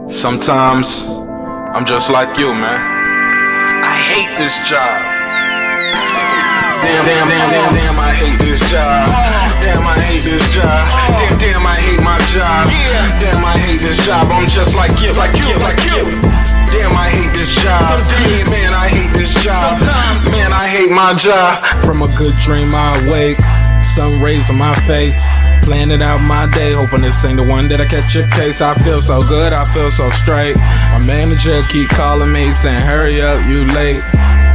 Sometimes I'm just like you, man. I hate this job. Damn, I hate this job. Damn, I hate this job. Damn, I hate my job. Damn, I hate this job. I'm just like you. Damn, I hate this job. Man, I hate this job. Man, I hate my job. From a good dream I wake, sun rays on my face, planning out my day, hoping this ain't the one that I catch a case. I feel so good, I feel so straight. My manager keep calling me saying, hurry up, you late.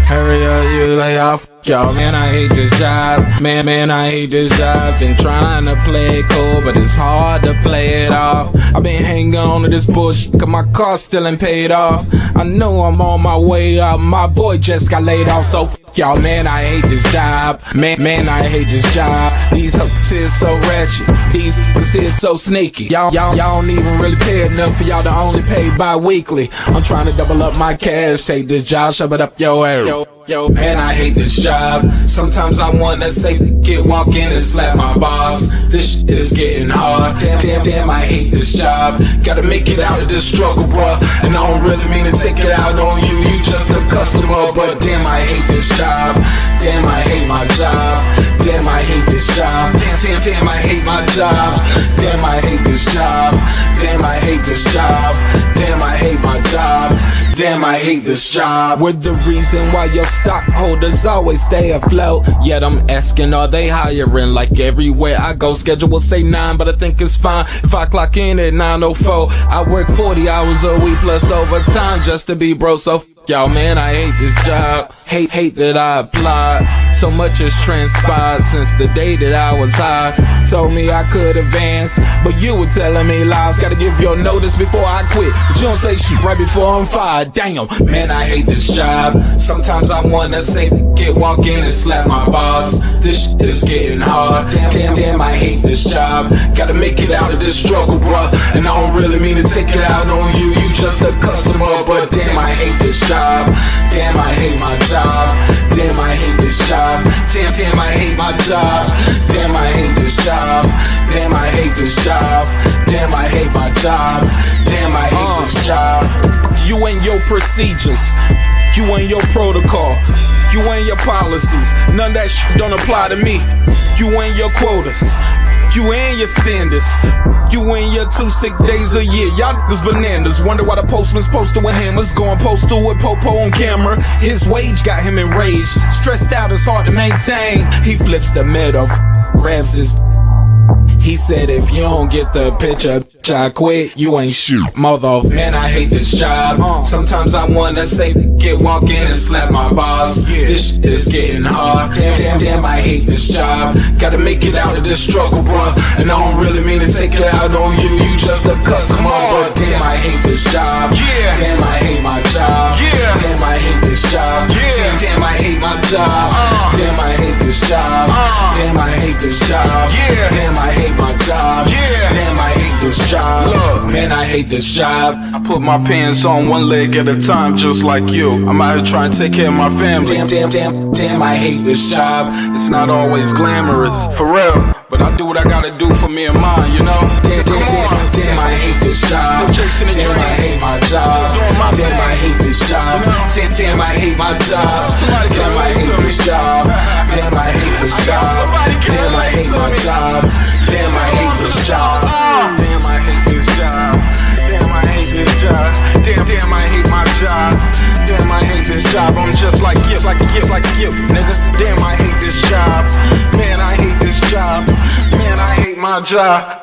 Hurry up, you lay off. Y'all, man, I hate this job. Man, I hate this job. Been trying to play it cool, but it's hard to play it off. I've been hanging on to this bullshit, cause my car still ain't paid off. I know I'm on my way up, my boy just got laid off, so y'all, man, I hate this job. Man, I hate this job. These hoes here so ratchet, these niggas here so sneaky. Y'all don't even really pay enough for y'all to only pay bi-weekly. I'm trying to double up my cash, take this job, shove it up your area. Yo, man, I hate this job. Sometimes I wanna say get walk in and slap my boss. This shit is getting hard. Damn, I hate this job. Gotta make it out of this struggle, bruh. And I don't really mean to take it out on you. You just a customer, but damn, I hate this job. Damn, I hate my job. Damn, I hate this job. Damn, I hate my job. Damn, I hate this job. Damn, I hate this job. Damn, I hate my job. Damn, I hate this job. We're the reason why your stockholders always stay afloat. Yet I'm asking, are they hiring? Like everywhere I go, schedule will say 9, but I think it's fine if I clock in at 9:04. I work 40 hours a week plus overtime just to be bro. So y'all, man, I hate this job. Hate that I applied. So much has transpired since the day that I was high. Told me I could advance, but you were telling me lies. Gotta give your notice before I quit, but you don't say shit right before I'm fired. Damn, man, I hate this job. Sometimes I wanna say get walk in and slap my boss. This shit is getting hard. Damn, I hate this job. Gotta make it out of this struggle, bruh. And I don't really mean to take it out on you. You just a customer, but damn, I hate this job. Damn, I hate my job. Damn, I hate this job. Damn, I hate my job. Damn, I hate this job. Damn, I hate this job. Damn, I hate my job. Damn, I hate this job. You and your procedures, you and your protocol, you and your policies, none of that shit don't apply to me. You and your quotas, you and your standards, you and your 2 sick days a year. Y'all niggas bananas. Wonder why the postman's posted with hammers, going postal with Popo on camera. His wage got him enraged, stressed out, it's hard to maintain. He flips the middle, grabs his. He said, if you don't get the picture, I quit, you ain't shit, mother. Man, I hate this job. Sometimes I wanna say, get walk in and slap my boss. This shit is getting hard. Damn, I hate this job. Gotta make it out of this struggle, bruh. And I don't really mean to take it out on you. You just a customer, but damn, I hate this job. Damn, I hate my job. Damn, I hate this job. Damn, I hate my job. Damn, I hate this job. Damn, I hate this job. Damn, I hate my job. Damn, I hate this job. Look, man, I hate this job. I put my pants on one leg at a time, just like you. I'm out here trying to take care of my family. Damn, I hate this job. It's not always glamorous, for real, but I do what I gotta do for me and mine, you know? Damn, I hate this job. Damn, I hate my job. Damn, I hate this job. Damn, I hate my job. Damn, I hate this job. Damn, I hate this job. Damn, I hate my job. Damn, I hate this job. Damn, I hate this job. Damn, I hate this job. Damn, I hate my job. Damn, I hate this job. I'm just like you, nigga. Damn, I hate this job. Man, I hate this job. Man, I hate my job.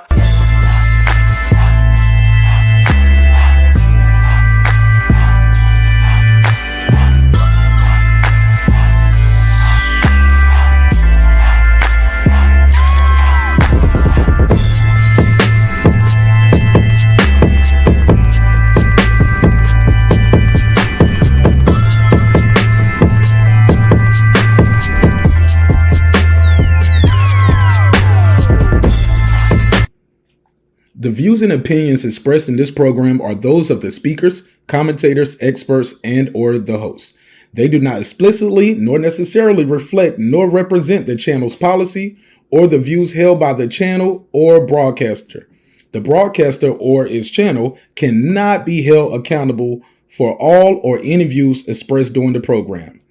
The views and opinions expressed in this program are those of the speakers, commentators, experts, and or the host. They do not explicitly nor necessarily reflect nor represent the channel's policy or the views held by the channel or broadcaster. The broadcaster or its channel cannot be held accountable for all or any views expressed during the program.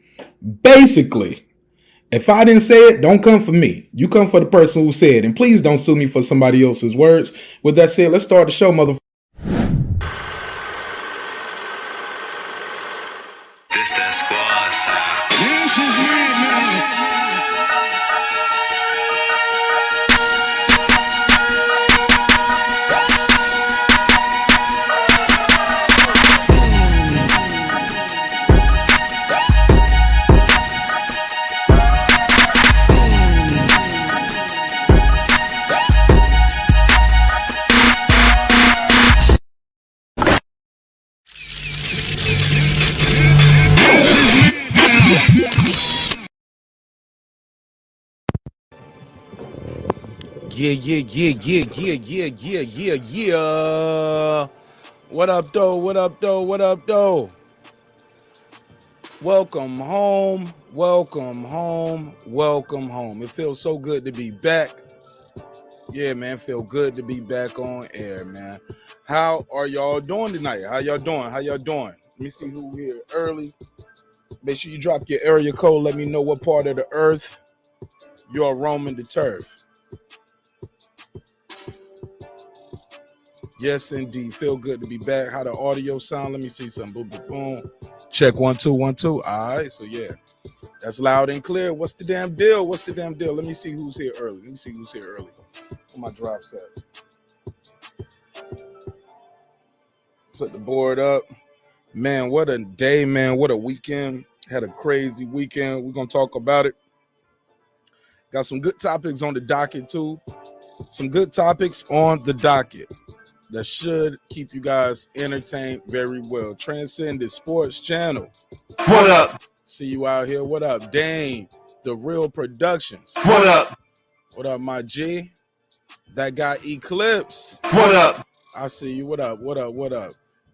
Basically, if I didn't say it, don't come for me. You come for the person who said it. And please don't sue me for somebody else's words. With that said, let's start the show, motherfucker. This that squad sound. Yeah. What up, though? Welcome home. It feels so good to be back. Yeah, man, feel good to be back on air, man. How are y'all doing tonight? How y'all doing? Let me see who here early. Make sure you drop your area code. Let me know what part of the earth you're roaming the turf. Yes, indeed. Feel good to be back. How the audio sound? Let me see some. Boom, boom, boom. Check 1 2 1 2. All right. So yeah, that's loud and clear. What's the damn deal? Let me see who's here early. On my drop set. Put the board up. Man, what a day, man. What a weekend. Had a crazy weekend. We're gonna talk about it. Got some good topics on the docket too. That should keep you guys entertained very well. Transcended Sports Channel. What up? See you out here. What up, Dane? The Real Productions. What up? What up, my G? That guy Eclipse. What up? I see you. What up?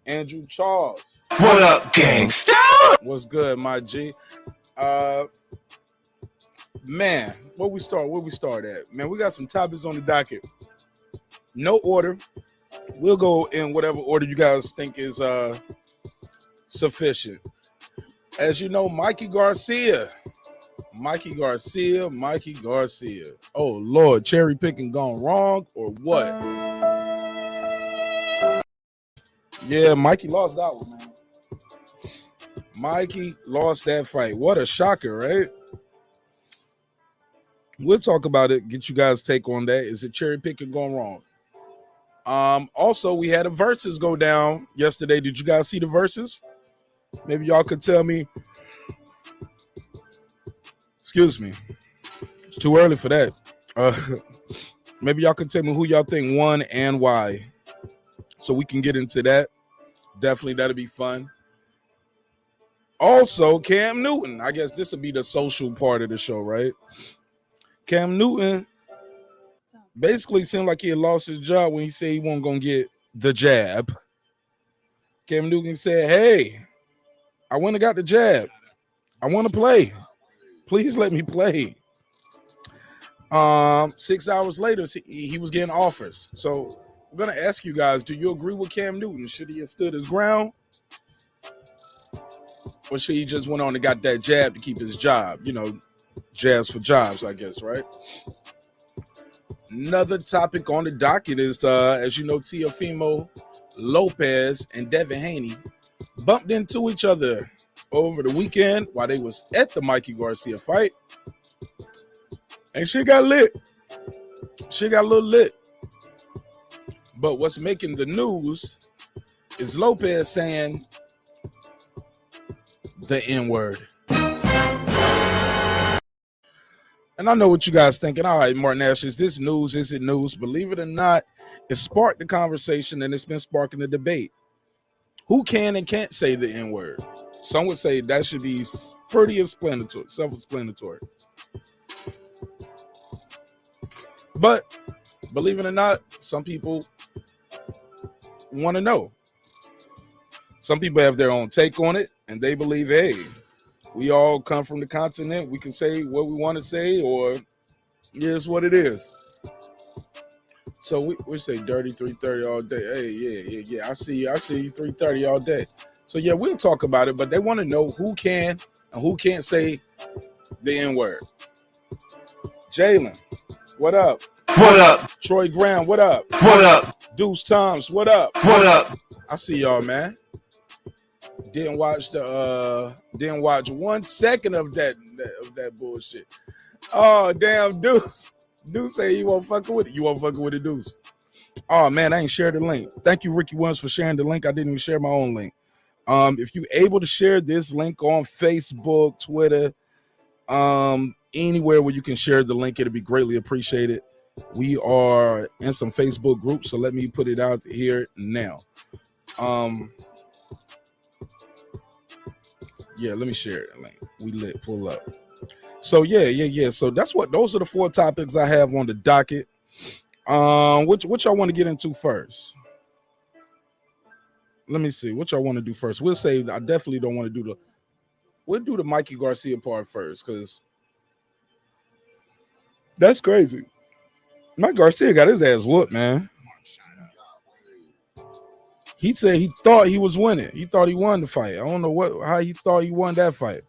Andrew Charles. What up, gangsta? What's good, my G? Man, where we start at? Man, we got some topics on the docket. No order. We'll go in whatever order you guys think is sufficient. As you know, Mikey Garcia. Oh, Lord, cherry picking gone wrong or what? Yeah, Mikey lost that one, man. Mikey lost that fight. What a shocker, right? We'll talk about it, get you guys' take on that. Is it cherry picking gone wrong? Also, we had a Verzuz go down yesterday. Did you guys see the Verzuz? Maybe y'all could tell me. Excuse me. It's too early for that. Maybe y'all could tell me who y'all think won and why. So we can get into that. Definitely, that'll be fun. Also, Cam Newton. I guess this will be the social part of the show, right? Cam Newton basically seemed like he had lost his job when he said he wasn't going to get the jab. Cam Newton said, hey, I went and got the jab. I want to play. Please let me play. 6 hours later, he was getting offers. So I'm going to ask you guys, do you agree with Cam Newton? Should he have stood his ground? Or should he just went on and got that jab to keep his job? You know, jabs for jobs, I guess, right? Another topic on the docket is, as you know, Teofimo, Lopez, and Devin bumped into each other over the weekend while they was at the Mikey Garcia fight. And she got lit. She got a little lit. But what's making the news is Lopez saying the N-word. And I know what you guys thinking. All right, Martin Ash, is this news? Is it news? Believe it or not, it sparked the conversation and it's been sparking the debate. Who can and can't say the N-word? Some would say that should be pretty self-explanatory. But believe it or not, some people want to know. Some people have their own take on it, and they believe, hey, we all come from the continent. We can say what we want to say, or it is what it is. So we say dirty 330 all day. Hey, yeah. I see you 330 all day. So yeah, we'll talk about it, but they want to know who can and who can't say the N-word. Jalen, what up? What up? Troy Graham, what up? What up? Deuce Toms, what up? What up? I see y'all, man. Didn't watch 1 second of that bullshit. Oh damn, Deuce. Deuce say he won't fucking with it. You won't fucking with it, Deuce. Oh man, I ain't shared the link. Thank you, Ricky Williams, for sharing the link. I didn't even share my own link. If you're able to share this link on Facebook, Twitter, anywhere where you can share the link, it'll be greatly appreciated. We are in some Facebook groups, so let me put it out here now. Yeah, let me share it. Link. We lit. Pull up. So yeah. So those are the 4 topics I have on the docket. Which y'all want to get into first? Let me see. What y'all want to do first? We'll say I definitely don't want to we'll do the Mikey Garcia part first, because that's crazy. Mike Garcia got his ass whooped, man. He said he thought he was winning. He thought he won the fight. I don't know how he thought he won that fight.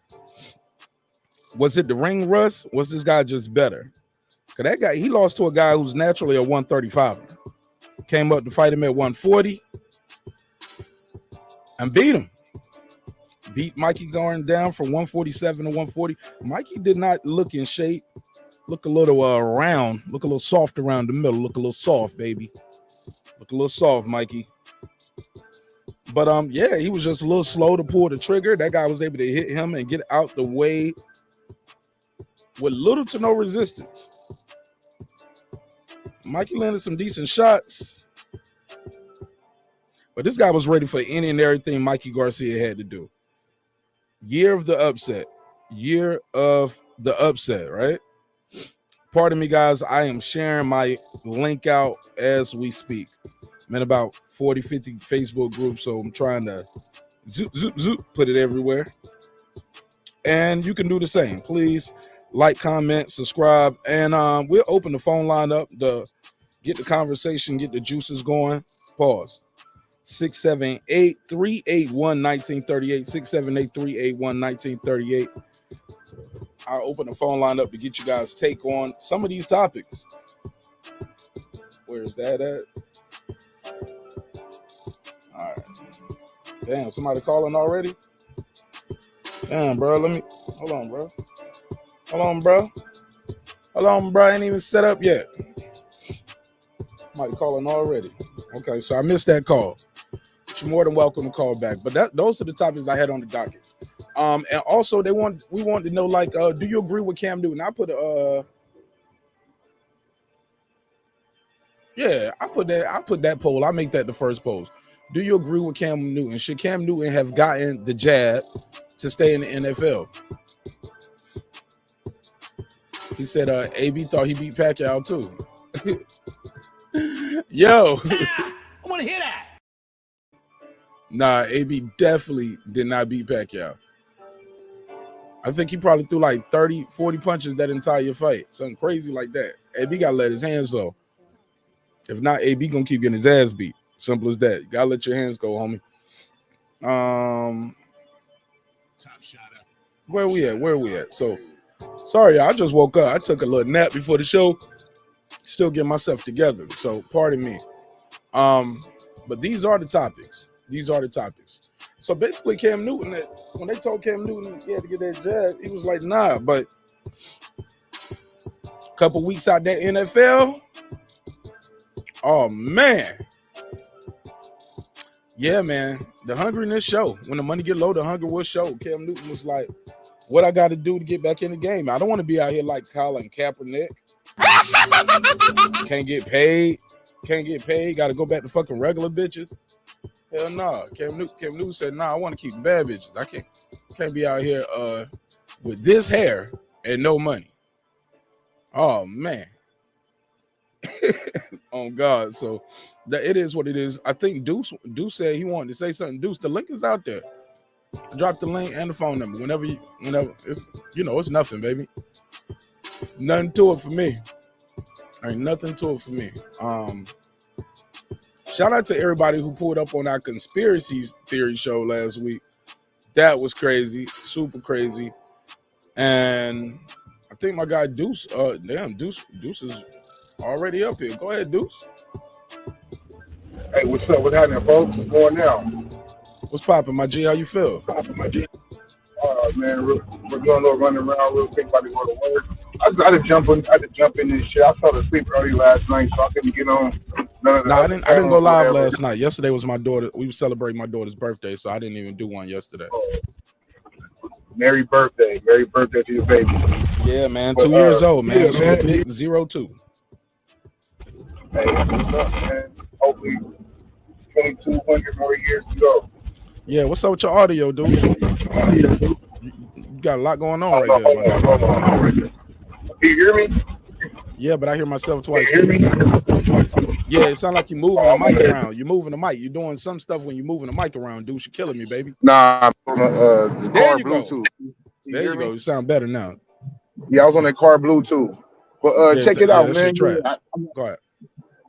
Was it the ring rust? Was this guy just better? Because that guy, he lost to a guy who's naturally a 135. Came up to fight him at 140 and beat him. Beat Mikey going down from 147 to 140. Mikey did not look in shape. Look a little round. Look a little soft around the middle. Look a little soft, baby. Look a little soft, Mikey. But yeah, he was just a little slow to pull the trigger. That guy was able to hit him and get out the way with little to no resistance. Mikey landed some decent shots, but this guy was ready for any and everything Mikey Garcia had to do. Year of the upset, right? Pardon me, guys. I am sharing my link out as we speak. I'm in about 40, 50 Facebook groups, so I'm trying to zoop, put it everywhere. And you can do the same. Please like, comment, subscribe, and we'll open the phone line up to get the conversation, get the juices going. Pause. 678-381-1938. 678-381-1938. I'll open the phone line up to get you guys' take on some of these topics. Where's that at? All right. Damn, somebody calling already? Damn, bro. Hold on, bro. I ain't even set up yet. Somebody calling already. Okay, so I missed that call. But you're more than welcome to call back. But those are the topics I had on the docket. And also we want to know, like, do you agree with Cam Newton? I put that poll. I make that the first poll. Do you agree with Cam Newton? Should Cam Newton have gotten the jab to stay in the NFL? He said AB thought he beat Pacquiao too. Yo. I want to hear that. Nah, AB definitely did not beat Pacquiao. I think he probably threw like 30, 40 punches that entire fight. Something crazy like that. AB got to let his hands go. If not, AB going to keep getting his ass beat. Simple as that. You got to let your hands go, homie. Top shot. Where we at? So, sorry, I just woke up. I took a little nap before the show. Still getting myself together. So, pardon me. But these are the topics. So, basically, Cam Newton, when they told Cam Newton he had to get that jab, he was like, nah. But a couple weeks out there NFL, oh, man. Yeah, man. The hungriness show. When the money get low, the hunger will show. Cam Newton was like, what I got to do to get back in the game? I don't want to be out here like Colin Kaepernick. Can't get paid. Got to go back to fucking regular bitches. Hell no. Nah. Cam Newton said, nah, I want to keep bad bitches. I can't be out here with this hair and no money. Oh, man. On God. So it is what it is. I think Deuce said he wanted to say something. Deuce, the link is out there. Drop the link and the phone number whenever it's, it's nothing, baby. Nothing to it for me. Ain't nothing to it for me. Shout out to everybody who pulled up on our conspiracy theory show last week. That was crazy, super crazy. And I think my guy Deuce, Deuce is already up here. Go ahead, Deuce. Hey, what's up? What's happening, folks? What's going down? What's poppin', my G? How you feel? Man, we're doing a little running around real quick, about to go to work. I had to jump in this shit. I fell asleep early last night, so I couldn't get on. I didn't go live last night. Yesterday was my daughter. We were celebrating my daughter's birthday, so I didn't even do one yesterday. Merry birthday to your baby. Yeah, man, 2 years old, man. Yeah, man. Big 02. Hey, what's up, man? Hopefully 2,200 more years to go. Yeah, what's up with your audio, dude? You got a lot going on right there. Hold on. Can you hear me? Yeah, but I hear myself twice. Can you hear me? Yeah, it sounds like you're moving the mic around. You're moving the mic. You're doing some stuff when you're moving the mic around, dude. You're killing me, baby. Nah, I'm on the There car you go. Bluetooth. There you go. You sound better now. Yeah, I was on that car Bluetooth. But check it out, man. Go ahead.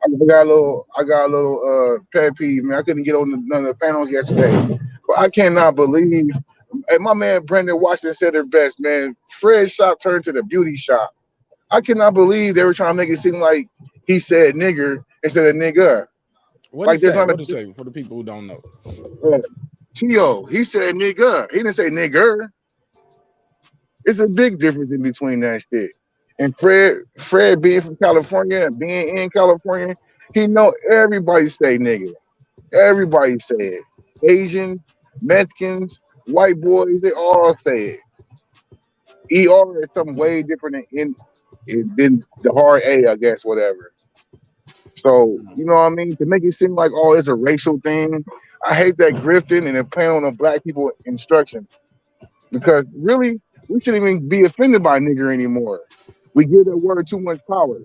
I got a little pet peeve, man. I couldn't get on none of the panels yesterday. But I cannot believe, and my man Brendan Washington said it best, man. Fred's shop turned to the beauty shop. I cannot believe they were trying to make it seem like he said nigger instead of nigga. What did he say for the people who don't know? Tio, he said nigga. He didn't say nigger. It's a big difference in between that shit. And Fred being from California and being in California, he know everybody say nigga. Everybody say it. Asians, Mexicans, white boys, they all say it. ER is something way different than the hard A, I guess, whatever. So, you know what I mean? To make it seem like, oh, it's a racial thing. I hate that grifting and then playing on the black people instructions. Because really, we shouldn't even be offended by nigger anymore. We give that word too much power.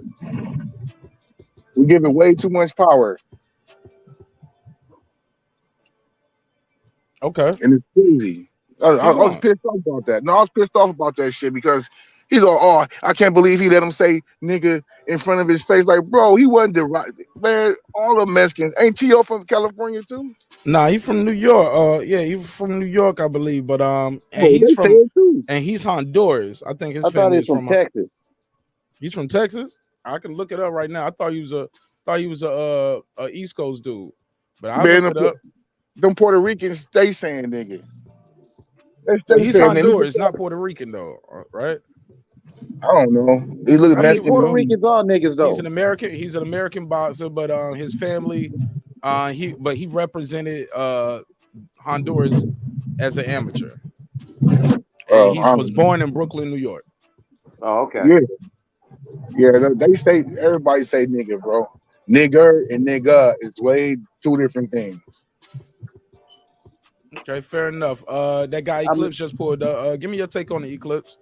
We give it way too much power. Okay. And it's crazy. I was pissed off about that. No, I was pissed off about that shit because he's like, oh, I can't believe he let him say nigga in front of his face. Like, bro, he wasn't the right man. All the Mexicans. Ain't T.O. from California too? Nah, he's from New York. Yeah, he's from New York, I believe. But he's Honduras. I think his family is from Texas. He's from Texas. I can look it up right now. I thought he was a East Coast dude, but I looked it up. Them Puerto Ricans, they saying nigga. He's Honduras, not Puerto Rican though, right? I don't know. He look Mexican. Puerto Ricans are niggas though. He's an American boxer, but his family, he represented Honduras as an amateur. And he was born in Brooklyn, New York. Oh, okay. Yeah, they say everybody say nigga, bro. Nigger and nigga is way two different things. Okay, fair enough. That guy Eclipse just pulled up. Give me your take on the Eclipse.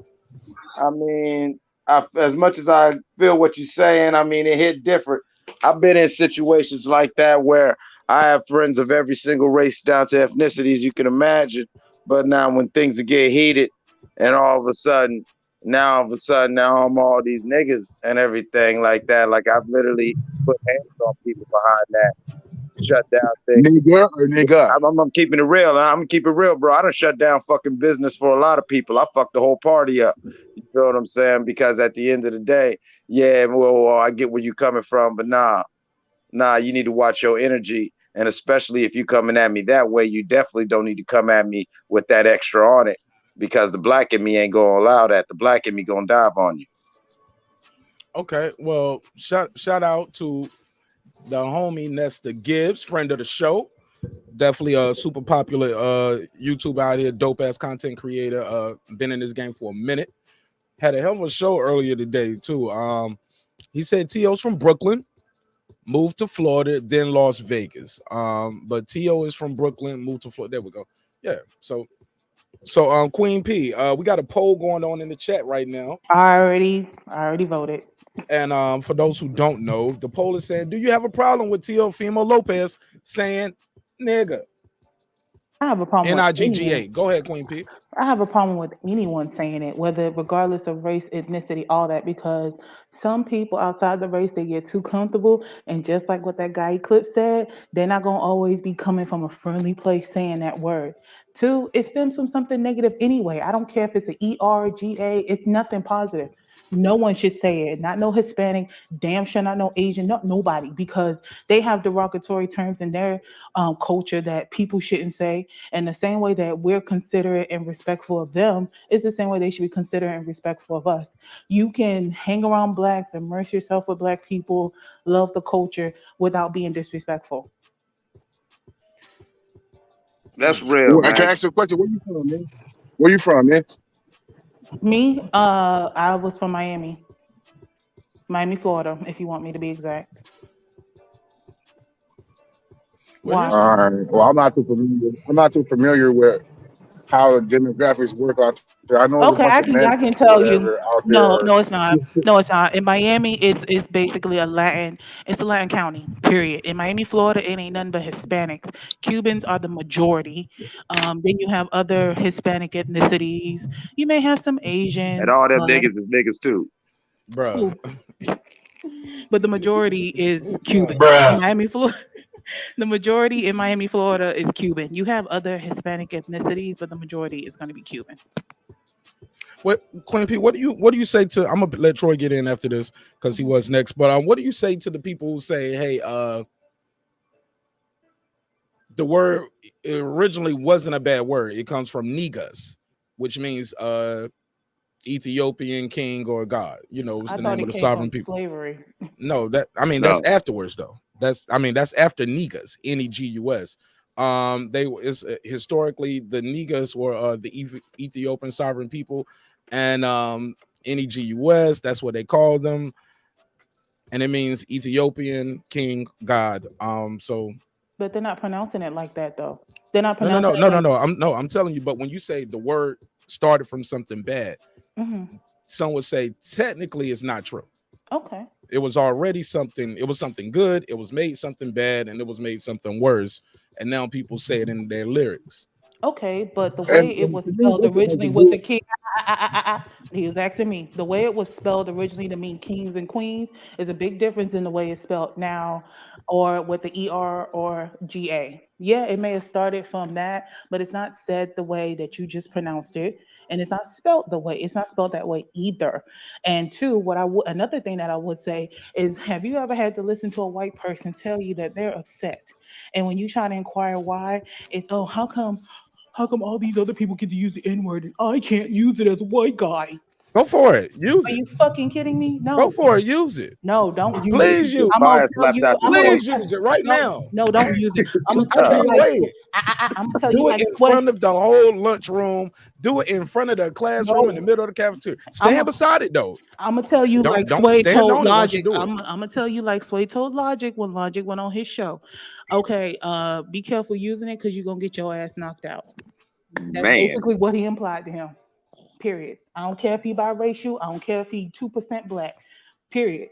I mean, as much as I feel what you're saying, I mean, it hit different. I've been in situations like that where I have friends of every single race down to ethnicities you can imagine. But now when things get heated and all of a sudden now I'm all these niggas and everything like that. Like I've literally put hands on people behind that shut down thing. Nigga or nigga? I'm keeping it real. I'm gonna keep it real, bro. I done shut down fucking business for a lot of people. I fucked the whole party up. You know what I'm saying? Because at the end of the day, yeah, well, I get where you coming from, but nah, you need to watch your energy. And especially if you coming at me that way, you definitely don't need to come at me with that extra on it. Because the black in me ain't gonna allow that. The black in me gonna dive on you. Okay, well, shout out to the homie Nesta Gibbs, friend of the show. Definitely a super popular YouTube out here, dope ass content creator. Been in this game for a minute. Had a hell of a show earlier today too. He said T.O.'s from Brooklyn, moved to Florida, then Las Vegas. But T.O. is from Brooklyn, moved to Florida. There we go. Yeah, so Queen P, we got a poll going on in the chat right now. I already voted. And for those who don't know, the poll is saying, do you have a problem with teofimo Lopez saying nigga? I have a problem Nigga. Go ahead, Queen P. I have a problem with anyone saying it, whether regardless of race, ethnicity, all that, because some people outside the race they get too comfortable, and just like what that guy Clip said, they're not gonna always be coming from a friendly place saying that word. Two, it stems from something negative anyway. I don't care if it's an ERGA, it's nothing positive. No one should say it. Not no Hispanic, damn sure not no Asian, not nobody, because they have derogatory terms in their culture that people shouldn't say. And the same way that we're considerate and respectful of them is the same way they should be considerate and respectful of us. You can hang around blacks, immerse yourself with black people, love the culture without being disrespectful. That's real, I can man. ask you a question. Where you from, man? Where you from, man? Me, I was from Miami, Florida, if you want me to be exact. Why? All right. Well, I'm not too familiar. I'm not too familiar with how the demographics work out there. I know there's a Okay, bunch I of can men, I can tell you. whatever, out No, there. no, it's not. No, it's not. In Miami, it's basically a Latin. It's a Latin county. Period. In Miami, Florida, it ain't nothing but Hispanics. Cubans are the majority. Then you have other Hispanic ethnicities. You may have some And Asians, all them but niggas is niggas too. Bruh. but the majority is Cuban. In Bruh. Miami, Florida. The majority in Miami, Florida is Cuban. You have other Hispanic ethnicities, but the majority is going to be Cuban. What, Queen P, what do you say to, I'm gonna let Troy get in after this because he was next, but what do you say to the people who say, hey, the word originally wasn't a bad word, it comes from niggas, which means Ethiopian king or god, you know, it's I the thought name of it the came from sovereign people. slavery. No, that's No. afterwards though. That's after Negus, Negus. Historically the Negus were the Ethiopian sovereign people, and Negus, that's what they called them, and it means Ethiopian king god. But they're not pronouncing it like that, though. They're not No, pronouncing it like. I'm telling you, but when you say the word started from something bad, some would say technically it's not true. Okay. It was already something, it was something good, it was made something bad, and it was made something worse, and now people say it in their lyrics. Okay, but the way it And was to me, spelled that's like originally a with the good. king, he was asking me. The way it was spelled originally to mean kings and queens is a big difference in the way it's spelled now, or with the ER or GA. Yeah, it may have started from that, but it's not said the way that you just pronounced it, and it's not spelled the way. It's not spelled that way either. And two, what I would another thing that I would say is, have you ever had to listen to a white person tell you that they're upset, and when you try to inquire why, it's oh, how come all these other people get to use the N word and I can't use it as a white guy? Go for it, use Are it. you fucking kidding me? Go No, for it, use it. no, don't use it. Please use I'm gonna Fire tell slapped you. out your Please use it right No, now. no, don't use it. I'm Two gonna tell I you times. can't like wait. I'm gonna tell you Do it like in Sway. front of the whole lunchroom. Do it in front of the classroom, in the No, middle of the cafeteria. I'm Stand beside it though. I'm gonna tell you like Don't Sway stand told on it once you Logic. do it. I'm gonna tell you like Sway told Logic when Logic went on his show. Okay, be careful using it because you're gonna get your ass knocked out. That's Man. basically what he implied to him. Period. I don't care if he biracial. I don't care if he 2% black. Period.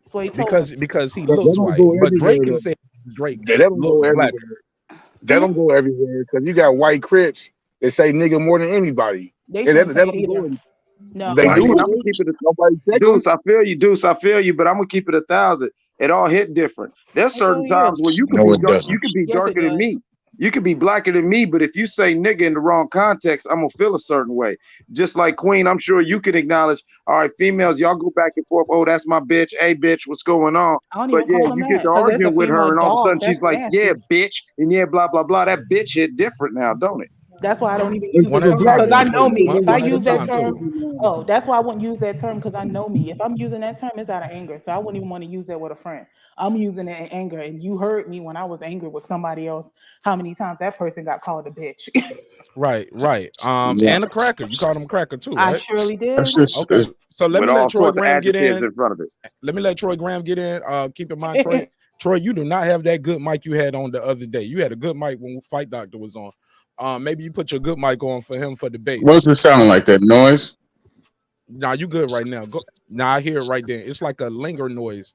Sway told him. Because he That looks don't white. go But Drake everywhere can though. say Drake That don't look go black. everywhere. That don't go everywhere because you got white Crips that say nigga more than anybody. They And shouldn't say that it don't go. either. No, They Well, do Queen, it. I'm gonna keep it Nobody check them. Deuce, I feel you, but I'm gonna keep it 1,000. It all hit different. There's certain hell yeah. times where you can No, be it doesn't. Yes, it darker than does. me. You could be blacker than me, but if you say nigga in the wrong context, I'm gonna feel a certain way. Just like Queen, I'm sure you can acknowledge, all right, females, y'all go back and forth. Oh, that's my bitch. Hey, bitch, what's going on? I don't But even yeah, call them you get that to because that's a arguing with her, female and all of a dog. sudden she's That's like, yeah, nasty. bitch, and yeah, blah, blah, blah. That bitch hit different now, don't it? That's why I don't even If use the One at a term black time, because I man, women know say please. me. nigga, If I One at a use that time, term, too. oh, that's why I wouldn't use that term because I know me. If I'm using that term, it's out of anger. So I wouldn't even want to use that with a friend. I'm using it in anger. And you heard me when I was angry with somebody else, how many times that person got called a bitch. Right. Yeah. And a cracker. You called him a cracker too, I right? surely That's did. just Okay. So let With me let all Troy sorts of Graham get adjectives in. in front of it. Let me let Troy Graham get in. Keep in mind, Troy, you do not have that good mic you had on the other day. You had a good mic when Fight Doctor was on. Maybe you put your good mic on for him for debates. what's it sounding like? That noise? Nah, you good right now. Go. Nah, I hear it right there. It's like a linger noise.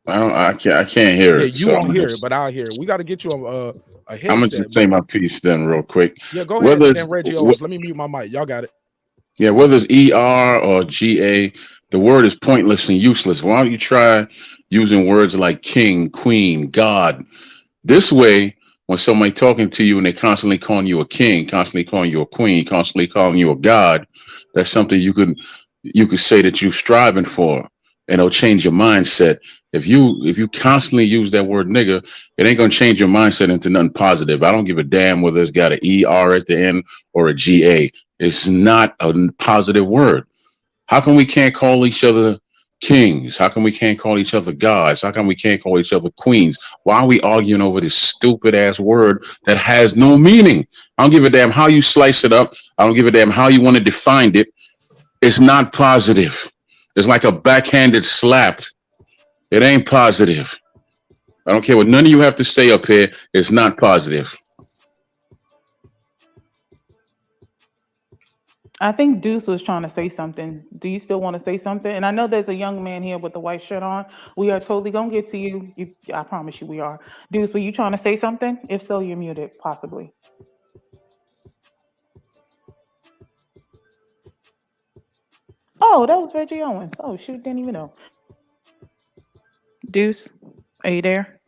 I can't hear Yeah, it. you So won't hear it, but I'll hear it. We got to get you a I'm gonna headset, just say bro. my piece then real quick. Yeah, go ahead. Whether And it's then Reggie Owens. Let me mute my mic. Y'all got it. whether it's ER or GA, the word is pointless and useless. Why don't you try using words like king, queen, God? This way, when somebody talking to you and they constantly calling you a king, constantly calling you a queen, constantly calling you a god, that's something you could say that you're striving for, and it'll change your mindset. If you constantly use that word nigga, it ain't gonna change your mindset into nothing positive. I don't give a damn whether it's got an ER at the end or a GA. It's not a positive word. How come we can't call each other kings? How come we can't call each other gods? How come we can't call each other queens? Why are we arguing over this stupid ass word that has no meaning? I don't give a damn how you slice it up. I don't give a damn how you want to define it. It's not positive. It's like a backhanded slap. It ain't positive. I don't care what none of you have to say up here. It's not positive. I think Deuce was trying to say something. Do you still want to say something? And I know there's a young man here with the white shirt on. We are totally gonna get to you. I promise you we are. Deuce, were you trying to say something? If so, you're muted, possibly. Oh, that was Reggie Owens. Oh shoot, didn't even know. Deuce, are you there?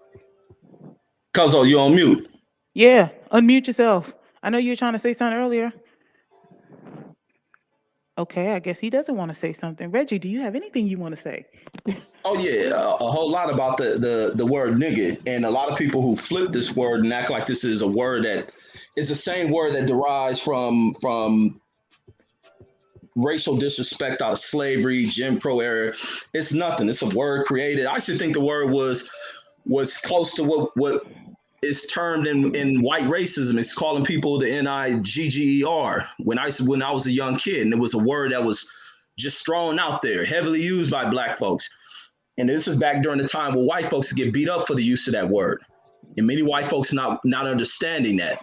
Cuzzo, you on mute? Yeah, unmute yourself. I know you were trying to say something earlier. Okay, I guess he doesn't want to say something. Reggie, do you have anything you want to say? Oh yeah, a whole lot about the word nigga, and a lot of people who flip this word and act like this is a word that is the same word that derives from racial disrespect out of slavery, Jim Crow era. It's nothing. It's a word created. I actually think the word was close to what is termed in white racism. It's calling people the nigger when I was a young kid, and it was a word that was just thrown out there, heavily used by black folks. And this was back during the time where white folks get beat up for the use of that word, and many white folks not understanding that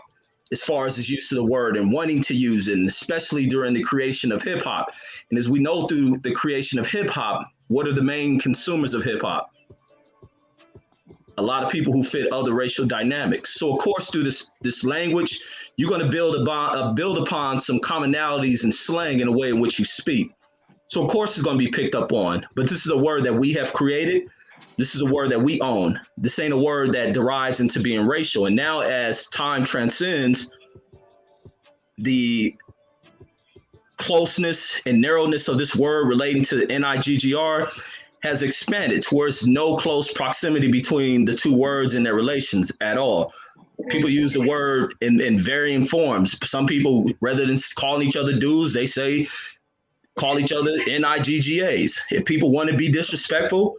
as far as its use of the word and wanting to use it, and especially during the creation of hip hop. And as we know, through the creation of hip hop, what are the main consumers of hip hop? A lot of people who fit other racial dynamics. So of course, through this language, you're going to build upon some commonalities and slang in the way in which you speak. So of course, it's going to be picked up on. But this is a word that we have created. This is a word that we own. This ain't a word that derives into being racial. And now, as time transcends, the closeness and narrowness of this word relating to the nigger has expanded towards no close proximity between the two words and their relations at all. People use the word in varying forms. Some people, rather than calling each other dudes, they say call each other niggas. If people want to be disrespectful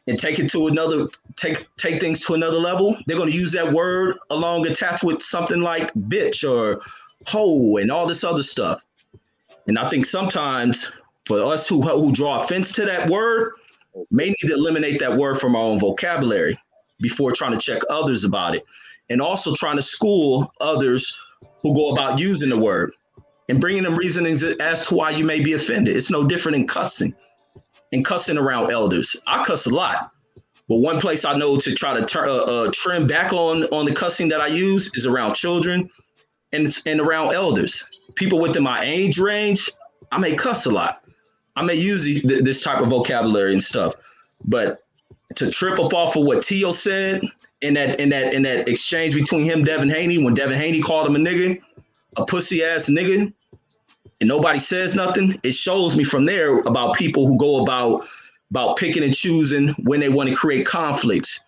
and take it to another, take things to another level, they're going to use that word along attached with something like bitch or hoe and all this other stuff. And I think sometimes for us who draw offense to that word, may need to eliminate that word from our own vocabulary before trying to check others about it. And also trying to school others who go about using the word and bringing them reasonings as to why you may be offended. It's no different in cussing and cussing around elders. I cuss a lot, but one place I know to try to trim back on the cussing that I use is around children and around elders. People within my age range, I may cuss a lot. I may use this type of vocabulary and stuff, but to trip up off of what Tio said in that exchange between him, Devin Haney, when Devin Haney called him a nigga, a pussy ass nigga, and nobody says nothing, it shows me from there about people who go about picking and choosing when they want to create conflicts,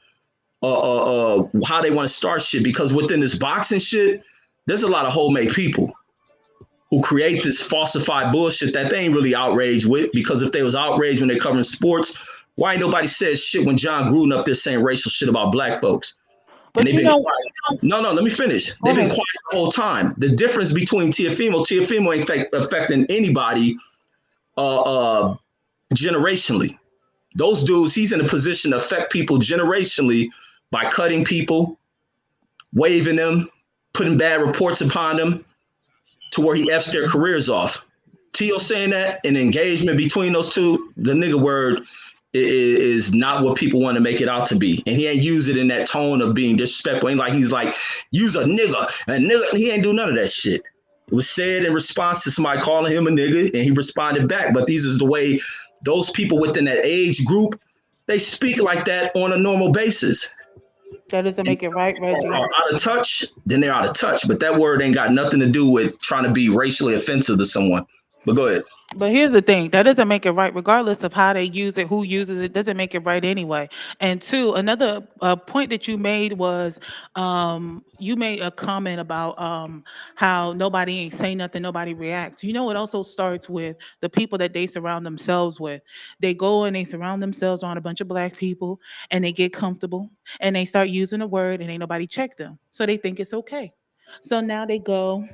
how they want to start shit. Because within this boxing shit, there's a lot of homemade people who create this falsified bullshit that they ain't really outraged with, because if they was outraged when they're covering sports, why ain't nobody said shit when John Gruden up there saying racial shit about black folks? But and they've been quiet. No, let me finish. They've been quiet the whole time. The difference between Teofimo ain't affecting anybody generationally. Those dudes, he's in a position to affect people generationally by cutting people, waving them, putting bad reports upon them, to where he F's their careers off. Tio saying that, an engagement between those two, the nigga word is not what people want to make it out to be. And he ain't use it in that tone of being disrespectful. Ain't like he's like, use a nigga. He ain't do none of that shit. It was said in response to somebody calling him a nigga, and he responded back. But these is the way those people within that age group, they speak like that on a normal basis. That doesn't make it right, Reggie. Are out of touch, then they're out of touch. But that word ain't got nothing to do with trying to be racially offensive to someone. But go ahead. But here's the thing, that doesn't make it right, regardless of how they use it, who uses it, doesn't make it right anyway. And two, another point that you made was you made a comment about how nobody ain't say nothing, nobody reacts. You know, it also starts with the people that they surround themselves with. They go and they surround themselves around a bunch of black people and they get comfortable and they start using a word and ain't nobody check them. So they think it's okay. So now they go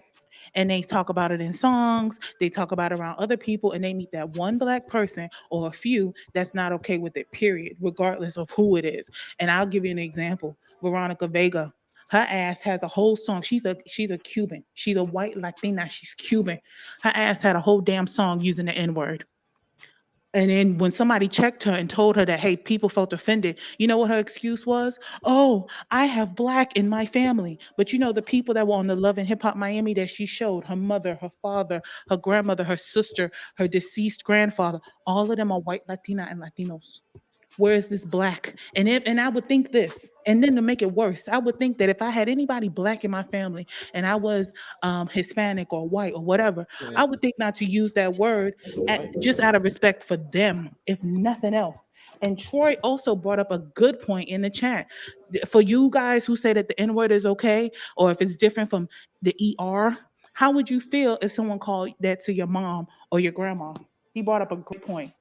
and they talk about it in songs, they talk about it around other people, and they meet that one black person or a few that's not okay with it, period, regardless of who it is. And I'll give you an example. Veronica Vega, her ass has a whole song. She's a Cuban. She's a white Latina. She's Cuban. Her ass had a whole damn song using the N-word. And then when somebody checked her and told her that, hey, people felt offended, you know what her excuse was? Oh, I have black in my family. But you know, the people that were on the Love and Hip Hop Miami that she showed, her mother, her father, her grandmother, her sister, her deceased grandfather, all of them are white Latina and Latinos. Where is this black? And I would think this, and then to make it worse, I would think that if I had anybody black in my family and I was Hispanic or white or whatever, I would think not to use that word just out of respect for them, if nothing else. And Troy also brought up a good point in the chat. For you guys who say that the N-word is okay, or if it's different from the ER, how would you feel if someone called that to your mom or your grandma? He brought up a good point.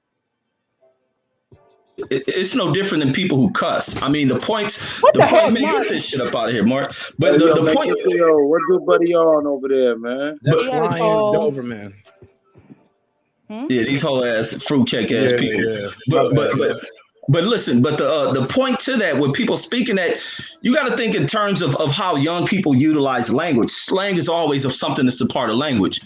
It's no different than people who cuss. I mean, the point, man, get this shit up out of here, Mark. But the point, what good buddy on over there, man? That's flying Doberman. Yeah, these whole ass fruitcake ass people. Yeah. But listen, but the point to that, with people speaking that, you got to think in terms of how young people utilize language. Slang is always of something that's a part of language.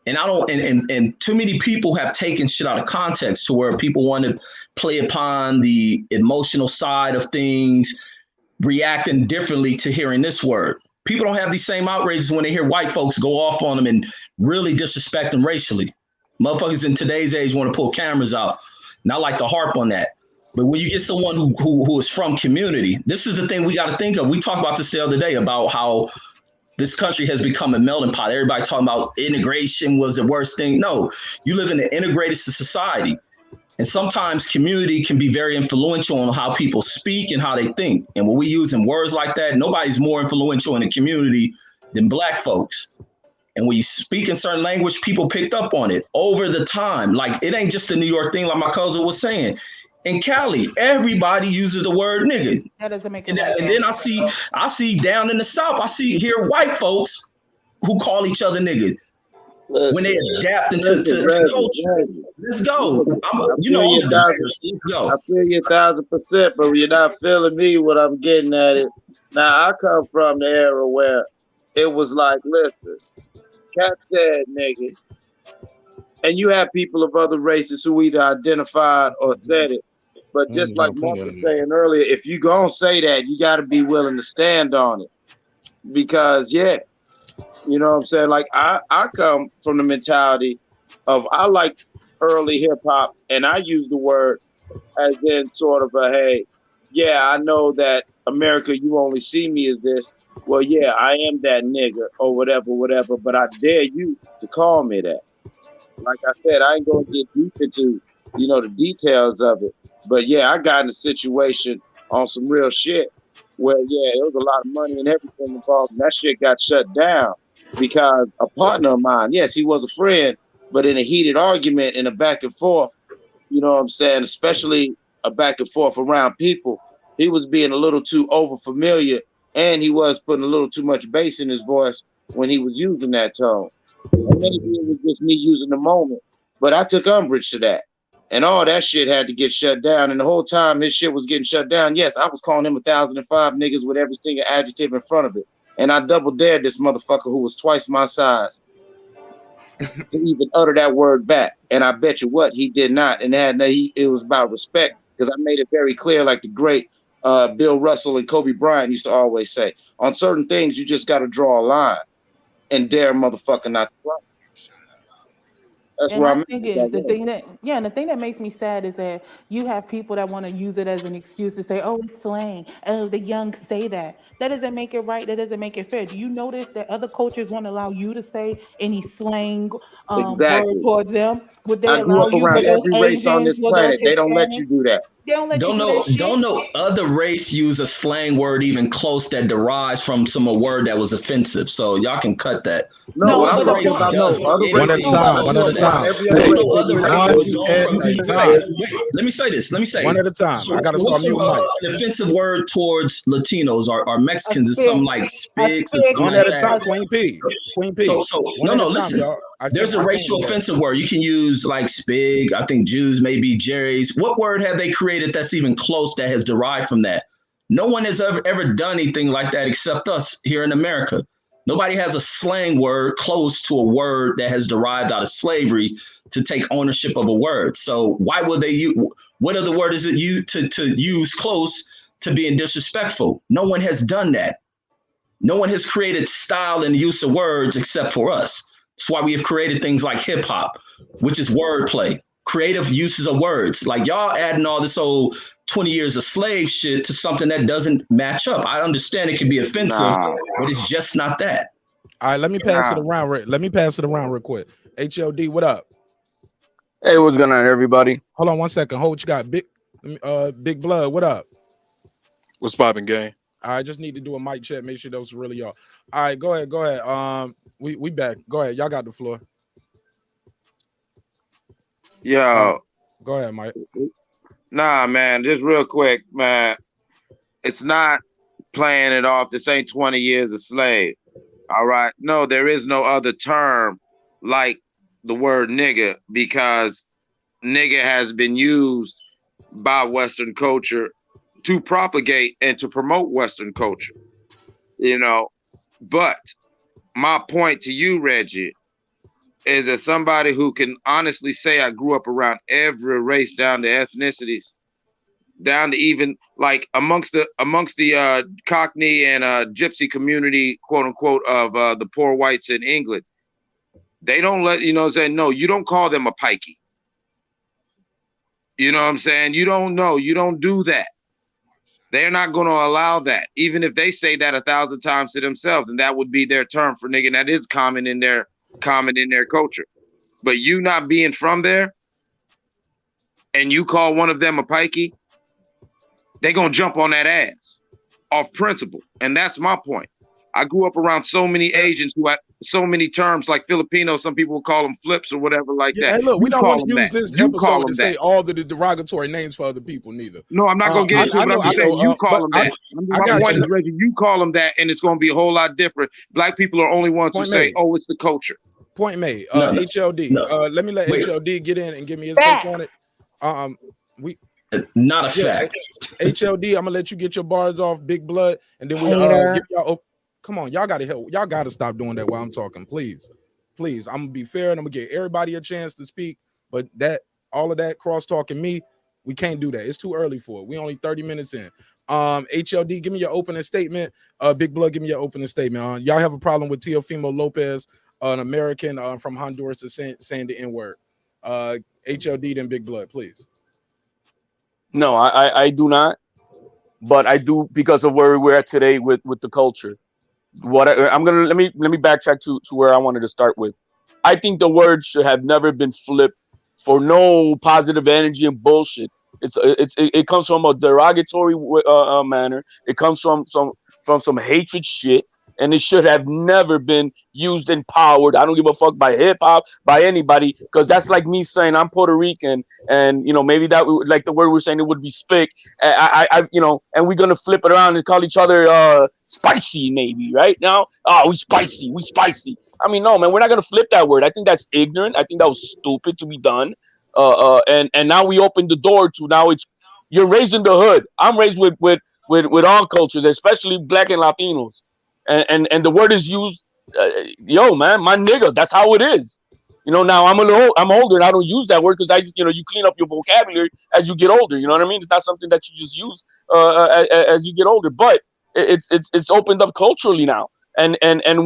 And I don't, and too many people have taken shit out of context to where people want to play upon the emotional side of things, reacting differently to hearing this word. People don't have these same outrages when they hear white folks go off on them and really disrespect them racially. Motherfuckers in today's age want to pull cameras out. And I like to harp on that. But when you get someone who is from community, this is the thing we got to think of. We talked about this the other day about how this country has become a melting pot. Everybody talking about integration was the worst thing. No, you live in an integrated society. And sometimes community can be very influential on how people speak and how they think. And when we using words like that, nobody's more influential in the community than black folks. And when you speak in certain language, people picked up on it over the time. Like, it ain't just a New York thing, like my cousin was saying. In Cali, everybody uses the word nigga. That doesn't make it right. And then I see down in the South, I see here white folks who call each other nigga. When they adapt into culture. Let's go. Let's go. I feel you 1,000%, but you're not feeling me what I'm getting at it. Now, I come from the era where it was like, listen, Cat said nigga. And you have people of other races who either identified or said it. But just like Mark was saying earlier, if you gonna say that, you got to be willing to stand on it. Because, you know what I'm saying? Like, I come from the mentality of I like early hip hop, and I use the word as in sort of a, hey, I know that America, you only see me as this. Well, I am that nigga or whatever, but I dare you to call me that. Like I said, I ain't gonna get deep into, the details of it. But I got in a situation on some real shit where, there was a lot of money and everything involved. And that shit got shut down because a partner of mine, yes, he was a friend, but in a heated argument and a back and forth, you know what I'm saying, especially a back and forth around people, he was being a little too over familiar, and he was putting a little too much bass in his voice when he was using that tone. And maybe it was just me using the moment, but I took umbrage to that. And all that shit had to get shut down. And the whole time his shit was getting shut down, yes, I was calling him 1,005 niggas with every single adjective in front of it. And I double dared this motherfucker who was twice my size to even utter that word back. And I bet you what, he did not. And it was about respect because I made it very clear, like the great Bill Russell and Kobe Bryant used to always say, on certain things, you just got to draw a line and dare motherfucker not to cross. That's And where my I'm thing at. is the thing that and the thing that makes me sad is that you have people that want to use it as an excuse to say, "Oh, it's slang. Oh, the young say that." That doesn't make it right. That doesn't make it fair. Do you notice that other cultures won't allow you to say any slang word Exactly. towards them? Would they I grew allow up you around with those every race on Asians, this with those planet. They don't let Hispanics? you do that. They don't let you do that shit. Don't know other race use a slang word even close that derives from some a word that was offensive. So y'all can cut that. No, what I'm other talking race about, does other anything One at a races time. close One at a to that. time. every other Don't race know they other do that. One races go at from a wait, time. let me say this. Let me say One at a time. I gotta start what's muting Mike. an offensive word towards Latinos or A Mexicans is something spig, like a spigs or spig, something One like at a that. time. Queen P. Queen P. So One at a time, listen. y'all. There's a I can't racial do that. offensive word. You can use like spig. I think Jews, maybe Jerry's. What word have they created that's even close that has derived from that? No one has ever done anything like that except us here in America. Nobody has a slang word close to a word that has derived out of slavery to take ownership of a word. So why would they use, what other word is it you to use close to being disrespectful? No one has done that. No one has created style and use of words except for us. That's why we have created things like hip hop, which is wordplay, creative uses of words. Like y'all adding all this old 20 years of slave shit to something that doesn't match up. I understand it can be offensive, Nah, but it's just not that. All right, let me pass it nah. around. Let me pass it around real quick. HLD, what up? Hey, what's going on, everybody? Hold on 1 second. Hold what you got. Big Blood, what up? What's poppin', gang? I just need to do a mic check. Make sure those really y'all. All right, go ahead. We back. Go ahead. Y'all got the floor. Yo, Go ahead, Mike. nah, man, just real quick, man. It's not playing it off. This ain't 20 years a slave. All right. No, there is no other term like the word nigga because nigga has been used by Western culture to propagate and to promote Western culture, you know. But my point to you, Reggie, is as somebody who can honestly say I grew up around every race down to ethnicities, down to even like amongst the Cockney and Gypsy community, quote unquote, of the poor whites in England. They don't let say no. You don't call them a pikey. You know what I'm saying? You don't know. You don't do that. They're not going to allow that, even if they say that 1,000 times to themselves, and that would be their term for nigga. And that is common in their culture. But you not being from there, and you call one of them a pikey, they're gonna jump on that ass off principle, and that's my point. I grew up around so many Asians who had so many terms like Filipino. Some people will call them flips or whatever like that. Hey, look, we don't want to use this You call episode to them say that. all the derogatory names for other people, neither. No, I'm not gonna get into it. But I'm just saying you call them that. My point is, Reggie, you call them that, and it's gonna be a whole lot different. Black people are only ones who say, "Oh, it's the culture." Point made. No, HLD. no. Let me let Wait. HLD get in and give me his take on it. We Not a fact. HLD, I'm gonna let you get your bars off, Big Blood, and then we Hater. give y'all. Come on, y'all gotta help. Y'all gotta stop doing that while I'm talking, please. Please, I'm gonna be fair and I'm gonna give everybody a chance to speak. But that all of that cross talking me, we can't do that. It's too early for it. We only 30 minutes in. HLD, give me your opening statement. Big Blood, give me your opening statement. Y'all have a problem with Teofimo Lopez, an American from Honduras, saying the N-word. HLD, then Big Blood, please. No, I do not, but I do because of where we're at today with the culture. I'm gonna let me backtrack to where I wanted to start with. I think the word should have never been flipped for no positive energy and bullshit. It comes from a derogatory manner. It comes from some hatred shit, and it should have never been used and powered. I don't give a fuck by hip hop, by anybody, because that's like me saying I'm Puerto Rican, and maybe that like the word we're saying it would be spick. I and we're gonna flip it around and call each other spicy, maybe right now. Oh, we spicy. I mean, no, man, we're not gonna flip that word. I think that's ignorant. I think that was stupid to be done. And now we open the door to now you're raised in the hood. I'm raised with all cultures, especially Black and Latinos, and the word is used. Yo, man, my nigga, that's how it is. You know, now I'm older and I don't use that word because I just, you know, you clean up your vocabulary as you get older. You know what I mean? It's not something that you just use as you get older, but it's opened up culturally now. And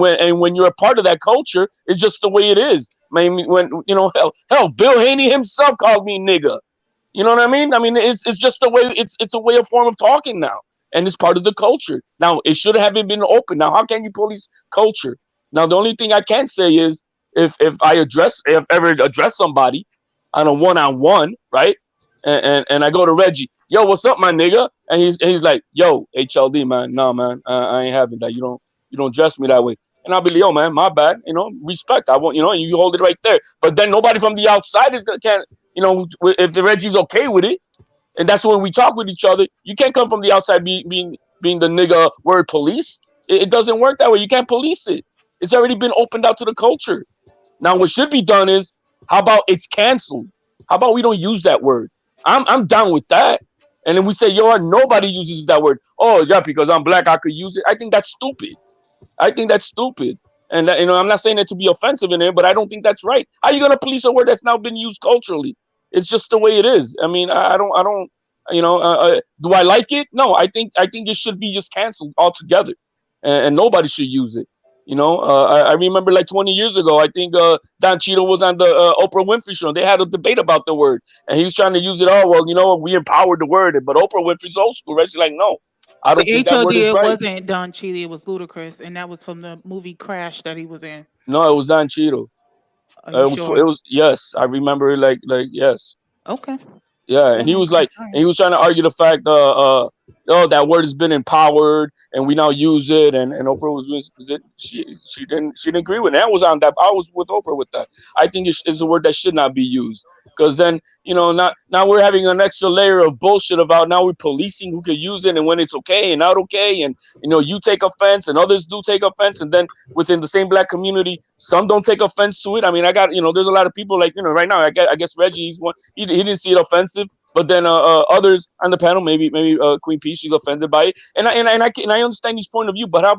when you're a part of that culture, it's just the way it is. I mean, when you know, hell, Bill Haney himself called me nigga. You know what I mean? I mean, it's just the way it's a way of form of talking now, and it's part of the culture. Now, it should have been open. Now, how can you police culture? Now, the only thing I can say is if if ever address somebody on a one-on-one, right? And I go to Reggie, yo, what's up, my nigga? And he's like, yo, HLD, man, no, man, I ain't having that. You don't dress me that way. And I'll be like, yo, man, my bad. You know, respect. I want, you know, and you hold it right there. But then nobody from the outside can't, you know, if the Reggie's okay with it, and that's when we talk with each other. You can't come from the outside being the nigga word police. It doesn't work that way. You can't police it. It's already been opened out to the culture. Now, what should be done is, how about it's canceled? How about we don't use that word? I'm down with that. And then we say, yo, nobody uses that word. Oh, yeah, because I'm black, I could use it. I think that's stupid. And you know, I'm not saying that to be offensive in there, but I don't think that's right. How are you gonna police a word that's now been used culturally? It's just the way it is. I mean, I don't. You know, do I like it? No, I think it should be just canceled altogether, and nobody should use it. You know, I remember like 20 years ago, I think Don Cheadle was on the Oprah Winfrey show. They had a debate about the word, and he was trying to use it. Oh, well, you know, we empowered the word, but Oprah Winfrey's old school, right? She's like, no, I don't think that word HOD, is it right. wasn't Don Cheadle, it was Ludacris, and that was from the movie Crash that he was in. No, it was Don Cheadle. Are you sure? It was yes, I remember it like yes. Okay. Yeah, and he was like, and he was trying to argue the fact, oh, that word has been empowered, and we now use it, and Oprah was she didn't agree with it. I was on that. I was with Oprah with that. I think it's a word that should not be used, because then, you know, now we're having an extra layer of bullshit about, now we're policing who can use it and when it's okay and not okay, and you know, you take offense and others do take offense, and then within the same black community, some don't take offense to it. I mean, I got, you know, there's a lot of people like, you know, right now, I guess Reggie, he's one. He didn't see it offensive. But then others on the panel, maybe Queen P, she's offended by it, and I understand his point of view. But how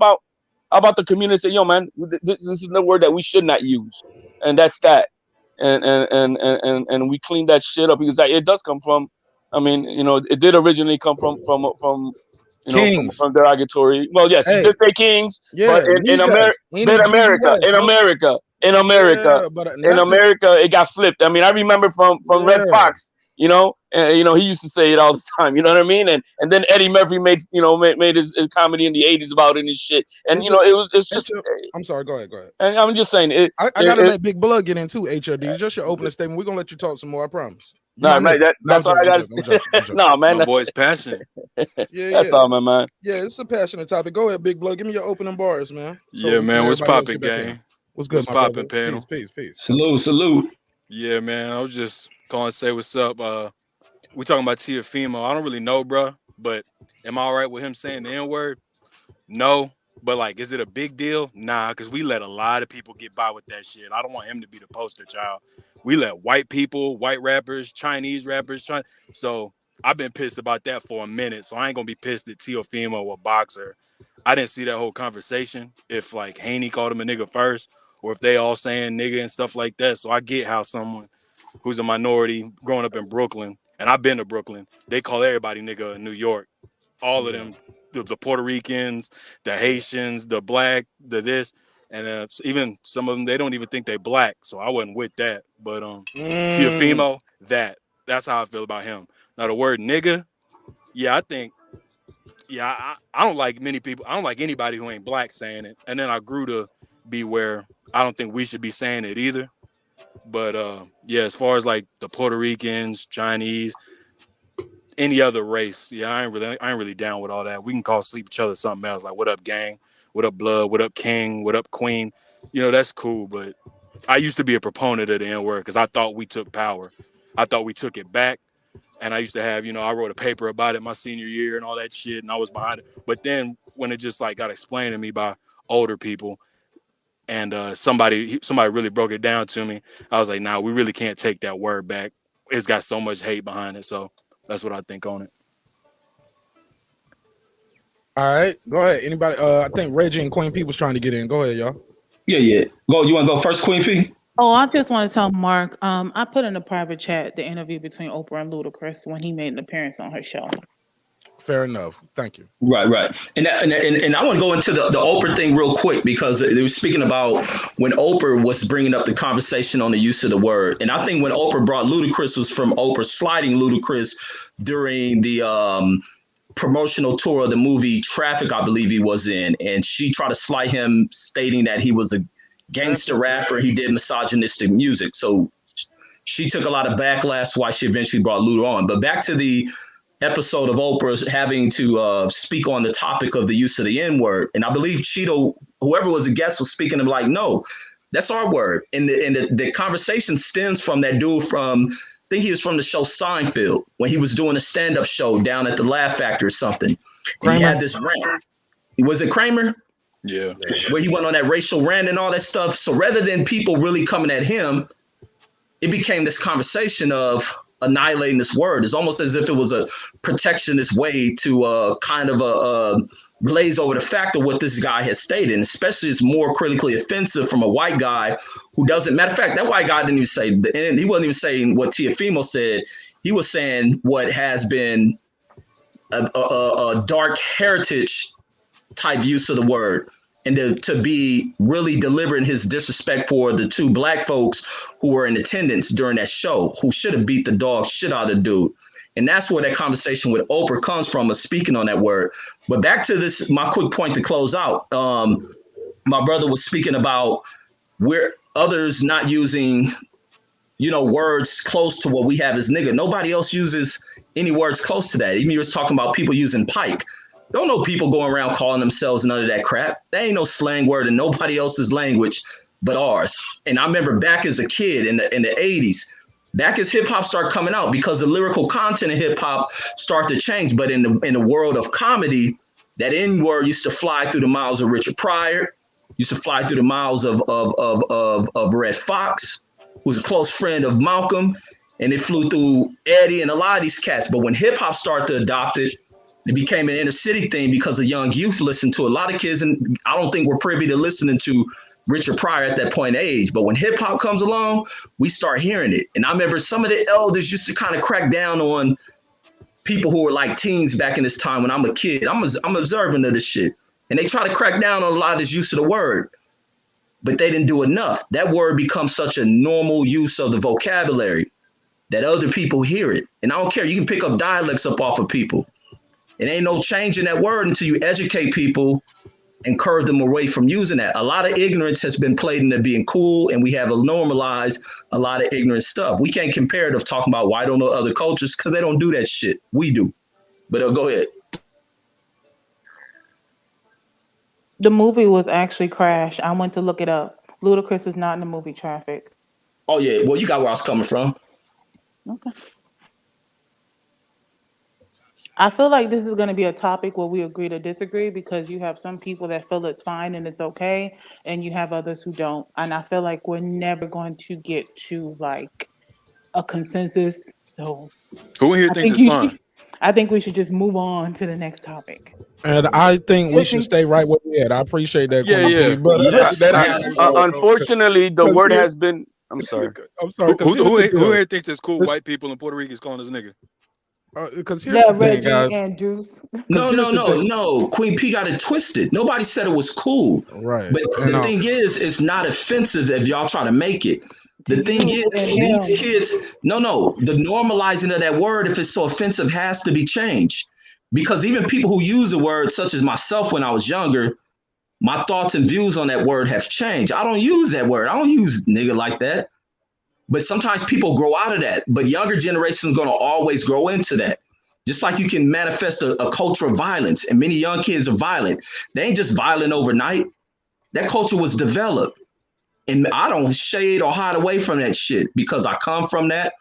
about the community say, yo, man, this is the word that we should not use, and that's that, and we clean that shit up, because it does come from, I mean, you know, it did originally come from you know, Kings. from derogatory. Well, yes, you did say kings, yeah, but in America, it got flipped. I mean, I remember from Red Fox. You know, he used to say it all the time. You know what I mean? And then Eddie Murphy made his comedy in the '80s about it and shit. And it's just. I'm sorry. Go ahead. And I'm just saying it. I gotta let Big Blood get into HOD. It's just your opening statement. We're gonna let you talk some more. I promise. No, man, that's all I got to say. No, man, my boy's passionate. That's all, man. Yeah, it's a passionate topic. Go ahead, Big Blood. Give me your opening bars, man. Yeah, man. What's popping, gang? What's good? What's popping, panel? Peace. Salute. Yeah, man. I was just calling to say what's up. We talking about Teofimo. I don't really know, bro, but am I all right with him saying the N-word? No. But, like, is it a big deal? Nah, because we let a lot of people get by with that shit. I don't want him to be the poster child. We let white people, white rappers, Chinese rappers, so I've been pissed about that for a minute, so I ain't going to be pissed at Teofimo or Boxer. I didn't see that whole conversation if, like, Haney called him a nigga first, or if they all saying nigga and stuff like that. So I get how someone who's a minority growing up in Brooklyn, and I've been to Brooklyn, they call everybody nigga in New York. All of them, the Puerto Ricans, the Haitians, the black, the this, and even some of them, they don't even think they black. So I wasn't with that. But Teofimo, that's how I feel about him. Now the word nigga, yeah, I think, I don't like many people. I don't like anybody who ain't black saying it. And then I grew to be where I don't think we should be saying it either. But yeah, as far as like the Puerto Ricans, Chinese, any other race, yeah, I ain't really down with all that. We can call each other something else, like what up, gang? What up, blood? What up, king? What up, queen? You know, that's cool. But I used to be a proponent of the N-word because I thought we took power. I thought we took it back. And I used to have, I wrote a paper about it my senior year and all that shit, and I was behind it. But then when it just like got explained to me by older people, and somebody really broke it down to me, I was like, nah, we really can't take that word back. It's got so much hate behind it. So that's what I think on it. All right, go ahead. Anybody? I think Reggie and Queen P was trying to get in. Go ahead, y'all. Yeah. Go. You want to go first, Queen P? Oh, I just want to tell Mark. I put in a private chat the interview between Oprah and Ludacris when he made an appearance on her show. Fair enough. Thank you. Right. And I want to go into the Oprah thing real quick because they were speaking about when Oprah was bringing up the conversation on the use of the word. And I think when Oprah brought Ludacris was from Oprah sliding Ludacris during the promotional tour of the movie Traffic, I believe he was in. And she tried to slide him stating that he was a gangster rapper. He did misogynistic music. So she took a lot of backlash why she eventually brought Luda on. But back to the episode of Oprah having to speak on the topic of the use of the N-word. And I believe Cheeto, whoever was a guest, was speaking of like, no, that's our word. And the conversation stems from that dude from, I think he was from the show Seinfeld, when he was doing a stand-up show down at the Laugh Factory or something. And he had this rant. Was it Kramer? Yeah. Where he went on that racial rant and all that stuff. So rather than people really coming at him, it became this conversation of annihilating this word. It's almost as if it was a protectionist way to kind of glaze over the fact of what this guy has stated. And especially it's more critically offensive from a white guy who doesn't, matter of fact, that white guy didn't even say, and he wasn't even saying what Teofimo said. He was saying what has been a dark heritage type use of the word. And to be really deliberate in his disrespect for the two black folks who were in attendance during that show, who should have beat the dog shit out of the dude. And that's where that conversation with Oprah comes from, of speaking on that word. But back to this, my quick point to close out. My brother was speaking about where others not using, words close to what we have as nigga. Nobody else uses any words close to that. Even you was talking about people using pike. Don't know people going around calling themselves none of that crap. There ain't no slang word in nobody else's language but ours. And I remember back as a kid in the 80s, back as hip hop started coming out, because the lyrical content of hip hop started to change. But in the world of comedy, that N word used to fly through the mouths of Richard Pryor, used to fly through the mouths of Red Fox, who's a close friend of Malcolm, and it flew through Eddie and a lot of these cats. But when hip hop started to adopt it, it became an inner city thing because the young youth listened to a lot of kids. And I don't think we're privy to listening to Richard Pryor at that point in age. But when hip hop comes along, we start hearing it. And I remember some of the elders used to kind of crack down on people who were like teens back in this time when I'm a kid. I'm observant of this shit. And they try to crack down on a lot of this use of the word. But they didn't do enough. That word becomes such a normal use of the vocabulary that other people hear it. And I don't care. You can pick up dialects up off of people. It ain't no change in that word until you educate people and curve them away from using that. A lot of ignorance has been played into being cool, and we have normalized a lot of ignorant stuff. We can't compare it of talking about why I don't know other cultures because they don't do that shit. We do. But go ahead. The movie was actually Crash. I went to look it up. Ludacris is not in the movie Traffic. Oh, yeah. Well, you got where I was coming from. Okay. I feel like this is going to be a topic where we agree to disagree, because you have some people that feel it's fine and it's okay, and you have others who don't. And I feel like we're never going to get to like a consensus. So who in here thinks it's fine? I think we should just move on to the next topic. And I think we should stay right where we're at. I appreciate that. Yeah. But unfortunately, the word has been. I'm sorry. Who here thinks it's cool? White people in Puerto Rico is calling us nigga. Because here's the thing, guys. And Juice. No. Queen P got it twisted. Nobody said it was cool. Right. But the thing is, it's not offensive if y'all try to make it. The thing is, these kids, the normalizing of that word, if it's so offensive, has to be changed. Because even people who use the word, such as myself when I was younger, my thoughts and views on that word have changed. I don't use that word. I don't use nigga like that. But sometimes people grow out of that. But younger generations are going to always grow into that. Just like you can manifest a culture of violence, and many young kids are violent. They ain't just violent overnight. That culture was developed. And I don't shade or hide away from that shit because I come from that.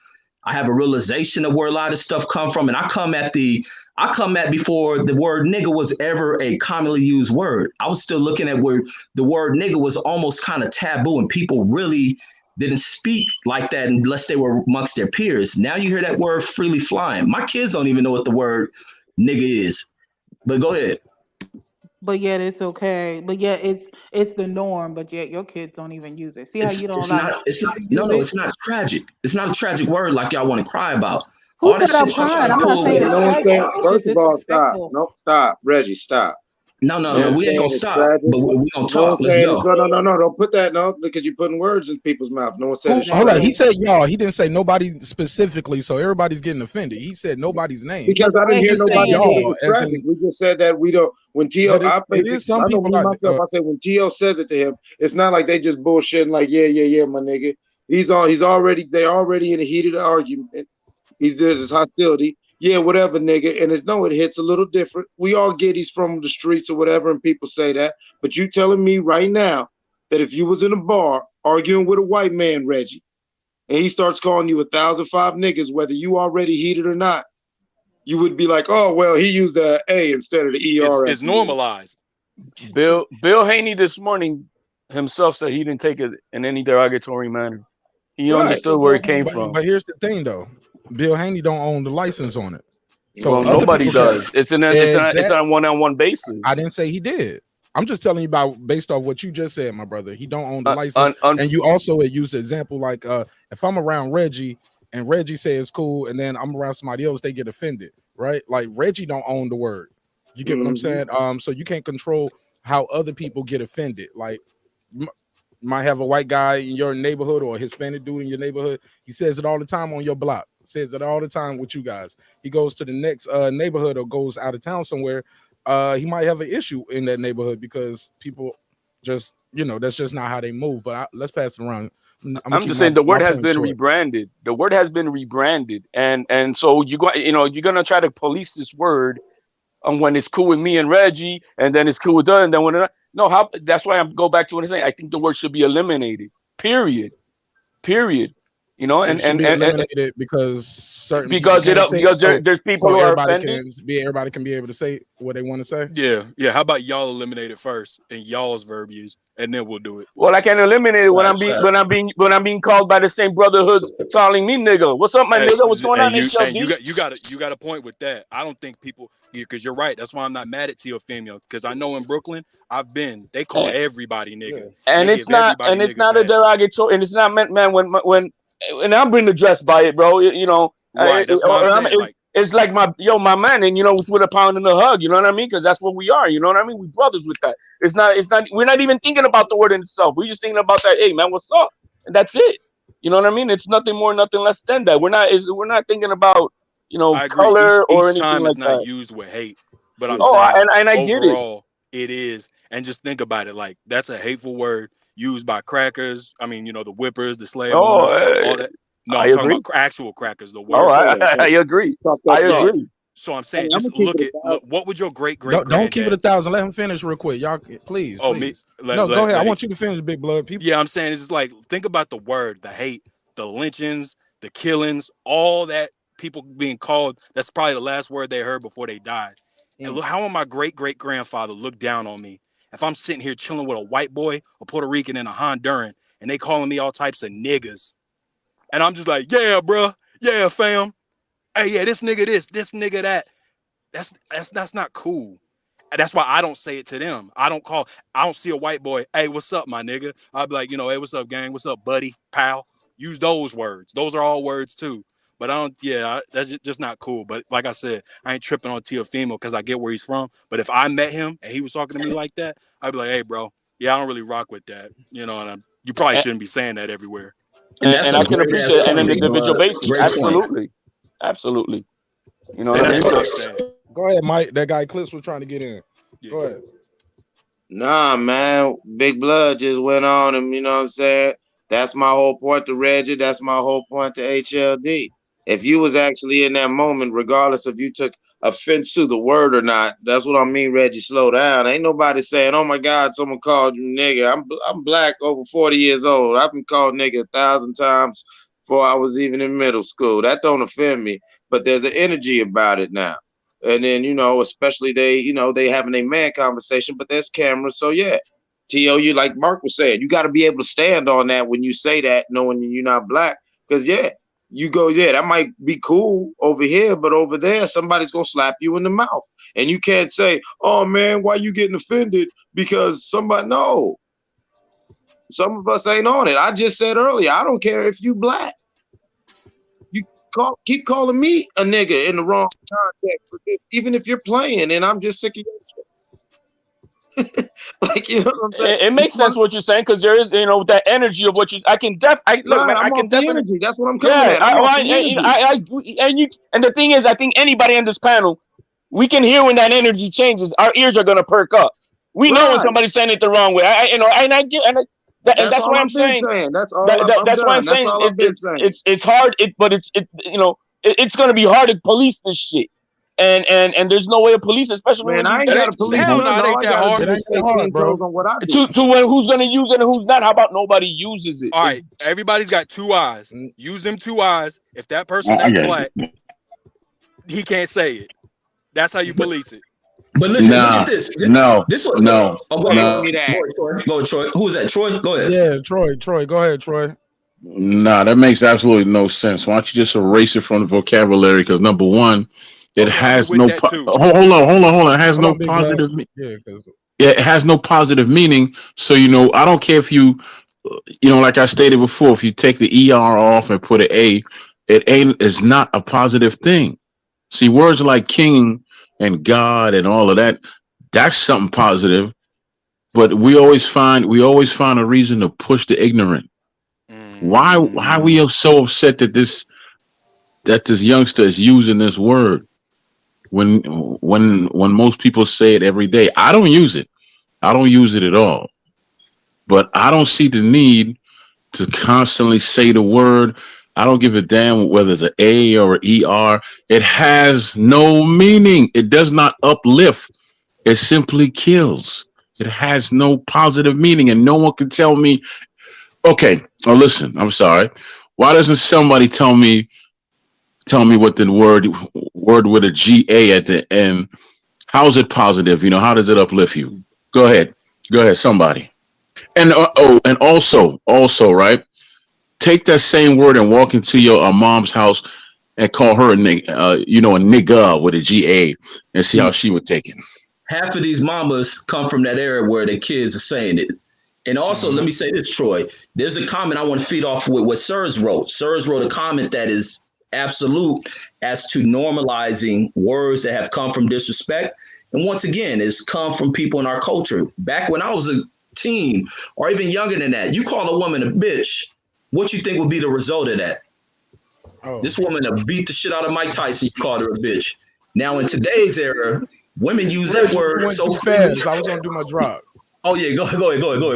I have a realization of where a lot of stuff come from. And I come at before the word nigga was ever a commonly used word. I was still looking at where the word nigga was almost kind of taboo, and people really didn't speak like that unless they were amongst their peers. Now you hear that word freely flying. My kids don't even know what the word nigga is. But go ahead. but yet it's okay. But yet it's the norm. But yet your kids don't even use it. See how you don't It's allow not your it's kids not to no use no it? it's not tragic. It's not a tragic word like y'all want to cry about. Who All said this I'm shit y'all try crying? to I'm not pull saying with And it's no one tragic. said, It's just first of all, stop. disrespectful. No, stop. Reggie, stop. no, No Yeah. one we ain't saying gonna it's stop, tragic. but we gonna No one talk. Let's saying it's go. no. Don't put that because you're putting words in people's mouth. No one said Who? it's Hold on. He tragic. Exactly. said y'all. He didn't say nobody specifically, so everybody's getting offended. He said nobody's name. Because But the I didn't way hear He he's said nobody saying say it it, y'all, was as tragic. in, We just said that we don't. When T.O. but I it is some I know people me out myself. I say when T.O. says it to him, it's not like they just bullshitting. Like yeah, my nigga. They're already in a heated argument. There's hostility. Yeah, whatever, nigga. And it hits a little different. We all get he's from the streets or whatever, and people say that. But you telling me right now that if you was in a bar arguing with a white man, Reggie, and he starts calling you 1,005 niggas, whether you already heated or not, you would be like, oh well, he used the A instead of the ER at It's the end. normalized. Bill Haney this morning himself said he didn't take it in any derogatory manner. He Right. understood where it came from. but here's the thing though, Bill Haney don't own the license on it, so Well, other nobody people can. does. It's Exact. on a one-on-one I basis. didn't say he did. I'm just telling you about based off what you just said, my brother. He don't own the Uh, license, un, un, and you also had used the example like if I'm around Reggie and Reggie says it's cool, and then I'm around somebody else, they get offended, right? Like Reggie don't own the word. You get what I'm saying? So you can't control how other people get offended. Like you might have a white guy in your neighborhood or a Hispanic dude in your neighborhood. He says it all the time on your block. Says it all the time with you guys. He goes to the next neighborhood or goes out of town somewhere. He might have an issue in that neighborhood because people just, that's just not how they move. But let's pass it around. I'm gonna I'm keep just saying the my word has point been short. rebranded. The word has been rebranded, and so you're gonna try to police this word when it's cool with me and Reggie, and then it's cool with her, and then no, how? That's why I go back to what I'm saying. I think the word should be eliminated. Period. It should be eliminated because certain people because can't say it. there's people So who are everybody offended. can be able to say what they want to say. Yeah. How about y'all eliminate it first in y'all's verbiage, and then we'll do it. Well, I can eliminate it when Facts, facts. I'm being called by the same brotherhoods calling me nigga. What's up, my Hey, nigga? What's going on, you HLD? got a point with that. I don't think people, because you're right. That's why I'm not mad at teofimo, because I know in Brooklyn they call everybody nigga, and And they give everybody it's nigga not a passes. derogatory, and it's not meant, man. When and I'm being addressed by it, bro. Right. That's why I'm saying like. It's like my man, and it's with a pound and a hug. You know what I mean? Because that's what we are. You know what I mean? We brothers with that. It's not. We're not even thinking about the word in itself. We're just thinking about that. Hey, man, what's up? And that's it. You know what I mean? It's nothing more, nothing less than that. We're not thinking about I agree. color or Each anything time it's like not that. used with hate, but I'm Oh, saying I get it. overall it is. And just think about it, like that's a hateful word used by crackers. I mean, the whippers, the slave Oh, owners, all that. No, I I'm talking agree. about actual crackers. The Oh, word. I agree. I Yeah. agree. So I'm Hey, saying, I'm gonna just keep it look. What would your great Don't keep it granddad? 1,000. Let him finish real quick, y'all. Please, Oh, me. please. No, go ahead. I want you to finish, Big Blood. People. Yeah, I'm saying it's just like think about the word, the hate, the lynchings, the killings, all that people being called. That's probably the last word they heard before they died. And look, how will my great grandfather look down on me if I'm sitting here chilling with a white boy, a Puerto Rican, and a Honduran, and they calling me all types of niggas, and I'm just like, yeah, bro, yeah, fam, hey, yeah, this nigga this nigga that. That's not cool. And that's why I don't say it to them. I don't see a white boy, hey, what's up, my nigga? I'll be like, hey, what's up, gang? What's up, buddy, pal? Use those words. Those are all words too. But that's just not cool. But like I said, I ain't tripping on Teofimo because I get where he's from. But if I met him and he was talking to me like that, I'd be like, hey, bro, yeah, I don't really rock with that. And you probably shouldn't be saying that everywhere. And that's And a I can great ass appreciate it on point, an big individual blood. basis. Great point. Absolutely. You know And what I that's mean? what I'm saying. Go ahead, Mike. That guy Clips was trying to get in. Yeah. Go ahead. Nah, man. Big Blood just went on, and you know what I'm saying? That's my whole point to Reggie. That's my whole point to HLD. If you was actually in that moment, regardless if you took offense to the word or not, that's what I mean, Reggie. Slow down. Ain't nobody saying, "Oh my God, someone called you nigga." I'm black, over 40 years old. I've been called nigga 1,000 times before I was even in middle school. That don't offend me, but there's an energy about it now. And then, especially they having a man conversation, but there's cameras. So yeah, T.O., you like Mark was saying, you got to be able to stand on that when you say that, knowing you're not black. Because yeah, you go, yeah, that might be cool over here, but over there, somebody's gonna slap you in the mouth. And you can't say, oh man, why you getting offended? Because somebody, no. Some of us ain't on it. I just said earlier, I don't care if you black. You keep calling me a nigga in the wrong context for this, even if you're playing, and I'm just sick of your shit. Like, you know what I'm saying? It makes sense what you're saying, because there is, that energy of what you. I can definitely. That's what I'm coming at. And the thing is, I think anybody on this panel, we can hear when that energy changes. Our ears are gonna perk up. We know when somebody's saying it the wrong way. That's what I'm saying. That's all. That's why I'm saying it's hard. It's gonna be hard to police this shit. And there's no way of police, especially when I ain't got to police. Hell no, it ain't that hard. It ain't hard, bro. On what I do. To who's gonna use it and who's not. How about nobody uses it? All right, everybody's got 2 eyes. Use them 2 eyes. If that person that's black, he can't say it. That's how you police it. But listen, look at this. No. Go ahead, Troy. Who is that? Troy, go ahead. Yeah, Troy, go ahead, Troy. Nah, that makes absolutely no sense. Why don't you just erase it from the vocabulary? Because number one, it has no. Hold on. It has no positive. It has no positive meaning. So I don't care if you, like I stated before, if you take the ER off and put an A, it's not a positive thing. See, words like king and God and all of that, that's something positive. But we always find a reason to push the ignorant. Why we are so upset that this youngster is using this word when most people say it every day? I don't use it. I don't use it at all. But I don't see the need to constantly say the word. I don't give a damn whether it's an A or an ER. It has no meaning. It does not uplift. It simply kills. It has no positive meaning, and no one can tell me. Okay, listen, I'm sorry. Why doesn't somebody tell me what the word with a GA at the end? How is it positive? How does it uplift you? Go ahead, somebody. And and also, right? Take that same word and walk into your mom's house and call her a nigga with a GA and see how she would take it. Half of these mamas come from that era where the kids are saying it. And also, let me say this, Troy. There's a comment I want to feed off with what Sirs wrote. Sirs wrote a comment that is absolute as to normalizing words that have come from disrespect. And once again, it's come from people in our culture. Back when I was a teen or even younger than that, you call a woman a bitch, what you think would be the result of that? This woman beat the shit out of Mike Tyson, called her a bitch. Now, in today's era, women use that word went so too fast. I was going to do my drop. Oh, yeah, go ahead,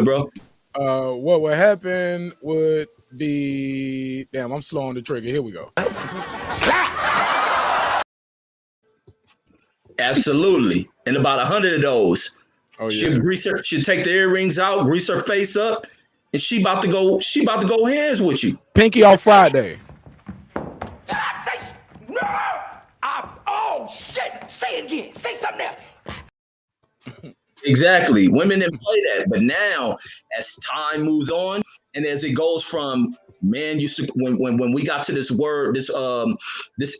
bro. What would happen would be... Damn, I'm slow on the trigger. Here we go. Absolutely. And about 100 of those. She'll take the earrings out, grease her face up, and she about to go hands with you. Pinky on Friday. No! Oh, shit! Say it again. Say something else. Exactly. Women didn't play that. But now, as time moves on, and as it goes from man used to when we got to this word, this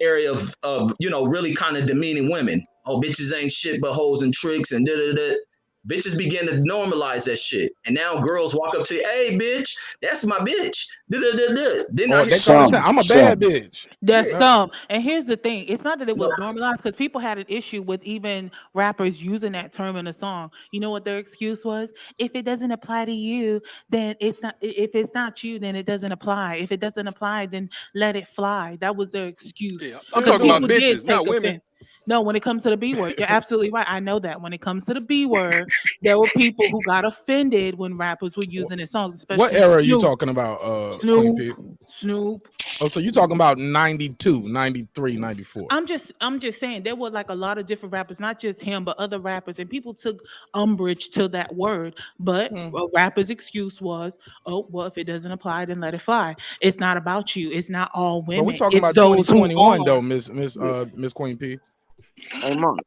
area of really kind of demeaning women. Oh, bitches ain't shit but hoes and tricks and da-da-da. Bitches begin to normalize that shit. And now girls walk up to you, hey, bitch, that's my bitch. Then I'm a bad bitch. That's some. And here's the thing. It's not that it was normalized, because people had an issue with even rappers using that term in a song. You know what their excuse was? If it doesn't apply to you, then it's not. If it's not you, then it doesn't apply. If it doesn't apply, then let it fly. That was their excuse. Yeah, I'm talking about bitches, not women. No, when it comes to the B word, you're absolutely right. I know that. When it comes to the B word, there were people who got offended when rappers were using it songs. Especially what era are you talking about? Snoop. Oh, so you're talking about 92, 93, 94. I'm just saying there were like a lot of different rappers, not just him, but other rappers, and people took umbrage to that word. But a rapper's excuse was, oh, well, if it doesn't apply, then let it fly. It's not about you. It's not all women. But we're talking about 2021 though, Miss Queen P. Hey, Mom.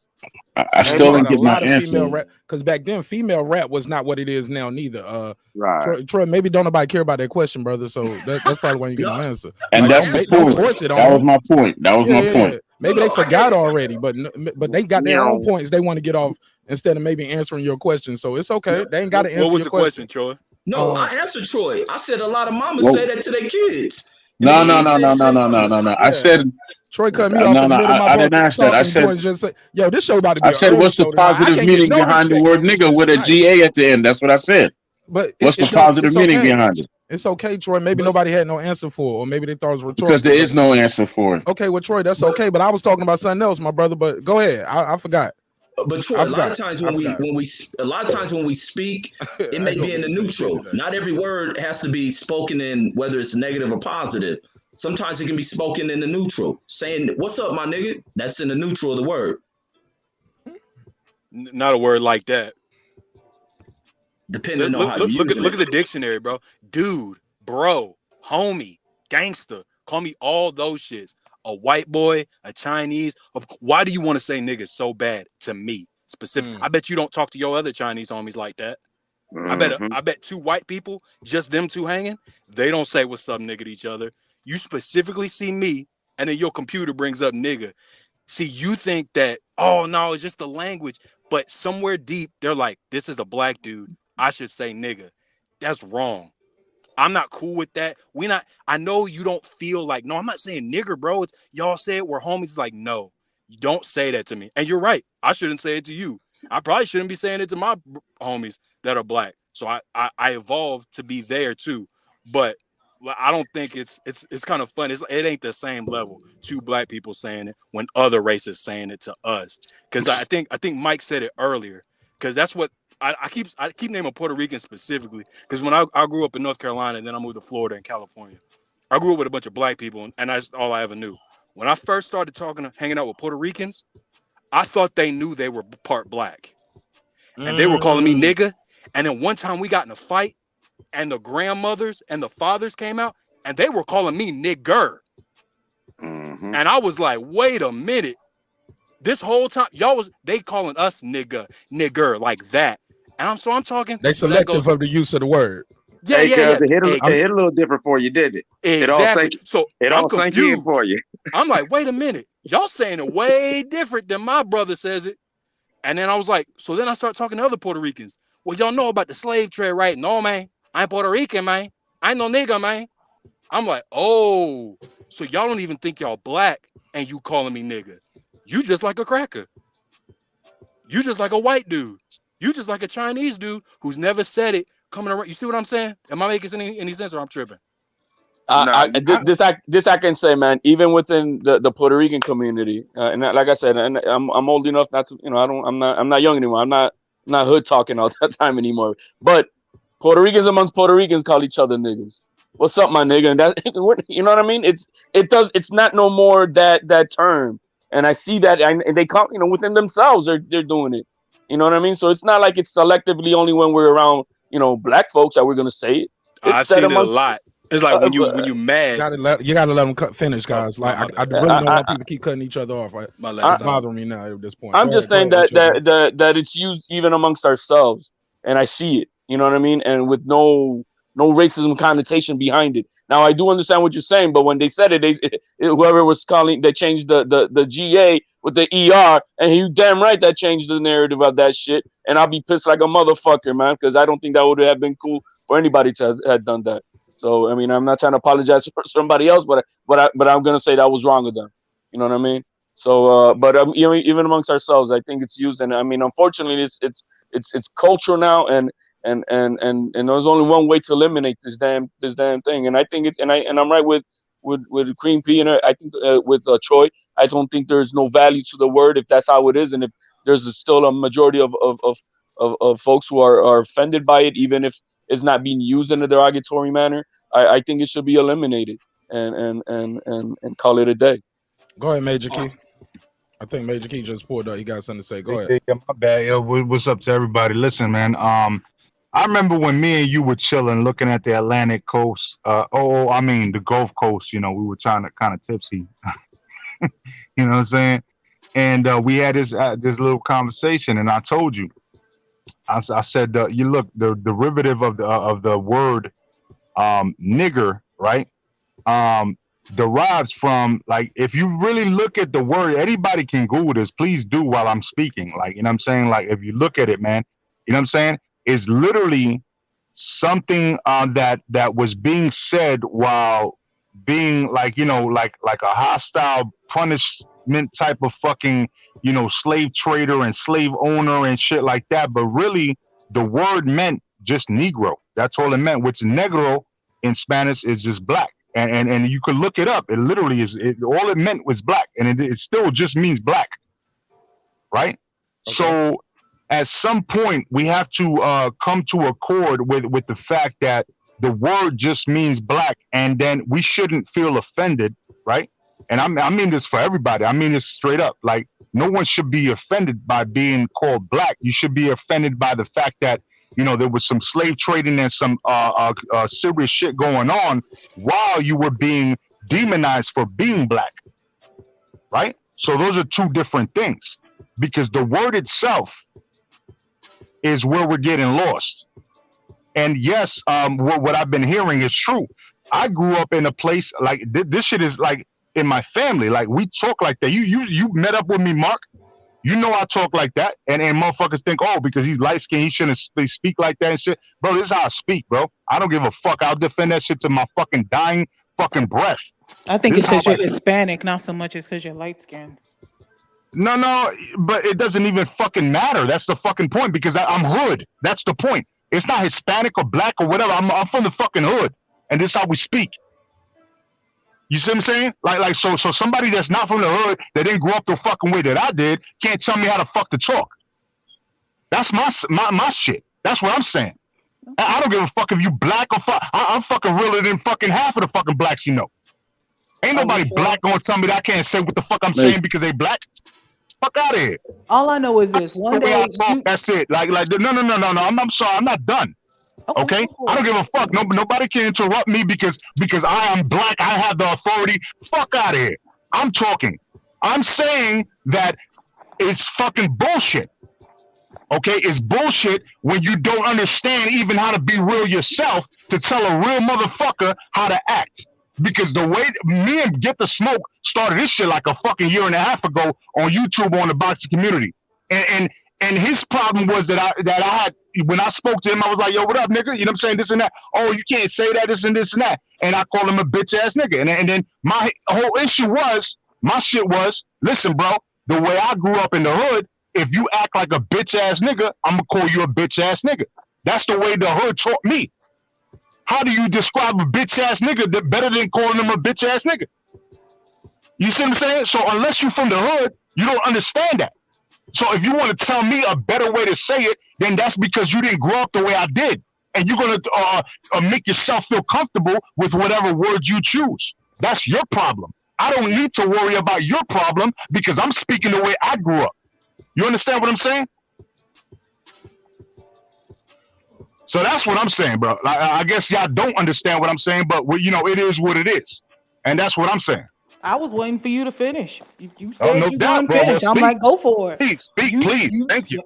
I They still got didn't a get my lot of answer. female rap because back then female rap was not what it is now neither. Right. Troy, maybe don't nobody care about that question, brother. So that's probably why you get no answer. And Like, that's the don't point. force it on That was them. my point. That was my point. Maybe they forgot already, but they got their own Meow. points they want to get off instead of maybe answering your question. So it's okay. They ain't got to answer What was your the question, Troy? No, I answered Troy. I said a lot of mamas Well, say that to their kids. No. No. I said Troy cut me off in the middle of my I didn't ask that. I talking said point. Just say, yo, this show about to be I an said early what's the show tonight. I positive can't get meaning no behind the respect word from these nigga bitches with a tonight. GA at the end? That's what I said. But What's the it's positive meaning okay. behind it? It's okay, Troy. Maybe nobody had no answer for it, or maybe they thought it was rhetorical. Because there is no answer for it. Okay, well, Troy, that's okay. But I was talking about something else, my brother. But go ahead. I forgot. But Troy, a lot of times when we speak, it may be in the neutral. Not every word has to be spoken in whether it's negative or positive. Sometimes it can be spoken in the neutral. Saying "What's up, my nigga?" That's in the neutral of the word. Not a word like that. Depending on how you use it. Look at the dictionary, bro. Dude, bro, homie, gangster. Call me all those shits. A white boy, a Chinese. Why do you want to say nigga so bad to me specific? I bet you don't talk to your other Chinese homies like that. I bet two white people, just them two hanging, they don't say what's up nigga to each other. You specifically see me, and then your computer brings up nigga. See, you think that, oh no, it's just the language, but somewhere deep, they're like, this is a black dude. I should say nigga. That's wrong. I'm not cool with that. I know you don't feel like, no, I'm not saying nigger, bro. It's y'all say it, we're homies. It's like, no, you don't say that to me. And you're right. I shouldn't say it to you. I probably shouldn't be saying it to my homies that are black. So I evolved to be there too. But I don't think it's kind of fun. It ain't the same level. Two black people saying it when other races saying it to us. Because I think Mike said it earlier. Because that's what I keep naming Puerto Rican specifically. Because when I grew up in North Carolina and then I moved to Florida and California, I grew up with a bunch of black people and that's all I ever knew. When I first started hanging out with Puerto Ricans, I thought they knew they were part black. And they were calling me nigga. And then one time we got in a fight and the grandmothers and the fathers came out and they were calling me nigger. And I was like, wait a minute. This whole time, they calling us nigger like that. And I'm talking. They selective of the use of the word. Yeah. It hit a little different for you, did it? Exactly. It all sank in for you. I'm like, wait a minute. Y'all saying it way different than my brother says it. And then I was like, so then I start talking to other Puerto Ricans. Well, y'all know about the slave trade, right? No, man. I'm Puerto Rican, man. I ain't no nigga, man. I'm like, oh, so y'all don't even think y'all black and you calling me nigga. You just like a cracker. You just like a white dude. You just like a Chinese dude who's never said it coming around. You see what I'm saying? Am I making any sense or I'm tripping? This I can say, man. Even within the Puerto Rican community, and like I said, and I'm old enough not to, I'm not young anymore. I'm not hood talking all that time anymore. But Puerto Ricans amongst Puerto Ricans call each other niggas. What's up, my nigga? And that, you know what I mean? It's not no more that term. And I see that, and they come, within themselves, they're doing it. You know what I mean? So it's not like it's selectively only when we're around, black folks that we're gonna say it. I've seen it a lot. It's like when you mad, you gotta let them finish, guys. Like I really don't want people to keep cutting each other off. It's bothering me now at this point. I'm just saying that it's used even amongst ourselves, and I see it. You know what I mean? And with no racism connotation behind it. Now I do understand what you're saying, but when they said it, whoever was calling, they changed the GA with the ER, and you damn right that changed the narrative of that shit. And I'll be pissed like a motherfucker, man, because I don't think that would have been cool for anybody to have done that. So I mean, I'm not trying to apologize for somebody else, but I'm gonna say that was wrong of them. You know what I mean? So, but even amongst ourselves, I think it's used, and I mean, unfortunately, it's culture now, and there's only one way to eliminate this damn thing. And I think I'm right with Cream P, and I think with Troy, I don't think there's no value to the word if that's how it is, and if there's still a majority of folks who are offended by it, even if it's not being used in a derogatory manner. I think it should be eliminated and call it a day. Go ahead, Major Key. I think Major Key just pulled up. He got something to say. Go ahead. Yeah, my bad. Yo, what's up to everybody? Listen, man. I remember when me and you were chilling, looking at the Atlantic coast. The Gulf Coast. We were trying to kind of tipsy. You know what I'm saying? and we had this little conversation, and I told you, I said, you look, the derivative of the word nigger, right? Derives from, like, if you really look at the word, anybody can Google this, please do while I'm speaking. Like, you know what I'm saying? Like, if you look at it, man, you know what I'm saying? It's literally something that was being said while being like, you know, like a hostile punishment type of fucking, you know, slave trader and slave owner and shit like that. But really, the word meant just Negro. That's all it meant, which negro in Spanish is just black. And you could look it up. It literally is, all it meant was black. And it still just means black, right? Okay. So at some point, we have to come to accord with the fact that the word just means black, and then we shouldn't feel offended, right? And I mean this for everybody. I mean this straight up. Like, no one should be offended by being called black. You should be offended by the fact that, you know, there was some slave trading and some serious shit going on while you were being demonized for being black, right? So those are two different things, because the word itself is where we're getting lost. And yes, what I've been hearing is true. I grew up in a place like this shit is like in my family. Like, we talk like that. You met up with me, Mark. You know I talk like that, and motherfuckers think, oh, because he's light skinned, he shouldn't speak like that and shit. Bro, this is how I speak, bro. I don't give a fuck. I'll defend that shit to my fucking dying fucking breath. I think it's because you're Hispanic, not so much as because you're light skinned. No, but it doesn't even fucking matter. That's the fucking point, because I'm hood. That's the point. It's not Hispanic or black or whatever. I'm from the fucking hood, and this is how we speak. You see what I'm saying? Like so somebody that's not from the hood, that didn't grow up the fucking way that I did, can't tell me how to fuck to talk. That's my shit. That's what I'm saying. I don't give a fuck if you black or fuck. I'm fucking realer than fucking half of the fucking blacks you know. Ain't nobody black gonna tell me that I can't say what the fuck I'm saying because they black. Fuck out of here. All I know is this. One day, that's it. Like no. I'm sorry. I'm not done. Okay? I don't give a fuck. Nobody can interrupt me because I am black. I have the authority. Fuck out of here. I'm talking. I'm saying that it's fucking bullshit. Okay? It's bullshit when you don't understand even how to be real yourself to tell a real motherfucker how to act. Because the way me and Get the Smoke started this shit like a fucking year and a half ago on YouTube on the boxing community. And his problem was that I had, when I spoke to him, I was like, yo, what up, nigga? You know what I'm saying? This and that. Oh, you can't say that, this and that. And I called him a bitch ass nigga. And then my whole issue was, my shit was, listen, bro, the way I grew up in the hood, if you act like a bitch ass nigga, I'm gonna call you a bitch ass nigga. That's the way the hood taught me. How do you describe a bitch ass nigga that better than calling him a bitch ass nigga? You see what I'm saying? So unless you're from the hood, you don't understand that. So if you want to tell me a better way to say it, then that's because you didn't grow up the way I did. And you're going to make yourself feel comfortable with whatever words you choose. That's your problem. I don't need to worry about your problem because I'm speaking the way I grew up. You understand what I'm saying? So that's what I'm saying, bro. I guess y'all don't understand what I'm saying, but you know, it is what it is. And that's what I'm saying. I was waiting for you to finish. You said no you doubt, wanted to bro. finish. I'm like, go for it. Speak, please. Thank you.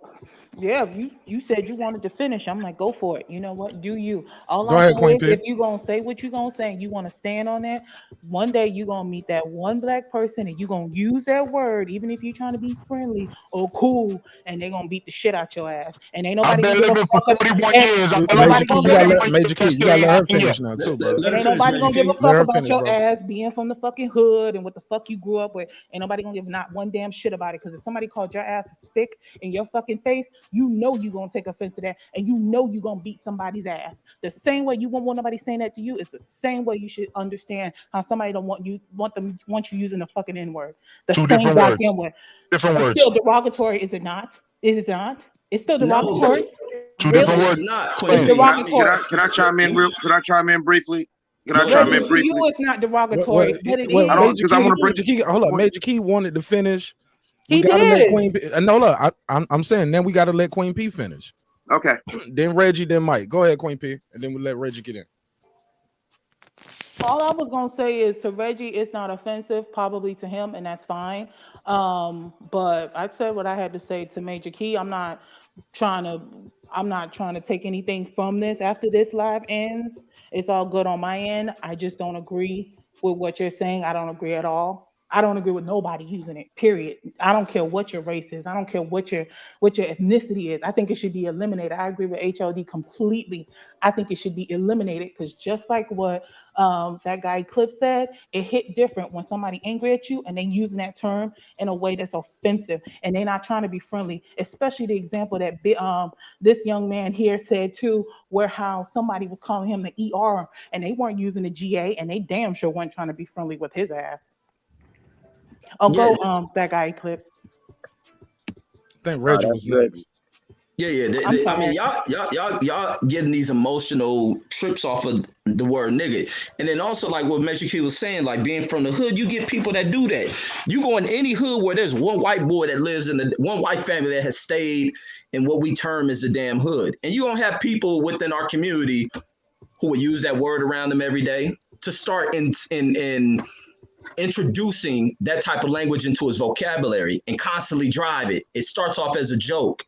Yeah, you said you wanted to finish. I'm like, go for it. You know what? Do you? All Go I ahead, know Queen is P. if you gonna say what you gonna say, and you want to stand on that, one day you gonna meet that one black person, and you gonna use that word, even if you're trying to be friendly or cool, and they gonna beat the shit out your ass. And ain't nobody I've been living for 41 years. Major Key, you gotta let her finish now too, bro. And ain't nobody gonna give a Let fuck her about finish, your bro. ass being from the fucking hood and what the fuck you grew up with. Ain't nobody gonna give not one damn shit about it. Because if somebody called your ass a stick in your fucking face, you know you gonna take offense to that, and you know you gonna beat somebody's ass. The same way you won't want nobody saying that to you, it's the same way you should understand how somebody don't want you using the fucking N-word. The Two same different goddamn words. way. Different It's words. still derogatory, is it not? Is it not? It's still derogatory. No. Two Really? different words. It's not, It's derogatory. Can I chime in briefly? Can I Go chime ahead, in To briefly? you, it's not derogatory, but it Well, is. I don't, Major because I want to bring. Key, hold up. Major Key wanted to finish. We He gotta let did. Queen P. No, look, I'm saying then we gotta let Queen P finish. Okay. Then Reggie, then Mike. Go ahead, Queen P, and then we let Reggie get in. All I was gonna say is to Reggie, it's not offensive, probably to him, and that's fine. But I said what I had to say to Major Key. Trying to I'm not trying to take anything from this after this live ends. It's all good on my end. I just don't agree with what you're saying. I don't agree at all. I don't agree with nobody using it. Period. I don't care what your race is. I don't care what your ethnicity is. I think it should be eliminated. I agree with HLD completely. I think it should be eliminated because just like what that guy Clip said, it hit different when somebody angry at you and they using that term in a way that's offensive and they're not trying to be friendly. Especially the example that this young man here said too, where how somebody was calling him the ER and they weren't using the GA and they damn sure weren't trying to be friendly with his ass. Oh, Yeah. go that guy Eclipse. I think Reggie was next. Yeah. I mean, y'all getting these emotional trips off of the word nigga, and then also like what Magic Key was saying, like being from the hood, you get people that do that. You go in any hood where there's one white boy that lives in one white family that has stayed in what we term as the damn hood, and you gonna have people within our community who will use that word around them every day to start in introducing that type of language into his vocabulary and constantly drive it. It starts off as a joke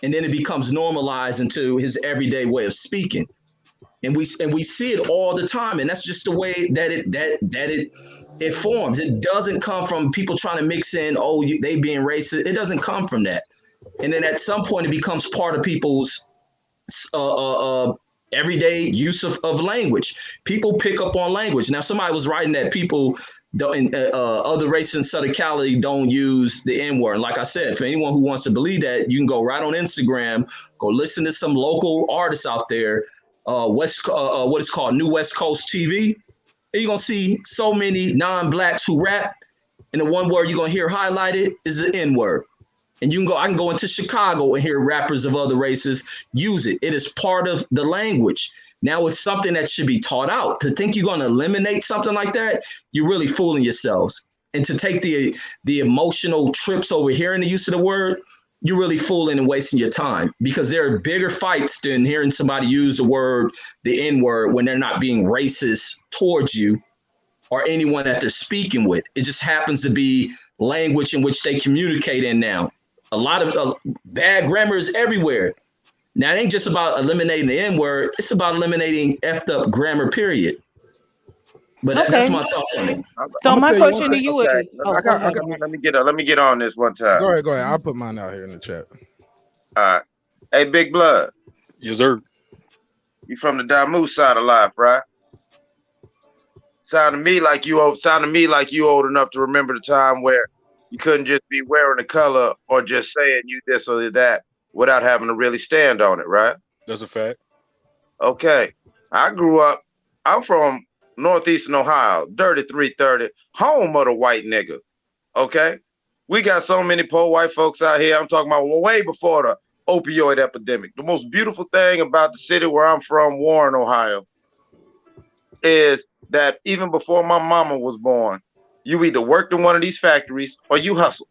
and then it becomes normalized into his everyday way of speaking. And we see it all the time. And that's just the way that it forms. It doesn't come from people trying to mix in, they being racist. It doesn't come from that. And then at some point it becomes part of people's everyday use of language. People pick up on language. Now, somebody was writing that people in other races in Southern Cali don't use the N-word. Like I said, for anyone who wants to believe that, you can go right on Instagram, go listen to some local artists out there, what is called New West Coast TV. And you're going to see so many non-blacks who rap, and the one word you're going to hear highlighted is the N-word. And I can go into Chicago and hear rappers of other races use it. It is part of the language. Now it's something that should be taught out. To think you're going to eliminate something like that, you're really fooling yourselves. And to take the emotional trips over hearing the use of the word, you're really fooling and wasting your time, because there are bigger fights than hearing somebody use the word, the N-word, when they're not being racist towards you or anyone that they're speaking with. It just happens to be language in which they communicate in now. A lot of bad grammar is everywhere. Now, it ain't just about eliminating the N-word. It's about eliminating effed up grammar, period. But that's my thoughts on it. So my question to you is, let me get on this one time. Go ahead. I'll put mine out here in the chat. All right. Hey, Big Blood. Yes, sir. You from the Damu side of life, right? Sound to me like you old enough to remember the time where you couldn't just be wearing a color or just saying you this or that without having to really stand on it, right? That's a fact. Okay. I'm from Northeastern Ohio, Dirty 330, home of the white nigga. Okay? We got so many poor white folks out here. I'm talking about way before the opioid epidemic. The most beautiful thing about the city where I'm from, Warren, Ohio, is that even before my mama was born, you either worked in one of these factories or you hustled.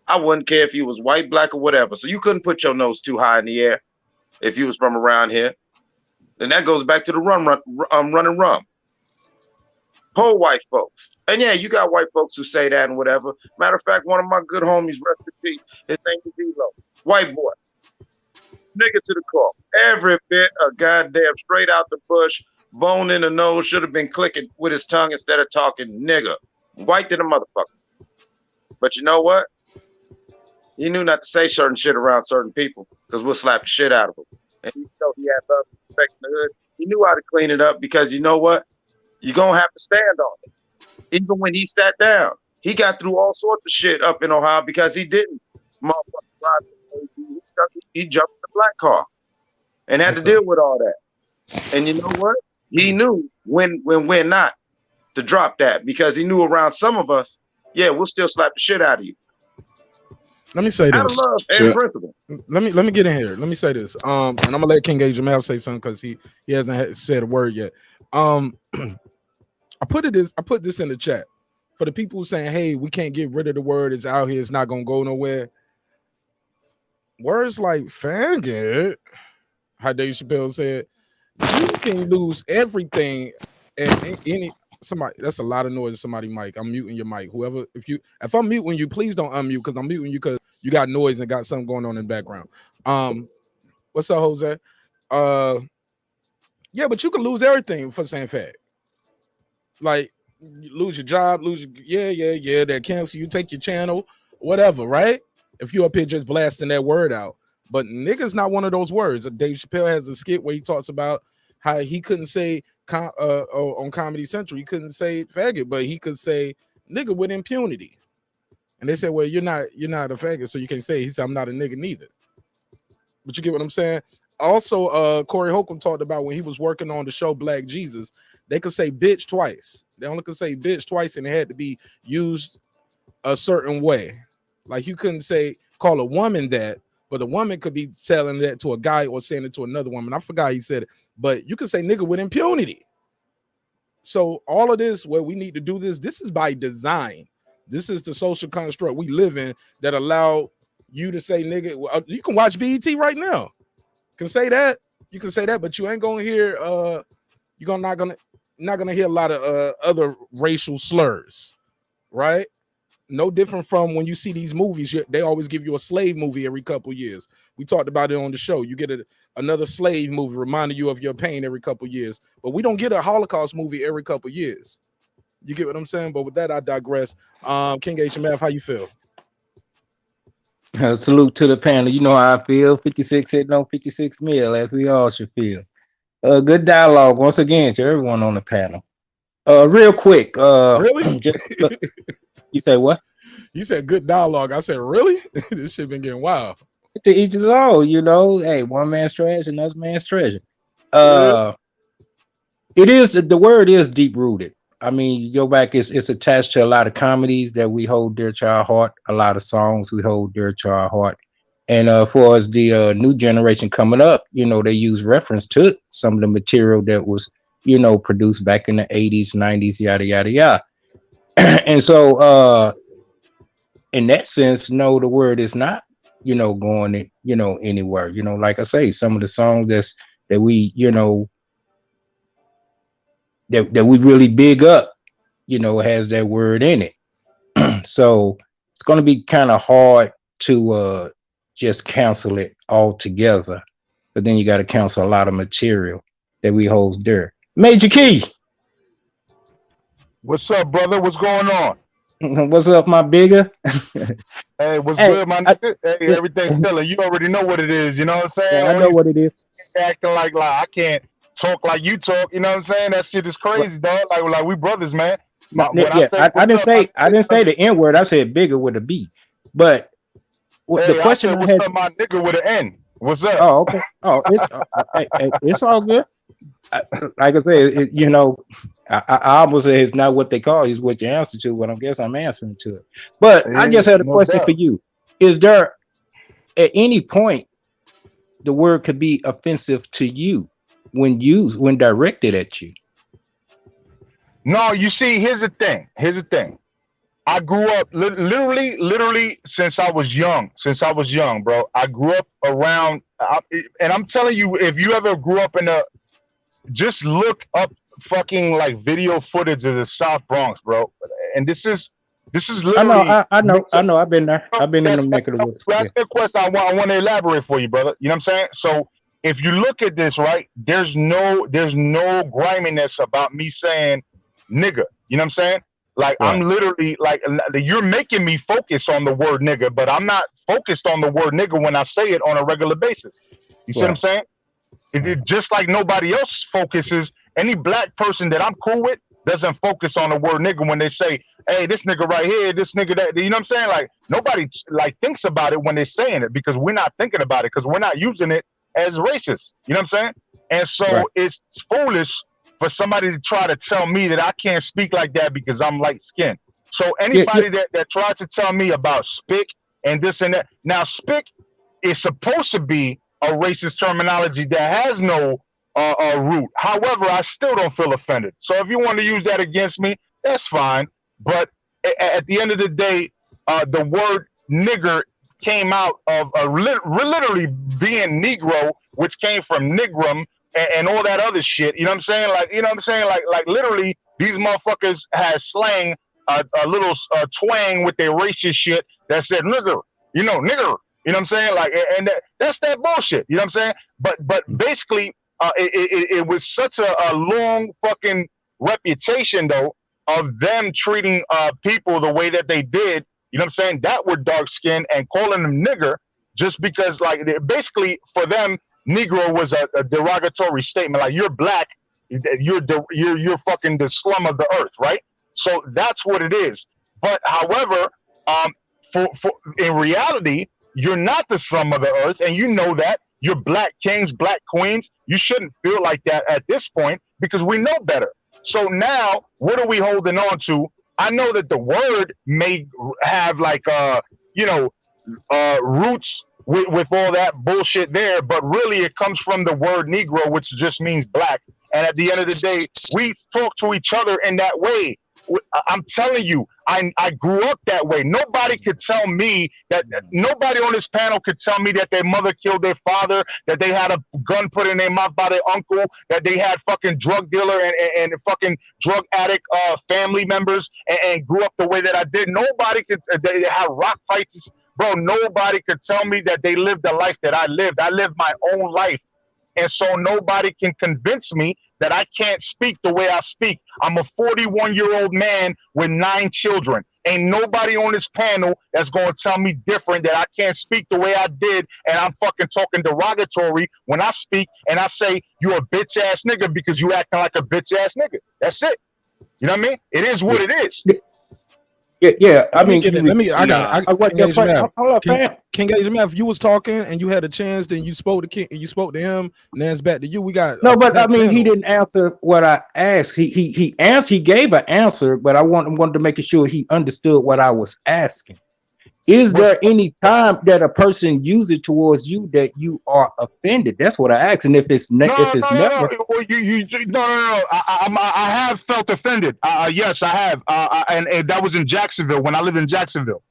I wouldn't care if you was white, black, or whatever. So you couldn't put your nose too high in the air if you was from around here. And that goes back to the run and rum. Poor white folks. And yeah, you got white folks who say that and whatever. Matter of fact, one of my good homies, rest in peace, his name is Elo. White boy. Nigga to the core. Every bit of goddamn straight out the bush, bone in the nose, should have been clicking with his tongue instead of talking nigga. White to the motherfucker. But you know what? He knew not to say certain shit around certain people because we'll slap the shit out of him. And even though he had love and respect in the hood, he knew how to clean it up, because you know what? You're going to have to stand on it. Even when he sat down, he got through all sorts of shit up in Ohio because he didn't. He jumped in the black car and had to deal with all that. And you know what? He knew when not to drop that, because he knew around some of us, yeah, we'll still slap the shit out of you. Let me say this. Out of love and principle. Let me get in here. Let me say this. And I'm gonna let King A. Jamal say something because he hasn't said a word yet. I put this in the chat for the people saying, "Hey, we can't get rid of the word. It's out here. It's not gonna go nowhere." Words like faggot, how Dave Chappelle said, you can lose everything And any somebody, that's a lot of noise. Somebody mic. I'm muting your mic. Whoever, if I'm muting you, please don't unmute because I'm muting you because you got noise and got something going on in the background. What's up, Jose? Yeah, but you can lose everything for saying fag. Like, you lose your job, yeah. They cancel you, take your channel, whatever, right? If you up here just blasting that word out. But nigga's not one of those words. Dave Chappelle has a skit where he talks about how he couldn't say on Comedy Central, he couldn't say faggot, but he could say nigga with impunity. And they said, well, you're not a faggot, so you can't say. He said, I'm not a nigga neither. But you get what I'm saying? Also, Corey Holcomb talked about when he was working on the show Black Jesus, they could say bitch twice. They only could say bitch twice, and it had to be used a certain way. Like you couldn't say call a woman that, but a woman could be telling that to a guy or saying it to another woman. I forgot he said it, but you could say nigga with impunity. So all of this, where we need to do this is by design. This is the social construct we live in that allow you to say nigga. You can watch BET right now. You can say that, but you ain't gonna hear you're not gonna hear a lot of other racial slurs, right? No different from when you see these movies, they always give you a slave movie every couple years. We talked about it on the show. You get another slave movie reminding you of your pain every couple years, but we don't get a Holocaust movie every couple years. You get what I'm saying? But with that, I digress. King HMF, how you feel? Salute to the panel. You know how I feel. 56 hitting on 56 mil, as we all should feel. Good dialogue once again to everyone on the panel. Real quick. Really? You say what? You said good dialogue. I said, really? This shit been getting wild. To each his own, you know. Hey, one man's trash, another man's treasure. It is, the word is deep rooted. I mean, you go back, it's attached to a lot of comedies that we hold dear to our heart, a lot of songs we hold dear to our heart. And for us, the new generation coming up, you know, they use reference to some of the material that was, you know, produced back in the 80s, 90s, yada, yada, yada. And so in that sense, no, the word is not, you know, going, you know, anywhere. You know, like I say, some of the songs that we, you know, that we really big up, you know, has that word in it. So it's going to be kind of hard to just cancel it altogether. But then you got to cancel a lot of material that we hold dear. Major Key. What's up, brother? What's going on? What's up, my bigger? Hey, what's good, my nigga? Hey, everything's chilling. You already know what it is. You know what I'm saying? Yeah, I know what it is. Acting like I can't talk like you talk. You know what I'm saying? That shit is crazy, dog. Like we brothers, man. I didn't say the N word. I said bigger with a B. But the question I said, what's up, my nigga, with an N? What's up? Oh, okay. Oh, it's all good. Like I said, you know, I almost say it's not what they call you, it's what you answer to, but I guess I'm answering to it. But I just had a question for you. Is there at any point the word could be offensive to you when directed at you? No, you see, here's the thing. I grew up literally since I was young, bro. I grew up around, and I'm telling you, if you ever grew up just look up fucking like video footage of the South Bronx, bro. And this is literally. I know. I've been there. I've been in the neck of the woods. That's the question I want to elaborate for you, brother. You know what I'm saying? So if you look at this, right, there's no griminess about me saying nigga. You know what I'm saying? Like, right. I'm literally like, you're making me focus on the word nigga, but I'm not focused on the word nigga when I say it on a regular basis. You see what I'm saying? It just like nobody else focuses. Any black person that I'm cool with doesn't focus on the word nigga when they say, hey, this nigga right here, this nigga that, you know what I'm saying? Like, nobody like thinks about it when they're saying it because we're not thinking about it because we're not using it as racist. You know what I'm saying? And so it's foolish for somebody to try to tell me that I can't speak like that because I'm light skinned. So anybody that tries to tell me about spick and this and that, now spick is supposed to be a racist terminology that has no root. However, I still don't feel offended. So if you want to use that against me, that's fine. But at the end of the day, the word nigger came out of literally being Negro, which came from nigrum, and all that other shit. You know what I'm saying? Like, you know what I'm saying? Like literally, these motherfuckers had slang, a little twang with their racist shit that said nigger, you know, nigger. You know what I'm saying? Like, and that's that bullshit. You know what I'm saying? But basically, it was such a long fucking reputation though of them treating people the way that they did. You know what I'm saying? That were dark skinned and calling them nigger just because, like, basically for them, Negro was a derogatory statement. Like, you're black, you're fucking the slum of the earth, right? So that's what it is. But however, for in reality, you're not the slum of the earth, and you know that. You're black kings, black queens. You shouldn't feel like that at this point because we know better. So now, what are we holding on to? I know that the word may have like roots with all that bullshit there, but really it comes from the word Negro, which just means black. And at the end of the day, we talk to each other in that way. I'm telling you, I grew up that way. Nobody could tell me that. Nobody on this panel could tell me that their mother killed their father, that they had a gun put in their mouth by their uncle, that they had fucking drug dealer and fucking drug addict family members and grew up the way that I did. Nobody could. They had rock fights, bro. Nobody could tell me that they lived the life that I lived. I lived my own life. And so nobody can convince me that I can't speak the way I speak. I'm a 41-year-old man with 9 children. Ain't nobody on this panel that's going to tell me different, that I can't speak the way I did, and I'm fucking talking derogatory when I speak, and I say, you a bitch-ass nigga because you acting like a bitch-ass nigga. That's it. You know what I mean? It is what it is. Yeah. I mean, King H. you was talking and you had a chance, then you spoke to King and you spoke to him, and then it's back to you. We got no, but I mean, he didn't answer what I asked. He answered. He gave an answer, but I wanted to make sure he understood what I was asking. Is there any time that a person uses towards you that you are offended? That's what I asked. And if it's never, I have felt offended. Yes, I have. And that was in Jacksonville when I lived in Jacksonville.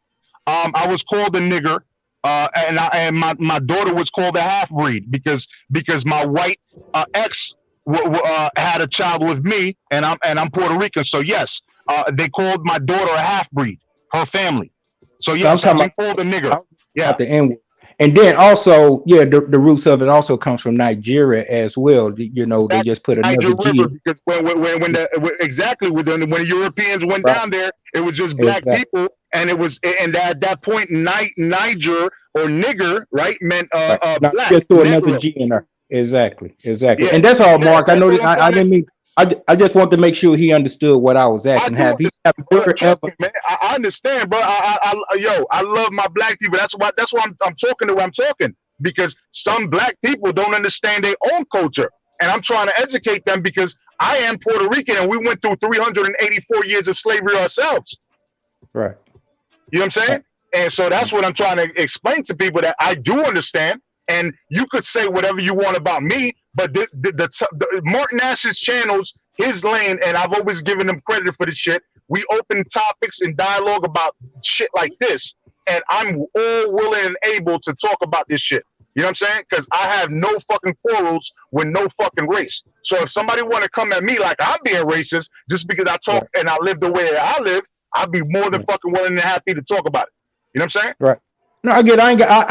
I was called a nigger, and my daughter was called a half breed because my white ex had a child with me, and I'm Puerto Rican. So yes, they called my daughter a half breed. Her family. So yes, I've been called a nigger. Yeah. And then also, yeah, the roots of it also comes from Nigeria as well. You know, they just put another G. Because when the Europeans went down there, it was just black people, and it was, and at that point, Niger or nigger, right, meant black. Just throw another G in there. Exactly. Yeah. And that's all, Mark. I know that I didn't mean. I just want to make sure he understood what I was asking. I understand, bro. I love my black people. That's why I'm talking the way I'm talking, because some black people don't understand their own culture, and I'm trying to educate them because I am Puerto Rican and we went through 384 years of slavery ourselves. Right. You know what I'm saying? Right. And so that's what I'm trying to explain to people, that I do understand. And you could say whatever you want about me, but the Mark Nash's channels, his lane, and I've always given him credit for this shit. We open topics and dialogue about shit like this, and I'm all willing and able to talk about this shit. You know what I'm saying? Because I have no fucking quarrels with no fucking race. So if somebody want to come at me like I'm being racist just because I talk and I live the way that I live, I'd be more than fucking willing and happy to talk about it. You know what I'm saying? Right. No, I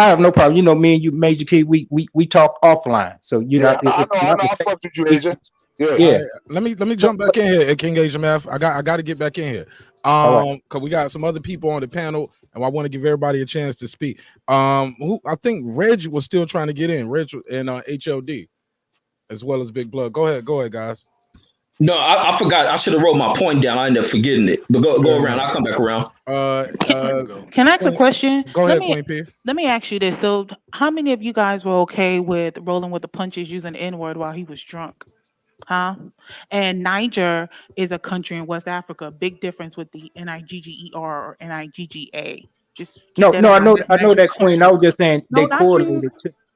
have no problem. You know, me and you, Major Key, we talk offline. So you know, I know. I fucked with you, Asia. Yeah. Let me jump back in here, King Asia Math. I got to get back in here. Because we got some other people on the panel, and I want to give everybody a chance to speak. Who I think Reg was still trying to get in. Reg and HLD, as well as Big Blood. Go ahead, guys. No, I forgot. I should have wrote my point down. I ended up forgetting it. But go around. I'll come back around. Can I ask a question? Go ahead, Queen P. Let me ask you this. So how many of you guys were okay with rolling with the punches using the N-word while he was drunk? Huh? And Niger is a country in West Africa. Big difference with the Nigger or Nigga. Just no, I know that, Queen. I was just saying they correlated.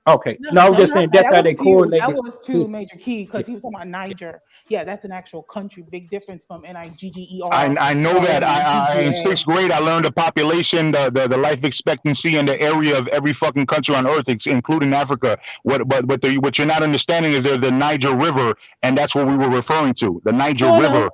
Okay. No, No, I was no, just no. saying that's That how was they few. That correlated. was two major key because he was talking about Niger. Yeah, that's an actual country. Big difference from Nigger I know or that. In Nigeria. sixth grade, I learned the population, the life expectancy, and the area of every fucking country on earth, including Africa. What you're not understanding is there's the Niger River, and that's what we were referring to, the Niger True enough. River,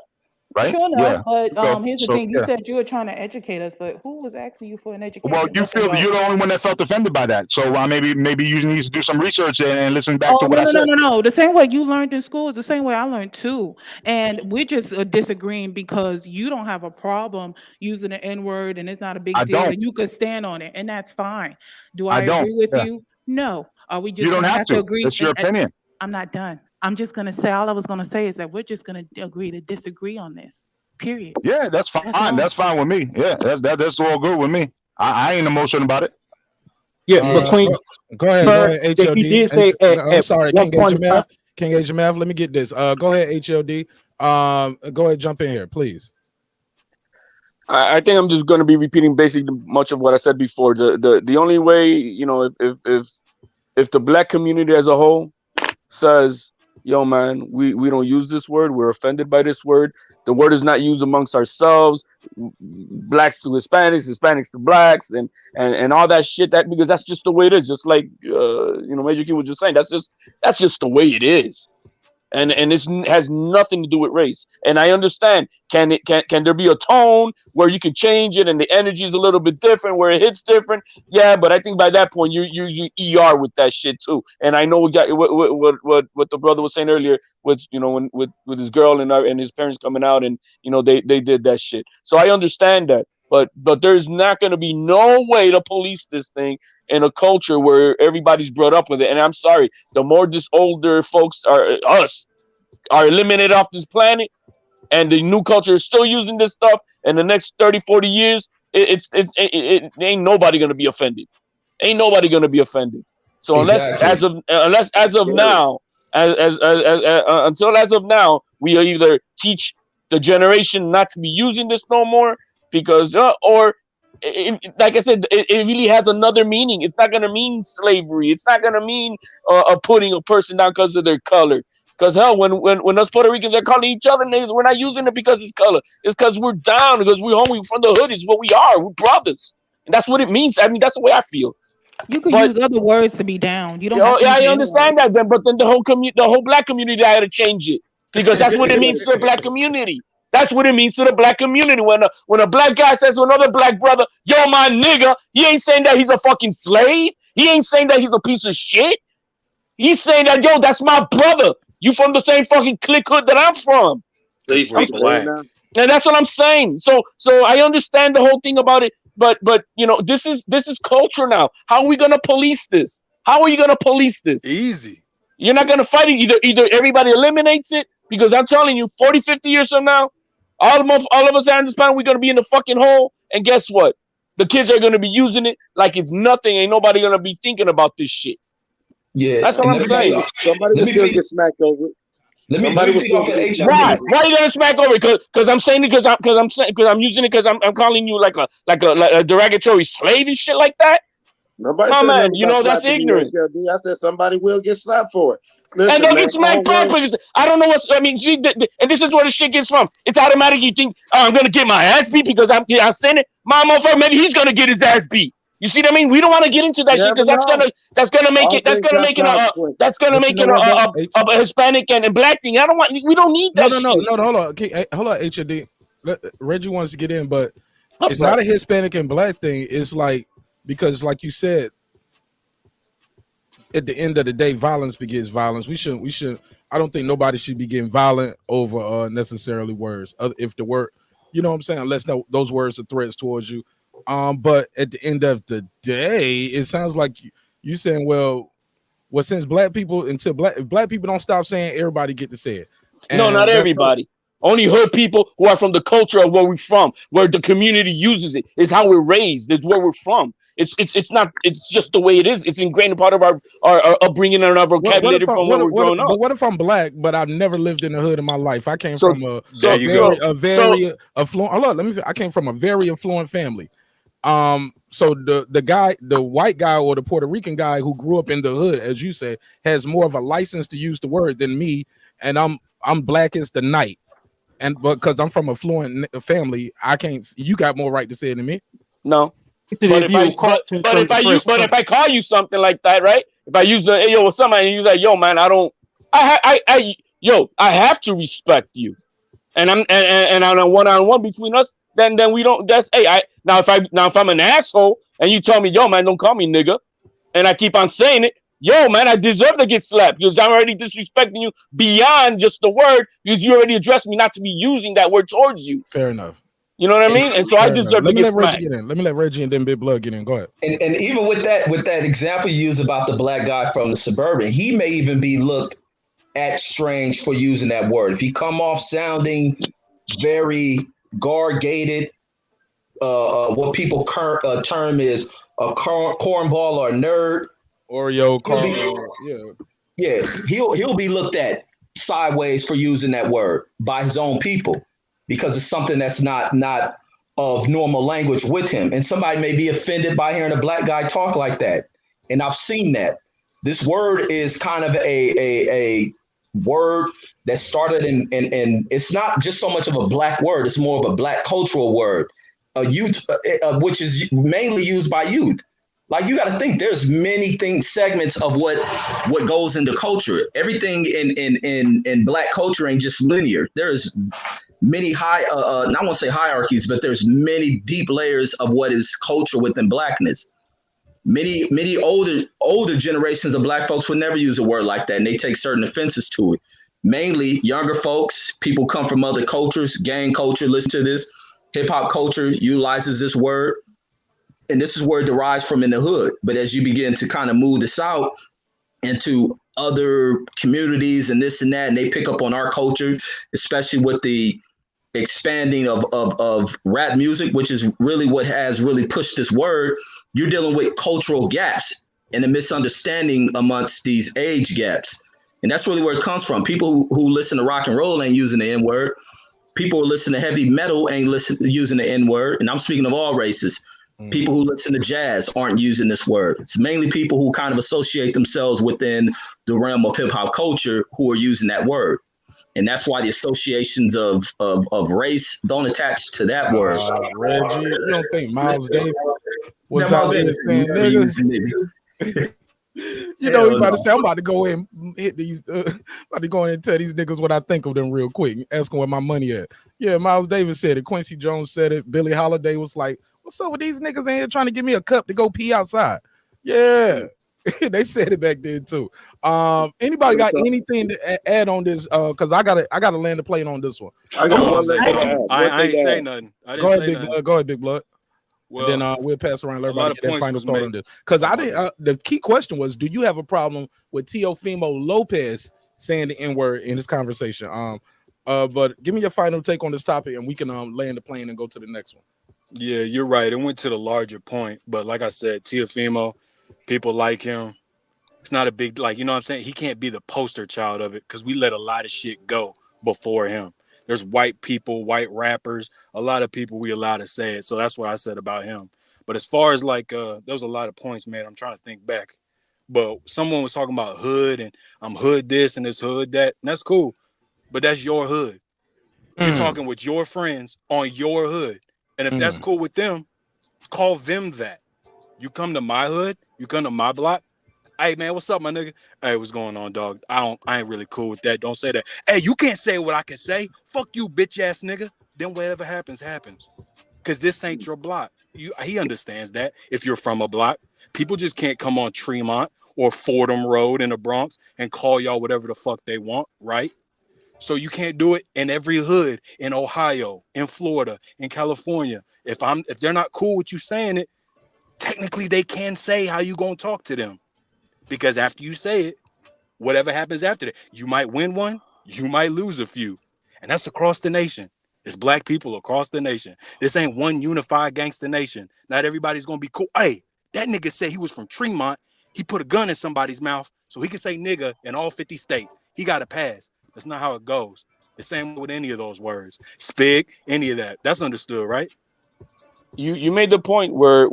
right? True enough. Yeah. But here's the So thing. You yeah. said you were trying to educate us, but who was asking you for an Well, education? you That's a feel that yo. you're the only one that felt offended by that. So maybe you need to do some research and listen back to Oh what I said. no. The same way you learned in school is the same way I learned too. And we're just disagreeing because you don't have a problem using the N-word and it's not a I big deal don't. and you could stand on it and that's fine. Do I I don't. agree with Yeah. you? No. Are we You just don't gonna have have to to. agree? It's your opinion. I'm not done. I'm just gonna say all I was gonna say is that we're just gonna agree to disagree on this. Period. Yeah, that's fine. That's all. That's fine with me. Yeah, that's all good with me. I ain't emotional about it. Yeah, but Queen Go ahead, Bird, HLD. he did say I'm sorry, one King Gauge point your in time. math. King Gauge your math. Let me get this. Go ahead, HLD. Go ahead, jump in here, please. I think I'm just going to be repeating basically much of what I said before. The only way, you know, if the black community as a whole says, yo man, we don't use this word, we're offended by this word, the word is not used amongst ourselves, blacks to Hispanics, Hispanics to blacks, and all that shit, that because that's just the way it is, just like you know, Major Key was just saying, that's just the way it is. And it has nothing to do with race. And I understand, can there be a tone where you can change it and the energy is a little bit different, where it hits different? Yeah, but I think by that point you're using ER with that shit too. And I know what the brother was saying earlier with, you know, when with his girl and his parents coming out, and you know they did that shit. So I understand that. But there's not going to be no way to police this thing in a culture where everybody's brought up with it. And I'm sorry, the more this older folks are eliminated off this planet, and the new culture is still using this stuff, in the next 30, 40 years, it ain't nobody going to be offended. Ain't nobody going to be offended. So Exactly. until as of now, we either teach the generation not to be using this no more, because like I said, it really has another meaning. It's not going to mean slavery. It's not going to mean putting a person down because of their color. Because hell, when us Puerto Ricans are calling each other names, we're not using it because it's color. It's because we're down, because we're home, we're from the hood. Is what we are. We're brothers, and that's what it means. I mean, that's the way I feel. You could use other words to be down. You don't have to Yeah, use I understand that. But then the whole black community, I had to change it, because that's what it means to the black community. That's what it means to the black community. When a black guy says to another black brother, "Yo, my nigga," he ain't saying that he's a fucking slave. He ain't saying that he's a piece of shit. He's saying that, yo, that's my brother. You from the same fucking clique hood that I'm from. So you speak black now? And that's what I'm saying. So I understand the whole thing about it, but you know, this is culture now. How are we gonna police this? How are you gonna police this? Easy. You're not gonna fight it. Either everybody eliminates it, because I'm telling you, 40, 50 years from now, all of us on this planet, we're gonna be in the fucking hole. And guess what? The kids are gonna be using it like it's nothing. Ain't nobody gonna be thinking about this shit. Yeah, That's all I'm saying. Somebody will still get smacked over. Somebody will still get HLD. Why? Why are you gonna smack over? Because I'm saying it. Because I'm using it. Because I'm calling you like a derogatory slave and shit like that. Nobody My said man, nothing you about know that's slapping ignorant. you, HLD. I said somebody will get slapped for it. Listen, And they'll man, get smacked back because I don't know what's. I mean, see, and this is where the shit gets from. It's automatic. You think, oh, I'm gonna get my ass beat because I'm saying it. My motherfucker, maybe he's gonna get his ass beat. You see what I mean? We don't want to get into that shit because that's gonna make it a Hispanic and black thing. We don't need that. No. Hold on, HLD. Reggie wants to get in, but it's not a Hispanic and black thing. It's like, because like you said, at the end of the day, violence begets violence. We shouldn't. I don't think nobody should be getting violent over necessarily words. If the word, you know what I'm saying, unless those words are threats towards you. But at the end of the day, it sounds like you saying, well, since black people, until black people don't stop saying, everybody get to say it. And no, not everybody. Only hood people who are from the culture of where we're from, where the community uses it. It's how we're raised. It's where we're from. It's not. It's just the way it is. It's ingrained in part of our upbringing and our vocabulary from where we're growing up. But what if I'm black, but I've never lived in the hood in my life? I came from a very affluent. I came from a very affluent family. So the white guy or the Puerto Rican guy who grew up in the hood, as you said, has more of a license to use the word than me, and I'm black as the night, and because I'm from a fluent family, I can't. You got more right to say it than me. No. If you cartoon from the Fresh Prince. If I call you something like that, right? If I use the yo with somebody and you like, yo, man, I have to respect you, and I'm and on a one-on-one between us, then we don't. That's now if I'm an asshole and you tell me, yo, man, don't call me nigga, and I keep on saying it, yo, man, I deserve to get slapped because I'm already disrespecting you beyond just the word because you already addressed me not to be using that word towards you. Fair enough. You know what I mean? And so I deserve to get smacked. Let me let Reggie and then Big Blood get in. Go ahead. And even with that example you use about the black guy from the suburban, he may even be looked at strange for using that word. If he come off sounding very guard-gated, what people term is a cornball or a nerd. Oreo, yeah, he'll be looked at sideways for using that word by his own people because it's something that's not of normal language with him. And somebody may be offended by hearing a black guy talk like that. And I've seen that. This word is kind of a word that started in it's not just so much of a black word, it's more of a black cultural word, youth, which is mainly used by youth. Like you got to think there's many segments of what goes into culture. Everything in black culture ain't just linear. There's many I won't say hierarchies, but there's many deep layers of what is culture within blackness. Many older generations of black folks would never use a word like that, and they take certain offenses to it. Mainly younger folks, people come from other cultures, gang culture, listen to this, hip hop culture utilizes this word. And this is where it derives from in the hood. But as you begin to kind of move this out into other communities and this and that, and they pick up on our culture, especially with the expanding of rap music, which is really what has really pushed this word, you're dealing with cultural gaps and a misunderstanding amongst these age gaps. And that's really where it comes from. People who listen to rock and roll ain't using the N-word. People who listen to heavy metal ain't using the N-word. And I'm speaking of all races. People who listen to jazz aren't using this word. It's mainly people who kind of associate themselves within the realm of hip hop culture who are using that word. And that's why the associations of race don't attach to that word. Reggie, you don't think Miles Davis was out there saying nigga? You know, he about to say, I'm about to go in and hit these, about to go in and tell these niggas what I think of them real quick. Ask them where my money at. Yeah, Miles Davis said it. Quincy Jones said it. Billie Holiday was like, what's up with these niggas in here trying to give me a cup to go pee outside? Yeah, they said it back then too. Anybody got anything to add on this? Because I gotta land the plane on this one. I ain't say nothing. I didn't say nothing. Go ahead, Big Blood. Well, and then we'll pass around. Let everybody get their final thought on this. Because I didn't. The key question was, do you have a problem with Teofimo Lopez saying the N-word in this conversation? But give me your final take on this topic, and we can land the plane and go to the next one. Yeah, you're right. It went to the larger point, but like I said, Teofimo, people like him. It's not a big, like, you know what I'm saying? He can't be the poster child of it because we let a lot of shit go before him. There's white people, white rappers, a lot of people we allowed to say it. So that's what I said about him. But as far as like, there was a lot of points, man. I'm trying to think back. But someone was talking about hood and I'm hood this and this hood that. And that's cool. But that's your hood. You're talking with your friends on your hood. And if that's cool with them, call them that. You come to my hood, you come to my block. Hey man, what's up, my nigga? Hey, what's going on, dog? I ain't really cool with that. Don't say that. Hey, you can't say what I can say. Fuck you, bitch ass nigga. Then whatever happens, happens. Cause this ain't your block. He understands that. If you're from a block, people just can't come on Tremont or Fordham Road in the Bronx and call y'all whatever the fuck they want, right? So you can't do it in every hood in Ohio, in Florida, in California. If they're not cool with you saying it, technically they can say how you gonna talk to them. Because after you say it, whatever happens after that, you might win one, you might lose a few. And that's across the nation. It's black people across the nation. This ain't one unified gangster nation. Not everybody's gonna be cool. Hey, that nigga said he was from Tremont. He put a gun in somebody's mouth so he can say nigga in all 50 states. He got a pass. That's not how it goes. The same with any of those words. Spig, any of that. That's understood, right? you made the point where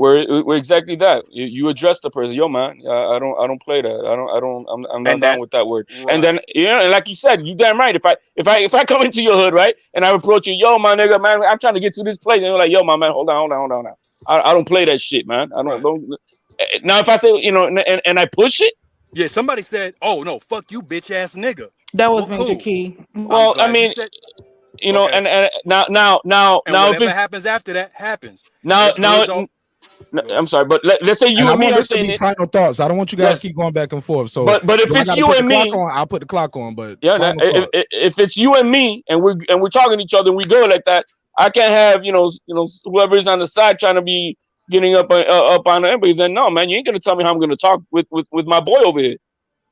exactly that you address the person. Yo, man, I don't play that. I'm not And down that with that word. And right. then and like you said, you damn right. If I come into your hood, right, and I approach you, yo, my nigga, man, I'm trying to get to this place, and you're like, yo, my man, hold on. I don't play that shit, man. I don't. Now if I say and I push it. Yeah, somebody said, "Oh no, fuck you, bitch ass nigga." That was Well, Major cool. Key. I'm Well, I glad you mean, said. and Okay. now And if whatever it's happens after that happens. now There's hoods all. Go ahead. I'm sorry, but let's say And you I and me want are this to saying be it. final thoughts. I don't want you guys to Yes, keep going back and forth. So but if when I it's got to you put the and clock me, on, I'll put the clock on. But yeah, final thought. if it's you and me, and we're talking to each other, and we go like that, I can't have whoever is on the side trying to be getting up on everybody. Then no, man, you ain't gonna tell me how I'm gonna talk with my boy over here.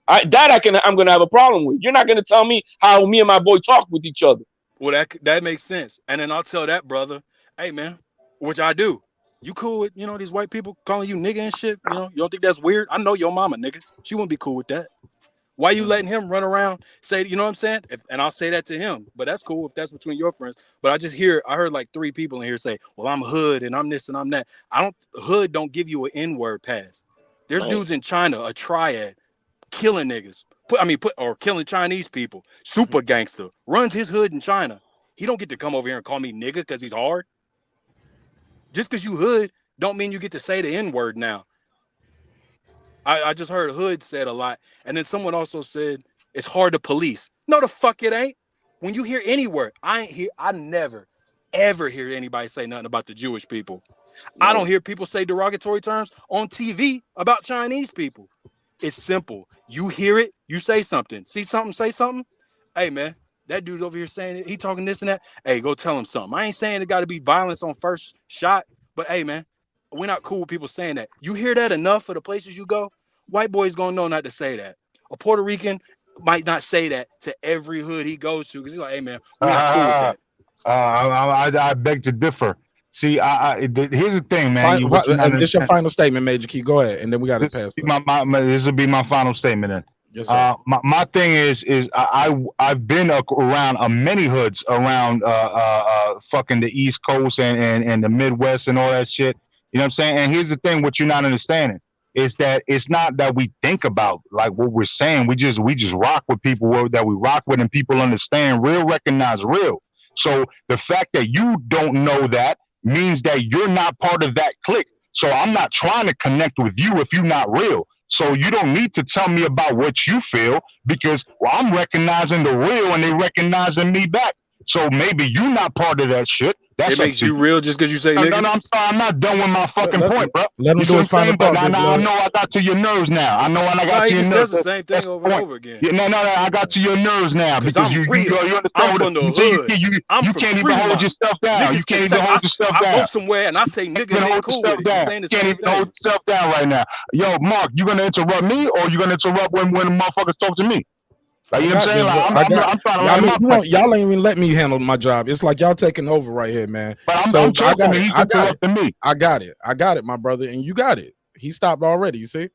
I'm gonna have a problem with. You're not gonna tell me how me and my boy talk with each other. Well, that makes sense. And then I'll tell that brother, "Hey man," which I do. You cool with these white people calling you nigga and shit? You don't think that's weird? I know your mama, nigga. She wouldn't be cool with that. Why you letting him run around say, you know what I'm saying? And I'll say that to him, but that's cool if that's between your friends. But I heard like 3 people in here say, well, I'm hood and I'm this and I'm that. Hood don't give you an N-word pass. There's Right. dudes in China, a triad, killing niggas. Or killing Chinese people. Super gangster. Runs his hood in China. He don't get to come over here and call me nigga because he's hard. Just because you hood don't mean you get to say the N-word now. I just heard hood said a lot. And then someone also said it's hard to police. No, the fuck it ain't. When you hear any word, I never, ever hear anybody say nothing about the Jewish people. I don't hear people say derogatory terms on TV about Chinese people. It's simple. You hear it, you say something. See something, say something. Hey, man, that dude over here saying it, he talking this and that. Hey, go tell him something. I ain't saying it got to be violence on first shot, but hey, man, we're not cool with people saying that. You hear that enough for the places you go, white boy's gonna know not to say that. A Puerto Rican might not say that to every hood he goes to because he's like, hey, man, we're not cool with that. I beg to differ. See, here's the thing, man. It's your final statement, Major Key. Go ahead, and then we got to pass. This will be my final statement. Then, yes, sir. My thing is I've been around many hoods around fucking the East Coast and the Midwest and all that shit. You know what I'm saying? And here's the thing: what you're not understanding is that it's not that we think about like what we're saying. We just rock with people that we rock with, and people understand real, recognize real. So the fact that you don't know that means that you're not part of that clique. So I'm not trying to connect with you if you're not real. So you don't need to tell me about what you feel because I'm recognizing the real and they recognizing me back. So maybe you're not part of that shit. That's it makes you real just because you say nigga. No, I'm sorry. I'm not done with my fucking point, bro. Let him do his final thought. But I know I got to your nerves now. I know when I got to your nerves. He says the same thing over and over again. Yeah, no, I got to your nerves now because you understand I'm from the hood. You can't even hold yourself down. You can't even hold yourself down. I go somewhere and I say nigga and they cool with it. You're saying the same thing. You can't even hold yourself down right now. Yo, Mark, you gonna interrupt me or you gonna interrupt when the motherfuckers talk to me? Like, you know what I'm saying? Like, I'm trying to learn my point. Y'all ain't even let me handle my job. It's like y'all taking over right here, man. But I'm talking to he's interrupting me. I got it, my brother, and you got it. He stopped already, you see?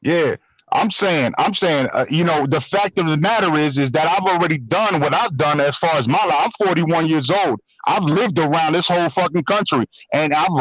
Yeah. I'm saying, the fact of the matter is that I've already done what I've done as far as my life. I'm 41 years old. I've lived around this whole fucking country, and I've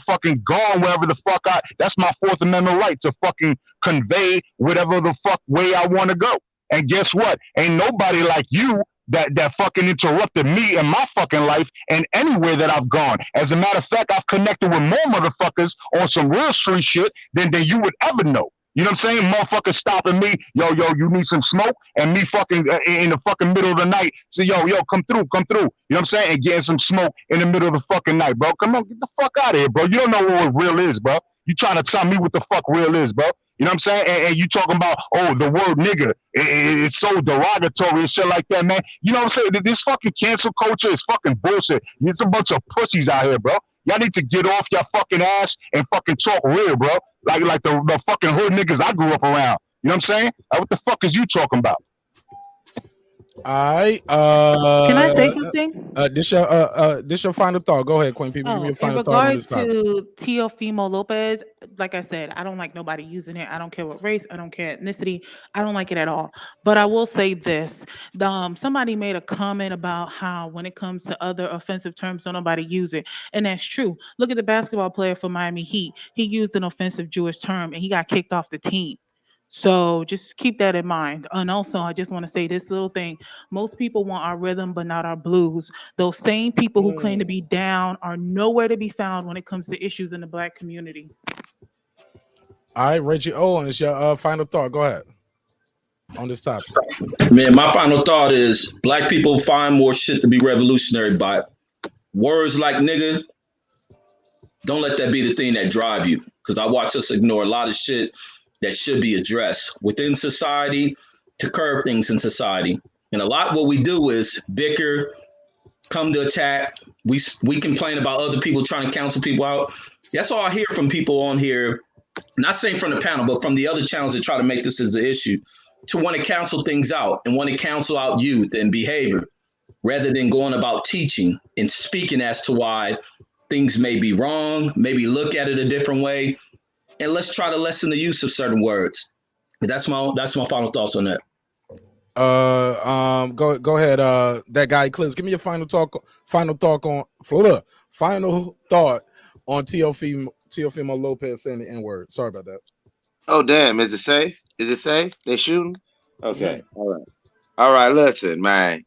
fucking gone wherever the fuck that's my Fourth Amendment right to fucking convey whatever the fuck way I want to go. And guess what? Ain't nobody like you that fucking interrupted me in my fucking life and anywhere that I've gone. As a matter of fact, I've connected with more motherfuckers on some real street shit than you would ever know. You know what I'm saying? Motherfuckers stopping me. Yo, you need some smoke? And me fucking in the fucking middle of the night. Say, yo, come through. You know what I'm saying? And getting some smoke in the middle of the fucking night, bro. Come on, get the fuck out of here, bro. You don't know what real is, bro. You trying to tell me what the fuck real is, bro. You know what I'm saying? And you talking about, the word nigga. It's so derogatory and shit like that, man. You know what I'm saying? This fucking cancel culture is fucking bullshit. It's a bunch of pussies out here, bro. Y'all need to get off your fucking ass and fucking talk real, bro. Like the fucking hood niggas I grew up around. You know what I'm saying? What the fuck is you talking about? All right. Can I say something? This your final thought. Go ahead, Queen People. Give me Oh, your in final thought on this regards topic. to Teofimo Lopez, like I said, I don't like nobody using it. I don't care what race, I don't care ethnicity, I don't like it at all. But I will say this: somebody made a comment about how when it comes to other offensive terms, don't nobody use it, and that's true. Look at the basketball player for Miami Heat; he used an offensive Jewish term, and he got kicked off the team. So just keep that in mind. And also, I just want to say this little thing. Most people want our rhythm, but not our blues. Those same people who claim to be down are nowhere to be found when it comes to issues in the Black community. All right, Reggie Owens, your final thought. Go ahead on this topic. Man, my final thought is Black people find more shit to be revolutionary by. Words like nigga, don't let that be the thing that drive you. Because I watch us ignore a lot of shit that should be addressed within society to curb things in society. And a lot of what we do is bicker, come to attack. We complain about other people trying to counsel people out. That's all I hear from people on here. Not saying from the panel, but from the other channels that try to make this as an issue, to want to counsel things out and want to counsel out youth and behavior, rather than going about teaching and speaking as to why things may be wrong, maybe look at it a different way, and let's try to lessen the use of certain words. That's my final thoughts on that. Go ahead. That guy Eclipse. Give me your final thought on Teofimo Lopez saying the N-word. Sorry about that. Oh damn, is it safe? Is it safe? They shooting? Okay. All right, listen, man.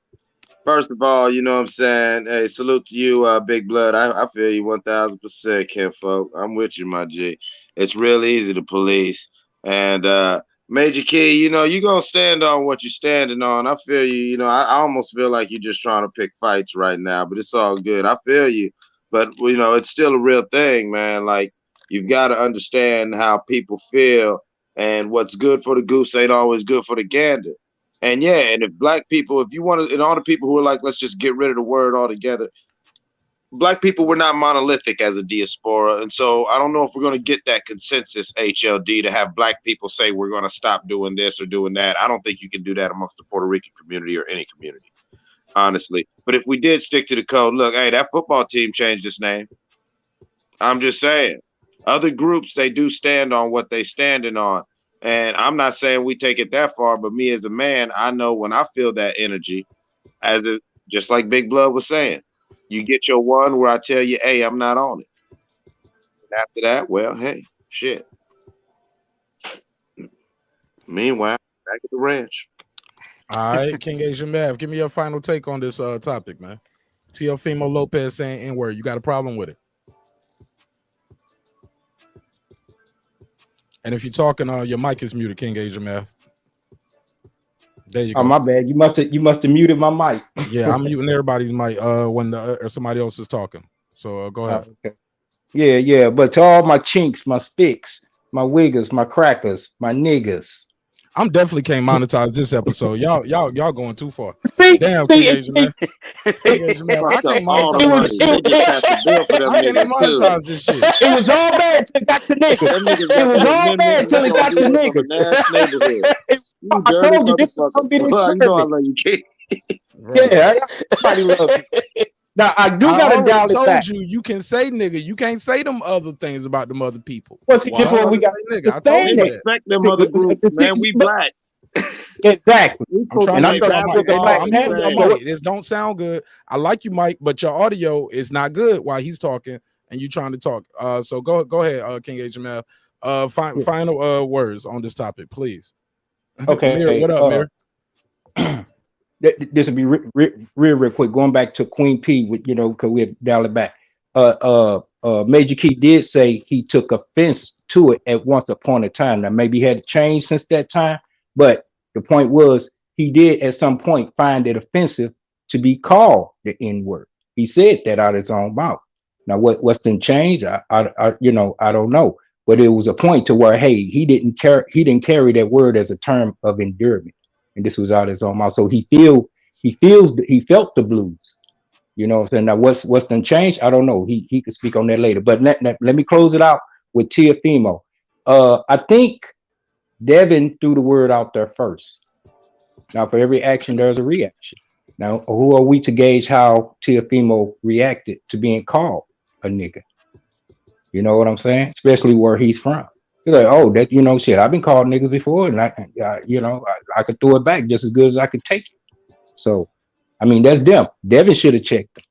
First of all, you know what I'm saying? Hey, salute to you, Big Blood. I feel you 1000%, kinfolk. I'm with you, my G. It's real easy to police. And Major Key, you know, you gonna stand on what you're standing on. I feel you, you know, I almost feel like you're just trying to pick fights right now, but it's all good. I feel you. But you know, it's still a real thing, man. Like, you've got to understand how people feel, and what's good for the goose ain't always good for the gander. And yeah, and if Black people, if you want to, and all the people who are like, let's just get rid of the word altogether. Black people were not monolithic as a diaspora. And so I don't know if we're going to get that consensus, HLD, to have Black people say we're going to stop doing this or doing that. I don't think you can do that amongst the Puerto Rican community or any community, honestly. But if we did stick to the code, look, hey, that football team changed its name. I'm just saying. Other groups, they do stand on what they standing on. And I'm not saying we take it that far, but me as a man, I know when I feel that energy, as it, just like Big Blood was saying, you get your one where I tell you, hey, I'm not on it. And after that, well, hey, shit. Meanwhile, back at the ranch. All right, King Asian Mav, give me your final take on this topic, man. Teofimo Lopez saying N-word. You got a problem with it? And if you're talking, your mic is muted, King Asian Mav. There you go. Oh, my bad. You must have muted my mic. Yeah, I'm muting everybody's mic when somebody else is talking. So go ahead. Okay. Yeah. But to all my chinks, my spicks, my wiggers, my crackers, my niggas. I'm definitely can't monetize this episode. Y'all going too far. See, damn, King Asian man. King Asian man. I can't monetize this shit. It was all bad till it got to niggas. It was all bad till it got to niggas. I told you this was gonna be the experiment. Yeah, everybody loves you. Now I do gotta dial it back. You can say nigga. You can't say them other things about them other people. Well, see, this is what we got. I told you respect them other groups, man. We Black. Exactly. I'm trying to Mike. This don't sound good. I like you, Mike, but your audio is not good while he's talking and you trying to talk. So go ahead, King Asian Mav. Final words on this topic, please. Okay. Mir, what up, Mir? This will be real quick. Going back to Queen P, with because we have dialed it back. Major Key did say he took offense to it at once upon a time. Now maybe he had to change since that time, but the point was he did at some point find it offensive to be called the N-word. He said that out of his own mouth. Now what's been changed? I don't know, but it was a point to where he didn't carry that word as a term of endearment. And this was out of his own mouth. So he felt the blues. You know what I'm saying? Now what's done changed? I don't know. He could speak on that later. But let me close it out with Teofimo. I think Devin threw the word out there first. Now, for every action, there's a reaction. Now, who are we to gauge how Teofimo reacted to being called a nigga? You know what I'm saying? Especially where he's from. He's like, oh, that, you know, shit, I've been called niggas before, and I could throw it back just as good as I could take it. So, I mean, that's them. Devin should have checked them.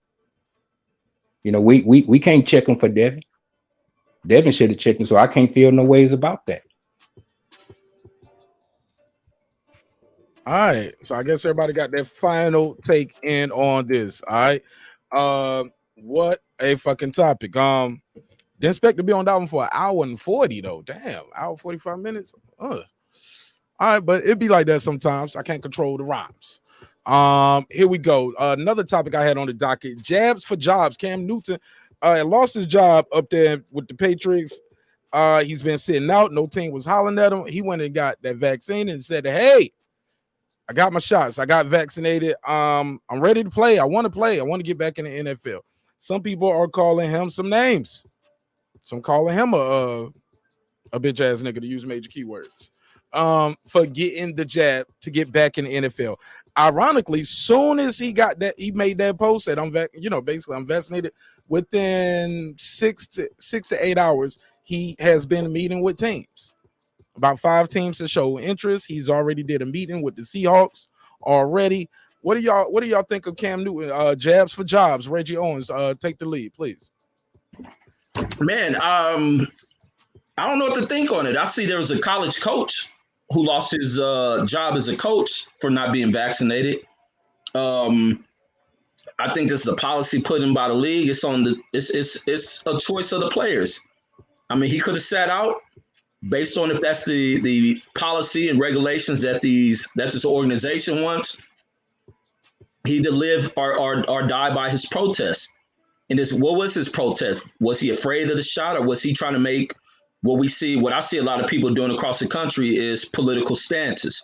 You know, we can't check him for Devin. Devin should have checked him, so I can't feel no ways about that. All right, so I guess everybody got their final take in on this. All right, what a fucking topic. Didn't expect to be on that one for an hour and 40 though. Damn, hour 45 minutes. All right, but it'd be like that sometimes. I can't control the rhymes. Here we go. Another topic I had on the docket: jabs for jobs. Cam Newton lost his job up there with the Patriots. He's been sitting out. No team was hollering at him. He went and got that vaccine and said, "Hey, I got my shots. I got vaccinated. I'm ready to play. I want to play. I want to get back in the NFL." Some people are calling him some names. Some calling him a bitch ass nigga, to use major keywords, for getting the jab to get back in the NFL. Ironically, soon as he got that, he made that post that I'm vaccinated. Within 6 to 8 hours, he has been meeting with teams. About 5 teams to show interest. He's already did a meeting with the Seahawks already. What do y'all think of Cam Newton? Jabs for jobs. Reggie Owens, take the lead, please. Man, I don't know what to think on it. I see there was a college coach who lost his job as a coach for not being vaccinated. I think this is a policy put in by the league. It's a choice of the players. I mean, he could have sat out based on if that's the policy and regulations that this organization wants. He either live or die by his protest. And what was his protest? Was he afraid of the shot, or was he trying to make what I see a lot of people doing across the country is political stances?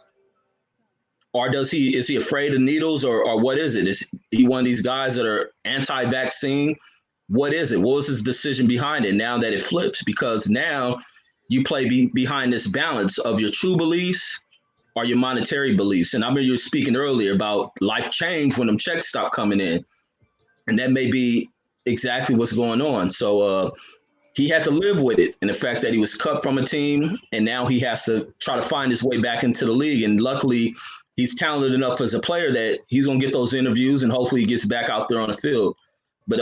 Or is he afraid of needles, or what is it? Is he one of these guys that are anti-vaccine? What is it? What was his decision behind it now that it flips? Because now you play behind this balance of your true beliefs or your monetary beliefs. And I remember you were speaking earlier about life change when them checks stop coming in. And that may be exactly what's going on. So he had to live with it. And the fact that he was cut from a team and now he has to try to find his way back into the league. And luckily, he's talented enough as a player that he's going to get those interviews and hopefully he gets back out there on the field. But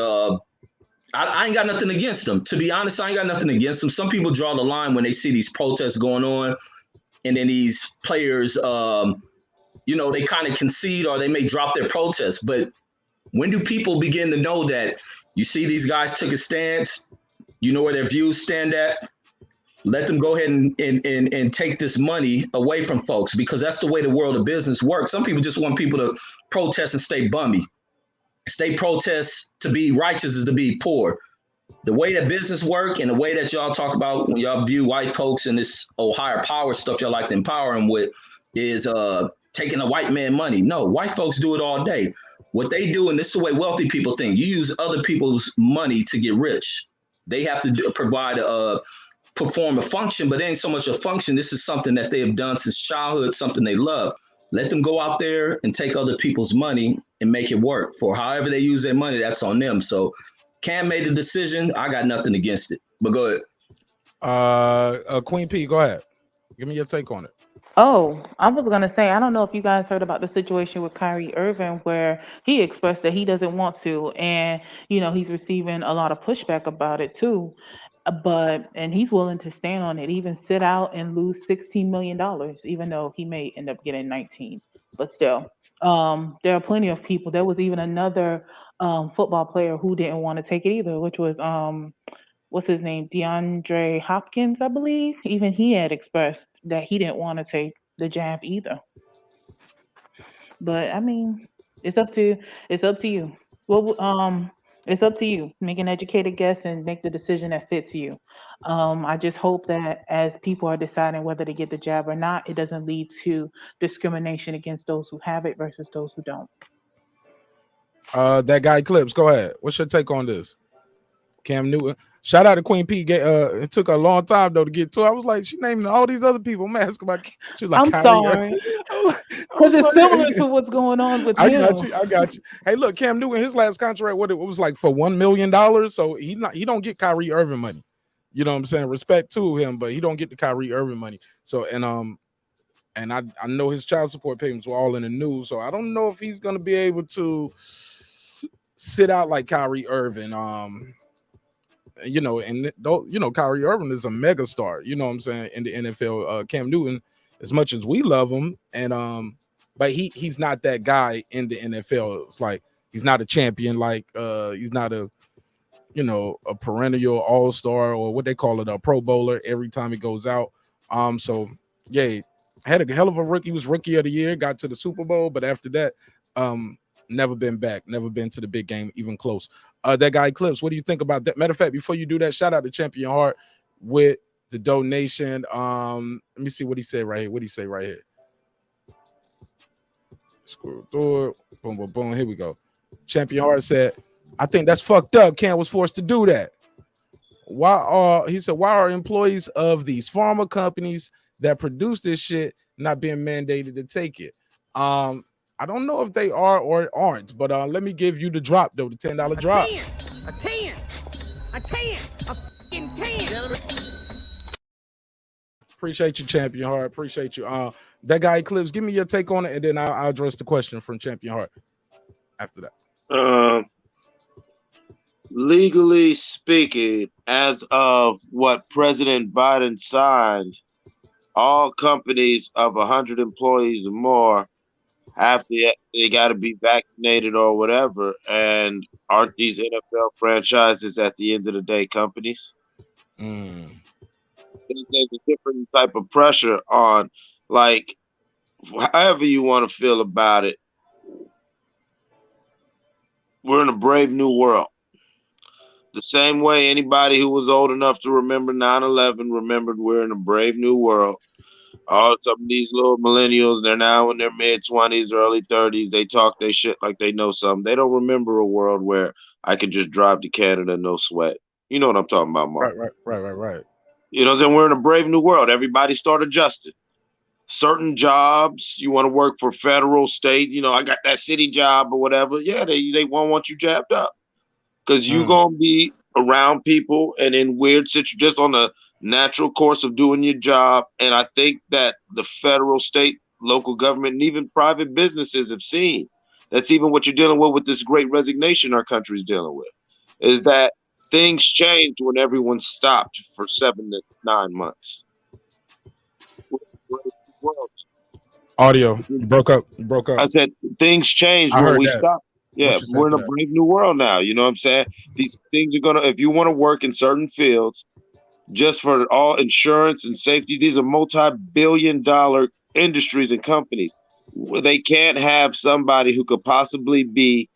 I ain't got nothing against him. To be honest, I ain't got nothing against him. Some people draw the line when they see these protests going on and then these players, they kind of concede or they may drop their protest. But when do people begin to know that you see these guys took a stance, you know where their views stand at? Let them go ahead and take this money away from folks, because that's the way the world of business works. Some people just want people to protest and stay bummy. Stay protest to be righteous is to be poor. The way that business work and the way that y'all talk about when y'all view white folks and this higher power stuff y'all like to empower them with is taking a white man money. No, white folks do it all day. What they do, and this is the way wealthy people think, you use other people's money to get rich. They have to perform a function, but it ain't so much a function. This is something that they have done since childhood, something they love. Let them go out there and take other people's money and make it work. For however they use their money, that's on them. So Cam made the decision. I got nothing against it. But go ahead. Queen P, go ahead. Give me your take on it. Oh, I was gonna say, I don't know if you guys heard about the situation with Kyrie Irving, where he expressed that he doesn't want to, and he's receiving a lot of pushback about it too. And he's willing to stand on it, even sit out and lose $16 million, even though he may end up getting 19. But still, there are plenty of people. There was even another football player who didn't want to take it either, which was what's his name? DeAndre Hopkins, I believe. Even he had expressed that he didn't want to take the jab either. But I mean, it's up to you. Well, it's up to you. Make an educated guess and make the decision that fits you. I just hope that as people are deciding whether to get the jab or not, it doesn't lead to discrimination against those who have it versus those who don't. That guy Clips, go ahead. What's your take on this? Cam Newton. Shout out to Queen P. It took a long time though to get to. I was like, she naming all these other people. I'm asking about. She was like, I'm Kyrie. sorry. I Because was it's like, similar to what's going on with I him. got you. Hey, look, Cam Newton, his last contract, what it was like for $1 million. So he don't get Kyrie Irving money. You know what I'm saying? Respect to him, but he don't get the Kyrie Irving money. So and I know his child support payments were all in the news. So I don't know if he's gonna be able to sit out like Kyrie Irving. You know, and you know, Kyrie Irving is a mega star, you know what I'm saying, in the NFL. Cam Newton, as much as we love him, and but he's not that guy in the NFL. It's like he's not a champion, like he's not a, you know, a perennial all-star or what they call it, a pro bowler every time he goes out. So yeah, had a hell of a rookie. He was rookie of the year, got to the Super Bowl, but after that, never been back, never been to the big game, even close. That guy Eclipse, what do you think about that? Matter of fact, before you do that, shout out to Champion Heart with the donation. Let me see what he said right here. What he say right here? Scroll through it. Boom, boom, boom. Here we go. Champion Heart said, I think that's fucked up. Cam was forced to do that. He said, why are employees of these pharma companies that produce this shit not being mandated to take it? I don't know if they are or aren't, but let me give you the drop though, the $10 drop. A 10. A fucking 10. Appreciate you, Champion Heart. Appreciate you. That guy Eclipse, give me your take on it, and then I'll address the question from Champion Heart after that. Legally speaking, as of what President Biden signed, all companies of 100 employees or more they got to be vaccinated or whatever. And aren't these NFL franchises at the end of the day companies? There's a different type of pressure on, like, however you want to feel about it. We're in a brave new world. The same way anybody who was old enough to remember 9/11 remembered we're in a brave new world. Some of these little millennials, they're now in their mid-20s, early 30s. They talk their shit like they know something. They don't remember a world where I could just drive to Canada, no sweat. You know what I'm talking about, Mark? Right. You know, then we're in a brave new world. Everybody start adjusting. Certain jobs, you want to work for federal, state, you know, I got that city job or whatever. Yeah, they won't want you jabbed up because you're going to be around people and in weird situations, just on the natural course of doing your job. And I think that the federal, state, local government, and even private businesses have seen that's even what you're dealing with this great resignation our country's dealing with, is that things changed when everyone stopped for 7 to 9 months. Audio, you broke up. I said things changed when we stopped. Yeah, we're in a brave new world now. You know what I'm saying? These things are gonna, if you want to work in certain fields, just for all insurance and safety, these are multi-billion-dollar industries and companies. They can't have somebody who could possibly be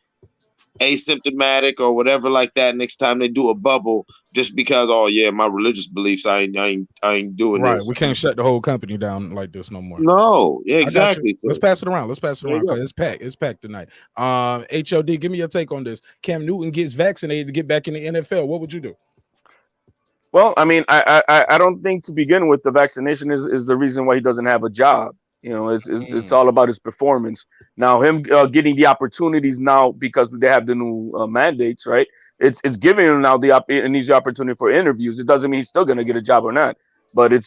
asymptomatic or whatever like that next time they do a bubble just because, oh yeah, my religious beliefs, I ain't doing right. this. We can't shut the whole company down like this no more. No, yeah, exactly. So, let's pass it around because it's packed tonight. HOD, give me your take on this. Cam Newton gets vaccinated to get back in the NFL. What would you do? Well, I mean, I don't think to begin with the vaccination is the reason why he doesn't have a job. You know, it's all about his performance. Now, him getting the opportunities now because they have the new mandates, right? It's giving him now an easy opportunity for interviews. It doesn't mean he's still going to get a job or not, but it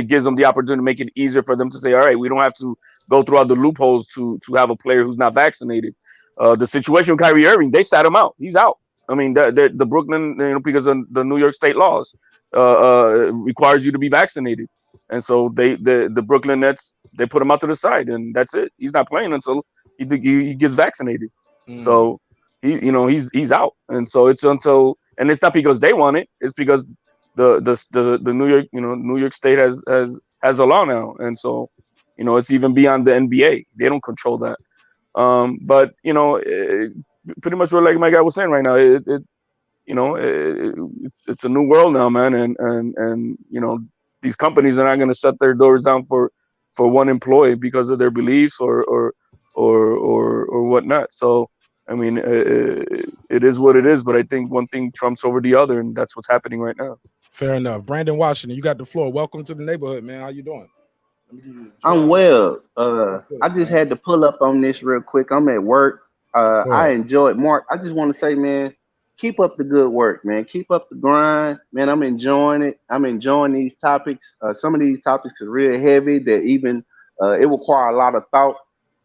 gives them the opportunity to make it easier for them to say, all right, we don't have to go through all the loopholes to have a player who's not vaccinated. The situation with Kyrie Irving, they sat him out. He's out. I mean, the Brooklyn, you know, because of the New York state laws requires you to be vaccinated. And so the Brooklyn Nets, they put him out to the side, and that's it. He's not playing until he gets vaccinated. So he's out. And so it's not because they want it. It's because the New York State has a law now, and so it's even beyond the NBA. They don't control that. But pretty much what like my guy was saying right now, it's a new world now, man, and these companies are not going to shut their doors down for one employee because of their beliefs or whatnot. So I mean, it is what it is. But I think one thing trumps over the other, and that's what's happening right now. Fair enough. Brandon Washington, you got the floor. Welcome to the neighborhood, man. How you doing? Let me give you the I'm drop. well. What's I good, just man? had to pull up on this real quick. I'm at work. Go I ahead. enjoyed Mark. I just want to say, man, keep up the good work, man. Keep up the grind, man. I'm enjoying it. I'm enjoying these topics. Some of these topics are real heavy. That even it require a lot of thought,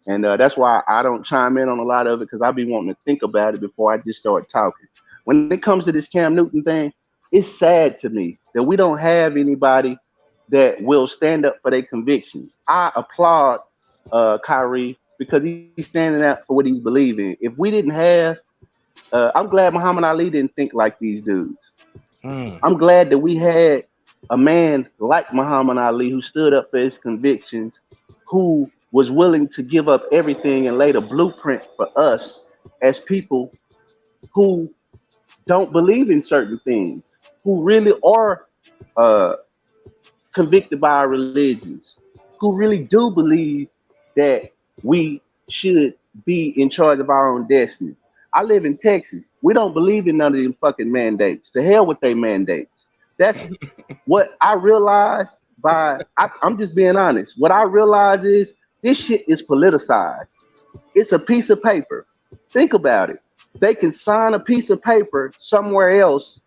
and that's why I don't chime in on a lot of it because I be wanting to think about it before I just start talking. When it comes to this Cam Newton thing, it's sad to me that we don't have anybody that will stand up for their convictions. I applaud Kyrie because he's standing up for what he's believing. If we didn't have, I'm glad Muhammad Ali didn't think like these dudes. Mm. I'm glad that we had a man like Muhammad Ali who stood up for his convictions, who was willing to give up everything and lay the blueprint for us as people who don't believe in certain things, who really are uh, convicted by our religions, who really do believe that we should be in charge of our own destiny. I live in Texas. We don't believe in none of them fucking mandates. To hell with they mandates. That's what I realized I'm just being honest. What I realize is this shit is politicized. It's a piece of paper. Think about it. They can sign a piece of paper somewhere else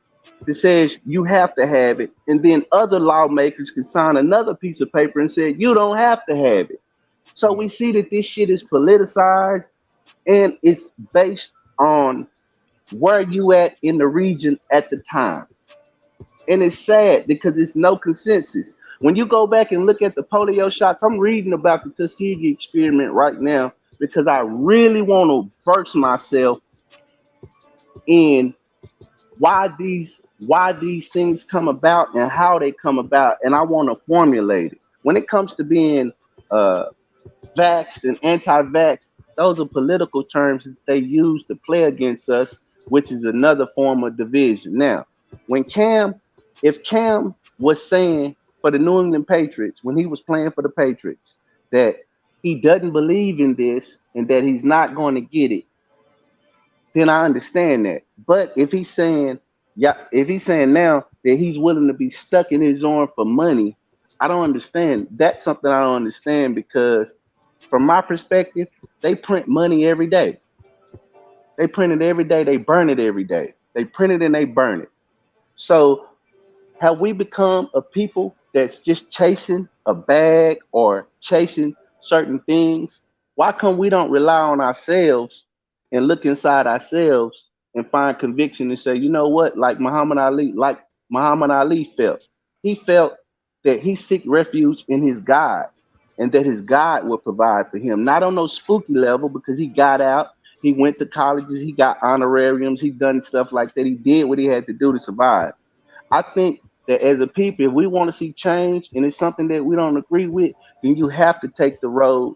that says you have to have it, and then other lawmakers can sign another piece of paper and say you don't have to have it. So we see that this shit is politicized and it's based on where you at in the region at the time. And it's sad because it's no consensus. When you go back and look at the polio shots, I'm reading about the Tuskegee experiment right now because I really want to verse myself in why these things come about and how they come about, and I want to formulate it. When it comes to being uh, vaxxed and anti-vax, those are political terms that they use to play against us, which is another form of division. Now, when if Cam was saying for the New England Patriots, when he was playing for the Patriots, that he doesn't believe in this and that he's not going to get it, then I understand that. But if he's saying, yeah, if he's saying now that he's willing to be stuck in his arm for money, I don't understand. That's something I don't understand because from my perspective, they print money every day. They print it every day. They burn it every day. They print it and they burn it. So have we become a people that's just chasing a bag or chasing certain things? Why come we don't rely on ourselves and look inside ourselves and find conviction and say, you know what, like Muhammad Ali felt. He felt that he seek refuge in his God and that his God will provide for him. Not on no spooky level because he got out, he went to colleges, he got honorariums, he done stuff like that. He did what he had to do to survive. I think that as a people, if we want to see change and it's something that we don't agree with, then you have to take the road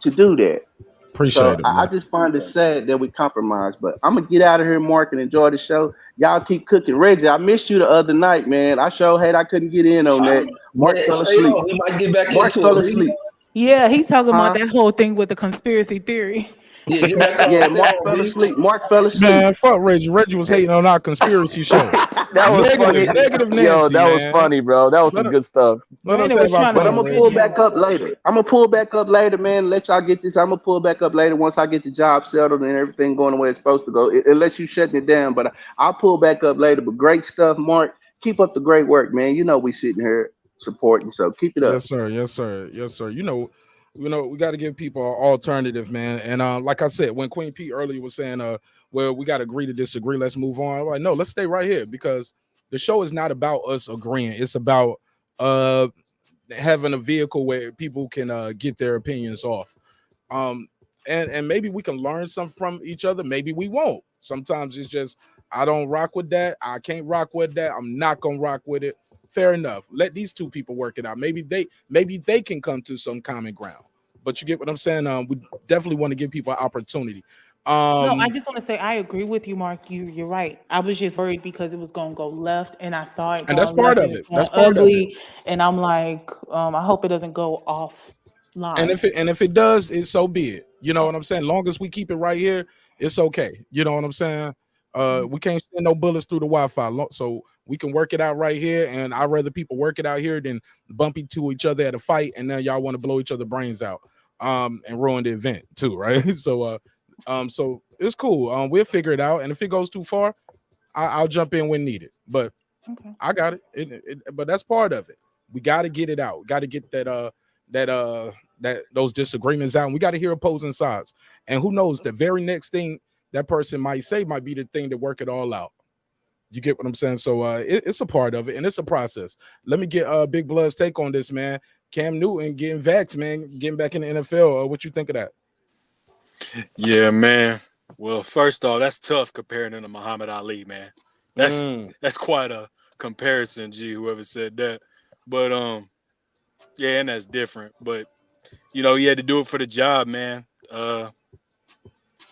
to do that. So Appreciate it, I man. just find it sad that we compromise. But I'm gonna get out of here, Mark, and enjoy the show. Y'all keep cooking. Reggie, I missed you the other night, man. I sure hate I couldn't get in on that. Mark Yeah, fell say asleep. no. We might get back Mark into it. fell asleep. Yeah, he's talking about Huh? that whole thing with the conspiracy theory. Yeah, get back on Yeah, that Mark thing, fell B. asleep. Mark fell asleep. Man, fuck Reggie. Reggie was hating on our conspiracy show. That was funny. Negative Yo, Nancy, that was man. funny, bro. That was some good stuff. Let us Brandon have was our trying to But I'm fun, gonna pull defend Reggie. him. back up later. I'm gonna pull back up later, man. Let y'all get this. I'm gonna pull back up later once I get the job settled and everything going the way it's supposed to go. Unless you shutting it down, but I'll pull back up later. But great stuff, Mark. Keep up the great work, man. You know we sitting here supporting, so keep it up. Yes, sir. Yes, sir. Yes, sir. We got to give people an alternative, man. And like I said, when Queen P earlier was saying, well, we got to agree to disagree. Let's move on. I'm like, no, let's stay right here because the show is not about us agreeing. It's about having a vehicle where people can get their opinions off. Um, and maybe we can learn some from each other. Maybe we won't. Sometimes it's just I don't rock with that. I can't rock with that. I'm not gonna rock with it. Fair enough. Let these two people work it out. Maybe they can come to some common ground. But you get what I'm saying? We definitely want to give people an opportunity. No, I just want to say I agree with you, Mark. You're right. I was just worried because it was gonna go left, and I saw it And that's going part left, of and it. it's going That's part of it. ugly. And I'm like, I hope it doesn't go off lie. And if it does, it's so be it. You know what I'm saying? Long as we keep it right here, it's okay. You know what I'm saying? We can't send no bullets through the Wi-Fi, so we can work it out right here. And I'd rather people work it out here than bump into each other at a fight, and now y'all want to blow each other brains out, and ruin the event too, right? So it's cool. We'll figure it out, and if it goes too far, I'll jump in when needed. But Okay. I got it. But that's part of it. We got to get it out. Got to get that those disagreements out. And we got to hear opposing sides. And who knows, the very next thing that person might say might be the thing to work it all out. You get what I'm saying? So it's a part of it, and it's a process. Let me get Big Blood's take on this, man. Cam Newton getting vaxxed, man, getting back in the NFL. What you think of that? Yeah, man. Well, first off, that's tough comparing him to Muhammad Ali, man. That's quite a comparison, G, whoever said that. But yeah, and that's different. But you know, he had to do it for the job, man.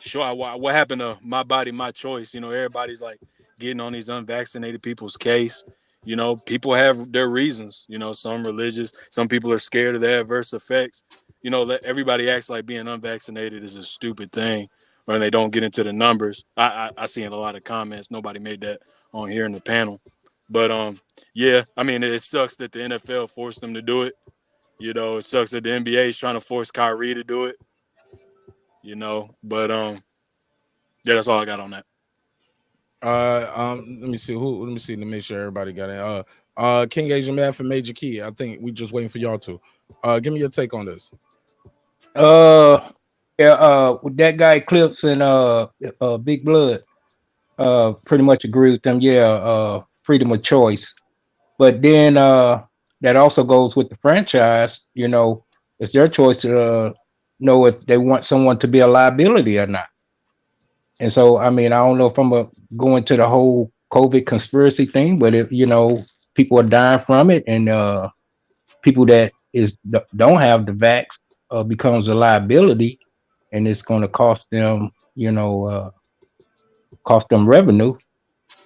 Sure, what happened to my body, my choice? You know, everybody's like getting on these unvaccinated people's case. You know, people have their reasons. You know, some religious, some people are scared of the adverse effects. You know, that everybody acts like being unvaccinated is a stupid thing, or they don't get into the numbers. I see in a lot of comments. Nobody made that on here in the panel, but yeah, I mean, it sucks that the NFL forced them to do it. You know, it sucks that the NBA is trying to force Kyrie to do it. You know, but yeah, that's all I got on that. Let me see let me see to make sure everybody got it. King Asian Math and Major Key. I think we just waiting for y'all to. Give me your take on this. With that guy Clips and Big Blood, pretty much agree with them. Yeah, freedom of choice. But then that also goes with the franchise. You know, it's their choice to know if they want someone to be a liability or not. And so, I mean, I don't know if I'm going to the whole COVID conspiracy thing, but if, you know, people are dying from it, and people that don't have the vax becomes a liability, and it's going to cost them, you know, cost them revenue,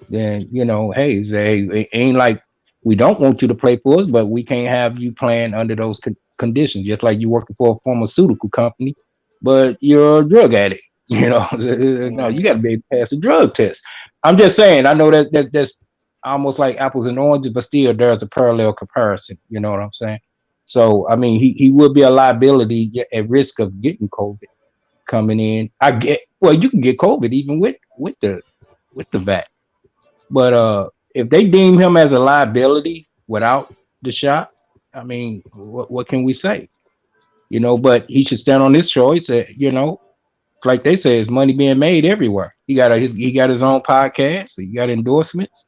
then, you know, hey, it ain't like we don't want you to play for us, but we can't have you playing under those conditions, just like you working for a pharmaceutical company, but you're a drug addict. You know, no, you got to be able to pass a drug test. I'm just saying, I know that's almost like apples and oranges, but still there's a parallel comparison. You know what I'm saying? So, I mean, he would be a liability at risk of getting COVID coming in. You can get COVID even with the vac. But if they deem him as a liability without the shot, I mean, what can we say? You know, but he should stand on his choice. You know, like they say, there's money being made everywhere. He got his own podcast. He got endorsements.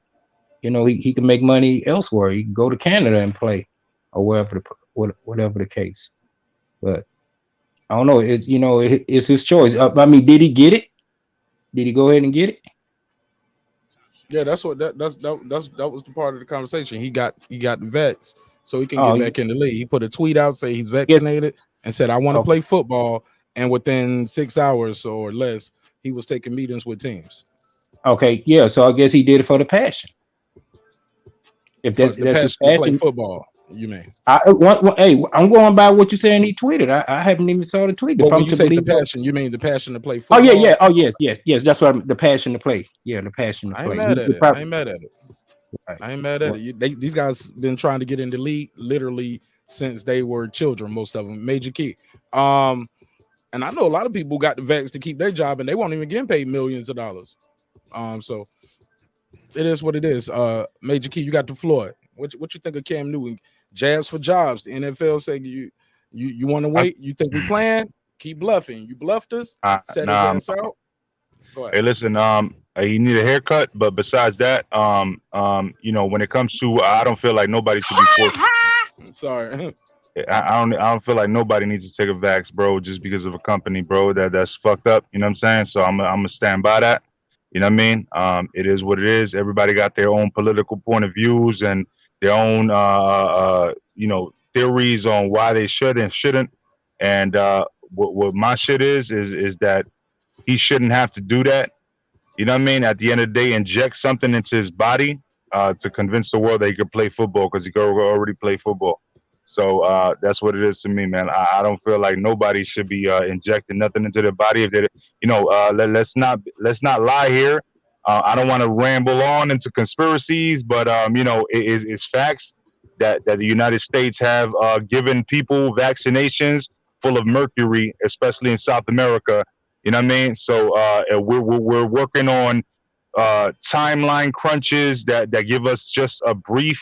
You know, he can make money elsewhere. He can go to Canada and play, or whatever the case. But I don't know. It's his choice. I mean, did he get it? Did he go ahead and get it? Yeah, that was the part of the conversation. He got the vets, so he can get back in the league. He put a tweet out saying he's vaccinated and said, "I want to play football." And within 6 hours or less, he was taking meetings with teams. Okay, yeah. So I guess he did it for the passion. If that's his passion to play football, you mean? Hey, I'm going by what you saying. He tweeted. I haven't even saw the tweet. Well, when you say the passion, you mean the passion to play football? Oh yeah. Oh yes. That's what the passion to play. Yeah, the passion to play. I ain't mad at it. These guys been trying to get in the league literally since they were children. Most of them. Major Key. And I know a lot of people got the vax to keep their job, and they won't even get paid millions of dollars. So it is what it is. Major Key, you got the floor. What you think of Cam Newton? Jabs for jobs. The NFL say you want to wait. You think we playing? Keep bluffing. You bluffed us. Set his ass out. Go ahead. Hey, listen. He need a haircut, but besides that, you know, when it comes to, I don't feel like nobody should be forced. Sorry. I don't feel like nobody needs to take a vax, bro, just because of a company, bro, that's fucked up. You know what I'm saying? So I'm gonna stand by that. You know what I mean? It is what it is. Everybody got their own political point of views and their own you know, theories on why they should and shouldn't. And what my shit is that he shouldn't have to do that. You know what I mean? At the end of the day, inject something into his body to convince the world that he could play football, because he could already play football. So that's what it is to me, man. I don't feel like nobody should be injecting nothing into their body. If they, let's not lie here. I don't want to ramble on into conspiracies, but it's facts that the United States have given people vaccinations full of mercury, especially in South America. You know what I mean? So we're working on timeline crunches that give us just a brief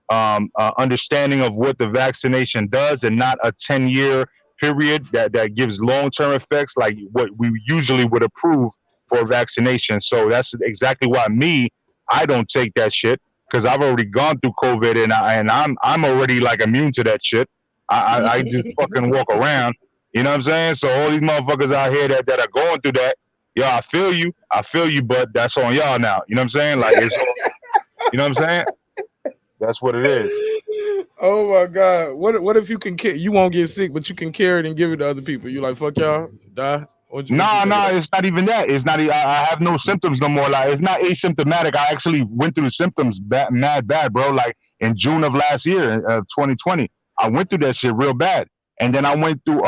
understanding of what the vaccination does, and not a 10-year period that gives long-term effects like what we usually would approve for vaccination. So that's exactly why I don't take that shit, because I've already gone through COVID and I'm already like immune to that shit. I just fucking walk around. You know what I'm saying? So all these motherfuckers out here that are going through that, yo, I feel you, but that's on y'all now. You know what I'm saying? Like it's, you know what I'm saying? That's what it is. Oh my God! What if you won't get sick, but you can carry it and give it to other people? You like fuck y'all, die? No, it's not even that. It's not. I have no symptoms no more. Like it's not asymptomatic. I actually went through the symptoms mad bad, bro. Like in June of last year, 2020, I went through that shit real bad, and then I went through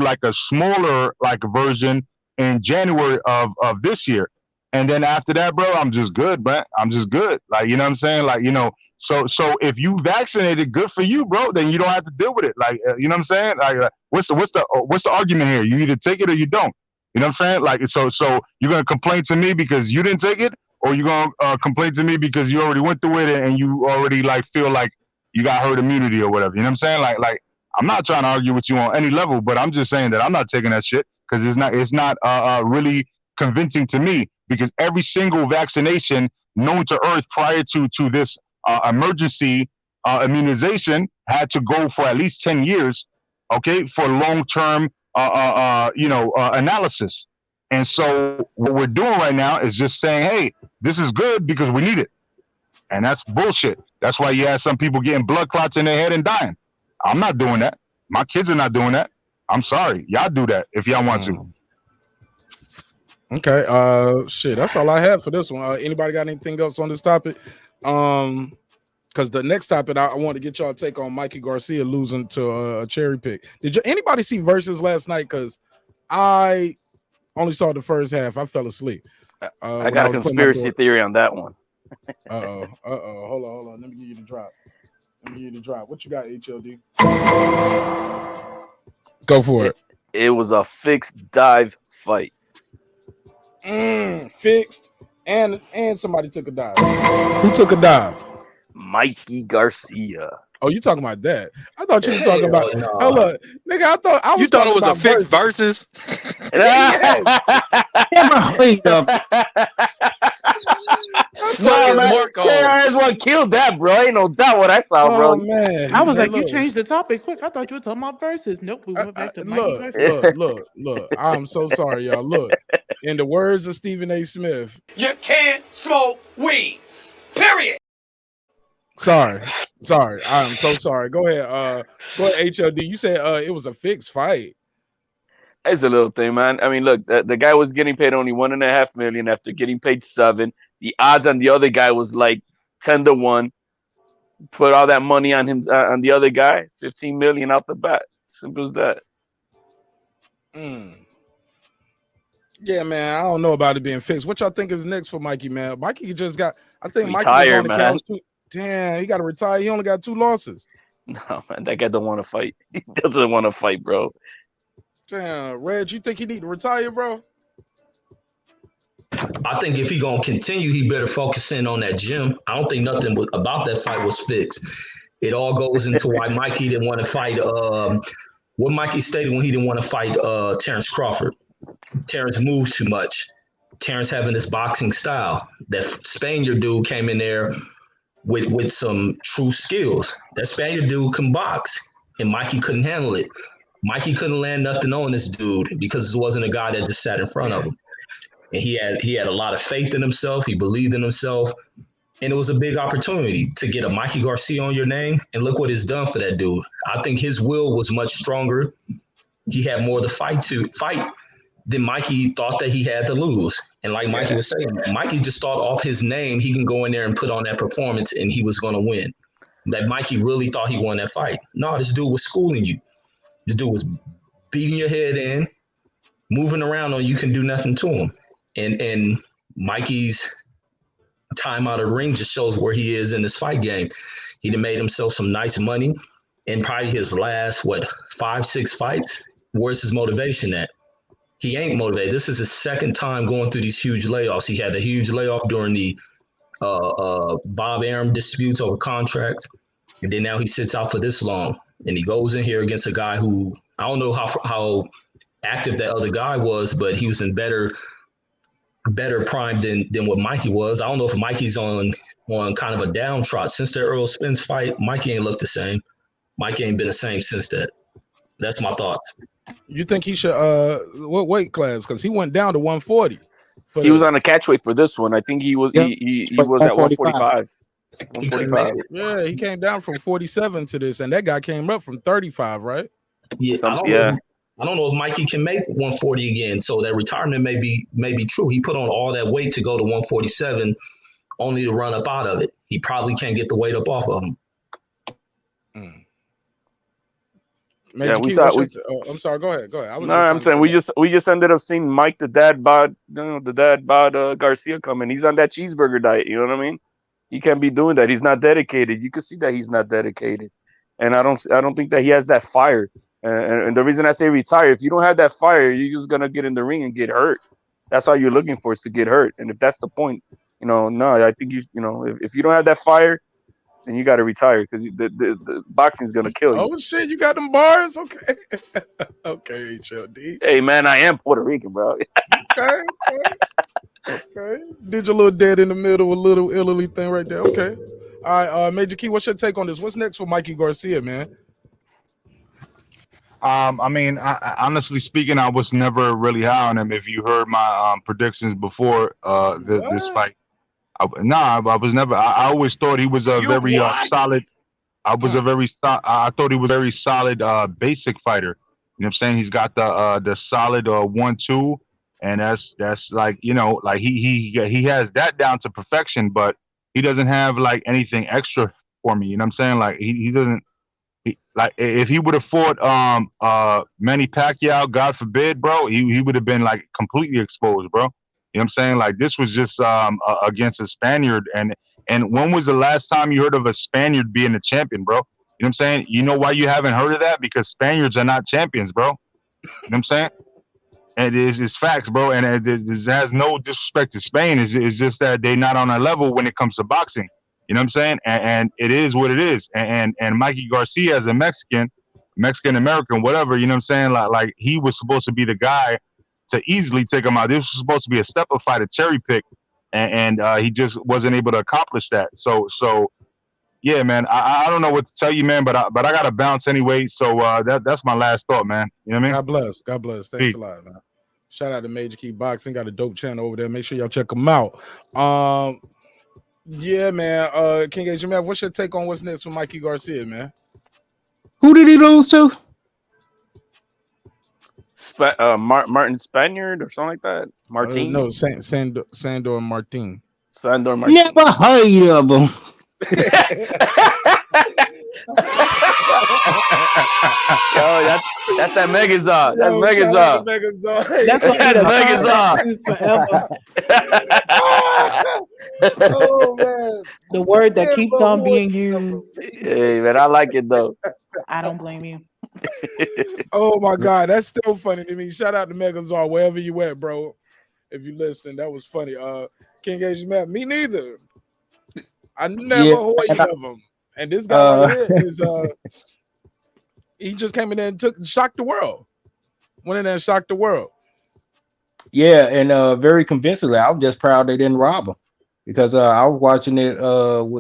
like a smaller like version in January of this year, and then after that, bro, I'm just good, man. I'm just good. Like you know what I'm saying? Like So if you vaccinated, good for you, bro. Then you don't have to deal with it. Like you know what I'm saying? Like what's the argument here? You either take it or you don't. You know what I'm saying? Like so you're gonna complain to me because you didn't take it, or you're gonna complain to me because you already went through it and you already like feel like you got herd immunity or whatever. You know what I'm saying? Like I'm not trying to argue with you on any level, but I'm just saying that I'm not taking that shit because it's not really convincing to me, because every single vaccination known to Earth prior to this emergency immunization had to go for at least 10 years, okay, for long-term, analysis. And so what we're doing right now is just saying, hey, this is good because we need it. And that's bullshit. That's why you have some people getting blood clots in their head and dying. I'm not doing that. My kids are not doing that. I'm sorry. Y'all do that if y'all want to. Okay. Shit. That's all I have for this one. Anybody got anything else on this topic? Because the next topic I want to get y'all take on Mikey Garcia losing to a cherry pick. Did anybody see Verzuz last night? Because I only saw the first half. I fell asleep. I got a conspiracy theory on that one. Hold on. Let me give you the drop. What you got, HLD? Go for it. It was a fixed dive fight. Fixed, and somebody took a dive. Who took a dive? Mikey Garcia. Oh, you talking about that? I thought you were talking about. No. Hold on, nigga. I thought it was a fixed versus. That's what killed that, bro. Ain't no doubt what I saw, bro. Man, I was like, you changed the topic quick. I thought you were talking about versus. Nope, we went back to Mikey Garcia. Look. I'm so sorry, y'all. Look, in the words of Stephen A. Smith, you can't smoke weed. Period. Sorry. I'm so sorry. Go ahead, HLD. You said it was a fixed fight. It's a little thing, man. I mean, look, the guy was getting paid only $1.5 million after getting paid $7 million. The odds on the other guy was like 10-1. Put all that money on him, on the other guy, $15 million out the bat. Simple as that. Yeah, man. I don't know about it being fixed. What y'all think is next for Mikey, man? Mikey just got. I think Mikey was on the couch too. Damn, he got to retire. He only got 2 losses. No, man, that guy don't want to fight. He doesn't want to fight, bro. Damn, Reg, you think he need to retire, bro? I think if he gonna continue, he better focus in on that gym. I don't think nothing about that fight was fixed. It all goes into why Mikey didn't want to fight. What Mikey stated when he didn't want to fight Terence Crawford. Terence moved too much. Terence having this boxing style. That Spaniard dude came in there with some true skills. That Spaniard dude can box, and Mikey couldn't handle it. Mikey couldn't land nothing on this dude because it wasn't a guy that just sat in front of him. And he had a lot of faith in himself. He believed in himself. And it was a big opportunity to get a Mikey Garcia on your name. And look what it's done for that dude. I think his will was much stronger. He had more to fight than Mikey thought that he had to lose. And like Mikey was saying, Mikey just thought off his name, he can go in there and put on that performance and he was going to win. that Mikey really thought he won that fight. No, this dude was schooling you. This dude was beating your head in, moving around on you, can do nothing to him. And Mikey's time out of the ring just shows where he is in this fight game. He done made himself some nice money in probably his last, 5-6 fights. Where's his motivation at? He ain't motivated. This is his second time going through these huge layoffs. He had a huge layoff during the Bob Arum disputes over contracts. And then now he sits out for this long. And he goes in here against a guy who, I don't know how active that other guy was, but he was in better prime than what Mikey was. I don't know if Mikey's on kind of a downtrot. Since the Earl Spence fight, Mikey ain't looked the same. Mikey ain't been the same since that. That's my thoughts. You think he should what weight class? Because he went down to 140. He was on a catch weight for this one. I think he was he was at 145. 145. Yeah, he came down from 47 to this, and that guy came up from 35, right? Yeah, I don't know if Mikey can make 140 again. So that retirement may be true. He put on all that weight to go to 147, only to run up out of it. He probably can't get the weight up off of him. I'm sorry. Go ahead. I'm saying we just ended up seeing Mike the dad bod Garcia coming. He's on that cheeseburger diet. You know what I mean? He can't be doing that. He's not dedicated. You can see that he's not dedicated, and I don't think that he has that fire. And the reason I say retire, if you don't have that fire, you're just gonna get in the ring and get hurt. That's all you're looking for, is to get hurt. And if that's the point, no, I think if you don't have that fire, then you got to retire, because the boxing's gonna kill you. Oh shit, you got them bars? Okay. Okay, HLD. Hey man, I am Puerto Rican, bro. Okay. Did your little dead in the middle, a little Italy thing right there. Okay. All right, Major Key, what's your take on this? What's next for Mikey Garcia, man? I mean, honestly speaking, I was never really high on him. If you heard my predictions before this fight, I was never. I always thought he was a very solid. I thought he was a very solid basic fighter. You know what I'm saying? He's got the solid 1-2, and that's like, like he has that down to perfection, but he doesn't have like anything extra for me. You know what I'm saying? Like he doesn't. Like if he would have fought Manny Pacquiao, God forbid, bro, he would have been like completely exposed, bro. You know what I'm saying? Like this was just against a Spaniard, and when was the last time you heard of a Spaniard being a champion, bro? You know what I'm saying? You know why you haven't heard of that? Because Spaniards are not champions, bro. You know what I'm saying? And it's facts, bro. And it has no disrespect to Spain. It's just that they're not on a level when it comes to boxing. You know what I'm saying? And it is what it is. And Mikey Garcia, as a Mexican American, whatever, you know what I'm saying? Like he was supposed to be the guy to easily take him out. This was supposed to be a stepper fight, a cherry pick, and he just wasn't able to accomplish that. So yeah, man. I don't know what to tell you, man, but I gotta bounce anyway. So that's my last thought, man. You know what I mean? God bless. Thanks a lot, man. Shout out to Major Key Boxing. Got a dope channel over there. Make sure y'all check them out. Yeah, man. King H. Man, what's your take on what's next for Mikey Garcia, man? Who did he lose to? Martin Spaniard or something like that. Martin? No, Sandor Martin. Sandor Martin. Never heard of him. That's that Megazord. That's Megazord. That's Megazord. Oh man, the word that keeps on being used. Hey man, I like it though. I don't blame you. Oh my God, that's still funny to me. Shout out to Megazord, wherever you at, bro. If you listening, that was funny. King Asian man, me neither. I never heard of him. And this guy right here is he just came in there and shocked the world. Went in there and shocked the world. Yeah, and very convincingly. I was just proud they didn't rob him, because I was watching it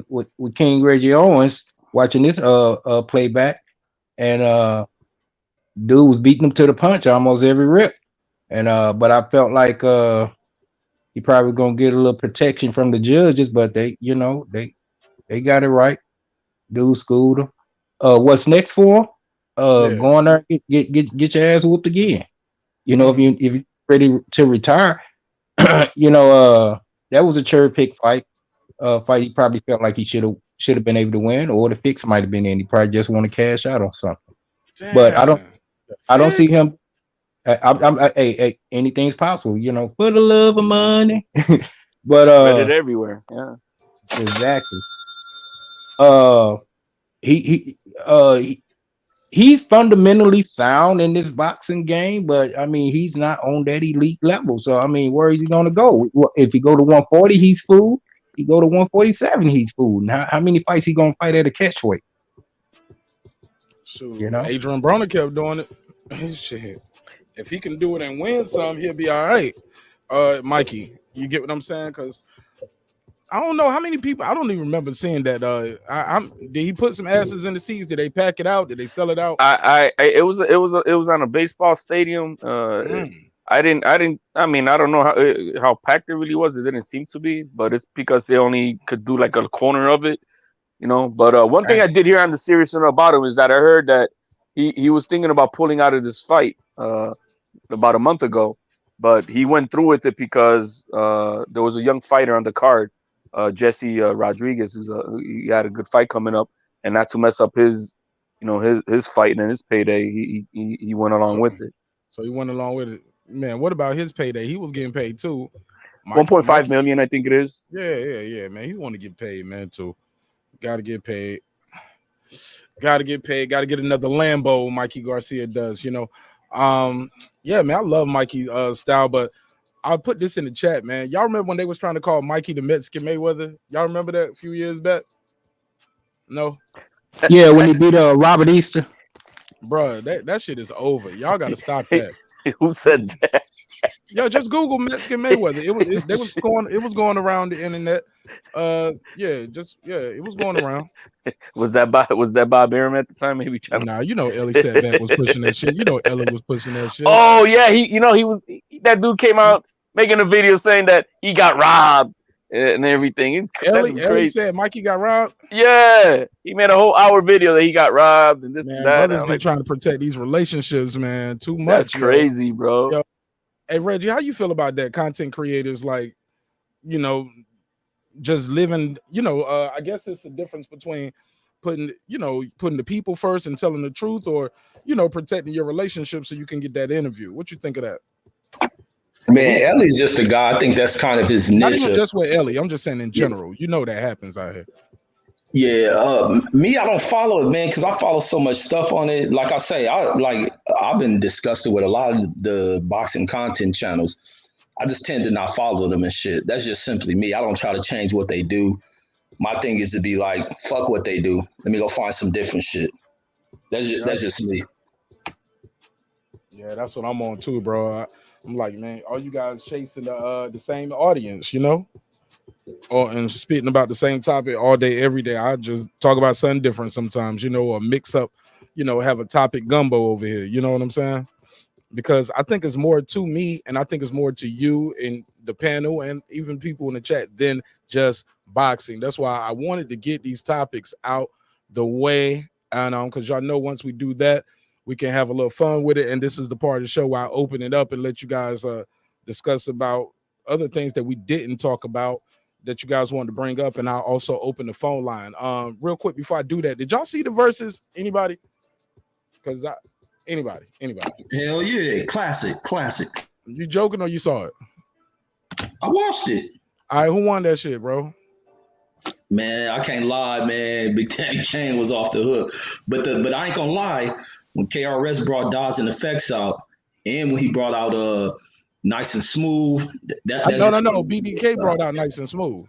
with King Reggie Owens, watching this playback, and dude was beating him to the punch almost every rip. And but I felt like he probably gonna get a little protection from the judges, but they got it right. Dude schooled him. What's next for him? Go on there and get your ass whooped again. If you're ready to retire, that was a cherry pick fight. He probably felt like he should should have been able to win, or the fix might have been in. He probably just want to cash out on something. Damn. But I don't see Fix? him. Hey, anything's possible, you know, for the love of money. But Spread it everywhere. Yeah. exactly. He's fundamentally sound in this boxing game, but I mean, he's not on that elite level. So I mean, where is he gonna go? If he go to 140, he's fooled. He go to 147, he's fooled. Now, how many fights he gonna fight at a catch weight? Shoot, You know, Adrian Broner kept doing it. Shit. If he can do it and win some, he'll be all right. Mikey, you get what I'm saying? Because I don't know how many people. I don't even remember seeing that. Did he put some asses in the seats? Did they pack it out? Did they sell it out? It was on a baseball stadium. I mean, I don't know how packed it really was. It didn't seem to be, but it's because they only could do like a corner of it, you know. But one thing I did hear on the series about him is that I heard that he was thinking about pulling out of this fight about a month ago, but he went through with it because there was a young fighter on the card, Jesse Rodriguez, he had a good fight coming up, and not to mess up his fight and his payday, he went along with it. So he went along with it. Man, what about his payday? He was getting paid too. 1.5 million, I think it is. Yeah, man. He want to get paid, man, too. Got to get paid. Got to get paid. Got to get another Lambo. Mikey Garcia does, you know. Yeah, man. I love Mikey's style, but I'll put this in the chat, man. Y'all remember when they was trying to call Mikey the Mexican Mayweather? Y'all remember that a few years back? No. Yeah, when he beat Robert Easter. Bruh, that shit is over. Y'all got to stop that. Who said that? Yo, just Google Mexican Mayweather. It was going around the internet. It was going around. Was that Bob Arum at the time? Maybe. Nah, you know Ellie Setback was pushing that shit. You know Ellie was pushing that shit. Oh yeah, that dude came out making a video saying that he got robbed and everything. Ellie said Mikey got robbed. Yeah, he made a whole hour video that he got robbed and this and that. Brothers been trying to protect these relationships, man. Too much. That's crazy, bro. Yo. Hey Reggie, how you feel about that? Content creators, like, you know, just living. You know, I guess it's the difference between putting the people first and telling the truth, or protecting your relationship so you can get that interview. What you think of that? Man, Ellie's just a guy. I think that's kind of his niche. Not even just with Ellie. I'm just saying in general. You know that happens out here. Yeah, me, I don't follow it, man, because I follow so much stuff on it. Like I say, I've been disgusted with a lot of the boxing content channels. I just tend to not follow them and shit. That's just simply me. I don't try to change what they do. My thing is to be like, fuck what they do. Let me go find some different shit. That's just me. Yeah, that's what I'm on too, bro. I'm like, man, all you guys chasing the same audience, and spitting about the same topic all day, every day. I just talk about something different sometimes, or mix up, have a topic gumbo over here. You know what I'm saying? Because I think it's more to me, and I think it's more to you and the panel and even people in the chat than just boxing. That's why I wanted to get these topics out the way, and because y'all know once we do that, we can have a little fun with it. And this is the part of the show where I open it up and let you guys discuss about other things that we didn't talk about that you guys wanted to bring up. And I'll also open the phone line. Real quick before I do that, did y'all see the Verzuz? Anybody? Because anybody. Hell yeah, classic. You joking or you saw it? I watched it. All right, who won that shit, bro? Man, I can't lie, man. Big Daddy Kane was off the hook. But I ain't gonna lie. When KRS brought dazn effects out, and when he brought out Nice and Smooth, no. BDK brought out Nice and Smooth.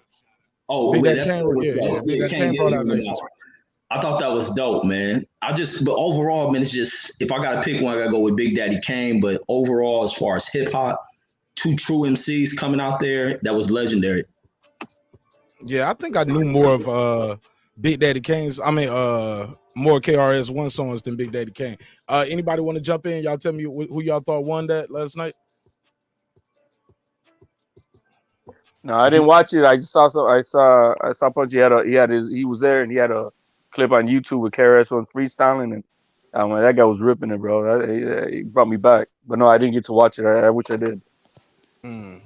Oh, Big that's Daddy Kane brought out Nice and Smooth. I thought that was dope, man. But overall, man, it's just, if I gotta pick one, I gotta go with Big Daddy Kane. But overall, as far as hip hop, two true MCs coming out there, that was legendary. Yeah, I think I knew more of Big Daddy Kane's. More KRS-One songs than Big Daddy Kane. Anybody want to jump in? Y'all tell me who y'all thought won that last night. No, I didn't watch it. I just saw I saw Punchy he was there and he had a clip on YouTube with KRS-One freestyling, and that guy was ripping it, bro. He brought me back. But no, I didn't get to watch it. I wish I did.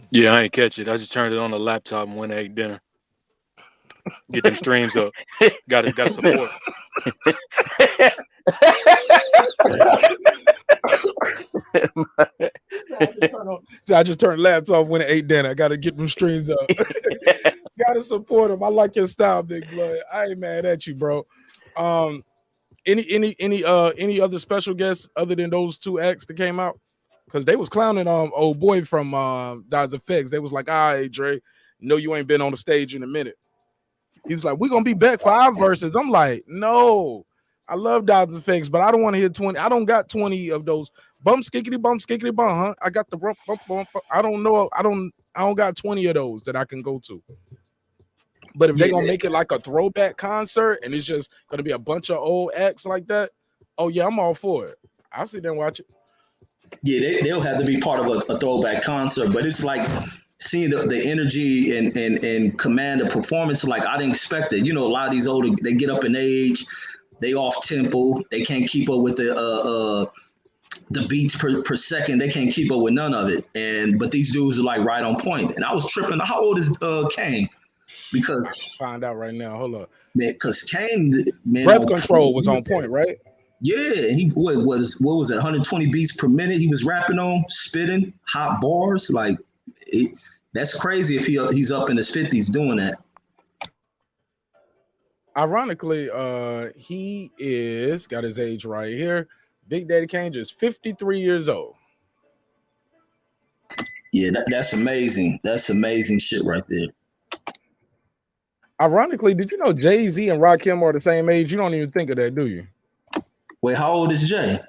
Yeah, I ain't catch it. I just turned it on the laptop and went and ate dinner. Get them streams up. Gotta support. I just turned laptop when it ate dinner. I gotta get them streams up. Gotta support him. I like your style, Big Blood. I ain't mad at you, bro. Any other special guests other than those two acts that came out? Because they was clowning old boy from dazn. They was like, all right, Dre, no, you ain't been on the stage in a minute. He's like, we're gonna be back for our verses. I'm like, no, I love dazn, but I don't want to hear 20. I don't got 20 of those bump skickety bump, huh? I got the bump, bump. I don't know. I don't got 20 of those that I can go to. But if they're gonna make it like a throwback concert and it's just gonna be a bunch of old acts like that, oh yeah, I'm all for it. I'll sit there and watch it. Yeah, they'll have to be part of a throwback concert, but it's like seeing the energy and command of performance. Like I didn't expect it. You know, a lot of these older, they get up in age, they off tempo, they can't keep up with the beats per second. They can't keep up with none of it. But these dudes are like right on point. And I was tripping. How old is Kane? Because find out right now. Hold up, man. Because Kane, man, breath control was on point, right? Yeah, he what was it? 120 beats per minute. He was rapping on, spitting hot bars. Like that's crazy if he's up in his 50s doing that. Ironically, he is got his age right here. Big Daddy Kane just 53 years old. Yeah, that's amazing. That's amazing shit right there. Ironically, did you know Jay-Z and Rakim are the same age? You don't even think of that, do you? Wait, how old is Jay?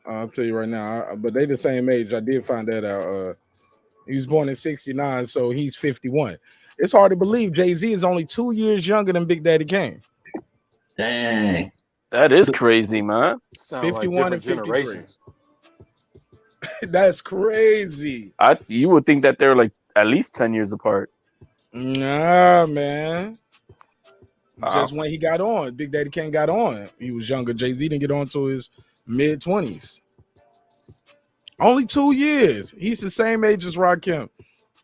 I'll tell you right now, but they the same age. I did find that out. He was born in 69, so he's 51. It's hard to believe Jay-Z is only 2 years younger than Big Daddy Kane. Dang. That is crazy, man. 51 and 53. That's crazy. You would think that they're like at least 10 years apart. Nah, man. Just when he got on, Big Daddy Kane got on, he was younger. Jay-Z didn't get on to his mid-20s. Only 2 years. He's the same age as Rakim.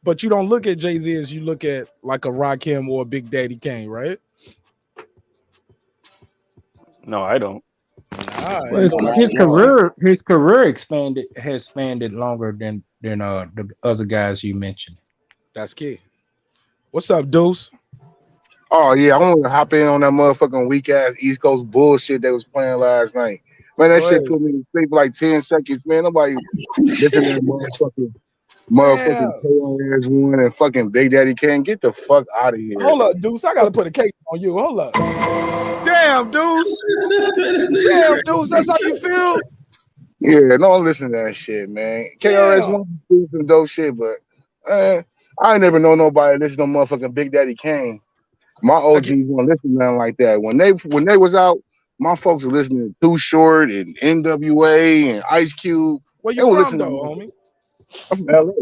But you don't look at Jay-Z as you look at like a Rakim or a Big Daddy Kane, right? No, I don't. Well, his career has expanded longer than the other guys you mentioned. That's key. What's up, Deuce? Oh yeah, I want to hop in on that motherfucking weak ass East Coast bullshit they was playing last night. Man, that shit put me to sleep for like 10 seconds, man. Nobody listen to that motherfucking KRS-One and fucking Big Daddy Kane. Get the fuck out of here. Hold up, Deuce. I gotta put a case on you. Hold up. Damn, Deuce. Damn, Deuce. That's how you feel? Yeah, don't listen to that shit, man. KRS-One do some dope shit, but I ain't never know nobody listen to motherfucking Big Daddy Kane. My OGs won't listen to nothing like that. When they was out, my folks were listening to Too Short and NWA and Ice Cube. Where you from, though, homie? I'm from LA.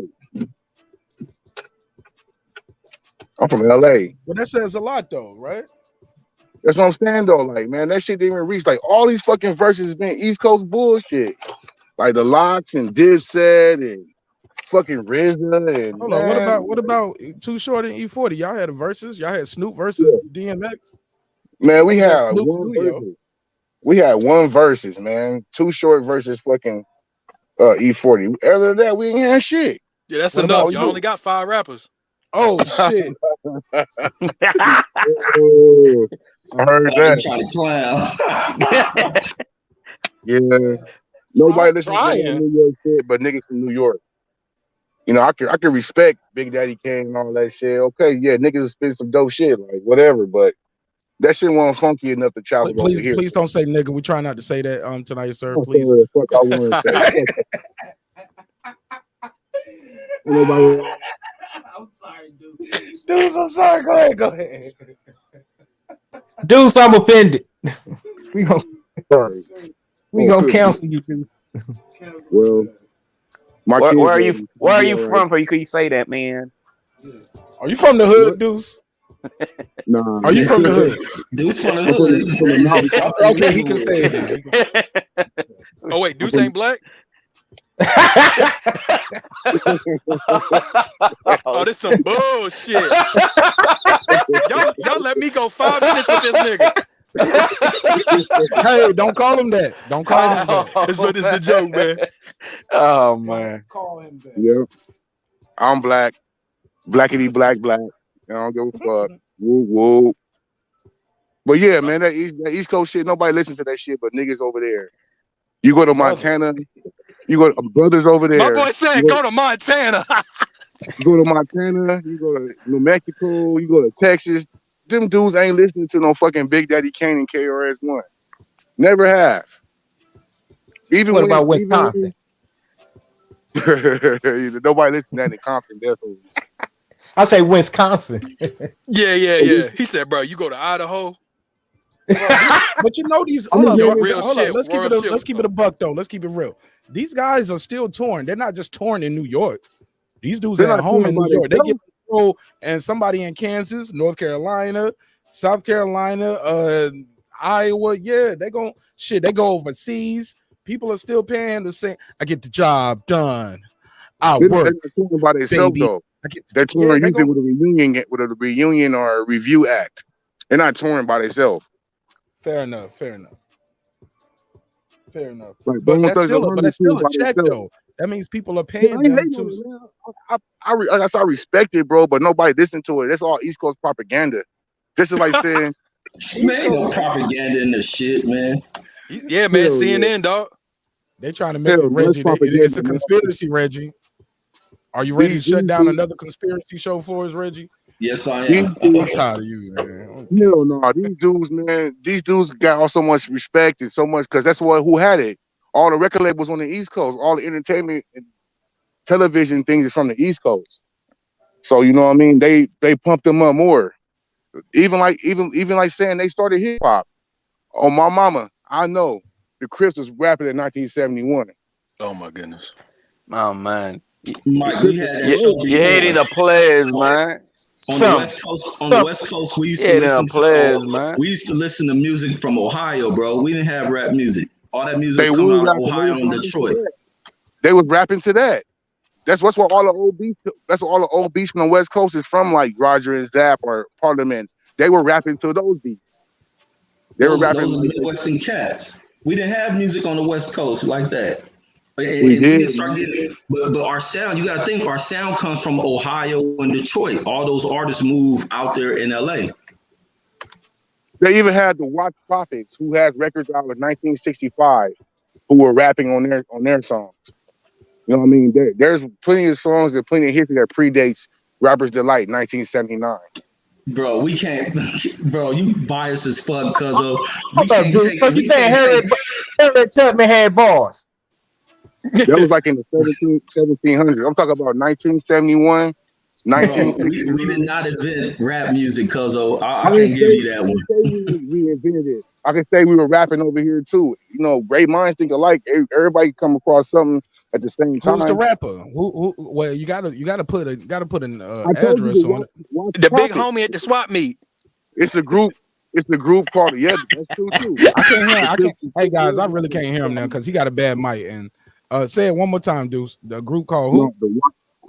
I'm from LA. Well, that says a lot, though, right? That's what I'm saying, though. Like, man, that shit didn't even reach. Like, all these fucking verses been East Coast bullshit. Like the Locks and Dipset and fucking RZA and hold on, what about Too Short and E40? Y'all had a versus. Y'all had Snoop versus DMX. Man, we had one versus, man. Too Short versus fucking E40. Other than that, we ain't had shit. Yeah, that's enough. Y'all only got 5 rappers. Oh shit! I heard that. Yeah, nobody listens to New York shit, but niggas from New York. You know, I can respect Big Daddy Kane and all that shit. Okay, yeah, niggas spit some dope shit, like whatever, but that shit wasn't funky enough to travel over here. Please don't say nigga. We try not to say that tonight, sir. Please. Fuck, I want to say. I'm sorry, dude. Deuce, I'm sorry. Go ahead. Deuce, I'm offended. we gonna cancel you, dude. Well, where are you from? For you can say that, man. Are you from the hood, Deuce? No. Are you from the hood? Deuce from the hood. Okay, he can say it. Oh wait, Deuce ain't black. Oh, this some bullshit. y'all let me go 5 minutes with this nigga. Hey, don't call him that. Don't call him that. It's the joke, man. Oh man. Call him that. Yep. I'm black. Blackity black. I don't give a fuck. Woo woo. But yeah, man, that East Coast shit, nobody listens to that shit but niggas over there. You go to Montana, you go to brothers over there. My boy said, go to Montana. You go to Montana, you go to New Mexico, you go to Texas. Them dudes ain't listening to no fucking Big Daddy Kane and KRS-One. Never have. Even What when, about Wisconsin? Nobody listens to that in Compton, definitely. I say Wisconsin. Yeah. He said, bro, you go to Idaho. But you know these. Hold on, Let's keep it a buck though. Let's keep it real. These guys are still torn. They're not just torn in New York. These dudes are at home in New York. They get control, and somebody in Kansas, North Carolina, South Carolina, Iowa. Yeah, they go overseas. People are still paying the same. I get the job done. I work. They're torn by themselves though. They're torn usually with a reunion or a review act. They're not torn by themselves. Fair enough. Like, but that's still a check though. That means people are paying them to. I respect it, bro, but nobody listen to it. That's all East Coast propaganda. This is like saying, man, ain't no propaganda in this shit, man. Yeah, man, CNN, dog. They trying to make it, Reggie. It's a conspiracy, Reggie. Are you ready to shut down another conspiracy show for us, Reggie? Yes, I am. I'm tired of you, man. No, these dudes, man. These dudes got so much respect and so much because that's who had it. All the record labels on the East Coast, all the entertainment and television things is from the East Coast. So you know what I mean? They pump them up more. Even like saying they started hip hop. Oh my mama, I know the Crips was rapping in 1971. Oh my goodness. Oh man. Mike, we had that show you hating the players, man. On the West Coast, we used to listen we used to listen to music from Ohio, bro. We didn't have rap music. All that music was coming out of Ohio and Detroit. They was rapping to that. That's what all the old beats. That's what all the old beats from the West Coast is from, like Roger and Zapp or Parliament. They were rapping to those beats. Those Midwestern cats. We didn't have music on the West Coast like that. We didn't start getting, but our sound, you got to think, our sound comes from Ohio and Detroit. All those artists move out there in LA. They even had the Watch Prophets, who had records out in 1965, who were rapping on their songs. You know what I mean? There's plenty of songs and plenty of history that predates Rapper's Delight, 1979. Bro, we can't. Bro, you biased as fuck because of. You saying Harriet Tubman had bars? That was like in the 1700s. I'm talking about 1971. We did not invent rap music, cuzzo. I can't give you that one. We invented it. I can say we were rapping over here too. You know, great minds think alike. Everybody come across something at the same time. Who's the rapper? Well, you gotta put an address on it. The big homie at the swap meet. It's a group. It's the group called that's true too. I can't. Hey guys, I really can't hear him now because he got a bad mic. And say it one more time, Deuce. The group called who?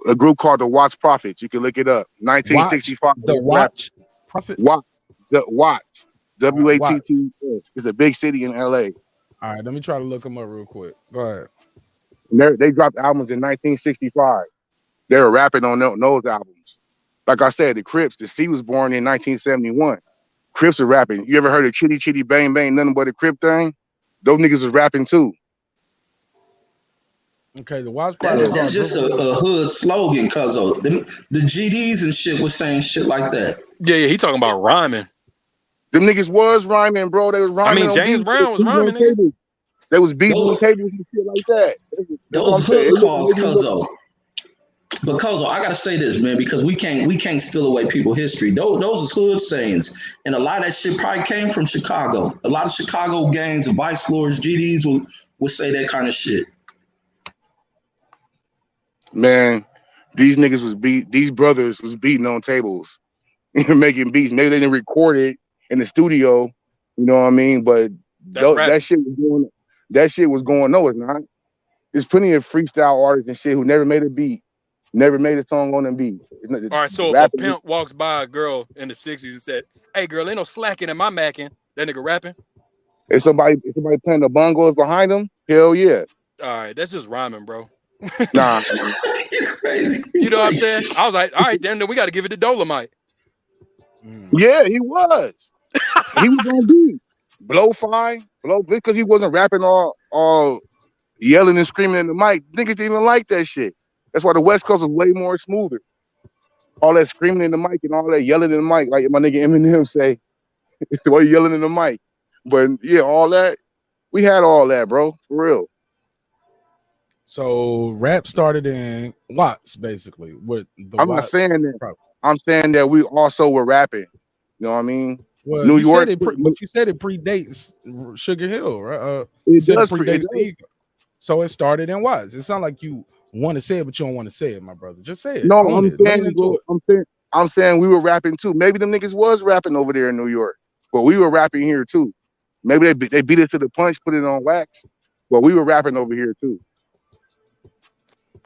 A group called the Watch Prophets. You can look it up. 1965. The Watch Prophets. The Watch. WATT. It's a big city in LA. All right, let me try to look them up real quick. Go ahead. And they dropped albums in 1965. They were rapping on those albums. Like I said, the Crips. The C was born in 1971. Crips are rapping. You ever heard of Chitty Chitty Bang Bang? Nothing but a Crip thing. Those niggas was rapping too. Okay, the Watch Prophets. That's just a hood slogan, cuz the GDs and shit was saying shit like that. Yeah, he talking about rhyming. Them niggas was rhyming, bro. They was rhyming. I mean, James Brown was rhyming. They was beating on tables and shit like that. Those hood calls, cuzzo. But cuzzo, I gotta say this, man, because we can't steal away people's history. Those is hood sayings, and a lot of that shit probably came from Chicago. A lot of Chicago gangs and vice lords, GDs would say that kind of shit. Man, these brothers was beating on tables, making beats. Maybe they didn't record it in the studio, you know what I mean? But that shit was going. No, it's not. there's plenty of freestyle artists and shit who never made a beat, never made a song on a beat. All right, so if a pimp walks by a girl in the 60s and said, "Hey, girl, ain't no slacking in my macking," that nigga rapping? If somebody playing the bongos behind them, hell yeah. All right, that's just rhyming, bro. Nah. You're crazy. You know what I'm saying? I was like, all right, then we got to give it to Dolomite. Yeah, he was. He was on beat. Blow because he wasn't rapping all yelling and screaming in the mic. Niggas didn't even like that shit. That's why the West Coast was way more smoother. All that screaming in the mic and all that yelling in the mic, like my nigga Eminem say, why you yelling in the mic? But yeah, all that, we had all that, bro, for real. So rap started in Watts, basically. With the I'm Watts not saying that. I'm saying that we also were rapping. You know what I mean? Well, New you York, but you said it predates Sugar Hill, right? It does predate. So it started in Watts. It sounds like you want to say it, but you don't want to say it, my brother. Just say it. No, Own it. Lean into it. I'm saying we were rapping too. Maybe them niggas was rapping over there in New York, but we were rapping here too. Maybe they beat it to the punch, put it on wax, but we were rapping over here too.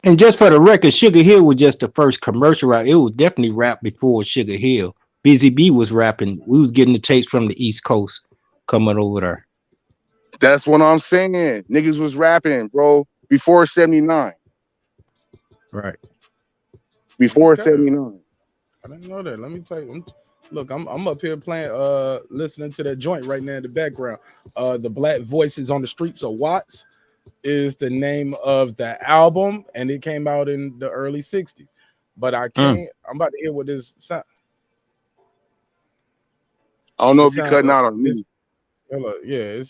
And just for the record, Sugar Hill was just the first commercial rap. It was definitely rap before Sugar Hill. Busy B was rapping. We was getting the tapes from the East Coast coming over there. That's what I'm saying. Niggas was rapping, bro, before 79. Right. Before 79. I didn't know that. Let me tell you. Look, I'm up here playing, listening to that joint right now in the background. The Black Voices on the Streets of Watts is the name of the album, and it came out in the early 60s. But I can't, I'm about to hear what this sound. I don't know if you're cutting out on me. Yeah,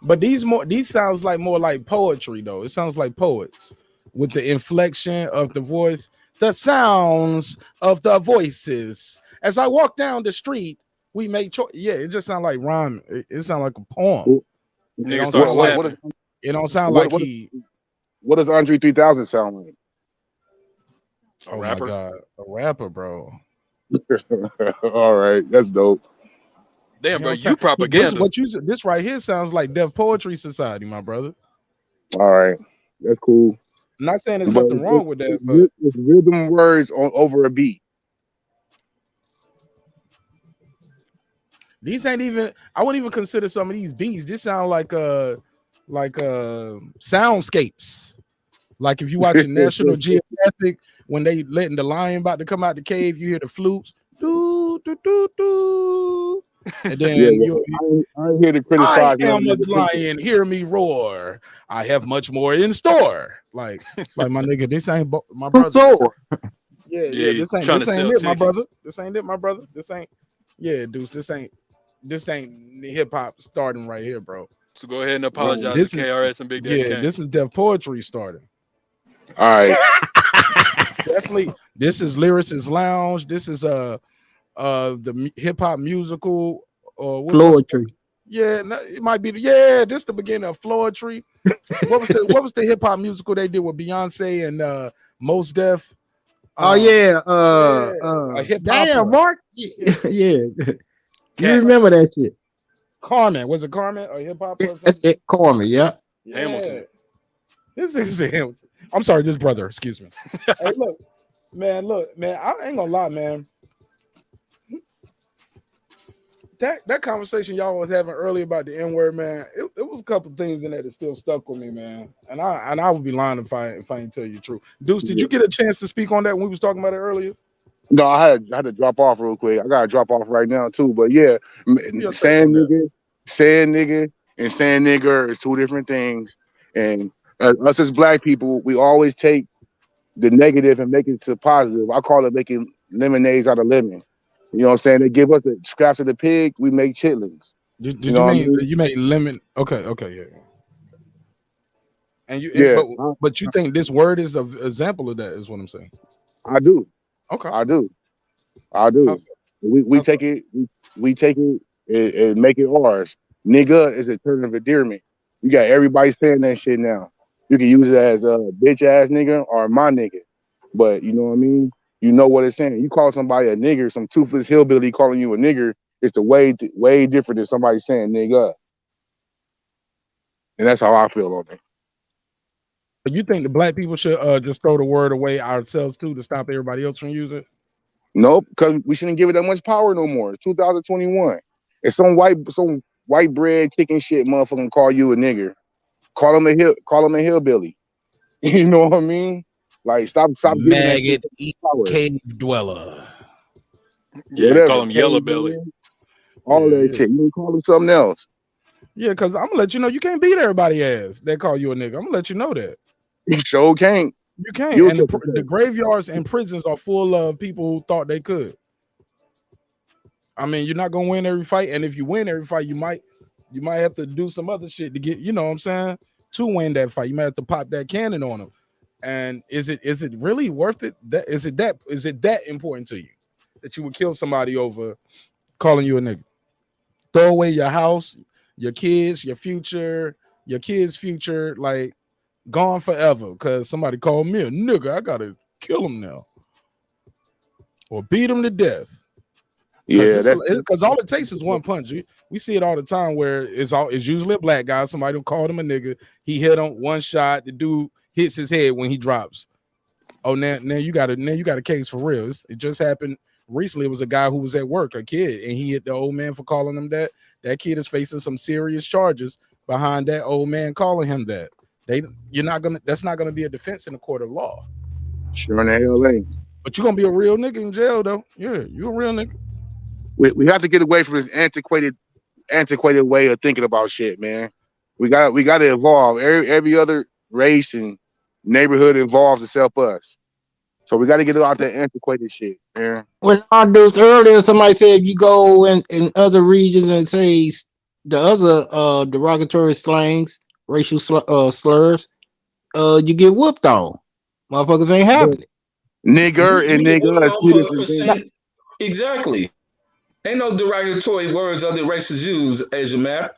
but these sounds like more like poetry though. It sounds like poets with the inflection of the voice, the sounds of the voices. As I walk down the street, we make choice. Yeah, it just sounds like rhyme. It sounds like a poem. It don't sound like What does Andre 3000 sound like? A rapper. My God, a rapper, bro. All right, that's dope. Damn, bro, you propaganda. This right here sounds like Def Poetry Society, my brother. All right, that's cool. I'm not saying there's nothing wrong with that, but it's rhythm words over a beat. These ain't even. I wouldn't even consider some of these beats. This sound like soundscapes. Like if you watching National Geographic when they letting the lion about to come out the cave, you hear the flutes. Do, do, do, do. And then I'm here to criticize. I am a lion. Hear me roar. I have much more in store. Like my nigga, this ain't my brother. Yeah, this ain't it, my brother. This ain't it, my brother. This ain't. Yeah, Deuce. This ain't hip hop starting right here, bro. So go ahead and apologize to KRS and Big Daddy Kane. This is Def Poetry starting. All right. Definitely. This is Lyricist Lounge. This is the hip hop musical Floetry. Yeah, no, it might be. Yeah, this is the beginning of Floetry. What was the hip hop musical they did with Beyonce and Mos Def? A hip hop. Damn, Mark. Yeah. You remember that shit? Carmen. Was it Carmen or hip hop? That's it. Carmen. Yeah. Hamilton. This is Hamilton. I'm sorry, this brother. Excuse me. Hey, look, man. I ain't gonna lie, man. That conversation y'all was having earlier about the N-word, man. It was a couple things in there that still stuck with me, man. And I would be lying if I didn't tell you the truth. Deuce, did you get a chance to speak on that when we was talking about it earlier? No, I had to drop off real quick. I gotta drop off right now too. But yeah, saying nigga, and saying nigger is two different things. And us as black people, we always take the negative and make it to positive. I call it making lemonades out of lemon. You know what I'm saying? They give us the scraps of the pig, we make chitlins. Did you mean you made lemon? Okay, yeah. And but you think this word is an example of that? Is what I'm saying. I do. Okay, I do. We take it and make it ours. Nigga is a term of endearment. You got everybody saying that shit now. You can use it as a bitch ass nigga or my nigga, but you know what I mean. You know what it's saying. You call somebody a nigger, some toothless hillbilly calling you a nigger, it's way different than somebody saying nigga. And that's how I feel on it. But you think the black people should just throw the word away ourselves too to stop everybody else from using it? Nope, because we shouldn't give it that much power no more. It's 2021. If some white bread chicken shit motherfucker call you a nigger, call him a hillbilly. You know what I mean? Like stop giving that shit power. Cave dweller. Yeah, Whatever. call him yellow belly. All that shit. You can call him something else. Yeah, because I'm gonna let you know you can't beat everybody ass that call you a nigga. I'm gonna let you know that. You sure can't. You can't. And the graveyards and prisons are full of people who thought they could. I mean, you're not gonna win every fight, and if you win every fight, you might have to do some other shit to get, you know what I'm saying, to win that fight. You might have to pop that cannon on them. And is it really worth it? Is it that important to you that you would kill somebody over calling you a nigga? Throw away your house, your kids, your future, your kids' future, like gone forever because somebody called me a nigga. I gotta kill him now or beat him to death. Yeah, because all it takes is one punch. We see it all the time where it's usually a black guy. Somebody will call him a nigga. He hit him one shot. The dude hits his head when he drops. Oh, now you got a case for real. It just happened recently. It was a guy who was at work, a kid, and he hit the old man for calling him that. That kid is facing some serious charges behind that old man calling him that. That's not gonna be a defense in the court of law. Sure in the hell ain't. But you're gonna be a real nigga in jail though. Yeah, you're a real nigga. We have to get away from this antiquated way of thinking about shit, man. We got to evolve. Every other race and neighborhood involves except us. So we got to get out that antiquated shit, man. When I do earlier, somebody said if you go in other regions and say the other derogatory slangs, racial slurs, you get whooped on. Motherfuckers ain't having it. Nigger and nigga are two different things. Exactly. Ain't no derogatory words other races use, Asian man.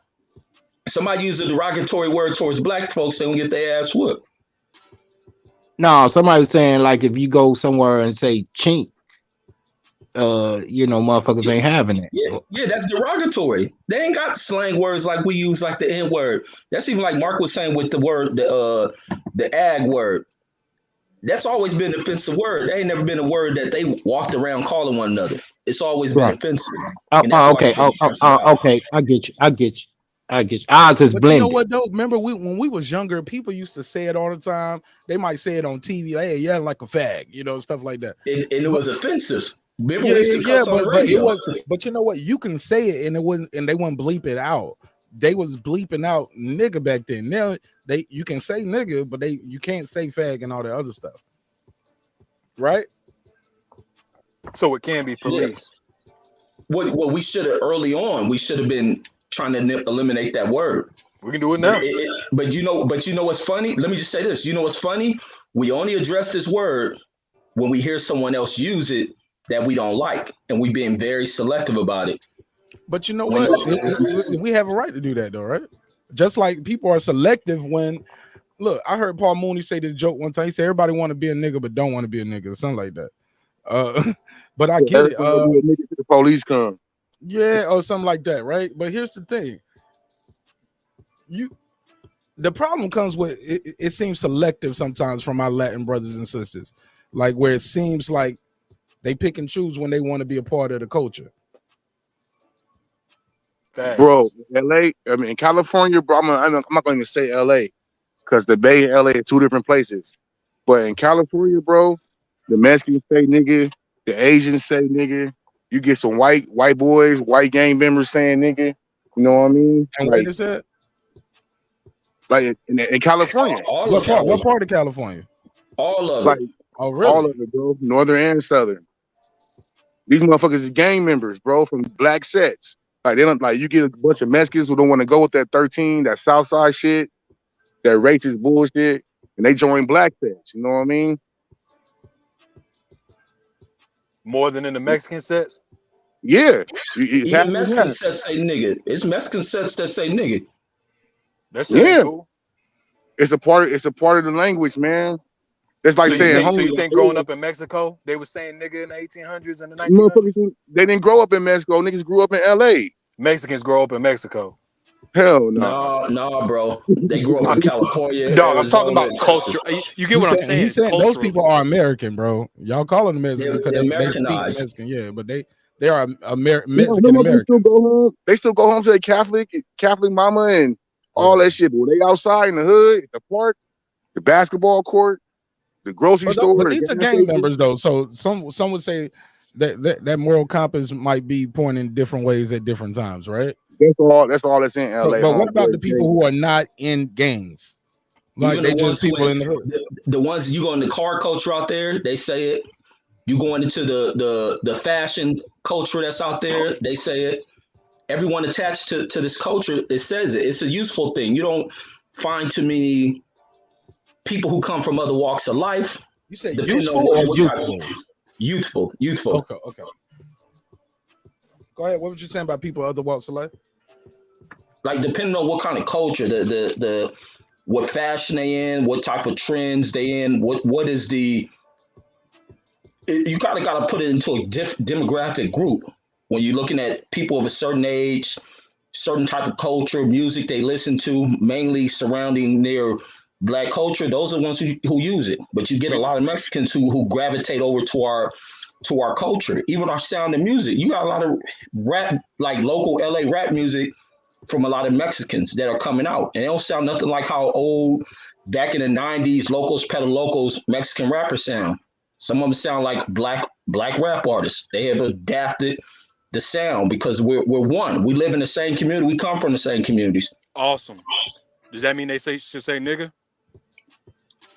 Somebody use a derogatory word towards black folks, they don't get their ass whooped. No, somebody was saying like if you go somewhere and say chink, motherfuckers ain't having it. Yeah, that's derogatory. They ain't got slang words like we use, like the N word. That's even like Mark was saying with the word, the ag word. That's always been an offensive word. There ain't never been a word that they walked around calling one another. It's always been offensive. Okay. I get you. Ours is blended. You know what though? Remember when we was younger, people used to say it all the time. They might say it on TV, like, hey, yeah, like a fag, stuff like that. And it was offensive. But you know what? You can say it and they wouldn't bleep it out. They was bleeping out nigga back then. Now you can say nigga, but you can't say fag and all that other stuff. Right? So it can be police. Yeah. What we should have early on, we should have been trying to eliminate that word. We can do it now. But you know what's funny? Let me just say this. You know what's funny? We only address this word when we hear someone else use it that we don't like, and we being very selective about it. But you know what? We have a right to do that though, right? Just like people are selective when, look, I heard Paul Mooney say this joke one time. He said everybody want to be a nigga but don't want to be a nigga, something like that. But I get it. The police come. Yeah, or something like that, right? But here's the thing. The problem comes with it seems selective sometimes from my Latin brothers and sisters, like where it seems like they pick and choose when they want to be a part of the culture. Thanks. Bro, in California, bro, I'm not going to say LA because the Bay and LA are two different places. But in California, bro, the Mexicans say nigga, the Asians say nigga. You get some white boys, white gang members saying nigga. You know what I mean? And where is that? Like in California. What part of California? All of it. Oh, really? All of it, bro. Northern and Southern. These motherfuckers is gang members, bro, from black sets. Like they don't like you get a bunch of Mexicans who don't want to go with that 13, that Southside shit, that racist bullshit, and they join black sets. You know what I mean? More than in the Mexican sets? Yeah. Even Mexican sets say nigga. It's Mexican sets that say nigga. That's cool. It's a part of the language, man. It's like saying so you think growing up in Mexico, they were saying nigga in the 1800s and the 1900s? They didn't grow up in Mexico. Niggas grew up in LA. Mexicans grow up in Mexico. Hell no. No, bro. They grew up in California, Dog, I'm talking Arizona, about and culture. Texas. You get what I'm saying? He's It's saying those cultural. people are American, bro. Y'all calling them Mexican because They're they speak Americanized. Mexican, yeah, but they are Yeah, Mexican them motherfuckers still Americans. go home. They still go home to their Catholic mama and all that shit. But when they outside in the hood, the park, the basketball court, the grocery store, But the these are gas gang station. members though. So some would say that moral compass might be pointing different ways at different times, right? That's all that's in So, LA. but what about the Homeboy people who are not in gangs? Like Even they the just ones who people in the hood. the ones you go in the car culture out there, they say it. You going into the fashion culture that's out there, they say it. Everyone attached to this culture, it says it. It's a useful thing. You don't find too many people who come from other walks of life. You say depending useful on or what type of- youthful? Youthful. Okay. Go ahead. What was you saying about people other walks of life? Like depending on what kind of culture, the what fashion they in, what type of trends they in, what is the you kind of got to put it into a demographic group when you're looking at people of a certain age, certain type of culture, music they listen to, mainly surrounding their Black culture. Those are the ones who use it. But you get a lot of Mexicans who gravitate over to our culture, even our sound and music. You got a lot of rap, like local LA rap music from a lot of Mexicans that are coming out. And they don't sound nothing like how old back in the 90s locals, pedal locals, Mexican rappers sound. Some of them sound like black rap artists. They have adapted the sound because we're one. We live in the same community. We come from the same communities. Awesome. Does that mean they should say nigga?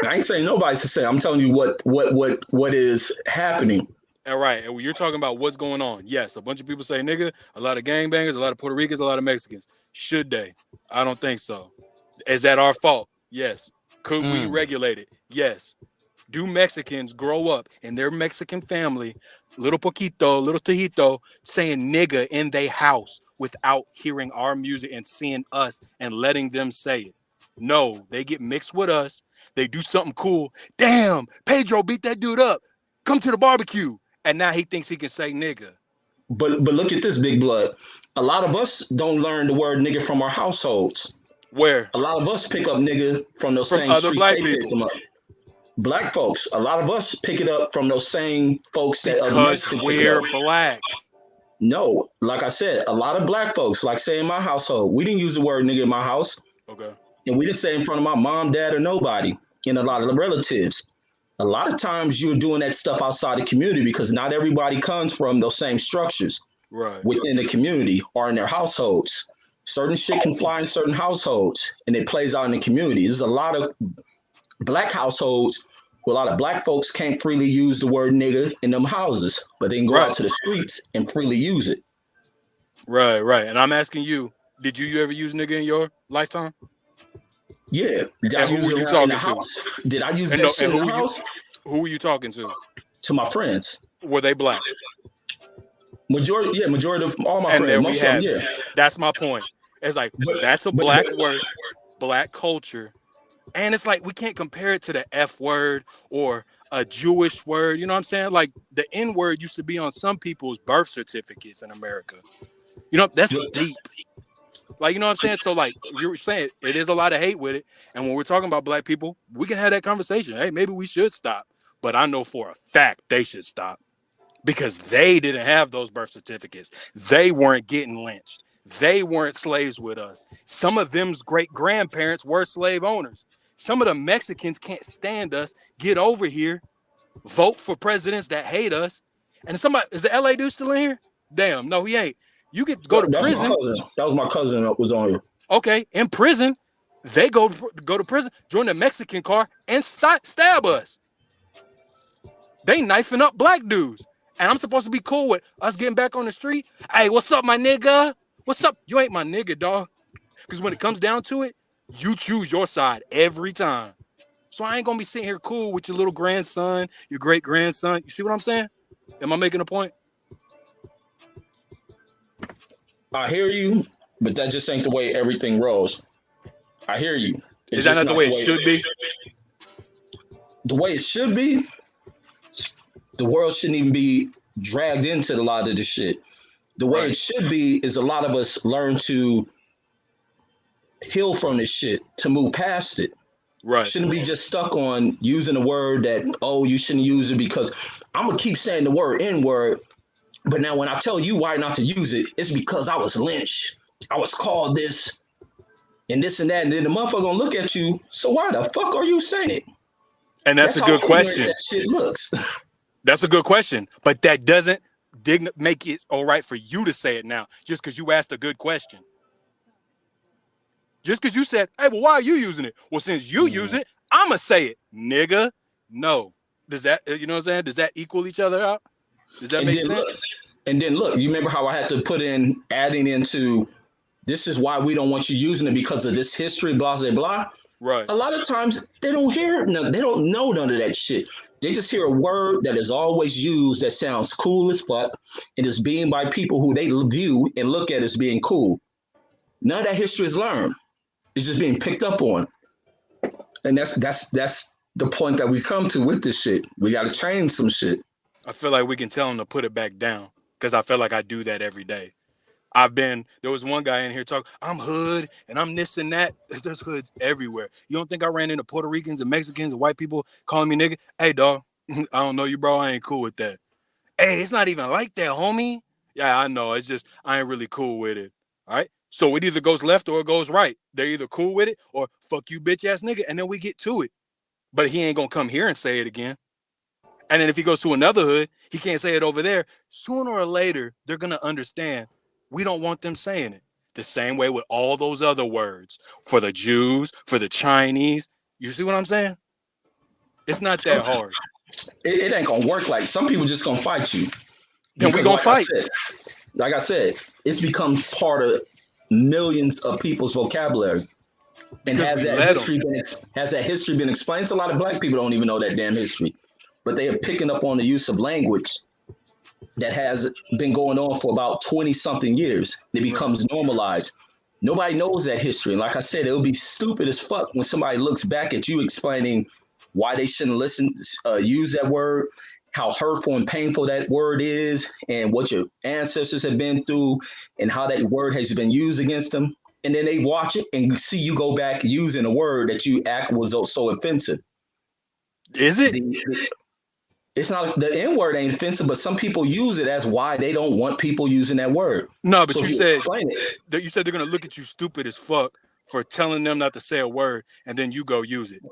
I ain't saying nobody should say. I'm telling you what is happening. All right, and when you're talking about what's going on, yes, a bunch of people say nigga, a lot of gangbangers, a lot of Puerto Ricans, a lot of Mexicans. Should they? I don't think so. Is that our fault? Yes. Could we regulate it? Yes. Do Mexicans grow up in their Mexican family, little poquito, little tejito, saying nigga in their house without hearing our music and seeing us and letting them say it? No, they get mixed with us. They do something cool. Damn, Pedro beat that dude up. Come to the barbecue. And now he thinks he can say nigga. But look at this, Big Blood. A lot of us don't learn the word nigga from our households. Where? A lot of us pick up nigga from those same other streets Black they picked people. them up. Black folks, a lot of us pick it up from those same folks that other Because Mexicans pick we're it up. Black. No, like I said, a lot of Black folks, like say in my household, we didn't use the word nigga in my house. Okay. And we didn't say in front of my mom, dad, or nobody, and a lot of the relatives. A lot of times you're doing that stuff outside the community because not everybody comes from those same structures within the community or in their households. Certain shit can fly in certain households and it plays out in the community. There's a lot of Black households where a lot of Black folks can't freely use the word nigga in them houses, but they can go out to the streets and freely use it. Right. And I'm asking you, did you ever use nigga in your lifetime? Yeah. And who were you talking to? Did I use that shit in the house? Who were you talking to? To my friends. Were they Black? Majority of all my and friends. There most we of them, have it. That's my point. It's like that's a Black word, Black culture. And it's like we can't compare it to the F word or a Jewish word. You know what I'm saying? Like the N word used to be on some people's birth certificates in America. You know, that's deep. Like, you know what I'm saying? So, like you were saying, it is a lot of hate with it. And when we're talking about Black people, we can have that conversation. Hey, maybe we should stop. But I know for a fact they should stop because they didn't have those birth certificates. They weren't getting lynched. They weren't slaves with us. Some of them's great-grandparents were slave owners. Some of the Mexicans can't stand us, get over here, vote for presidents that hate us. And somebody, is the LA dude still in here? Damn, no, he ain't. You get to go to prison. That was my cousin that was on here. Okay, in prison, they go to prison, join the Mexican car, and stab us. They knifing up Black dudes. And I'm supposed to be cool with us getting back on the street. Hey, what's up, my nigga? What's up? You ain't my nigga, dog. Because when it comes down to it, you choose your side every time. So I ain't going to be sitting here cool with your little grandson, your great-grandson. You see what I'm saying? Am I making a point? I hear you, but that just ain't the way everything rolls. I hear you. Is that not the way it should be? The way it should be, the world shouldn't even be dragged into a lot of this shit. The way it should be is a lot of us learn to heal from this shit, to move past it. Right. Shouldn't be just stuck on using a word that, oh, you shouldn't use it because I'm gonna keep saying the word N-word. But now when I tell you why not to use it, it's because I was lynched. I was called this and this and that. And then the motherfucker gonna look at you. So why the fuck are you saying it? And that's a how good ignorant question. That shit looks. That's a good question. But that doesn't make it all right for you to say it now, just because you asked a good question. Just because you said, hey, well, why are you using it? Well, since you use it, I'ma say it, nigga. No. Does that, you know what I'm saying? Does that equal each other out? Does that make sense? And then look, you remember how I had to put in, adding into, this is why we don't want you using it because of this history, blah, blah, blah. Right. A lot of times they don't hear none, they don't know none of that shit. They just hear a word that is always used that sounds cool as fuck and is being by people who they view and look at as being cool. None of that history is learned. It's just being picked up on. And that's the point that we come to with this shit. We got to change some shit. I feel like we can tell them to put it back down because I feel like I do that every day. There was one guy in here talking, I'm hood and I'm this and that. There's hoods everywhere. You don't think I ran into Puerto Ricans and Mexicans and white people calling me nigga? Hey, dog, I don't know you, bro. I ain't cool with that. Hey, it's not even like that, homie. Yeah, I know. It's just, I ain't really cool with it. All right. So it either goes left or it goes right. They're either cool with it or fuck you, bitch ass nigga. And then we get to it. But he ain't going to come here and say it again. And then if he goes to another hood, he can't say it over there. Sooner or later, they're going to understand we don't want them saying it. The same way with all those other words for the Jews, for the Chinese. You see what I'm saying? It's not that hard. It ain't going to work. Like some people just going to fight you. Then we going to fight. Like I said, it's become part of millions of people's vocabulary. And has that history been explained? A lot of black people don't even know that damn history. But they are picking up on the use of language that has been going on for about 20-something years. It becomes normalized. Nobody knows that history. And like I said, it would be stupid as fuck when somebody looks back at you explaining why they shouldn't use that word, how hurtful and painful that word is, and what your ancestors have been through, and how that word has been used against them. And then they watch it and see you go back using a word that you act was so offensive. Is it? It's not, the N-word ain't offensive, but some people use it as why they don't want people using that word. No, but so you said they're gonna look at you stupid as fuck for telling them not to say a word, and then you go use it.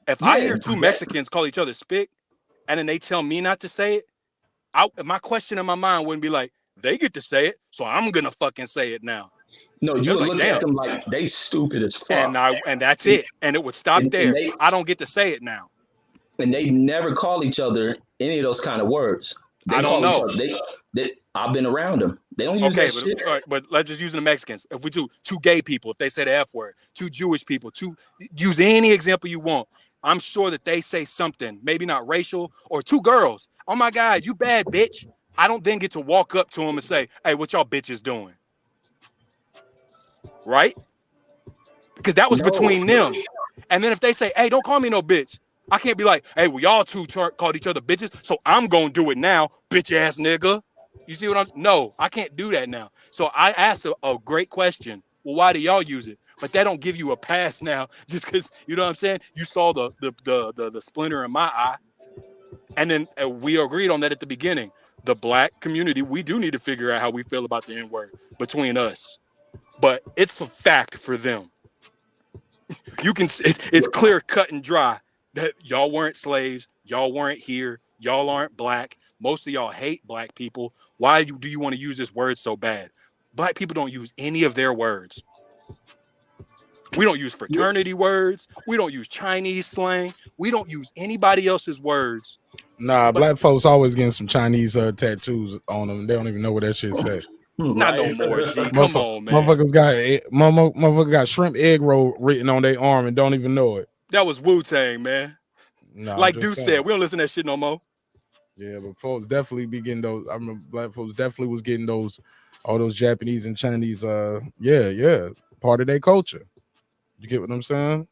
If I hear two Mexicans call each other spick, and then they tell me not to say it, my question in my mind wouldn't be like, they get to say it, so I'm gonna fucking say it now. No, you would look at them like they stupid as fuck. And that's it. And it would stop there. I don't get to say it now. And they never call each other any of those kind of words. I don't know. I've been around them. They don't use that shit. All right, but let's just use the Mexicans. If we do two gay people, if they say the F word, two Jewish people, use any example you want. I'm sure that they say something, maybe not racial, or two girls. Oh my God, you bad bitch. I don't then get to walk up to them and say, hey, what y'all bitches doing? Right? Because that was between them. And then if they say, hey, don't call me no bitch, I can't be like, hey, well, y'all two called each other bitches, so I'm going to do it now, bitch ass nigga. You see what I'm saying? No, I can't do that now. So I asked a great question. Well, why do y'all use it? But that don't give you a pass now just because, you know what I'm saying? You saw the splinter in my eye. And then we agreed on that at the beginning. The black community, we do need to figure out how we feel about the N-word between us. But it's a fact for them. It's clear, cut, and dry that y'all weren't slaves, y'all weren't here, y'all aren't black. Most of y'all hate black people. Why do you want to use this word so bad? Black people don't use any of their words. We don't use fraternity words. We don't use Chinese slang. We don't use anybody else's words. Nah, black folks always getting some Chinese tattoos on them. They don't even know what that shit says. Not no more, G. Come on, man. Motherfuckers got shrimp egg roll written on their arm and don't even know it. That was Wu-Tang, man. No, like Dude said, we don't listen to that shit no more. Yeah, but folks definitely be getting those. I remember black folks definitely was getting those, all those Japanese and Chinese. Part of their culture. You get what I'm saying?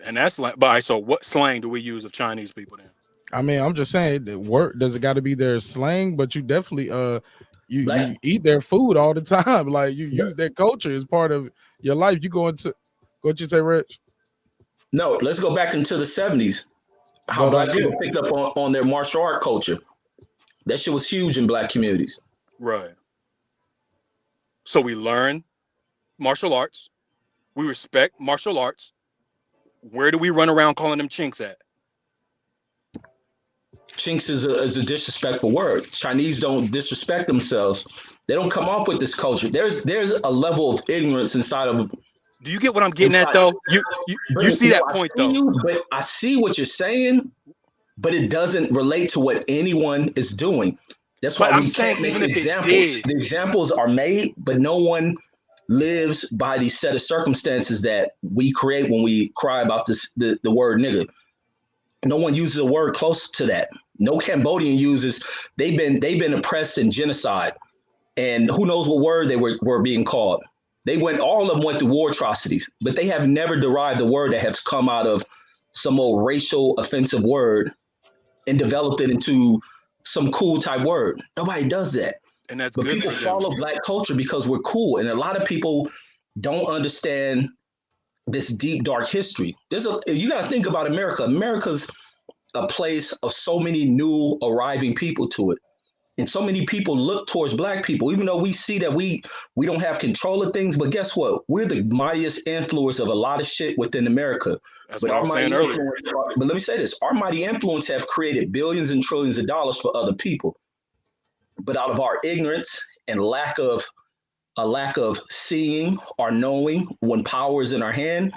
And that's like, but so what slang do we use of Chinese people then? I mean, I'm just saying, the word does it got to be their slang, but you definitely you eat their food all the time. Like you use their culture as part of your life. You go into What you say, Rich? No, let's go back into the 70s. How black people picked up on their martial art culture. That shit was huge in black communities. Right. So we learn martial arts. We respect martial arts. Where do we run around calling them chinks at? Chinks is a disrespectful word. Chinese don't disrespect themselves. They don't come off with this culture. There's a level of ignorance inside of. Do you get what I'm getting at, though? You see that point, though. But I see what you're saying, but it doesn't relate to what anyone is doing. That's why I'm saying even if it did. The examples are made, but no one lives by these set of circumstances that we create when we cry about the word nigga. No one uses a word close to that. No Cambodian uses. They've been oppressed and genocide, and who knows what word they were being called. All of them went through war atrocities, but they have never derived a word that has come out of some old racial offensive word and developed it into some cool type word. Nobody does that. And that's but good. People follow black culture because we're cool, and a lot of people don't understand this deep, dark history. You got to think about America. America's a place of so many new arriving people to it. And so many people look towards black people, even though we see that we don't have control of things. But guess what? We're the mightiest influence of a lot of shit within America. That's what I was saying earlier. But let me say this. Our mighty influence have created billions and trillions of dollars for other people. But out of our ignorance and lack of seeing or knowing when power is in our hand,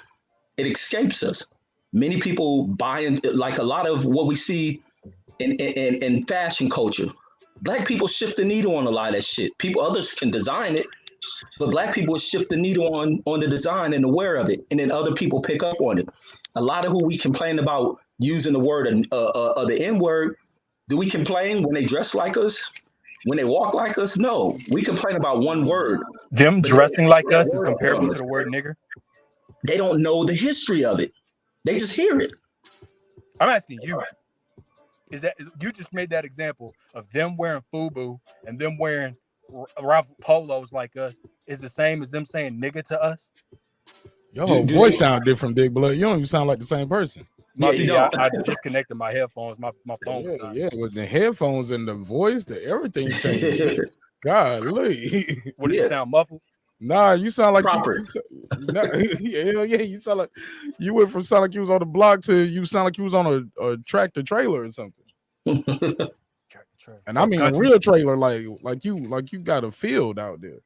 it escapes us. Many people buy in, like a lot of what we see in fashion culture. Black people shift the needle on a lot of that shit. Others can design it, but black people shift the needle on the design and aware of it, and then other people pick up on it. A lot of who we complain about using the word the N-word, do we complain when they dress like us? When they walk like us? No. We complain about one word. Them dressing like us is comparable to the word nigger? They don't know the history of it. They just hear it. I'm asking you. You just made that example of them wearing FUBU and them wearing Ralph polos like us is the same as them saying nigga to us? Your whole voice sound different, Big Blood. You don't even sound like the same person. I disconnected my headphones. My phone. Yeah, with the headphones and the voice, everything changed. Golly. What, do you sound muffled? Nah, you sound like proper. You sound like you went from sound like you was on the block to you sound like you was on a tractor trailer or something. And I mean a real trailer, like you got a field out there.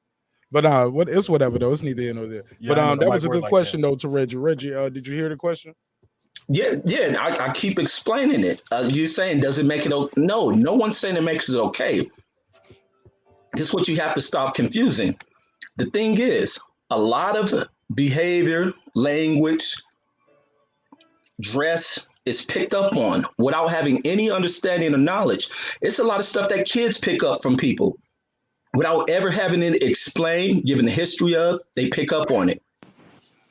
But it's whatever though. It's neither here nor there. Yeah, but that was a good question though to Reggie. Reggie, did you hear the question? Yeah. I keep explaining it. You're saying does it make it okay? No one's saying it makes it okay. This is what you have to stop confusing. The thing is, a lot of behavior, language, dress is picked up on without having any understanding or knowledge. It's a lot of stuff that kids pick up from people without ever having it explained, given the history of, they pick up on it.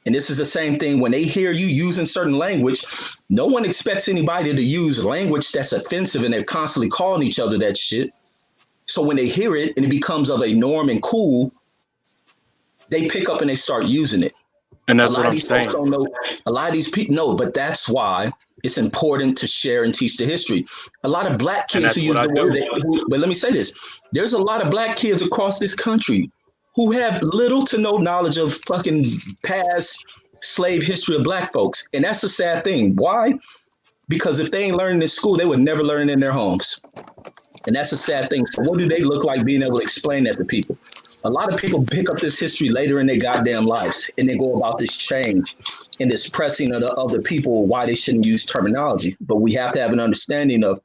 And this is the same thing when they hear you using certain language. No one expects anybody to use language that's offensive and they're constantly calling each other that shit. So when they hear it and it becomes of a norm and cool, they pick up and they start using it. And that's what I'm saying. A lot of these people know, but that's why it's important to share and teach the history. A lot of black kids who use the word, but let me say this. There's a lot of black kids across this country who have little to no knowledge of fucking past slave history of black folks. And that's a sad thing. Why? Because if they ain't learning in school, they would never learn in their homes. And that's a sad thing. So what do they look like being able to explain that to people? A lot of people pick up this history later in their goddamn lives and they go about this change and this pressing of the people why they shouldn't use terminology. But we have to have an understanding of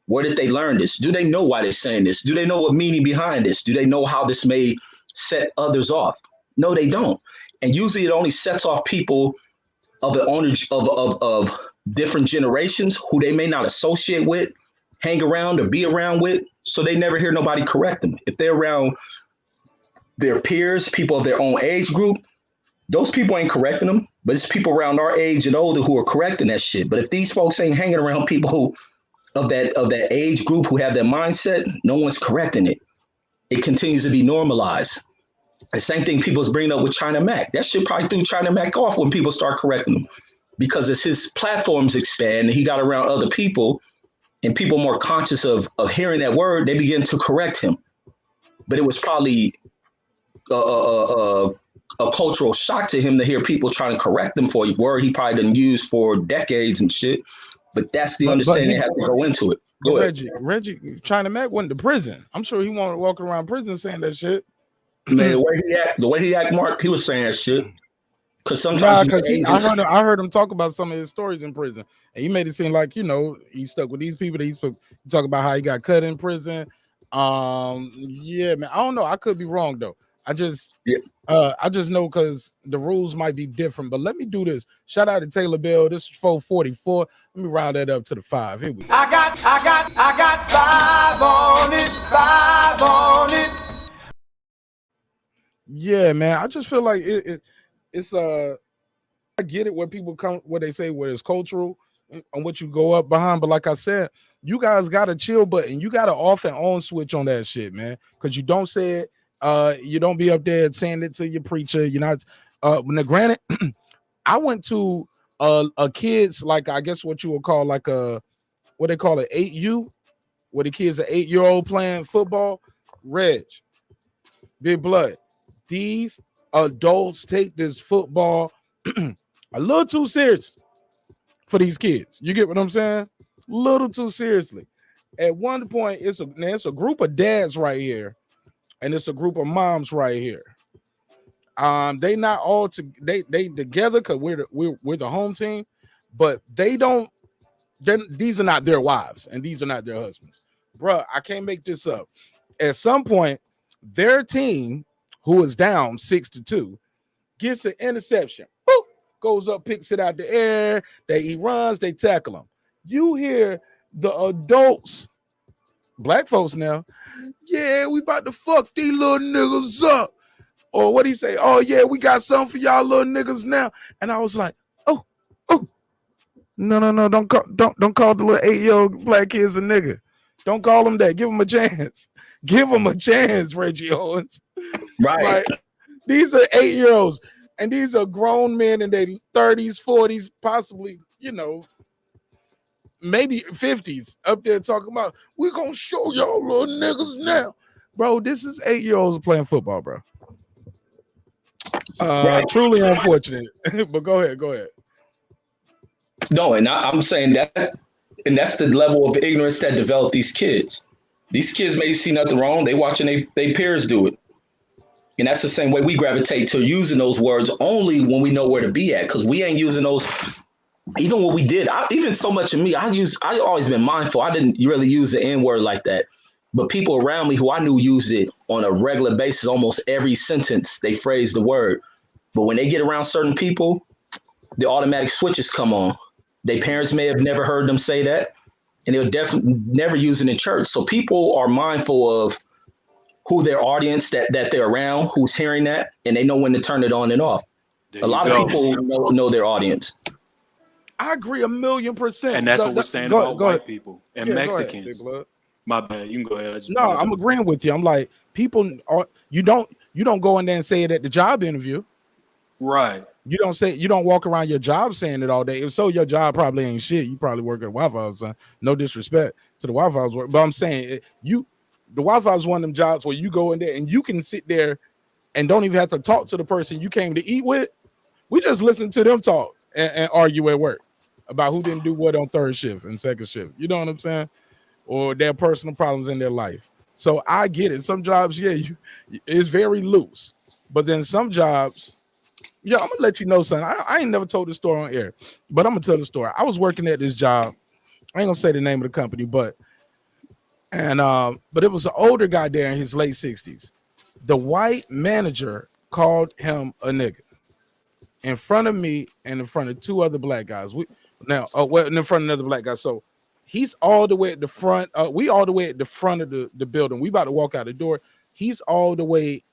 where did they learn this? Do they know why they're saying this? Do they know what meaning behind this? Do they know how this may set others off? No, they don't. And usually it only sets off people of different generations who they may not associate with, hang around or be around with. So they never hear nobody correct them. If they're around their peers, people of their own age group, those people ain't correcting them, but it's people around our age and older who are correcting that shit. But if these folks ain't hanging around people who of that age group who have that mindset, no one's correcting it. It continues to be normalized. The same thing people's bringing up with China Mac. That shit probably threw China Mac off when people start correcting him, because as his platforms expand and he got around other people and people more conscious of hearing that word, they begin to correct him. But it was probably a cultural shock to him to hear people trying to correct him for a word he probably didn't use for decades and shit. But that's the understanding that has to go into it. Go ahead. Reggie, China Mac went to prison. I'm sure he wanted to walk around prison saying that shit. Man, the way he act, Mark, he was saying that shit. Because sometimes I heard him talk about some of his stories in prison, and he made it seem like, you know, he stuck with these people. That he's talk about how he got cut in prison. Yeah, man, I don't know. I could be wrong though. I just know because the rules might be different. But let me do this. Shout out to Taylor Bell. This is 444. Let me round that up to the 5. Here we go. I got 5 on it, 5 on it. Yeah, man. I just feel like it's I get it where people come, where they say where it's cultural and what you go up behind. But like I said, you guys got a chill button. You got an off and on switch on that shit, man. Because you don't say it. You don't be up there saying it to your preacher. You're not. Now, granted, I went to a kids, like I guess what you would call like a what they call it 8U, where the kids are 8-year-old playing football. Reg, Big Blood. These adults take this football a little too serious for these kids. You get what I'm saying? A little too seriously. At one point, it's a group of dads right here, and it's a group of moms right here. They not all they together because we're the home team, but they don't. These are not their wives, and these are not their husbands, bruh. I can't make this up. At some point, their team, who is down 6-2, gets an interception. Boop, goes up, picks it out the air. He runs, they tackle him. You hear the adults, black folks now, yeah, we about to fuck these little niggas up. Or what he say? Oh yeah, we got something for y'all little niggas now. And I was like, oh, no, don't call the little 8-year-old black kids a nigga. Don't call them that. Give them a chance. Give them a chance, Reggie Owens. Right. Like, these are 8-year-olds, and these are grown men in their 30s, 40s, possibly, you know, maybe 50s up there talking about, we're going to show y'all little niggas now. Bro, this is 8-year-olds playing football, bro. Truly unfortunate. But go ahead. No, and I'm saying that, and that's the level of ignorance that developed these kids. These kids may see nothing wrong. They watching they peers do it. And that's the same way we gravitate to using those words only when we know where to be at, because we ain't using those. Even when we did, even so much of me, I always been mindful. I didn't really use the N word like that. But people around me who I knew used it on a regular basis, almost every sentence, they phrase the word. But when they get around certain people, the automatic switches come on. Their parents may have never heard them say that, and they'll definitely never use it in church. So people are mindful of who their audience that they're around, who's hearing that, and they know when to turn it on and off. A lot of people know their audience. I agree 1,000,000%. And that's what we're saying about white people and Mexicans. My bad. You can go ahead. No, I'm agreeing with you. I'm like, people are you don't go in there and say it at the job interview. Right. You don't walk around your job saying it all day. If so, your job probably ain't shit. You probably work at Waffle House, son. No disrespect to the Waffle House work. But I'm saying the Waffle House is one of them jobs where you go in there and you can sit there and don't even have to talk to the person you came to eat with. We just listen to them talk and argue at work about who didn't do what on third shift and second shift. You know what I'm saying? Or their personal problems in their life. So I get it. Some jobs, it's very loose. But then some jobs, I'm gonna let you know something. I ain't never told the story on air, but I'm gonna tell the story. I was working at this job. I ain't gonna say the name of the company, but it was an older guy there in his late 60s. The white manager called him a nigga in front of me and in front of two other black guys. In front of another black guy. So he's all the way at the front. We all the way at the front of the building. We about to walk out the door. He's all the way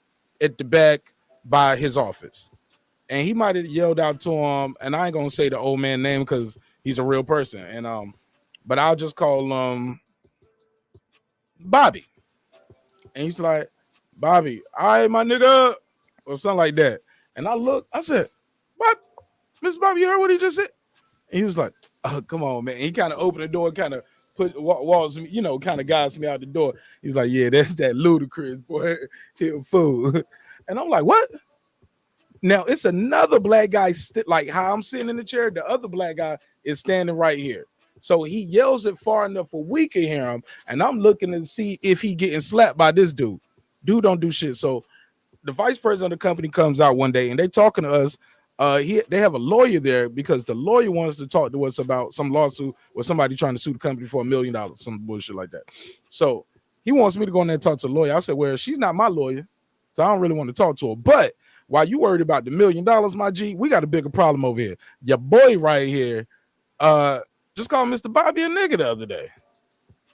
at the back by his office. And he might have yelled out to him, and I ain't gonna say the old man name because he's a real person. And but I'll just call him Bobby. And he's like, Bobby, all right, my nigga. or something like that. And I looked, I said, what? Miss Bobby, you heard what he just said? And he was like, oh, come on, man. He kind of opened the door, kind of walls me, kind of guides me out the door. He's like, yeah, that's that ludicrous boy. He a fool. And I'm like, what? Now it's another black guy, like how I'm sitting in the chair. The other black guy is standing right here. So he yells it far enough for we can hear him. And I'm looking to see if he getting slapped by this dude. Dude don't do shit. So the vice president of the company comes out one day and they talking to us. They have a lawyer there because the lawyer wants to talk to us about some lawsuit or somebody trying to sue the company for $1 million, some bullshit like that. So he wants me to go in there and talk to the lawyer. I said, well, she's not my lawyer, so I don't really want to talk to her. But while you worried about the $1 million, my G, we got a bigger problem over here. Your boy right here just called Mr. Bobby a nigga the other day.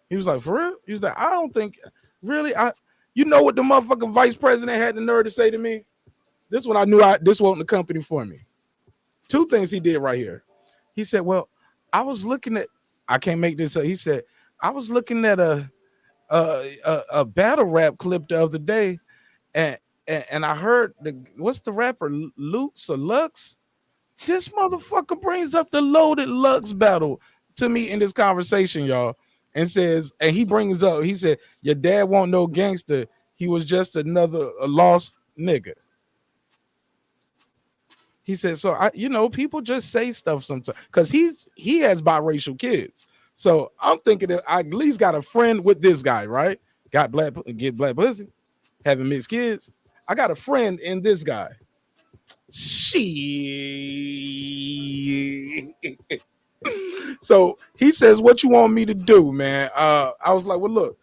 He was like, for real? He was like, I don't think, really, you know what the motherfucking vice president had the nerve to say to me? This one I knew this wasn't the company for me. Two things he did right here. He said, well, I was looking at, I can't make this up. He said, I was looking at a battle rap clip the other day, and I heard what's the rapper, Lutz or Lux? This motherfucker brings up the Loaded Lux battle to me in this conversation, y'all, and says, and he brings up, he said, your dad won't no gangster. He was just a lost nigga. He said, so people just say stuff sometimes because he has biracial kids. So I'm thinking that I at least got a friend with this guy, right? Get black pussy, having mixed kids. I got a friend in this guy. So he says, what you want me to do, man? I was like, well, look,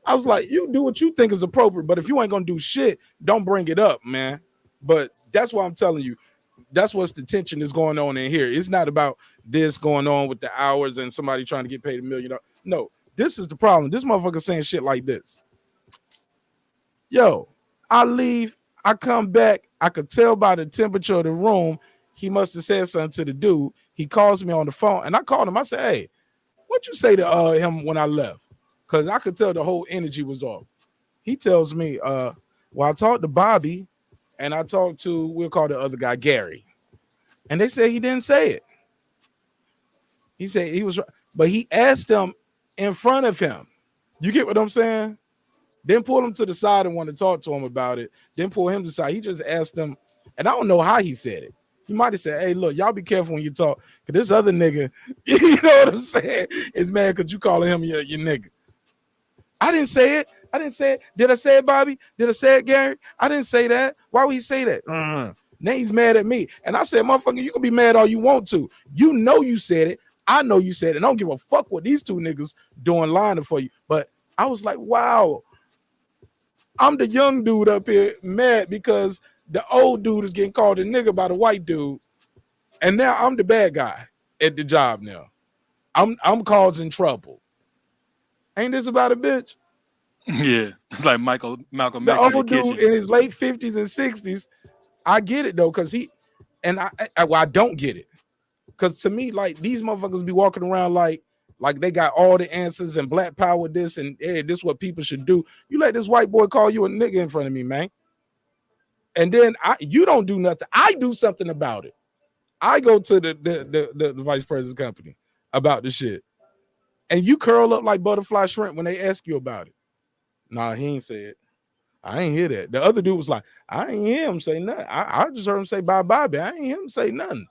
I was like, you do what you think is appropriate, but if you ain't gonna do shit, don't bring it up, man. But that's why I'm telling you, that's what's the tension is going on in here. It's not about this going on with the hours and somebody trying to get paid $1 million. No, this is the problem. This motherfucker saying shit like this. Yo, I leave, I come back, I could tell by the temperature of the room, he must have said something to the dude. He calls me on the phone, and I called him. I said, hey, what you say to him when I left? Because I could tell the whole energy was off. He tells me, well, I talked to Bobby, and I talked to, we'll call the other guy Gary. And they said he didn't say it. He said he was, but he asked them in front of him. You get what I'm saying? Then pull him to the side and want to talk to him about it. Then pull him to the side. He just asked them, and I don't know how he said it. He might have said, hey, look, y'all be careful when you talk. Because this other nigga, you know what I'm saying, is mad because you calling him your nigga. I didn't say it. I didn't say it. Did I say it, Bobby? Did I say it, Gary? I didn't say that. Why would he say that? Now he's mad at me. And I said, motherfucker, you can be mad all you want to. You know you said it. I know you said it. I don't give a fuck what these two niggas doing lining for you. But I was like, wow. I'm the young dude up here mad because the old dude is getting called a nigga by the white dude. And now I'm the bad guy at the job now. I'm causing trouble. Ain't this about a bitch? Yeah, it's like Malcolm X The in the old dude kitchen. in his late 50s and 60s, I get it though, because I don't get it. Because to me, like, these motherfuckers be walking around like they got all the answers and black power this and hey, this is what people should do. You let this white boy call you a nigga in front of me, man. And then you don't do nothing. I do something about it. I go to the vice president's company about the shit. And you curl up like butterfly shrimp when they ask you about it. Nah, he ain't say it. I ain't hear that. The other dude was like, I ain't hear him say nothing. I just heard him say bye-bye, but I ain't hear him say nothing.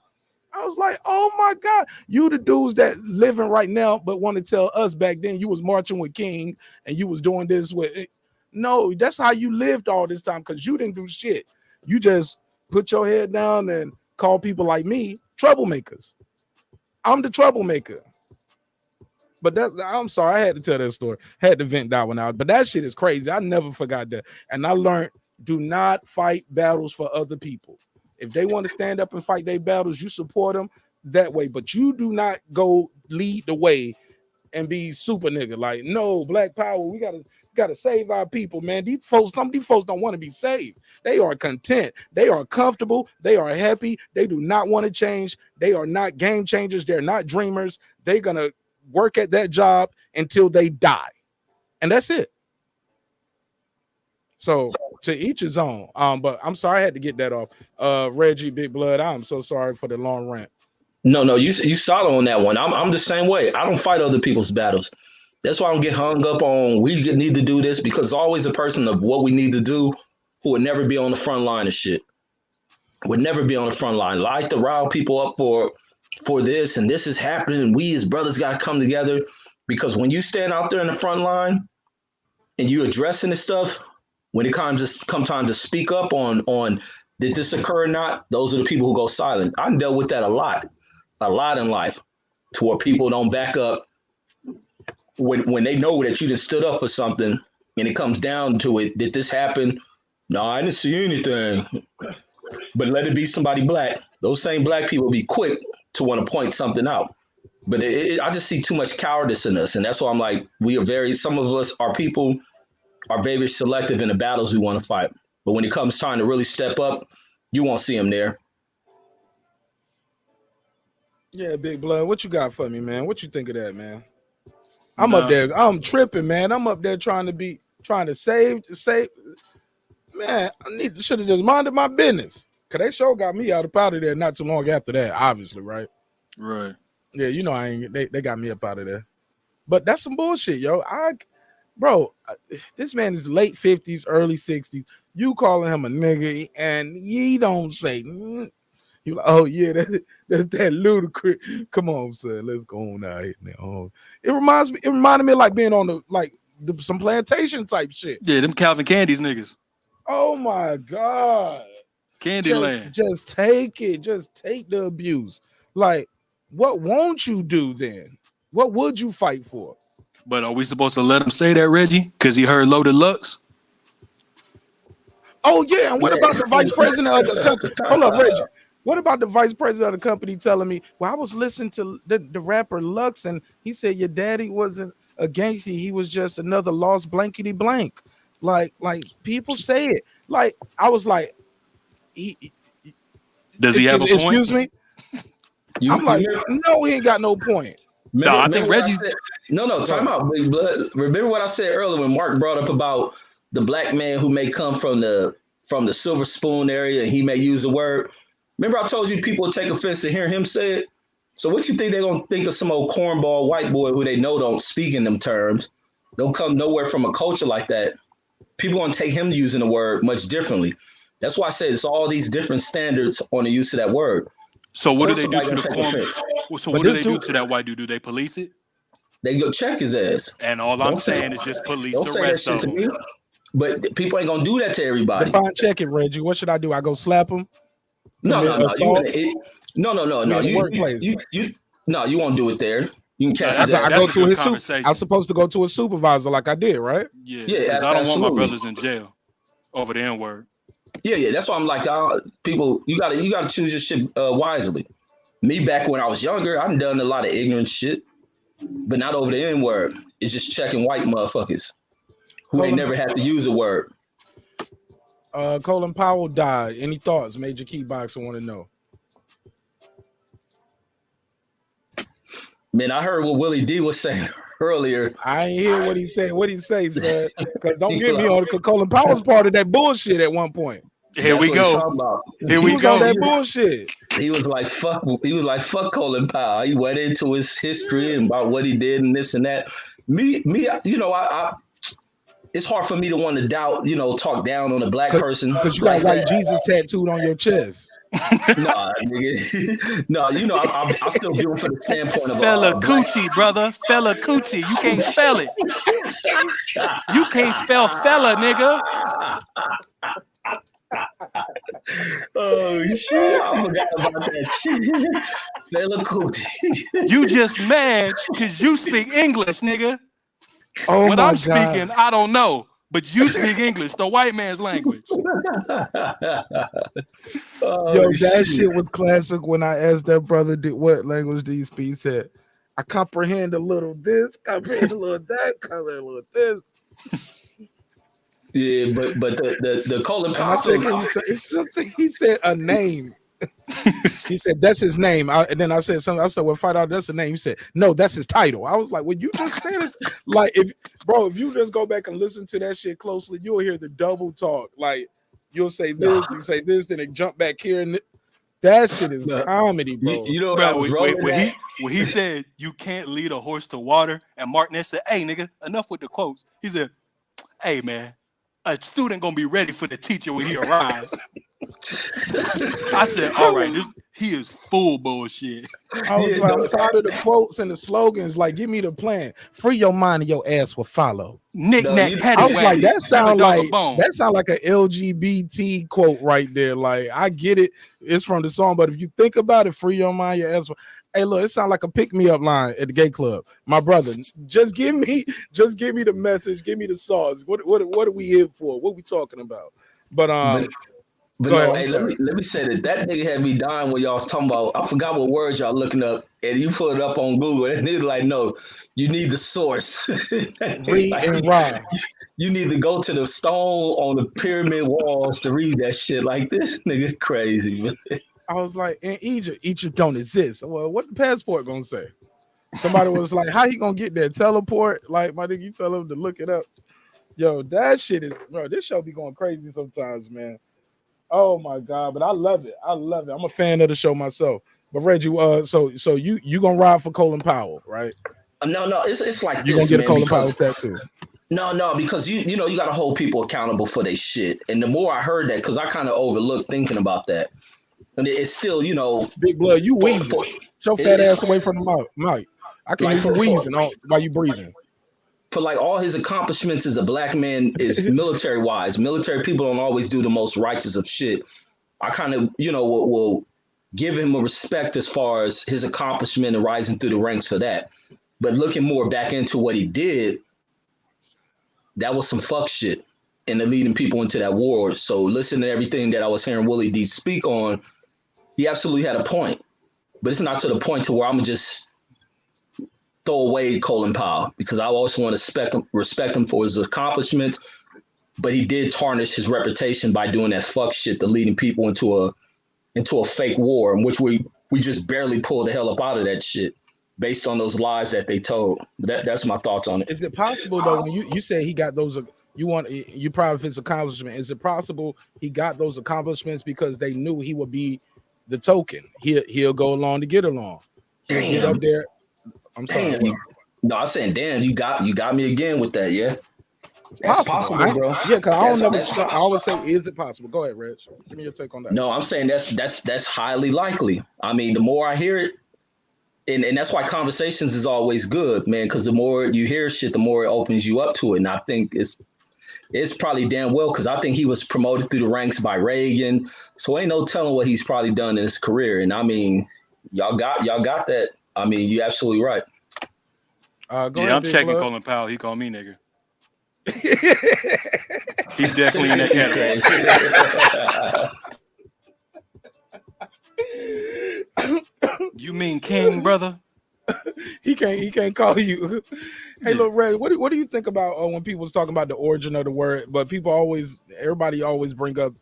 I was like, oh my God, you the dudes that living right now, but want to tell us back then you was marching with King and you was doing this with. No, that's how you lived all this time because you didn't do shit. You just put your head down and call people like me troublemakers. I'm the troublemaker. But I'm sorry, I had to tell that story. Had to vent that one out. But that shit is crazy. I never forgot that. And I learned, do not fight battles for other people. If they want to stand up and fight their battles, you support them that way. But you do not go lead the way and be super nigga. Like, no, black power, we gotta save our people, man. Some of these folks don't want to be saved. They are content. They are comfortable. They are happy. They do not want to change. They are not game changers. They're not dreamers. They're gonna work at that job until they die. And that's it. So to each his own. But I'm sorry I had to get that off. Reggie, Big Blood, I'm so sorry for the long rant. No, you solid on that one. I'm the same way. I don't fight other people's battles. That's why I don't get hung up on need to do this, because always a person of what we need to do who would never be on the front line of shit. Would never be on the front line. Like to rile people up for this, and this is happening, and we as brothers got to come together, because when you stand out there in the front line and you addressing this stuff, when it comes time to speak up on did this occur or not, those are the people who go silent. I dealt with that a lot in life, to where people don't back up when they know that you just stood up for something, and it comes down to it. Did this happen? No, I didn't see anything. But let it be somebody black. Those same black people be quick to want to point something out. But I just see too much cowardice in us. And that's why I'm like, some of us, our people are very selective in the battles we want to fight. But when it comes time to really step up, you won't see them there. Yeah, Big Blood, what you got for me, man? What you think of that, man? I'm up there. I'm tripping, man. I'm up there trying to save. Man, I should have just minded my business. Cause they sure got me out of there not too long after that, obviously, right? Right. Yeah, you know they got me up out of there. But that's some bullshit, yo. This man is late 50s, early 60s. You calling him a nigga, and you don't say. You like, oh yeah, that's that ludicrous. Come on, son, let's go on out here now. It reminded me of like being on some plantation type shit. Yeah, them Calvin Candies niggas. Oh my God. Candyland. Just take it. Just take the abuse. Like, what won't you do then? What would you fight for? But are we supposed to let him say that, Reggie? Because he heard Loaded Lux? Oh yeah, and what about the vice president of the company? Hold up, Reggie. What about the vice president of the company telling me, well, I was listening to the rapper Lux, and he said your daddy wasn't a gangster, he was just another lost blankety blank. Like people say it. Like I was like, does he have a point? Excuse me. I'm like, no, he ain't got no point. I think Reggie. No, time out, Big Blood. Remember what I said earlier when Mark brought up about the black man who may come from the Silver Spoon area and he may use the word. Remember I told you people will take offense to hearing him say it. So what you think they're gonna think of some old cornball white boy who they know don't speak in them terms? They'll come nowhere from a culture like that. People gonna take him using the word much differently. That's why I say it's all these different standards on the use of that word. So what do they do to the corn? So what do they do to that white dude? Do they police it? They go check his ass. And all I'm saying is just police the rest of them. But people ain't gonna do that to everybody. Define check it, Reggie. What should I do? I go slap him? No. You won't do it there. You can catch it. I go to his supervisor. I'm supposed to go to a supervisor like I did, right? Yeah, because I don't want my brothers in jail over the N-word. Yeah. That's why I'm like, people, you gotta choose your shit wisely. Me back when I was younger, I've done a lot of ignorant shit, but not over the N-word. It's just checking white motherfuckers who ain't never had to use a word. Colin Powell died. Any thoughts? Major Key Boxer want to know. Man, I heard what Willie D was saying earlier. I ain't hear what he said. What he say, son? Because don't get me on. Colin Powell's part of that bullshit at one point. Here we go. Here we go. That bullshit. He was like, fuck. He was like, fuck Colin Powell. He went into his history and about what he did and this and that. Me. You know, I it's hard for me to want to doubt. You know, talk down on a black person because you got white Jesus tattooed on your chest. Nah, nigga. No, you know, I still view him from the standpoint of Fella Coochie, brother. Fella Coochie. You can't spell it. You can't spell fella, nigga. Oh shit! I forgot about that shit. Fella Coochie. You just mad because you speak English, nigga. Oh what my I'm God. speaking, I don't know. But you speak English, the white man's language. Yo, that shit was classic when I asked that brother, what language do you speak? He said, I comprehend a little this, comprehend a little that, comprehend a little this. Yeah, but the Colin Powell. I said, can you say something? He said a name. He said that's his name. And then I said something. I said, "Well, find out that's the name." He said, "No, that's his title." I was like, "Well, you just said it." Like, if you just go back and listen to that shit closely, you'll hear the double talk. Like, you'll say this, you say this, then it jump back here, and that shit is comedy, bro. You know, bro, when he said you can't lead a horse to water, and Martinez said, "Hey, nigga, enough with the quotes." He said, "Hey, man, a student gonna be ready for the teacher when he arrives." I said, "All right, he is full bullshit." I was like, I'm tired of the quotes and the slogans. Like, give me the plan. Free your mind and your ass will follow. Knick-knack, I was like, that sound like a an LGBT quote right there. Like, I get it, it's from the song, but if you think about it, free your mind, your ass will. Hey, look, it sounds like a pick-me-up line at the gay club. My brother, just give me the message, give me the sauce. What are we here for? What we talking about? But no, hey, let me say that nigga had me dying when y'all was talking about. I forgot what words y'all looking up, and you put it up on Google, and nigga like, no, you need the source. Read and rhyme. You need to go to the stone on the pyramid walls to read that shit. Like, this nigga crazy. I was like, in Egypt don't exist. Well, what the passport gonna say? Somebody was like, how he gonna get there? Teleport? Like, my nigga, you tell him to look it up. Yo, that shit is, bro, this show be going crazy sometimes, man. Oh my God, but I love it. I'm a fan of the show myself. But Reggie, so you gonna ride for Colin Powell, right? No, it's like you gonna get a Colin Powell tattoo. No, because you know you gotta hold people accountable for their shit. And the more I heard that, because I kind of overlooked thinking about that. And it's still, you know, Big Blood, you wheezing. Your fat ass away from the mic. I can hear you wheezing while you breathing. For like all his accomplishments as a black man is military wise. Military people don't always do the most righteous of shit. I kind of, you know, will give him a respect as far as his accomplishment and rising through the ranks for that. But looking more back into what he did, that was some fuck shit and leading people into that war. So listen to everything that I was hearing Willie D speak on. He absolutely had a point, but it's not to the point to where I'm just throw away Colin Powell, because I also want to respect him for his accomplishments, but he did tarnish his reputation by doing that fuck shit, to leading people into a fake war, in which we just barely pulled the hell up out of that shit based on those lies that they told. That's my thoughts on it. Is it possible though, when you say he got those, you're proud of his accomplishment? Is it possible he got those accomplishments because they knew he would be the token? He'll go along to get along. He'll get up there. I'm sorry. No, I'm saying, damn, you got me again with that, yeah. It's possible, bro. Yeah, because I always say, is it possible? Go ahead, Reg. Give me your take on that. No, I'm saying that's highly likely. I mean, the more I hear it, and that's why conversations is always good, man, because the more you hear shit, the more it opens you up to it. And I think it's probably damn well, because I think he was promoted through the ranks by Reagan. So ain't no telling what he's probably done in his career. And I mean, y'all got that. I mean, you're absolutely right. I'm checking Colin Powell. He called me nigga. He's definitely in that category. You mean king, brother? He can't call you. Hey, look, Ray, what do you think about when people was talking about the origin of the word? But everybody always bring up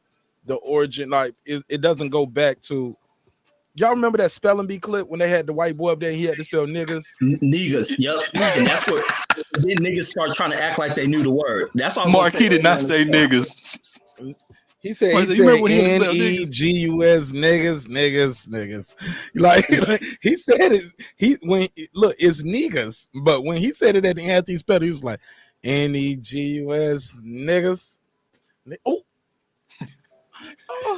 the origin, like it doesn't go back to. Y'all remember that spelling bee clip when they had the white boy up there and he had to spell niggas? Niggas, yep. And that's what then niggas start trying to act like they knew the word. That's all. Mark, he did not say niggas. He said N-E-G-U-S, niggas. Like he said it. It's niggas. But when he said it at the end, he spelled it, he was like N-E-G-U-S, niggas. Oh.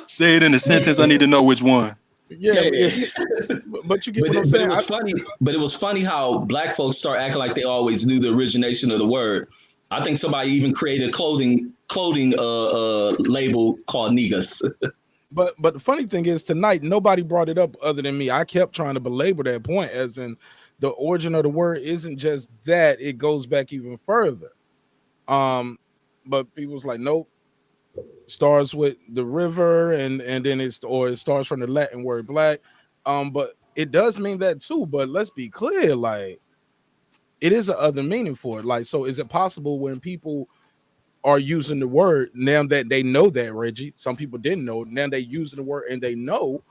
Say it in a sentence. I need to know which one. Yeah. But you get what I'm saying. It was funny how black folks start acting like they always knew the origination of the word. I think somebody even created a clothing label called niggas. But the funny thing is, tonight nobody brought it up other than me. I kept trying to belabor that point, as in the origin of the word isn't just that; it goes back even further. But people was like, nope. Starts with the river, and then it starts from the Latin word black. But it does mean that too. But let's be clear, like it is a other meaning for it. Like, so is it possible when people are using the word now that they know that, Reggie? Some people didn't know. Now they using the word and they know.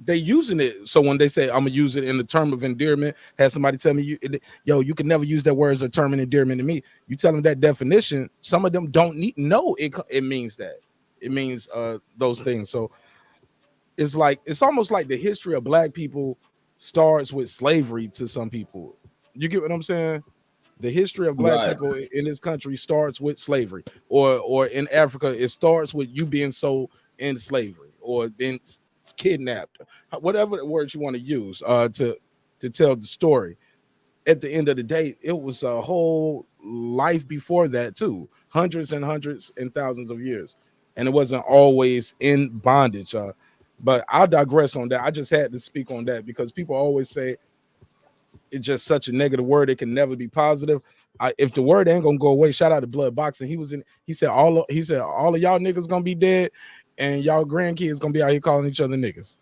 they using it. So when they say I'm gonna use it in the term of endearment, had somebody tell me, you can never use that word as a term of endearment to me. You tell them that definition. Some of them don't know it means that. It means those things. So it's almost like the history of black people starts with slavery to some people. You get what I'm saying? The history of black people in this country starts with slavery, or in Africa, it starts with you being sold in slavery or being kidnapped, whatever the words you want to use to tell the story. At the end of the day, it was a whole life before that too, hundreds and thousands of years, and it wasn't always in bondage. But I'll digress on that. I just had to speak on that because people always say it's just such a negative word. It can never be positive. If the word ain't gonna go away, shout out to Blood Boxing. He said all of y'all niggas gonna be dead, and y'all grandkids gonna be out here calling each other niggas.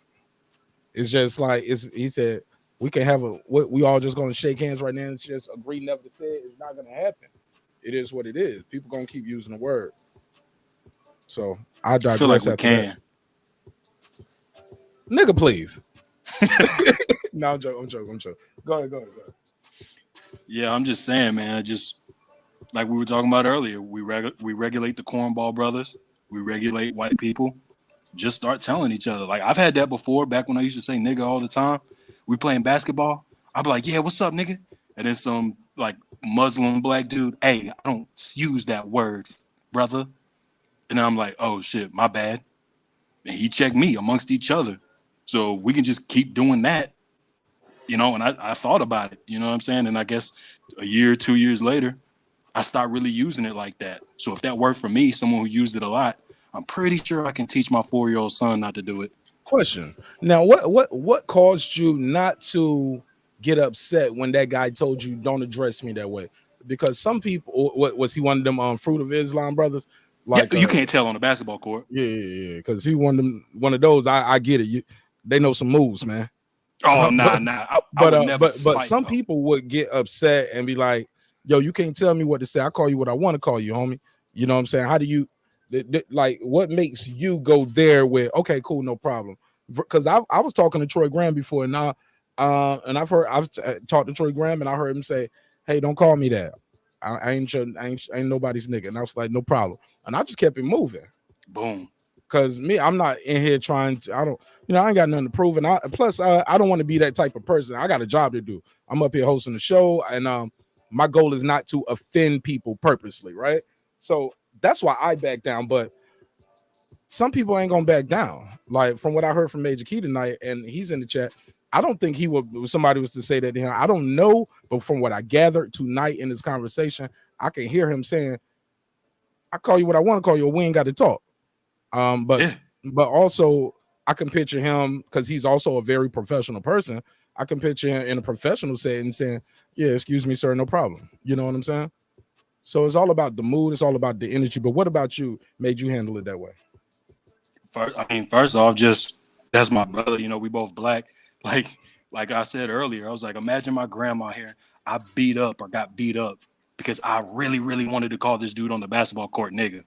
It's just like he said we can have we all just gonna shake hands right now and just agree never to say it. It's not gonna happen. It is what it is. People gonna keep using the word. So I digress. I feel like we can. Nigga, please. No, I'm joking. Go ahead. Yeah, I'm just saying, man. Just like we were talking about earlier, we regulate the cornball brothers. We regulate white people. Just start telling each other. Like I've had that before. Back when I used to say nigga all the time. We playing basketball. I'd be like, yeah, what's up, nigga? And then some like Muslim black dude, hey, I don't use that word, brother. And I'm like, oh shit, my bad. And he checked me amongst each other. So if we can just keep doing that, and I thought about it, you know what I'm saying? And I guess a year, 2 years later, I stopped really using it like that. So if that worked for me, someone who used it a lot, I'm pretty sure I can teach my 4-year-old son not to do it. Question. Now, what caused you not to get upset when that guy told you don't address me that way? Because some people, what was he one of them Fruit of Islam brothers? Like you can't tell on the basketball court. Yeah. Because he one of those. I get it. They know some moves, man. Oh nah. But some people would get upset and be like, "Yo, you can't tell me what to say. I call you what I want to call you, homie." You know what I'm saying? How do you like? What makes you go there with? Okay, cool, no problem. Because I was talking to Troy Graham before, and I've talked to Troy Graham, and I heard him say, "Hey, don't call me that. I ain't nobody's nigga." And I was like, "No problem." And I just kept it moving. Boom. Because I'm not in here trying to. I ain't got nothing to prove, and I don't want to be that type of person. I got a job to do. I'm up here hosting the show, and my goal is not to offend people purposely, right? So that's why I back down. But some people ain't gonna back down. Like from what I heard from Major Key tonight, and he's in the chat. I don't think he would. Somebody was to say that to him. I don't know, but from what I gathered tonight in this conversation, I can hear him saying, "I call you what I want to call you. Or we ain't got to talk." But also I can picture him because he's also a very professional person. I can picture him in a professional setting saying, "Yeah, excuse me, sir, no problem." You know what I'm saying? So it's all about the mood. It's all about the energy. But what about you? Made you handle it that way? First off, just that's my brother. We both black. Like I said earlier, I was like, imagine my grandma here. I got beat up because I really, really wanted to call this dude on the basketball court nigga.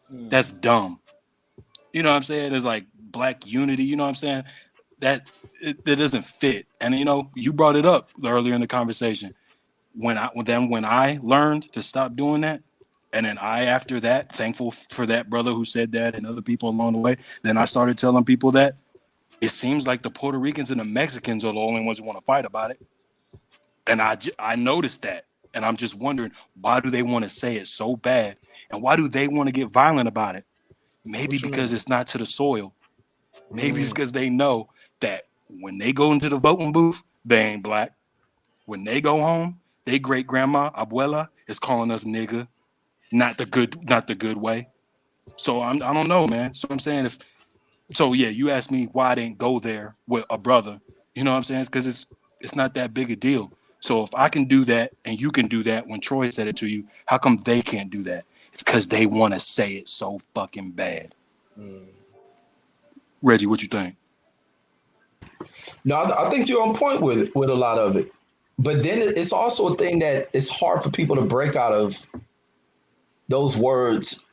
That's dumb. You know what I'm saying? There's like black unity. You know what I'm saying? That doesn't fit. And you brought it up earlier in the conversation. When I learned to stop doing that, and then after that, thankful for that brother who said that and other people along the way, then I started telling people that it seems like the Puerto Ricans and the Mexicans are the only ones who want to fight about it. And I noticed that. And I'm just wondering, why do they want to say it so bad? And why do they want to get violent about it? Maybe because it's not to the soil. Maybe it's because they know that when they go into the voting booth, they ain't black. When they go home, they great grandma, abuela, is calling us nigga, not the good way. So I don't know, man. So I'm saying you asked me why I didn't go there with a brother. You know what I'm saying? It's because it's not that big a deal. So if I can do that and you can do that when Troy said it to you, how come they can't do that? It's because they want to say it so fucking bad. Reggie, what you think? No, I think you're on point with a lot of it. But then it's also a thing that it's hard for people to break out of those words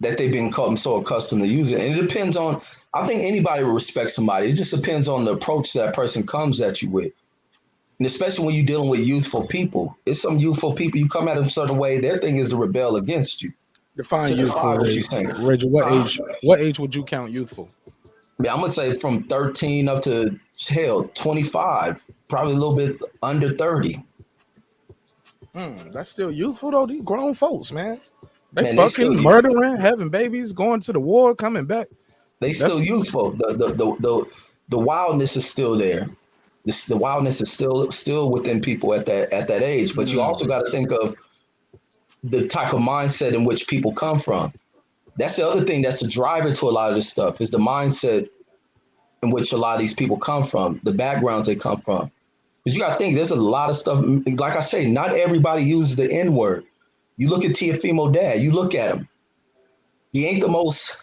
that they've become so accustomed to using. And it depends on, I think anybody will respect somebody. It just depends on the approach that person comes at you with. And especially when you're dealing with youthful people. It's some youthful people, you come at them a certain way, their thing is to rebel against you. Define youthful, what you're saying. Reggie. What age would you count youthful? Yeah, I'm gonna say from 13 up to 25, probably a little bit under 30. That's still youthful though. These grown folks, man. They Man, fucking murdering, having babies, going to the war, coming back. They still youthful. The wildness is still there. The wildness is still within people at that age. But you also got to think of the type of mindset in which people come from. That's the other thing that's a driver to a lot of this stuff, is the mindset in which a lot of these people come from, the backgrounds they come from. Because you got to think, there's a lot of stuff. Like I say, not everybody uses the N word. You look at Teofimo dad, you look at him. He ain't the most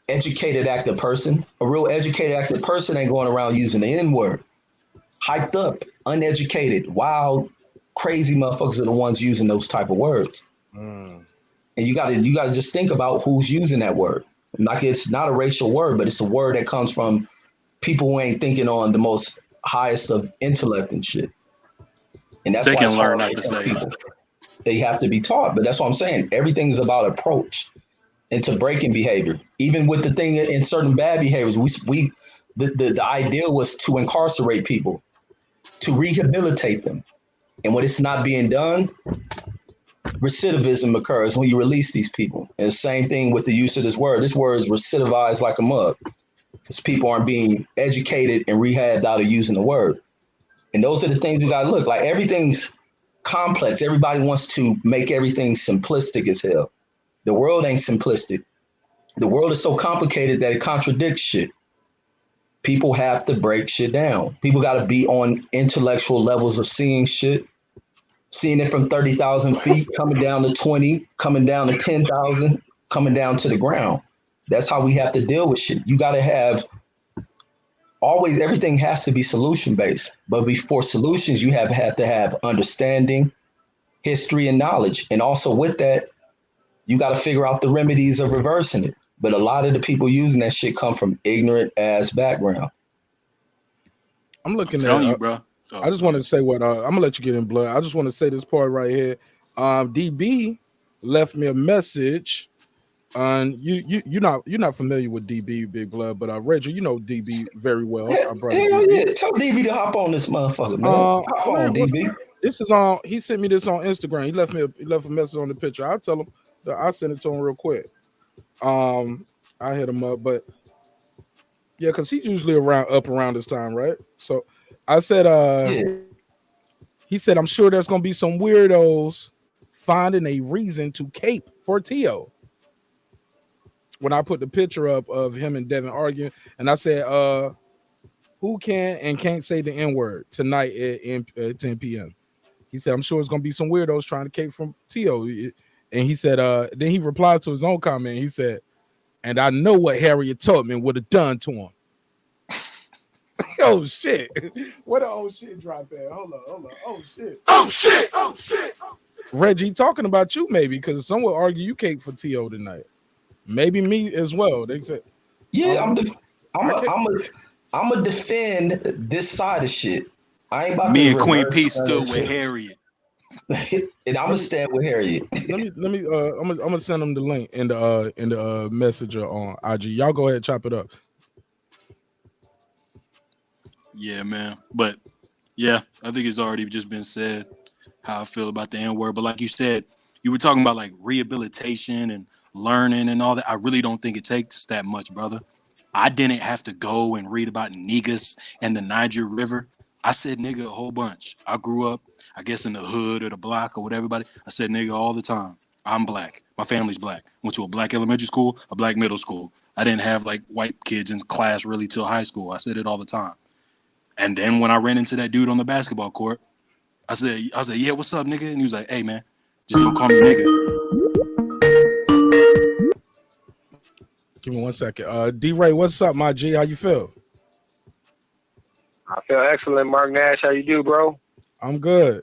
educated active person. A real educated active person ain't going around using the N word. Hyped up, uneducated, wild, crazy motherfuckers are the ones using those type of words. And you gotta just think about who's using that word. Like, it's not a racial word, but it's a word that comes from people who ain't thinking on the most highest of intellect and shit. And that's they why can learn not to say people. They have to be taught. But that's what I'm saying. Everything's about approach into breaking behavior. Even with the thing in certain bad behaviors, the idea was to incarcerate people, to rehabilitate them. And when it's not being done, recidivism occurs when you release these people. And the same thing with the use of this word. This word is recidivized like a mug, because people aren't being educated and rehabbed out of using the word. And those are the things you got to look like. Everything's complex. Everybody wants to make everything simplistic as hell. The world ain't simplistic. The world is so complicated that it contradicts shit. People have to break shit down. People got to be on intellectual levels of seeing shit, seeing it from 30,000 feet, coming down to 20, coming down to 10,000, coming down to the ground. That's how we have to deal with shit. You got to have always, everything has to be solution based. But before solutions, you have to have understanding, history, and knowledge. And also with that, you got to figure out the remedies of reversing it. But a lot of the people using that shit come from ignorant ass background. I'm looking I'm telling at you, bro. I just want to say what I'm gonna let you get in blood. I just want to say this part right here. DB left me a message. You're not familiar with DB, Big Blood, but Reggie, you know DB very well. Hell yeah. Tell DB to hop on this motherfucker, man. Hop on, DB. This is on. He sent me this on Instagram. He left a message on the picture. I'll tell him that I sent it to him real quick. I hit him up, but yeah, because he's usually around this time, right? So I said, he said, I'm sure there's gonna be some weirdos finding a reason to cape for Tio. When I put the picture up of him and Devin arguing, and I said, who can and can't say the N-word tonight at 10 p.m. He said, I'm sure it's gonna be some weirdos trying to cape from Tio. And he said, then he replied to his own comment. He said, and I know what Harriet Tubman would have done to him. Oh shit. What an old shit drop there. Hold on. Oh shit. Reggie, talking about you maybe, because some would argue you cape for T.O. tonight. Maybe me as well. They said, yeah, I'm gonna defend this side of shit. I ain't about me to and Queen reverse P stood with Harriet. and I'm gonna stand with Harriet. let me I'm gonna send them the link in the messenger on IG. Y'all go ahead and chop it up. Yeah, man. But yeah, I think it's already just been said how I feel about the N-word. But like you said, you were talking about like rehabilitation and learning and all that. I really don't think it takes that much, brother. I didn't have to go and read about niggas and the Niger River. I said nigga a whole bunch. I grew up, I guess, in the hood or the block or whatever. I said nigga all the time. I'm black. My family's black. Went to a black elementary school, a black middle school. I didn't have like white kids in class really till high school. I said it all the time. And then when I ran into that dude on the basketball court, I said, yeah, what's up, nigga? And he was like, hey, man, just don't call me nigga. Give me 1 second. D-Ray, what's up, my G? How you feel? I feel excellent, Mark Nash. How you do, bro? I'm good.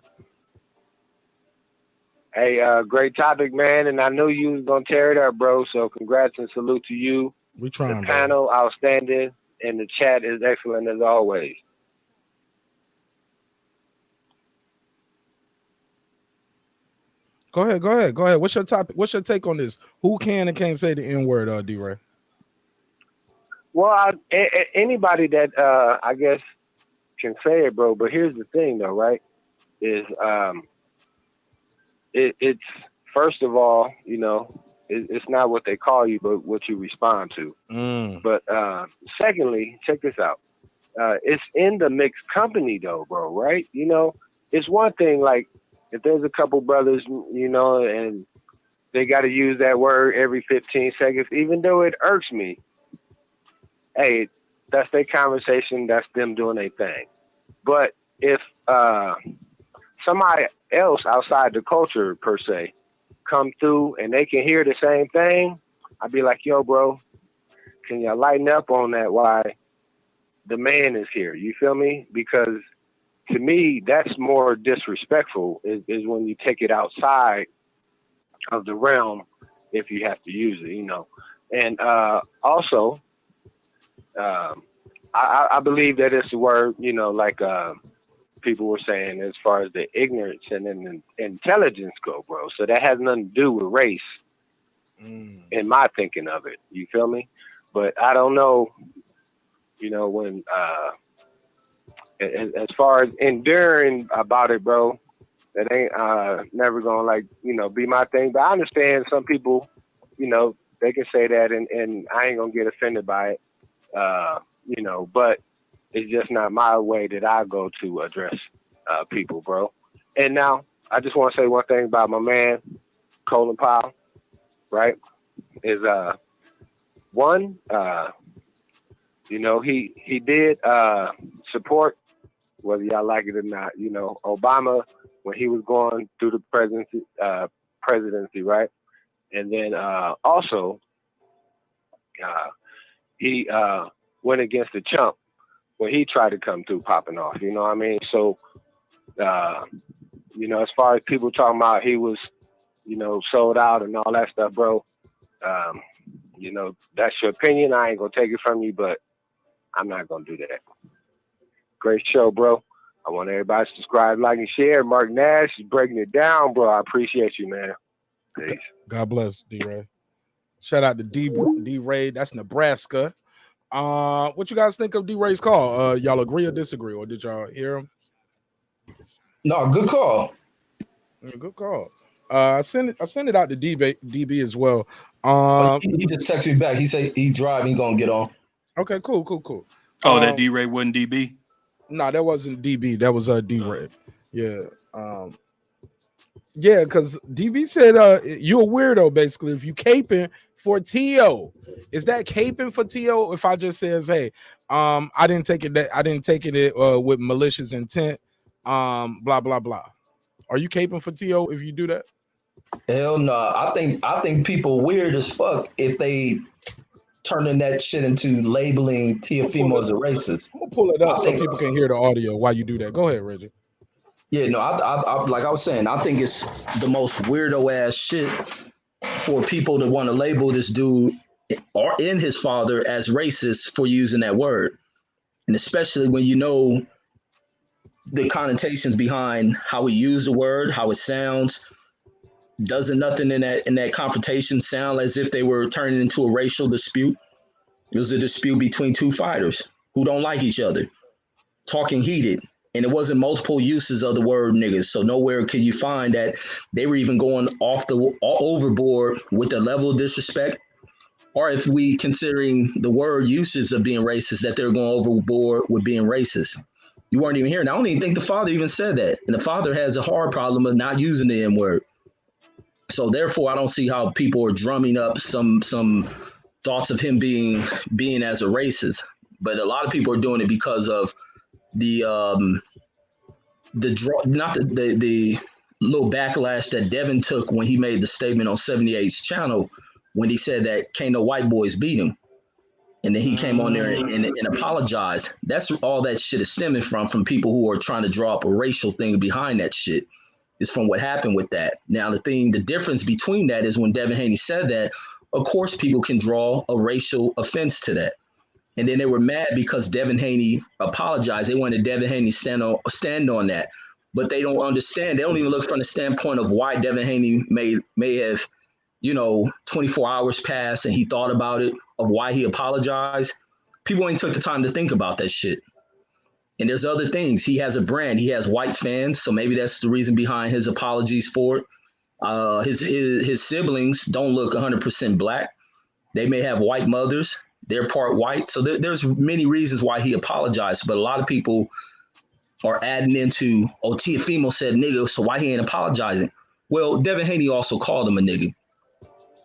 Hey, great topic, man. And I knew you was gonna tear it up, bro. So congrats and salute to you. We The trying, bro. panel, outstanding, and the chat is excellent as always. Go ahead. What's your topic? What's your take on this? Who can and can't say the N word, D-Ray? Well, anybody that I guess can say it, bro. But here's the thing, though, right? Is it's first of all, you know, it's not what they call you, but what you respond to. But secondly, check this out. It's in the mixed company, though, bro. Right? You know, it's one thing like if there's a couple brothers, you know, and they got to use that word every 15 seconds, even though it irks me. Hey, that's their conversation. That's them doing their thing. But if somebody else outside the culture, per se, come through and they can hear the same thing, I'd be like, yo, bro, can you lighten up on that? Why the man is here? You feel me? Because to me, that's more disrespectful is when you take it outside of the realm if you have to use it, you know. And also, I believe that it's a word, you know, like people were saying as far as the ignorance and then intelligence go, bro. So that has nothing to do with race in my thinking of it. You feel me? But I don't know, you know, when as far as enduring about it, bro, that ain't never gonna like, you know, be my thing. But I understand some people, you know, they can say that and I ain't gonna get offended by it. You know, but it's just not my way that I go to address people, bro. And now I just want to say one thing about my man Colin Powell, right? Is one, you know, he did support, whether y'all like it or not, you know, Obama when he was going through the presidency, right? And then also he went against the chump when he tried to come through popping off, you know what I mean? So, you know, as far as people talking about he was, you know, sold out and all that stuff, bro, you know, that's your opinion. I ain't gonna take it from you, but I'm not gonna do that. Great show, bro. I want everybody to subscribe, like, and share. Mark Nash is breaking it down, bro. I appreciate you, man. Peace. God bless, D-Ray. Shout out to D-Ray. That's Nebraska. What you guys think of D-Ray's call? Y'all agree or disagree, or did y'all hear him? No, good call. Yeah, good call. I sent it out to DB as well. He just texted me back. He said he driving, gonna get on. Okay, cool. Oh, that D-Ray wasn't DB? No, that wasn't DB. That was D-Ray. Yeah. Yeah, because DB said you're a weirdo, basically, if you caping for T.O. Is that caping for T.O. if I just says, hey, I didn't take it with malicious intent, blah, blah, blah. Are you caping for T.O. if you do that? Hell no. I think people weird as fuck if they turning that shit into labeling Teofimo as a racist. I'm gonna pull it up so people can hear the audio while you do that. Go ahead, Reggie. Yeah, no, I like I was saying, I think it's the most weirdo ass shit for people to want to label this dude or in his father as racist for using that word. And especially when you know the connotations behind how he used the word, how it sounds. Doesn't nothing in that confrontation sound as if they were turning into a racial dispute? It was a dispute between two fighters who don't like each other, talking heated. And it wasn't multiple uses of the word niggas. So nowhere can you find that they were even going overboard with the level of disrespect. Or if we considering the word uses of being racist, that they're going overboard with being racist. You weren't even hearing. I don't even think the father even said that. And the father has a hard problem of not using the N word. So therefore, I don't see how people are drumming up some thoughts of him being as a racist. But a lot of people are doing it because of the little backlash that Devin took when he made the statement on 78's channel when he said that can't no white boys beat him. And then he came on there and apologized. That's all that shit is stemming from people who are trying to draw up a racial thing behind that shit. is from what happened with that. Now, the difference between that is when Devin Haney said that, of course, people can draw a racial offense to that. And then they were mad because Devin Haney apologized. They wanted Devin Haney stand on that. But they don't understand. They don't even look from the standpoint of why Devin Haney may have, 24 hours passed and he thought about it, of why he apologized. People ain't took the time to think about that shit. And there's other things. He has a brand. He has white fans, so maybe that's the reason behind his apologies for it. His siblings don't look 100% black. They may have white mothers. They're part white. So there's many reasons why he apologized. But a lot of people are adding into, Teofimo said nigga, so why he ain't apologizing? Well, Devin Haney also called him a nigga.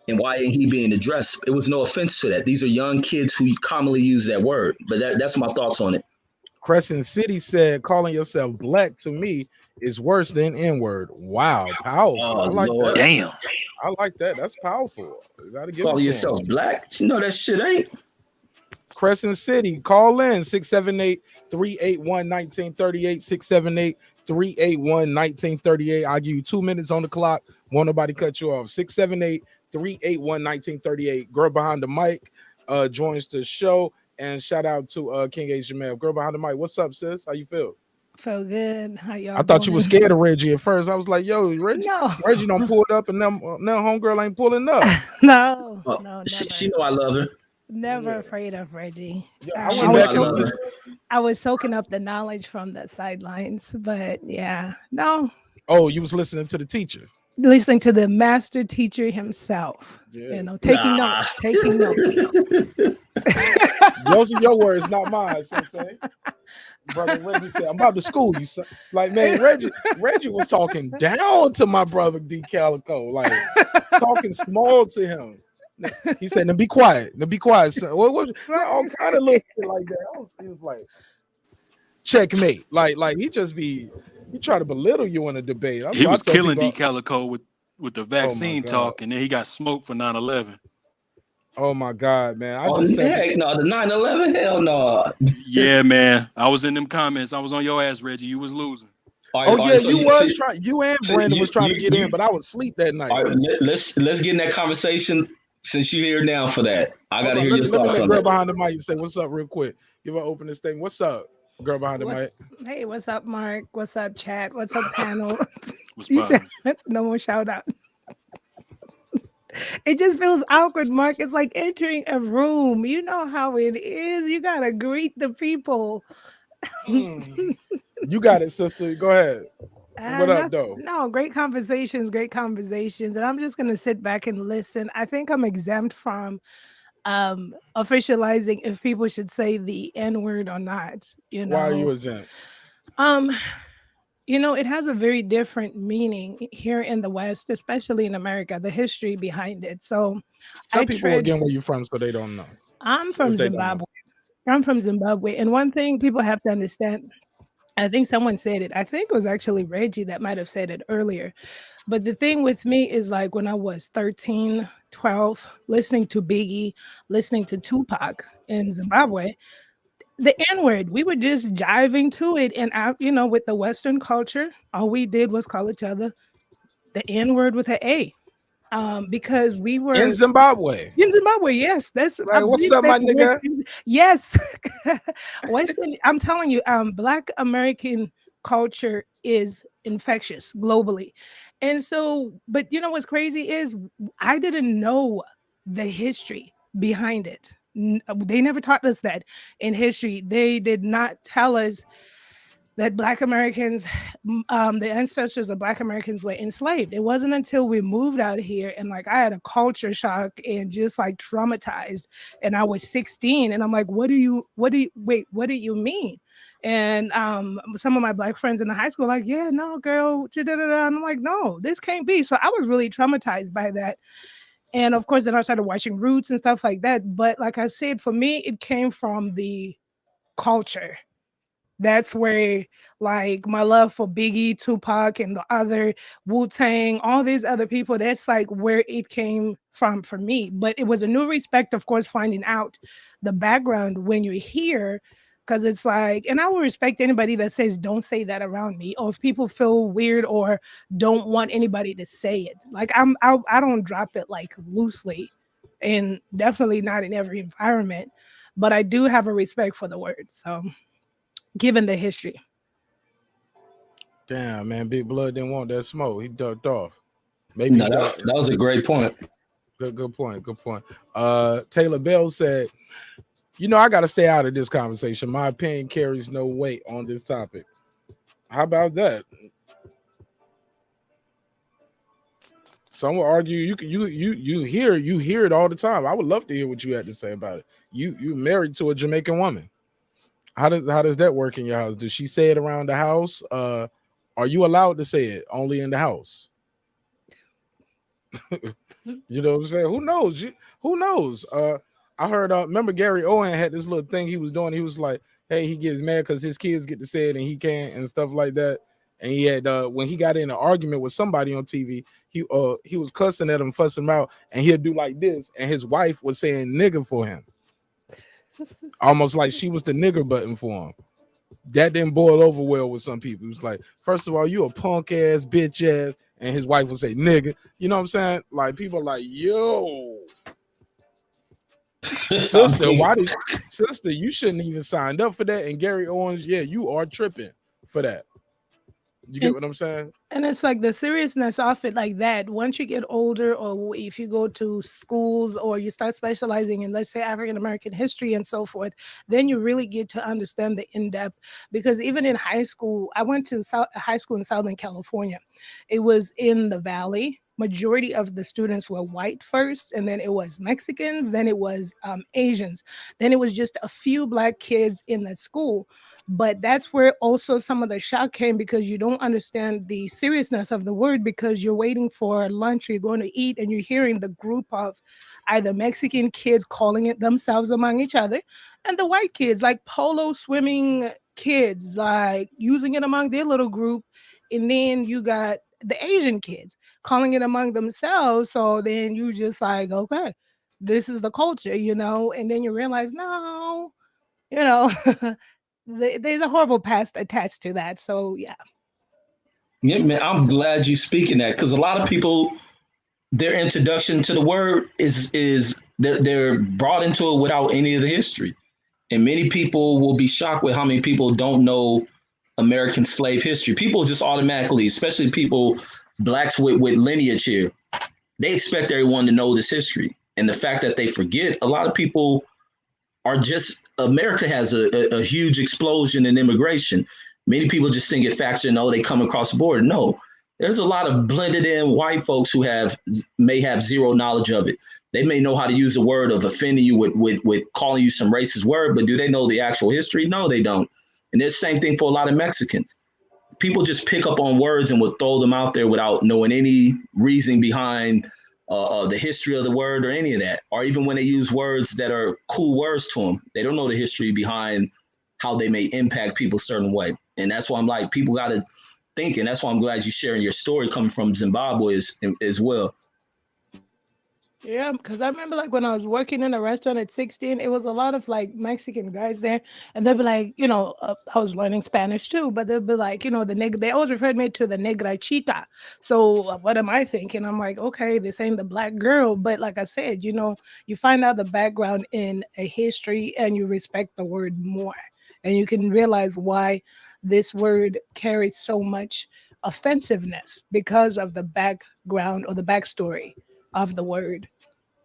And why ain't he being addressed? It was no offense to that. These are young kids who commonly use that word. But that's my thoughts on it. Crescent City said, calling yourself black to me is worse than N-word. Wow, powerful. I like Lord. that. Damn. I like that. That's powerful. You gotta give Call it to yourself him. black? You know that shit ain't. Crescent City, call in 678-381-1938, 678-381-1938. I'll give you 2 minutes on the clock. Won't nobody cut you off. 678-381-1938. Girl behind the mic joins the show. And shout out to King H. Jamel. Girl behind the mic. What's up, sis? How you feel? Feel good. How y'all I thought you doing? were scared of Reggie at first. I was like, yo, Reggie don't pull it up and now homegirl ain't pulling up. No, never. She know I love her. Never afraid of Reggie. I was soaking up the knowledge from the sidelines, but yeah, no. Oh, you was listening to the teacher. Listening to the master teacher himself. Yeah. Taking notes. Those are your words, not mine, Sensei. Brother Reggie said, I'm about to school you. Son. Like, man, Reggie was talking down to my brother D Calico, like talking small to him. He said, "Now be quiet. Now be quiet, son." All kind of little shit like that. He was like, checkmate. Like he try to belittle you in a debate. He was killing D Calico with the vaccine talk, and then he got smoked for 9/11. Oh my God, man! The 9/11, hell no. Yeah, man. I was in them comments. I was on your ass, Reggie. You was losing. You and Brandon was trying to get in, but I was asleep that night. All right, let's get in that conversation since you're here now for that. I gotta hear your thoughts let on girl that. behind the mic and say what's up real quick. Give her opening statement. What's up, girl behind the mic? Hey, what's up, Mark? What's up, chat? What's up, panel? What's up? No more shout out. It just feels awkward, Mark. It's like entering a room. You know how it is. You gotta greet the people. You got it, sister. Go ahead. What up, though? No, great conversations. And I'm just gonna sit back and listen. I think I'm exempt from officializing if people should say the N-word or not. Why are you exempt? It has a very different meaning here in the West, especially in America, the history behind it. So tell people again where you're from so they don't know. I'm from Zimbabwe. And one thing people have to understand, I think someone said it. I think it was actually Reggie that might have said it earlier. But the thing with me is like when I was 13, 12, listening to Biggie, listening to Tupac in Zimbabwe, the N-word, we were just jiving to it. And, with the Western culture, all we did was call each other the N-word with an A. Because we were in Zimbabwe. Yes. That's right. What's up, my nigga? Yes. Western, I'm telling you, Black American culture is infectious globally. And so, but what's crazy is I didn't know the history behind it. They never taught us that in history. They did not tell us that Black Americans, the ancestors of Black Americans were enslaved. It wasn't until we moved out here and I had a culture shock and just traumatized. And I was 16 and I'm like, what do you mean? And some of my Black friends in the high school yeah, no, girl, and I'm like, no, this can't be. So I was really traumatized by that. And of course, then I started watching Roots and stuff like that. But like I said, for me, it came from the culture. That's where my love for Biggie, Tupac, and the other Wu-Tang, all these other people, that's where it came from for me. But it was a new respect, of course, finding out the background when you're here. Because it's like, and I will respect anybody that says don't say that around me, or if people feel weird or don't want anybody to say it. Like I don't drop it like loosely, and definitely not in every environment. But I do have a respect for the word. So, given the history. Damn, man, Big Blood didn't want that smoke. He ducked off. Maybe No, that was a great point. Good point. Good point. Taylor Bell said, "You know, I got to stay out of this conversation. My opinion carries no weight on this topic." How about that? Some will argue you hear it all the time. I would love to hear what you had to say about it. You married to a Jamaican woman. How does that work in your house? Does she say it around the house? Are you allowed to say it only in the house? You know what I'm saying? Who knows? Who knows? I heard. Remember Gary Owen had this little thing he was doing. He was like, "Hey, he gets mad because his kids get to say it and he can't and stuff like that." And he had when he got in an argument with somebody on TV, he was cussing at him, fussing him out, and he'd do like this, and his wife was saying "nigger" for him, almost like she was the nigger button for him. That didn't boil over well with some people. It was like, first of all, you a punk ass bitch ass, and his wife would say nigga. You know what I'm saying? Like people are like, yo, sister, sister, you shouldn't even signed up for that. And Gary Owens, yeah, you are tripping for that. You get what I'm saying? And it's like the seriousness of it like that. Once you get older, or if you go to schools or you start specializing in, let's say, African American history and so forth, then you really get to understand the in-depth. Because even in high school, I went to high school in Southern California. It was in the Valley. Majority of the students were white first, and then it was Mexicans, then it was Asians, then it was just a few Black kids in that school. But that's where also some of the shock came, because you don't understand the seriousness of the word, because you're waiting for lunch, you're going to eat, and you're hearing the group of either Mexican kids calling it themselves among each other, and the white kids, like polo swimming kids, like using it among their little group. And then you got the Asian kids calling it among themselves. So then you just like, okay, this is the culture, and then you realize, no, there's a horrible past attached to that. So yeah. Yeah, man, I'm glad you speaking that, because a lot of people, their introduction to the word is they're brought into it without any of the history. And many people will be shocked with how many people don't know American slave history. People just automatically, especially people, Blacks with lineage here, they expect everyone to know this history. And the fact that they forget, a lot of people are just, America has a huge explosion in immigration. Many people just think it facts in, they come across the border. No, there's a lot of blended in white folks who may have zero knowledge of it. They may know how to use the word of offending you with calling you some racist word, but do they know the actual history? No, they don't. And it's the same thing for a lot of Mexicans. People just pick up on words and will throw them out there without knowing any reasoning behind the history of the word or any of that. Or even when they use words that are cool words to them, they don't know the history behind how they may impact people a certain way. And that's why I'm like, people got to think. And that's why I'm glad you're sharing your story coming from Zimbabwe as well. Yeah, because I remember like when I was working in a restaurant at 16, it was a lot of like Mexican guys there, and they'd be like, I was learning Spanish too, but they'd be like, they always referred me to the negra chita. So what am I thinking? I'm like, okay, this ain't the Black girl, but like I said, you find out the background in a history and you respect the word more, and you can realize why this word carries so much offensiveness because of the background or the backstory of the word.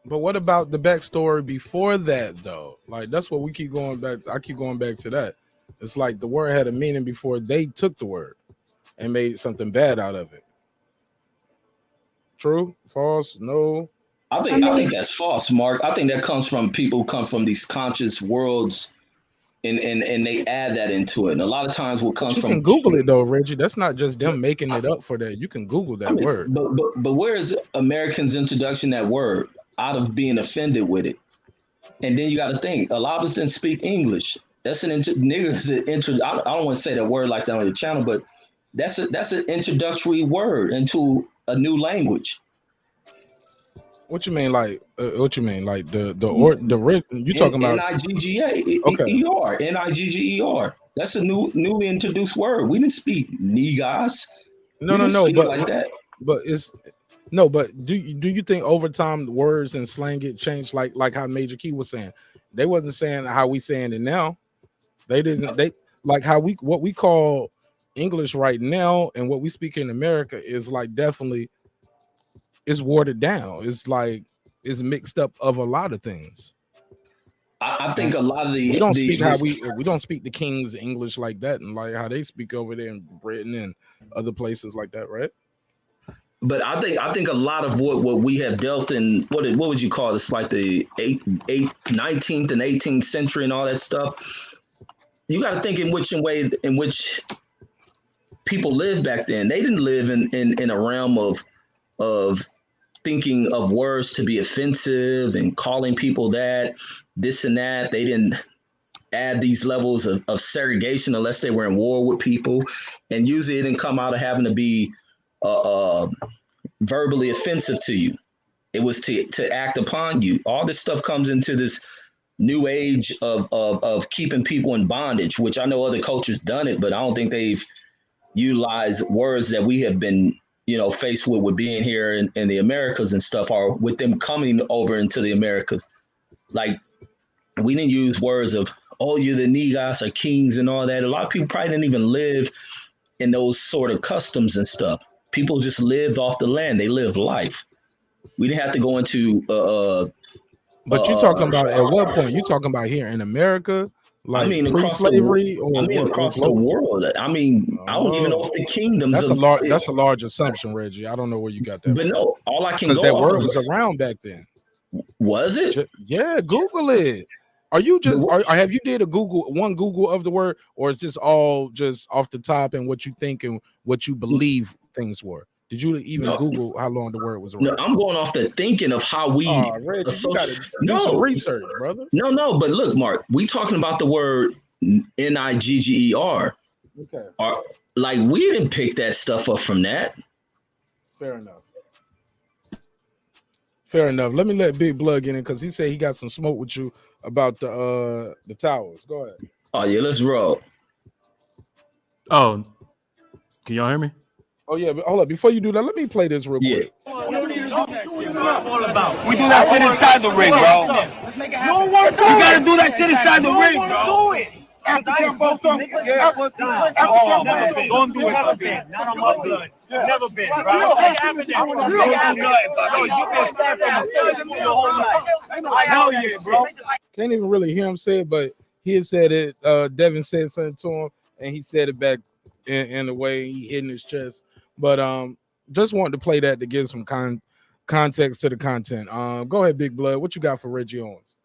But what about the backstory before that, though? Like, that's what we keep going back. I keep going back to that. It's like the word had a meaning before they took the word and made something bad out of it. True? False? No? I think that's false, Mark. I think that comes from people who come from these conscious worlds, and they add that into it. And a lot of times what comes from... You can Google it, though, Reggie. That's not just them making it up for that. You can Google that word. But where is Americans' introduction to that word? Out of being offended with it. And then you got to think, a lot of us didn't speak English. That's nigger. I don't want to say that word like that on the channel, but that's an introductory word into a new language. What you mean, like? What you mean, like the red? You talking about Nigger, Nigger. That's a newly introduced word. We didn't speak niggas. No, but it's no, but do you think over time the words and slang get changed, like how Major Key was saying? They wasn't saying how we saying it now. They didn't. They like how what we call English right now and what we speak in America is like definitely is watered down. It's like it's mixed up of a lot of things. I think a lot of we don't speak how we don't speak the King's English like that, and like how they speak over there in Britain and other places like that, right? But I think a lot of what we have dealt in what would you call this, like the 19th and 18th century and all that stuff. You got to think in which people lived back then. They didn't live in a realm of thinking of words to be offensive and calling people this and that. They didn't add these levels of segregation unless they were in war with people. And usually it didn't come out of having to be verbally offensive to you. It was to act upon you. All this stuff comes into this new age of keeping people in bondage, which I know other cultures done it, but I don't think they've utilized words that we have been faced with being here in the Americas and stuff, or with them coming over into the Americas. Like, we didn't use words of, oh, you're the niggas or kings and all that. A lot of people probably didn't even live in those sort of customs and stuff. People just lived off the land. They lived life. We didn't have to go into but you talking about at what point? You talking about here in America? Like, I mean, pre-slavery, across the world. I mean, I don't even know if the kingdoms. That's a large assumption, Reggie. I don't know where you got that. But no, all I can go because that word was around back then. Was it? Yeah, Google it. Are you just? Have you did a Google of the word, or is this all just off the top and what you think and what you believe things were? Did you even Google how long the word was around? No, I'm going off the thinking of how we. Reggie, you gotta do some research, brother. No, but look, Mark, we talking about the word Nigger. Okay. Like, we didn't pick that stuff up from that. Fair enough. Let me let Big Blood get in because he said he got some smoke with you about the towers. Go ahead. Oh yeah, let's roll. Oh, can y'all hear me? Oh yeah, but hold up. Before you do that, let me play this real quick. We do that shit inside the ring, bro. You gotta do that shit inside the ring, bro. African Bosso. Don't do it. Never been. Not on my blood. Never been, bro. Hell yeah, bro. Can't even really hear him say it, but he had said it. Devin said something to him, and he said it back in a way he hit in his chest. But just wanted to play that to give some context to the content. Go ahead, Big Blood. What you got for Reggie Owens?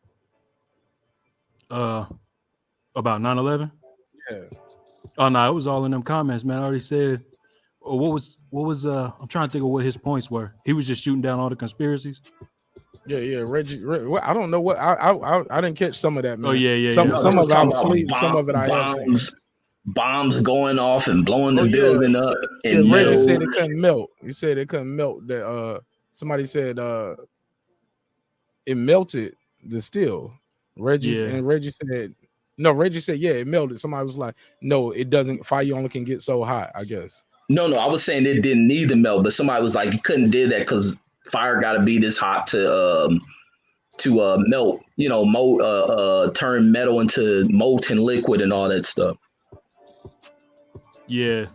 About 9/11? Yeah. Oh no, it was all in them comments, man. I already said. What was I'm trying to think of what his points were. He was just shooting down all the conspiracies. Yeah, Reggie. I don't know what I didn't catch some of that, man. Oh yeah. Some of it I was asleep. Some of it I have seen. Bombs going off and blowing the building up. And Reggie said it couldn't melt. He said it couldn't melt. That somebody said it melted the steel. Reggie said no. Reggie said yeah, it melted. Somebody was like, no, it doesn't. Fire only can get so hot, I guess. No, I was saying it didn't need to melt, but somebody was like, you couldn't do that because fire got to be this hot to melt, turn metal into molten liquid and all that stuff. Yeah,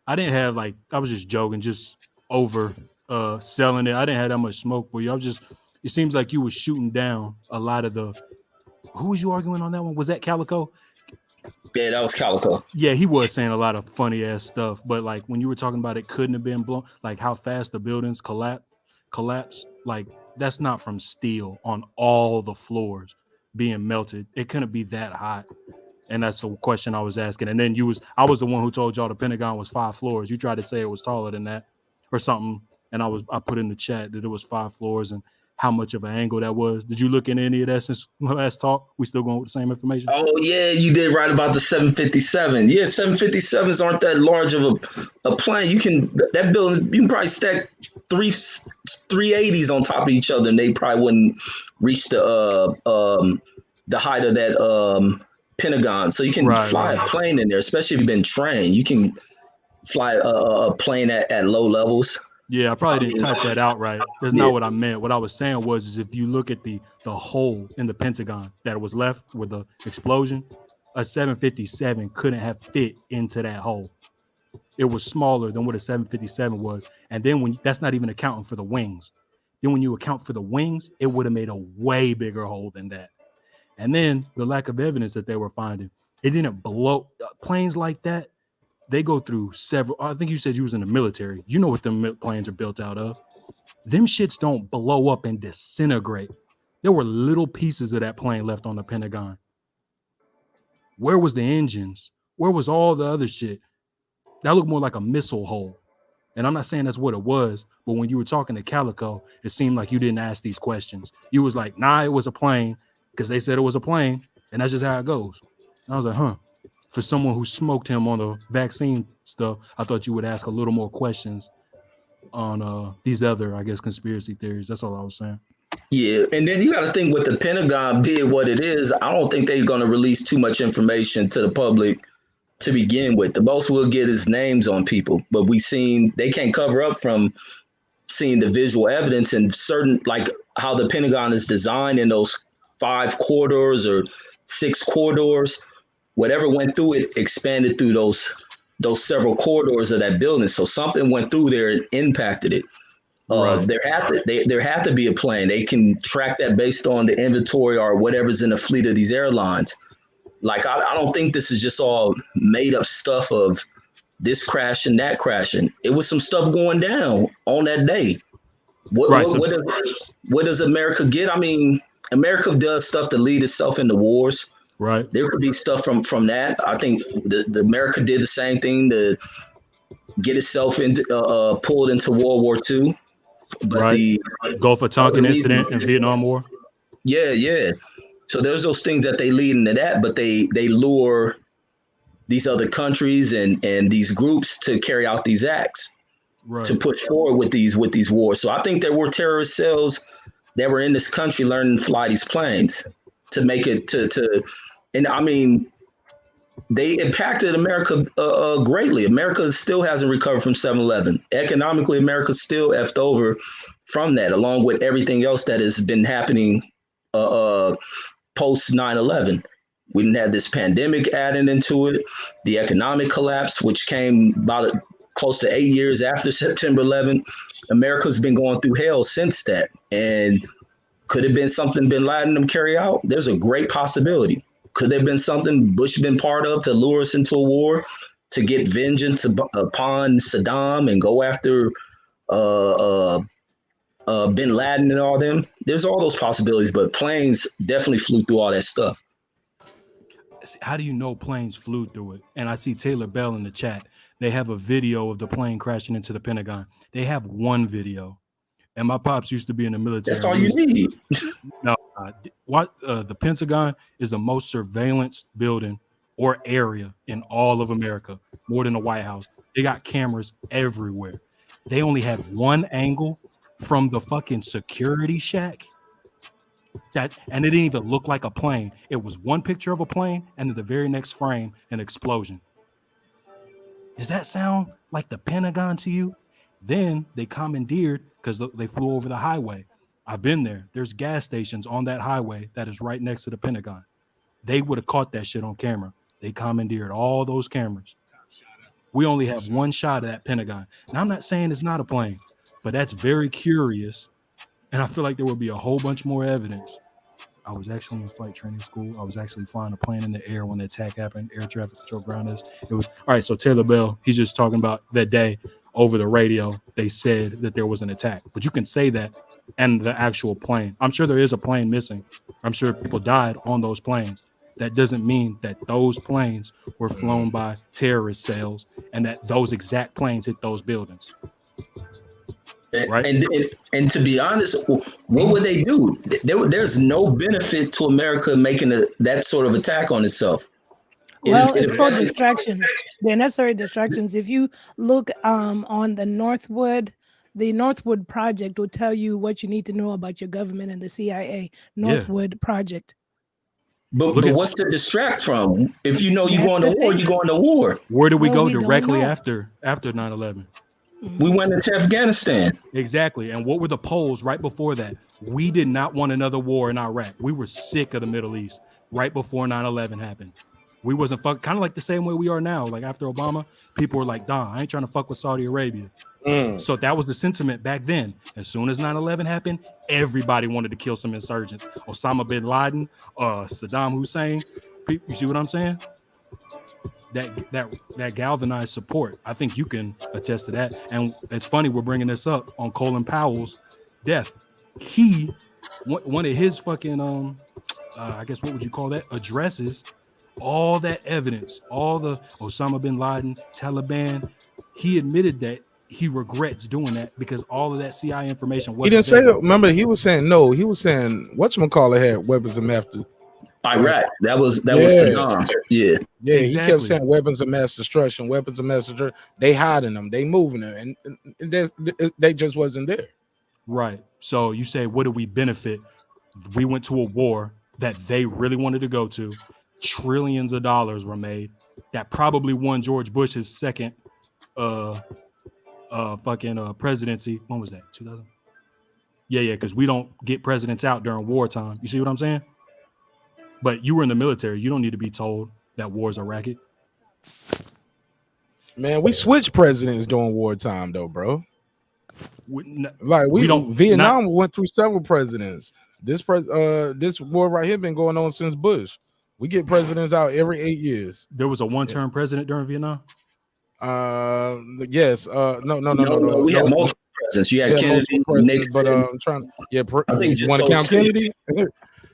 I didn't have I was just joking, just over selling it. I didn't have that much smoke for you. It seems like you were shooting down a lot of who was you arguing on that one? Was that Calico? Yeah, that was Calico. Yeah, he was saying a lot of funny ass stuff, but like when you were talking about it couldn't have been blown, like how fast the buildings collapsed, like that's not from steel on all the floors being melted. It couldn't be that hot. And that's the question I was asking. And then I was the one who told y'all the Pentagon was 5 floors. You tried to say it was taller than that or something. And I put in the chat that it was 5 floors. And how much of an angle that was. Did you look into any of that since the last talk? We still going with the same information? Oh yeah, you did right about the 757. Yeah, 757s aren't that large of a plane. That building, you can probably stack three 380s on top of each other, and they probably wouldn't reach the height of that Pentagon. So you can fly a plane in there, especially if you've been trained. You can fly a plane at low levels. Yeah, I probably didn't type that out right. That's not what I meant. What I was saying was is if you look at the hole in the Pentagon that was left with the explosion, a 757 couldn't have fit into that hole. It was smaller than what a 757 was. And then that's not even accounting for the wings. Then when you account for the wings, it would have made a way bigger hole than that. And then the lack of evidence that they were finding, it didn't blow planes like that. They go through several. I think you said you was in the military. You know what them planes are built out of. Them shits don't blow up and disintegrate. There were little pieces of that plane left on the Pentagon. Where was the engines? Where was all the other shit? That looked more like a missile hole. And I'm not saying that's what it was, but when you were talking to Calico, it seemed like you didn't ask these questions. You was like, nah, it was a plane because they said it was a plane, and that's just how it goes. And I was like, huh. For someone who smoked him on the vaccine stuff, I thought you would ask a little more questions on these other, I guess, conspiracy theories. That's all I was saying. Yeah, and then you got to think with the Pentagon being what it is, I don't think they're going to release too much information to the public to begin with. The most we'll get is names on people, but they can't cover up from seeing the visual evidence and certain, like how the Pentagon is designed in those 5 corridors or 6 corridors. Whatever went through it expanded through those several corridors of that building. So something went through there and impacted it. There had to be a plane. They can track that based on the inventory or whatever's in the fleet of these airlines. Like I don't think this is just all made up stuff of this crashing, that crashing. It was some stuff going down on that day. What does America get? I mean, America does stuff to lead itself into wars. Right. There could be stuff from that. I think the America did the same thing to get itself into pulled into World War II. But the Gulf of Tonkin incident and Vietnam War. Yeah. So there's those things that they lead into that, but they lure these other countries and these groups to carry out these acts, to push forward with these wars. So I think there were terrorist cells that were in this country learning to fly these planes to make it to. And I mean, they impacted America greatly. America still hasn't recovered from 7/11. Economically, America's still effed over from that, along with everything else that has been happening post 9/11. We didn't have this pandemic adding into it, the economic collapse, which came about close to 8 years after September 11th. America's been going through hell since that. And could it have been something bin Laden them carry out? There's a great possibility. Could there have been something Bush been part of to lure us into a war, to get vengeance upon Saddam and go after bin Laden and all them? There's all those possibilities, but planes definitely flew through all that stuff. How do you know planes flew through it? And I see Taylor Bell in the chat. They have a video of the plane crashing into the Pentagon. They have one video. And my pops used to be in the military. That's all you need. No, the Pentagon is the most surveillance building or area in all of America, more than the White House. They got cameras everywhere. They only had one angle from the fucking security shack. And it didn't even look like a plane. It was one picture of a plane, and in the very next frame, an explosion. Does that sound like the Pentagon to you? Then they commandeered, because they flew over the highway. I've been there. There's gas stations on that highway that is right next to the Pentagon. They would have caught that shit on camera. They commandeered all those cameras. We only have one shot of that Pentagon. Now, I'm not saying it's not a plane, but that's very curious. And I feel like there will be a whole bunch more evidence. I was actually in flight training school. I was actually flying a plane in the air when the attack happened. Air traffic control ground is. It was all right. So Taylor Bell, he's just talking about that day over the radio. They said that there was an attack, but you can say that and the actual plane. I'm sure there is a plane missing. I'm sure people died on those planes. That doesn't mean that those planes were flown by terrorist cells and that those exact planes hit those buildings. Right. And to be honest, what would they do? There's no benefit to America making that sort of attack on itself. Well, it's called distractions. They're necessary distractions. If you look on the Northwood Project will tell you what you need to know about your government and the CIA. Northwood Project. But what's to distract from? If you know you're going to war, you're going to war. Where do we go directly after 9/11? We went into Afghanistan. Exactly. And what were the polls right before that? We did not want another war in Iraq. We were sick of the Middle East right before 9/11 happened. We wasn't kind of like the same way we are now. Like after Obama, people were like, I ain't trying to fuck with Saudi Arabia. So that was the sentiment back then. As soon as 9/11 happened, everybody wanted to kill some insurgents. Osama bin Laden, Saddam Hussein. You see what I'm saying? That galvanized support. I think you can attest to that. And it's funny we're bringing this up on Colin Powell's death. He, one of his fucking I guess what would you call that? Addresses. All that evidence, all the Osama bin Laden, Taliban. He admitted that he regrets doing that because all of that CIA information. He didn't say that. Remember, he was saying no. He was saying whatchamacallit had weapons of mass. Iraq. That was Saddam. Yeah. Yeah. Exactly. He kept saying weapons of mass destruction. Weapons of mass destruction. They hiding them. They moving them, and they just wasn't there. Right. So you say, what do we benefit? We went to a war that they really wanted to go to. Trillions of dollars were made. That probably won George Bush's second presidency. When was that? 2000? Yeah, because we don't get presidents out during wartime. You see what I'm saying? But you were in the military. You don't need to be told that war's a racket. Man, we switched presidents during wartime, though, bro. We don't. Vietnam went through several presidents. This war right here been going on since Bush. We get presidents out every 8 years. There was a one-term president during Vietnam. Yes. No. We had multiple presidents. You had Kennedy, Nixon, but I'm trying. Yeah, I think you want to count Kennedy?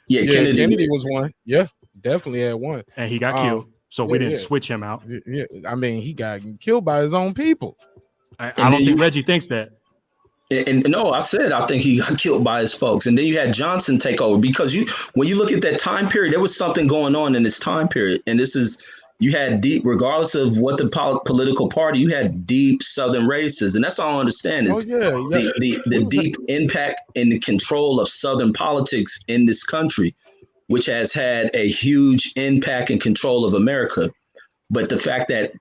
Yeah, Kennedy was one. Yeah, definitely had one, and he got killed. So we didn't switch him out. Yeah, I mean, he got killed by his own people. I don't think Reggie thinks that. And no, I said I think he got killed by his folks. And then you had Johnson take over because when you look at that time period, there was something going on in this time period. And you had deep, regardless of what the political party, you had deep Southern races. And that's all I understand is the deep impact and the control of Southern politics in this country, which has had a huge impact and control of America. But the fact that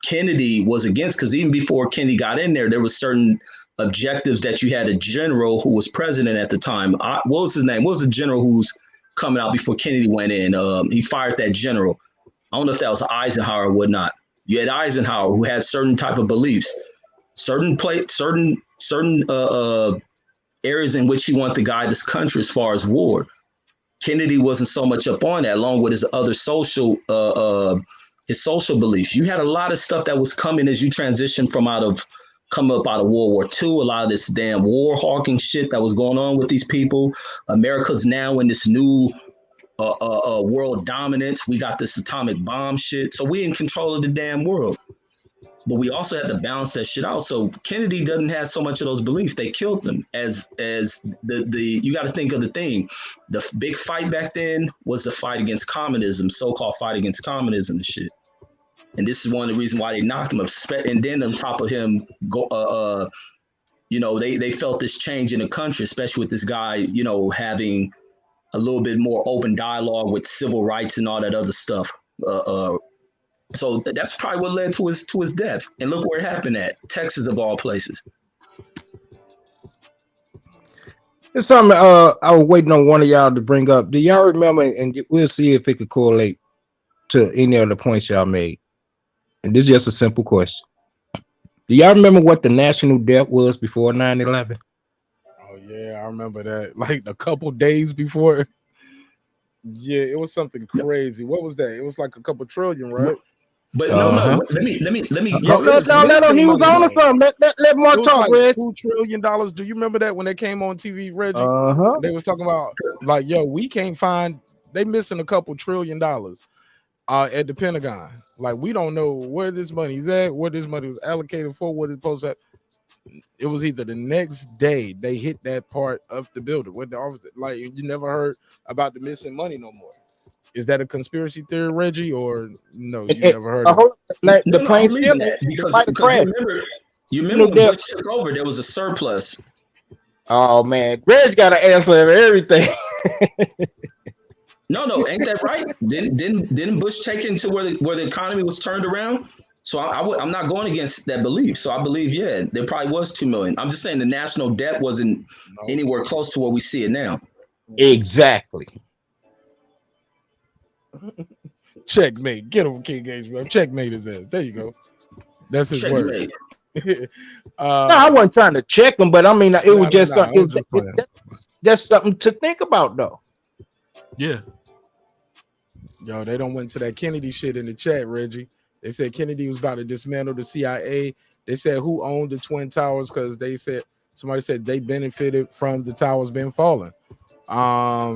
Kennedy was against, because even before Kennedy got in there was certain objectives that you had a general who was president at the time. What was his name? What was the general who was coming out before Kennedy went in? He fired that general. I don't know if that was Eisenhower or whatnot. You had Eisenhower who had certain type of beliefs, certain areas in which he wanted to guide this country as far as war. Kennedy wasn't so much up on that, along with his other social beliefs. You had a lot of stuff that was coming as you transitioned coming up out of World War II, a lot of this damn war hawking shit that was going on with these people. America's now in this new world dominance. We got this atomic bomb shit. So we in control of the damn world. But we also had to balance that shit out. So Kennedy doesn't have so much of those beliefs. They killed him as you got to think of the thing. The big fight back then was the fight against communism, so-called fight against communism and shit. And this is one of the reasons why they knocked him up. And then on top of him, they felt this change in the country, especially with this guy, having a little bit more open dialogue with civil rights and all that other stuff. So that's probably what led to his death. And look where it happened at, Texas of all places. There's something I was waiting on one of y'all to bring up. Do y'all remember? And we'll see if it could correlate to any of the points y'all made. And this is just a simple question. Do y'all remember what the national debt was before 9/11? Oh yeah, I remember that. Like a couple days before. Yeah, it was something crazy. What was that? It was like a couple trillion, right? But no. Let me. Let him. He was on the phone. Let Mark talk, Reg. $2 trillion. Do you remember that when they came on TV, Reggie? They was talking about like, yo, we can't find. They missing a couple $1 trillion at the Pentagon. Like we don't know where this money's at, where this money was allocated for, what it's supposed to. it was either the next day they hit that part of the building. What the officer, like, you never heard about the missing money no more. Is that a conspiracy theory, Reggie, or no? You never heard of it? No, I'm believing that because you remember when Bush took over, there was a surplus. Oh man, Reg got an answer for everything. No, ain't that right? Didn't Bush take into where the economy was turned around? So I'm not going against that belief. So I believe, yeah, there probably was 2 million. I'm just saying the national debt wasn't anywhere close to where we see it now. Exactly. Checkmate. Get him, King Gage, bro. Checkmate his ass. There you go. That's his word. No, I wasn't trying to check him, but I mean, it was just something. That's something to think about, though. Yeah. Yo, they don't went to that Kennedy shit in the chat, Reggie. They said Kennedy was about to dismantle the CIA. They said who owned the Twin Towers because somebody said they benefited from the towers being fallen. I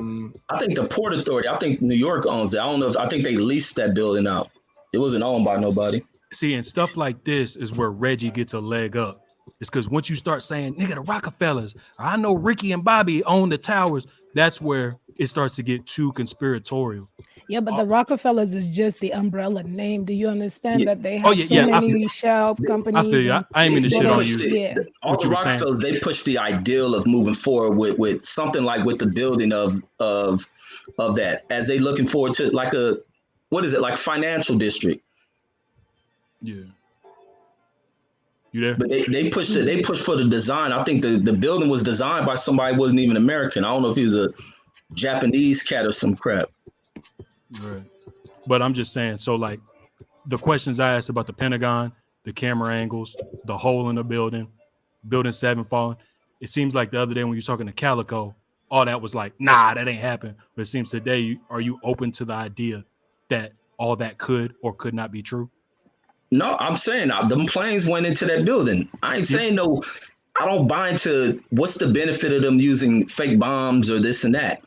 think the Port Authority. I think New York owns it. I don't know. I think they leased that building out. It wasn't owned by nobody. See, and stuff like this is where Reggie gets a leg up. It's because once you start saying, nigga, the Rockefellers, I know Ricky and Bobby own the towers, that's where it starts to get too conspiratorial. Yeah, but the Rockefellers is just the umbrella name. Do you understand that they have many shell companies? I feel you. I ain't mean to shit on you. Yeah. All the Rockefellers, they push the ideal of moving forward with something like with the building of that, as they looking forward to like like financial district. Yeah. You there? But they pushed it. They pushed for the design. I think the building was designed by somebody who wasn't even American. I don't know if he was a Japanese cat or some crap. Right. But I'm just saying, so like the questions I asked about the Pentagon, the camera angles, the hole in the building 7 falling. It seems like the other day when you're talking to Calico, all that was like, nah, that ain't happened. But it seems today, are you open to the idea that all that could or could not be true? No, I'm saying them planes went into that building. I ain't saying no. I don't buy into what's the benefit of them using fake bombs or this and that.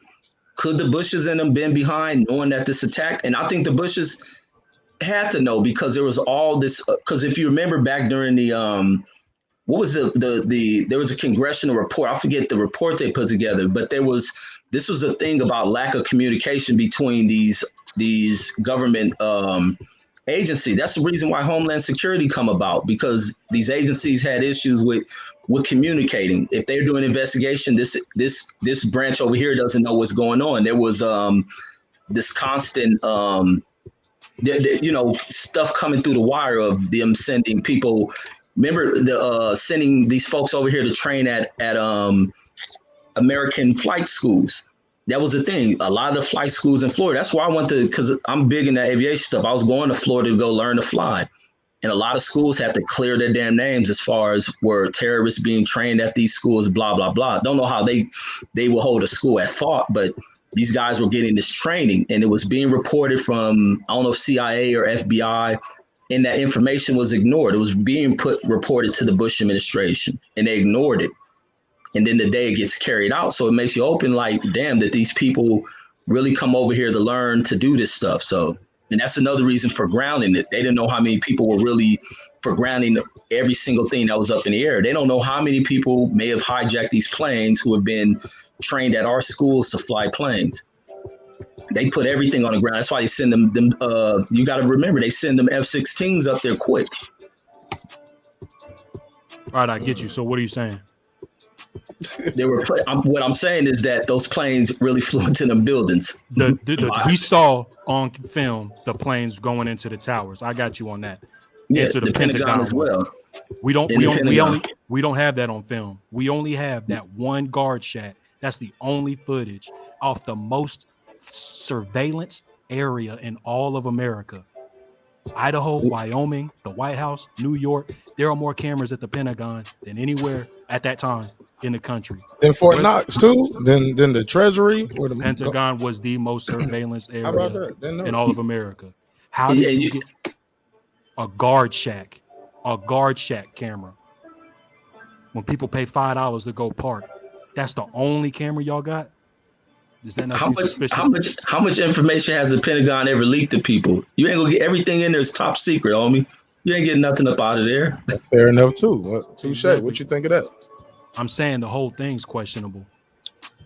Could the Bushes and them been behind knowing that this attack? And I think the Bushes had to know because there was all this. Because if you remember back during the what was there was a congressional report. I forget the report they put together, but this was a thing about lack of communication between these government agency. That's the reason why Homeland Security come about, because these agencies had issues with communicating. If they're doing investigation, this branch over here doesn't know what's going on. There was this constant stuff coming through the wire of them sending people. Remember the sending these folks over here to train at American flight schools. That was the thing. A lot of the flight schools in Florida. That's why I went to, because I'm big in that aviation stuff. I was going to Florida to go learn to fly. And a lot of schools had to clear their damn names as far as were terrorists being trained at these schools, blah, blah, blah. Don't know how they will hold a school at fault, but these guys were getting this training and it was being reported from, I don't know if CIA or FBI, and that information was ignored. It was being reported to the Bush administration and they ignored it. And then the day it gets carried out. So it makes you open like, damn, that these people really come over here to learn to do this stuff. So, and that's another reason for grounding it. They didn't know how many people were really for grounding every single thing that was up in the air. They don't know how many people may have hijacked these planes who have been trained at our schools to fly planes. They put everything on the ground. That's why they send them you got to remember, they send them F-16s up there quick. All right, I get you. So what are you saying? They were. What I'm saying is that those planes really flew into them buildings. We saw on film the planes going into the towers. I got you on that. Yeah, into the Pentagon as well. We don't have that on film. We only have that one guard shack. That's the only footage off the most surveillance area in all of America. Idaho, Wyoming, the White House, New York. There are more cameras at the Pentagon than anywhere at that time in the country. Then Fort Knox too. Then the Treasury or the Pentagon was the most surveillance area in all of America. How Yeah, did you get a guard shack camera when people pay $5 to go park? That's the only camera y'all got? Does that not seem suspicious? How much information has the Pentagon ever leaked to people? You ain't gonna get everything in there is top secret, homie. You ain't getting nothing up out of there. That's fair enough too. Touche. What you think of that? I'm saying the whole thing's questionable.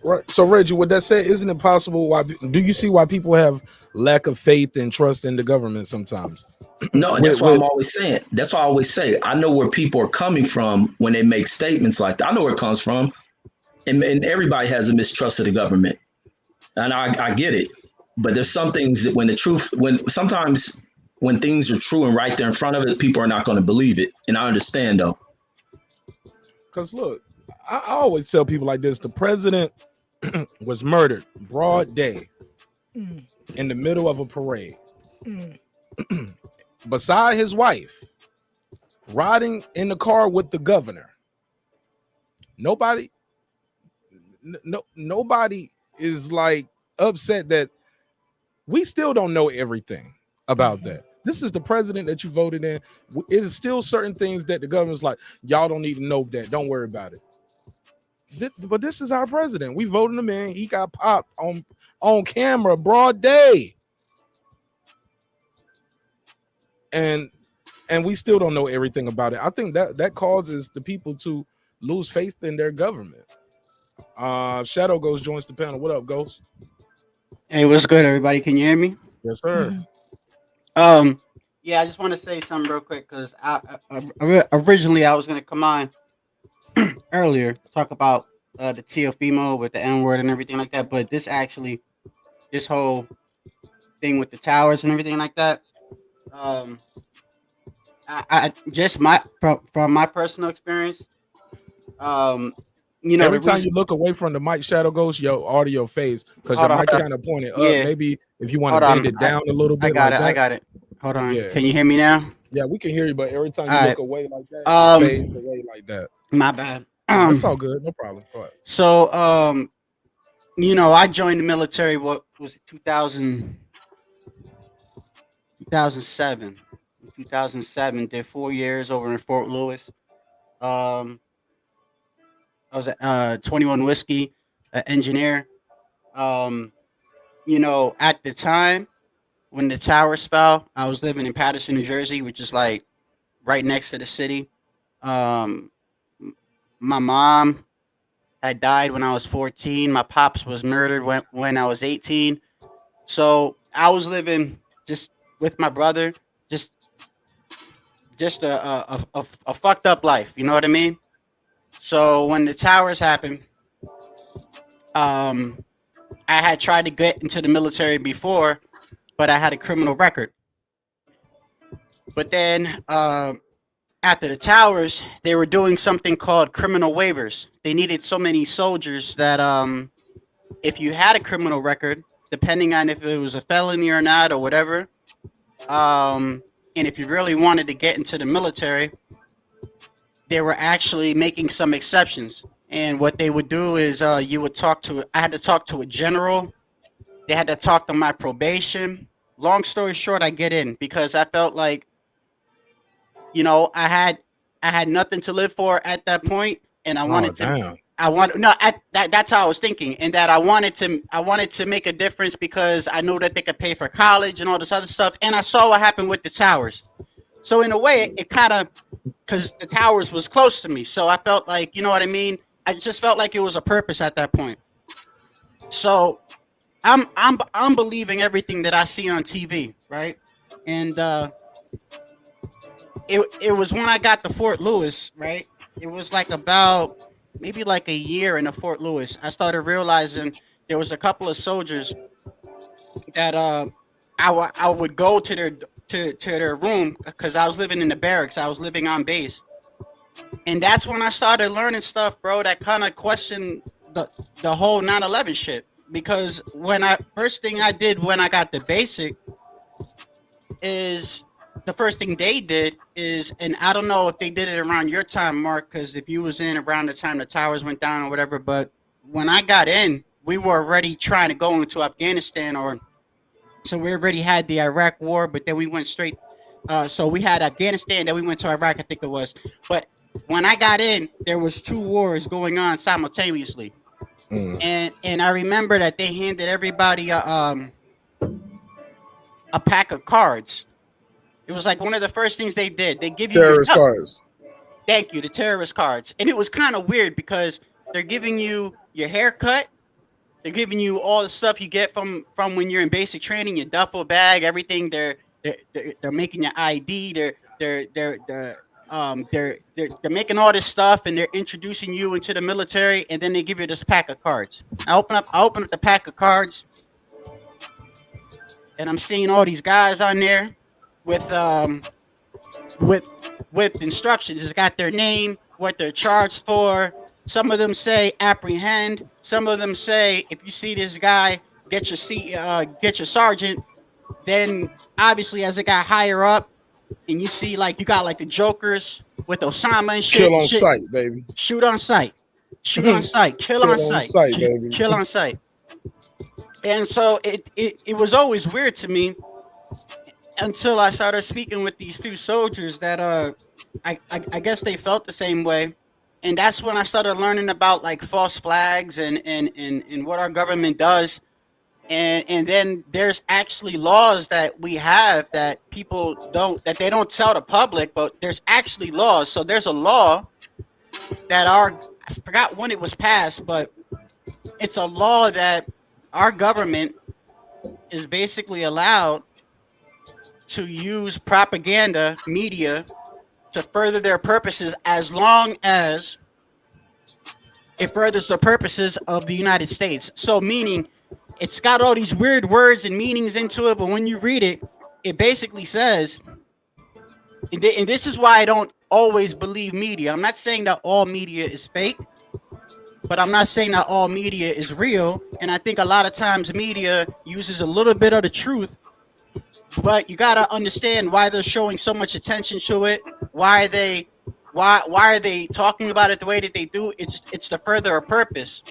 Right. So Reggie, with that said, isn't it possible? Why do you see why people have lack of faith and trust in the government sometimes? No, and that's why I'm always saying. That's why I always say I know where people are coming from when they make statements like that. I know where it comes from, and everybody has a mistrust of the government, and I get it. But there's some things that sometimes when things are true and right there in front of it, people are not going to believe it, and I understand though. Because look, I always tell people like this: the president was murdered broad day in the middle of a parade. Beside his wife, riding in the car with the governor. Nobody is like upset that we still don't know everything about that. This is the president that you voted in. It is still certain things that the government's like, y'all don't need to know that. Don't worry about it. But this is our president. We voted him in. He got popped on camera, broad day. And we still don't know everything about it. I think that causes the people to lose faith in their government. Shadow Ghost joins the panel. What up, Ghost? Hey, what's good, everybody? Can you hear me? Yes, sir. Yeah, I just want to say something real quick because originally I was going to come on earlier talk about the teofimo with the N-word and everything like that, but this whole thing with the towers and everything like that. I just from my personal experience, every time you look away from the mic, Shadow Ghost, your audio fades because your mic kind of pointed up. Yeah. Maybe if you want to bend it down a little bit. I got it. Hold on. Yeah. Can you hear me now? Yeah, we can hear you, but every time you look away like that, it fades away like that. My bad. It's all good, no problem. Go ahead. So, I joined the military. What was it? 2007. 2007. Did 4 years over in Fort Lewis. I was at 21 Whiskey, engineer. At the time when the towers fell, I was living in Paterson, New Jersey, which is like right next to the city. My mom had died when I was 14. My pops was murdered when I was 18. So I was living just with my brother, just a fucked up life. You know what I mean? So when the towers happened, I had tried to get into the military before, but I had a criminal record. But then after the towers, they were doing something called criminal waivers. They needed so many soldiers that if you had a criminal record, depending on if it was a felony or not or whatever, and if you really wanted to get into the military, they were actually making some exceptions. And what they would do is I had to talk to a general. They had to talk to my probation. Long story short, I get in because I felt like, I had nothing to live for at that point, and I wanted to. That's how I was thinking, and that I wanted to make a difference because I knew that they could pay for college and all this other stuff, and I saw what happened with the towers. So in a way, it kind of, because the towers was close to me, so I felt like, you know what I mean. I just felt like it was a purpose at that point. So I'm believing everything that I see on TV, right? And it was when I got to Fort Lewis, right? It was like about maybe like a year in Fort Lewis. I started realizing there was a couple of soldiers that I would go to their room because I was living in the barracks. I was living on base. And that's when I started learning stuff, bro, that kind of questioned the whole 9/11 shit. Because first thing I did when I got the basic is the first thing they did is, and I don't know if they did it around your time, Mark, because if you was in around the time the towers went down or whatever, but when I got in, we were already trying to go into Afghanistan, so we already had the Iraq war, but then we went straight. So we had Afghanistan, then we went to Iraq, I think it was. But when I got in, there was 2 wars going on simultaneously. And I remember that they handed everybody a pack of cards. It was like one of the first things they did. They give you Terrorist cards. Thank you, the terrorist cards. And it was kind of weird because they're giving you your haircut. They're giving you all the stuff you get from when you're in basic training, your duffel bag, everything. They're making your ID. They're making all this stuff, and they're introducing you into the military, and then they give you this pack of cards. I open up the pack of cards, and I'm seeing all these guys on there with instructions. It's got their name, what they're charged for. Some of them say apprehend. Some of them say if you see this guy, get your sergeant. Then obviously as it got higher up, and you see like you got like the jokers with Osama and shit. Kill on sight, baby. Shoot on sight. Shoot on sight. Kill on sight. Baby. Kill on sight. And so it was always weird to me until I started speaking with these few soldiers that I guess they felt the same way. And that's when I started learning about like false flags and what our government does. And then there's actually laws that we have that people they don't tell the public, but there's actually laws. So there's a law that I forgot when it was passed, but it's a law that our government is basically allowed to use propaganda media to further their purposes as long as it furthers the purposes of the United States. So meaning it's got all these weird words and meanings into it, but when you read it, it basically says, and this is why I don't always believe media. I'm not saying that all media is fake, but I'm not saying that all media is real. And I think a lot of times media uses a little bit of the truth, but you got to understand why they're showing so much attention to it. Why are they talking about it the way that they do? It's to further a purpose.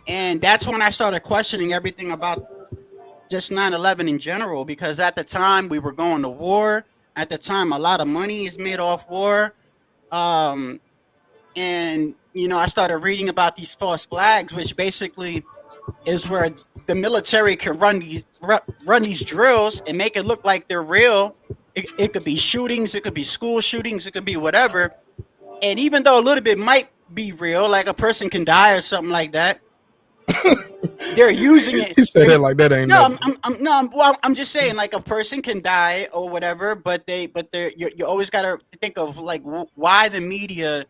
And that's when I started questioning everything about just 9/11 in general, because at the time we were going to war. At the time, a lot of money is made off war. And, you know, I started reading about these false flags, which basically is where the military can run these drills and make it look like they're real. It could be shootings, it could be school shootings, it could be whatever. And even though a little bit might be real, like a person can die or something like that, they're using it. He said that like that ain't no. nothing. I'm just saying like a person can die or whatever, but you always got to think of like why the media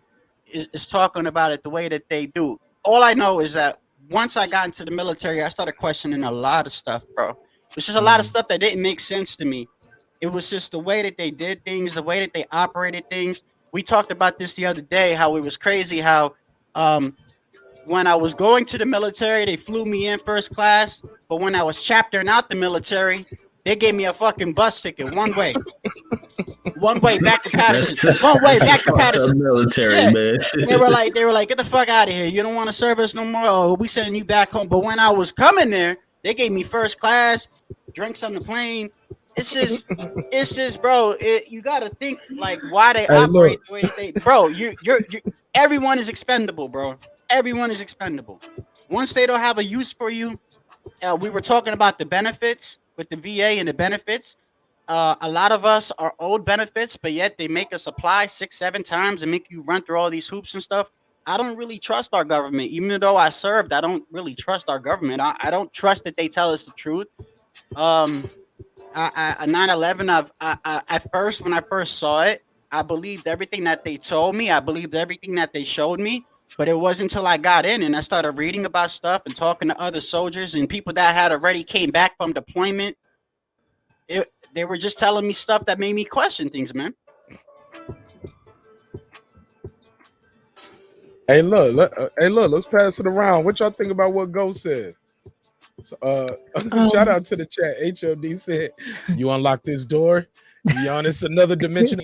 is talking about it the way that they do. All I know is that once I got into the military, I started questioning a lot of stuff, bro. It's just a lot of stuff that didn't make sense to me. It was just the way that they did things, the way that they operated things. We talked about this the other day, how it was crazy how when I was going to the military, they flew me in first class. But when I was chaptering out the military, they gave me a fucking bus ticket one way. One way back to Patterson. One way back to Patterson. Military, Yeah. man. They were like, get the fuck out of here. You don't want to serve us no more. Or we sending you back home. But when I was coming there, they gave me first class, drinks on the plane. It's just, bro. You gotta think like why they operate the way they, bro. You're everyone is expendable, bro. Everyone is expendable. Once they don't have a use for you, we were talking about the benefits with the VA and the benefits. A lot of us are owed benefits, but yet they make us apply 6-7 times and make you run through all these hoops and stuff. I don't really trust our government, even though I served. I don't really trust our government. I don't trust that they tell us the truth. 9/11. At first, when I first saw it, I believed everything that they told me. I believed everything that they showed me. But it wasn't until I got in and I started reading about stuff and talking to other soldiers and people that had already came back from deployment. They were just telling me stuff that made me question things, man. Hey, look, let's pass it around. What y'all think about what Ghost said? Shout out to the chat. HOD said, you unlock this door. Be honest, another dimension.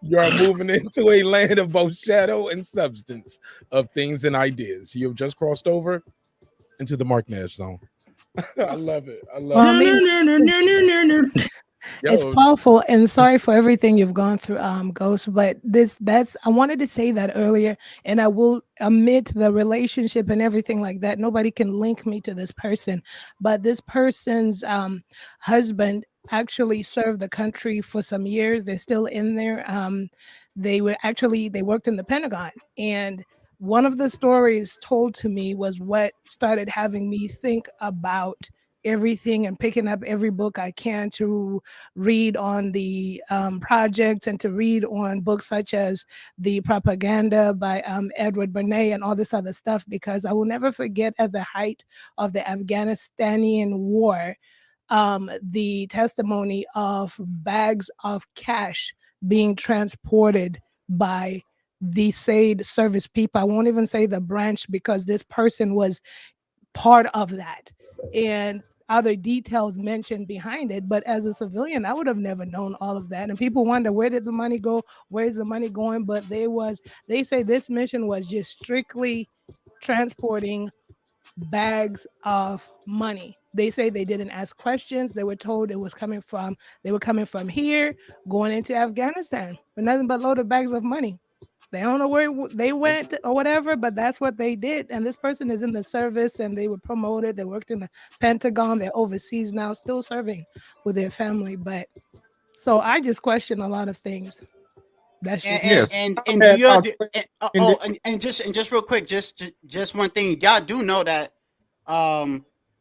You are moving into a land of both shadow and substance of things and ideas. You have just crossed over into the Mark Nash zone. I love it. I love it. It's powerful, and sorry for everything you've gone through, Ghost. But I wanted to say that earlier, and I will admit the relationship and everything like that. Nobody can link me to this person, but this person's husband actually served the country for some years. They're still in there. They worked in the Pentagon, and one of the stories told to me was what started having me think about everything and picking up every book I can to read on the projects and to read on books such as The Propaganda by Edward Brenagh and all this other stuff, because I will never forget at the height of the Afghanistani war, the testimony of bags of cash being transported by the SAID service people. I won't even say the branch because this person was part of that. And other details mentioned behind it. But as a civilian, I would have never known all of that. And people wonder, where did the money go? Where's the money going? But they say this mission was just strictly transporting bags of money. They say they didn't ask questions. They were told they were coming from here, going into Afghanistan with nothing but loaded bags of money. They don't know where they went or whatever, but that's what they did. And this person is in the service and they were promoted. They worked in the Pentagon. They're overseas now, still serving with their family. But so I just question a lot of things. That's just and do you and just real quick, just one thing. Y'all do know that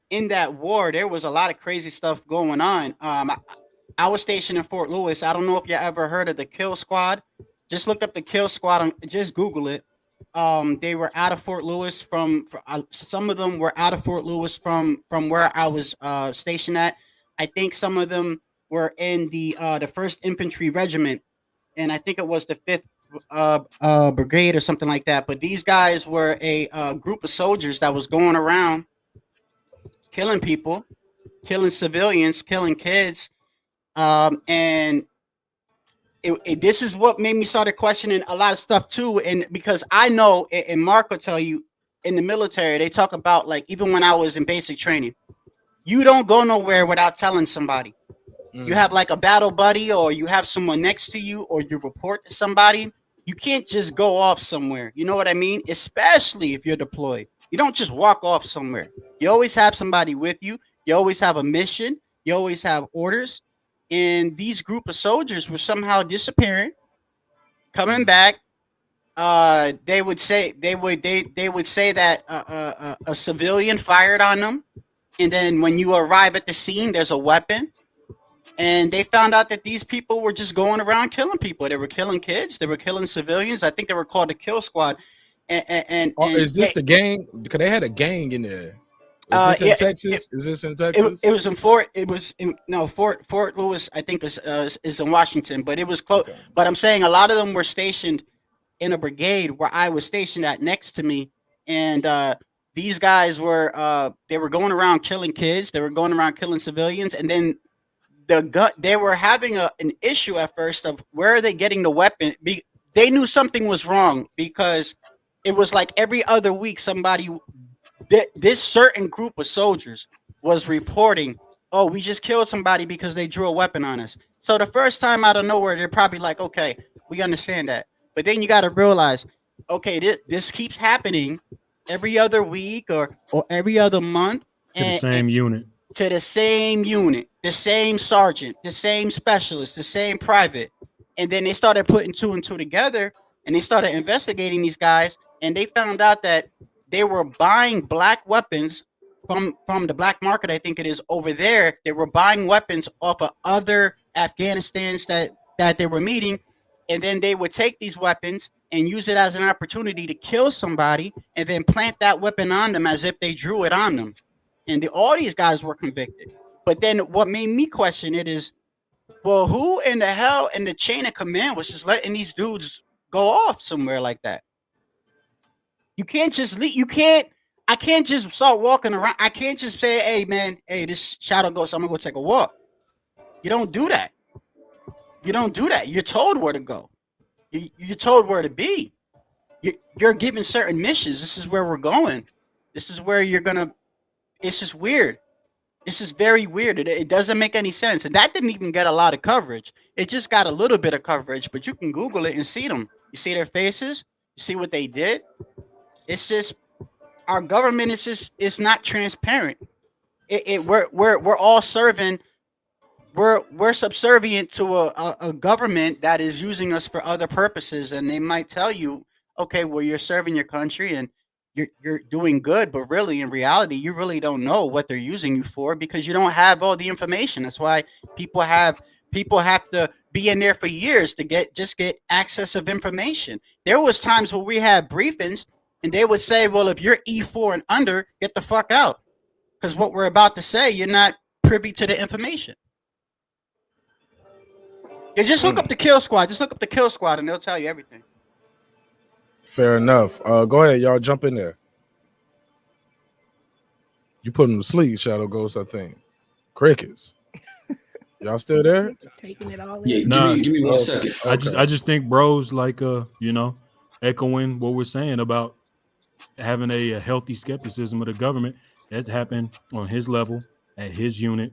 in that war there was a lot of crazy stuff going on. I was stationed in Fort Lewis. I don't know if you ever heard of the Kill Squad. Just look up the Kill Squad. Just Google it. They were out of Fort Lewis some of them were out of Fort Lewis from where I was stationed at. I think some of them were in the 1st Infantry Regiment, and I think it was the 5th Brigade or something like that. But these guys were a group of soldiers that was going around killing people, killing civilians, killing kids, and this is what made me start questioning a lot of stuff too. And because I know, and Mark will tell you, in the military, they talk about, like, even when I was in basic training, you don't go nowhere without telling somebody. You have like a battle buddy, or you have someone next to you, or you report to somebody. You can't just go off somewhere. You know what I mean? Especially if you're deployed. You don't just walk off somewhere. You always have somebody with you. You always have a mission. You always have orders. And these group of soldiers were somehow disappearing, coming back. They would say that a civilian fired on them, and then when you arrive at the scene, there's a weapon. And they found out that these people were just going around killing people. They were killing kids. They were killing civilians. I think they were called the Kill Squad. And is this the gang? Because they had a gang in there. Is this in Texas? Is this in Texas? It was in Fort Lewis, I think is in Washington, but it was close. Okay. But I'm saying a lot of them were stationed in a brigade where I was stationed at next to me. And these guys were they were going around killing kids. They were going around killing civilians. And then they were having an issue at first of where are they getting the weapon. They knew something was wrong because it was like every other week this certain group of soldiers was reporting, oh, we just killed somebody because they drew a weapon on us. So the first time out of nowhere, they're probably like, okay, we understand that. But then you got to realize, okay, this keeps happening every other week or every other month. To the same unit. To the same unit, the same sergeant, the same specialist, the same private. And then they started putting two and two together, and they started investigating these guys, and they found out that they were buying black weapons from the black market, I think it is, over there. They were buying weapons off of other Afghanistans that they were meeting, and then they would take these weapons and use it as an opportunity to kill somebody and then plant that weapon on them as if they drew it on them. And all these guys were convicted. But then what made me question it is, well, who in the hell in the chain of command was just letting these dudes go off somewhere like that? You can't just leave. I can't just start walking around. I can't just say, hey, man, hey, this shadow ghost, I'm going to go take a walk. You don't do that. You don't do that. You're told where to go. You're told where to be. You're given certain missions. This is where we're going. This is where you're going to. It's just weird. This is very weird. It doesn't make any sense. And that didn't even get a lot of coverage. It just got a little bit of coverage, but you can Google it and see them. You see their faces. You see what they did. It's just our government is just, it's not transparent. We're all serving we're subservient to a government that is using us for other purposes, and they might tell you, okay, well, you're serving your country and you're doing good, but really in reality you really don't know what they're using you for because you don't have all the information. That's why people have to be in there for years to get access of information. There was times where we had briefings and they would say, well, if you're E4 and under, get the fuck out, because what we're about to say, you're not privy to the information. You just look up the kill squad. Just look up the kill squad, and they'll tell you everything. Fair enough. Go ahead, y'all. Jump in there. You put him to sleep, Shadow Ghost, I think. Crickets. Y'all still there? Taking it all Yeah, in. give me 1 second. I just think bro's like echoing what we're saying about having a healthy skepticism of the government. That happened on his level at his unit.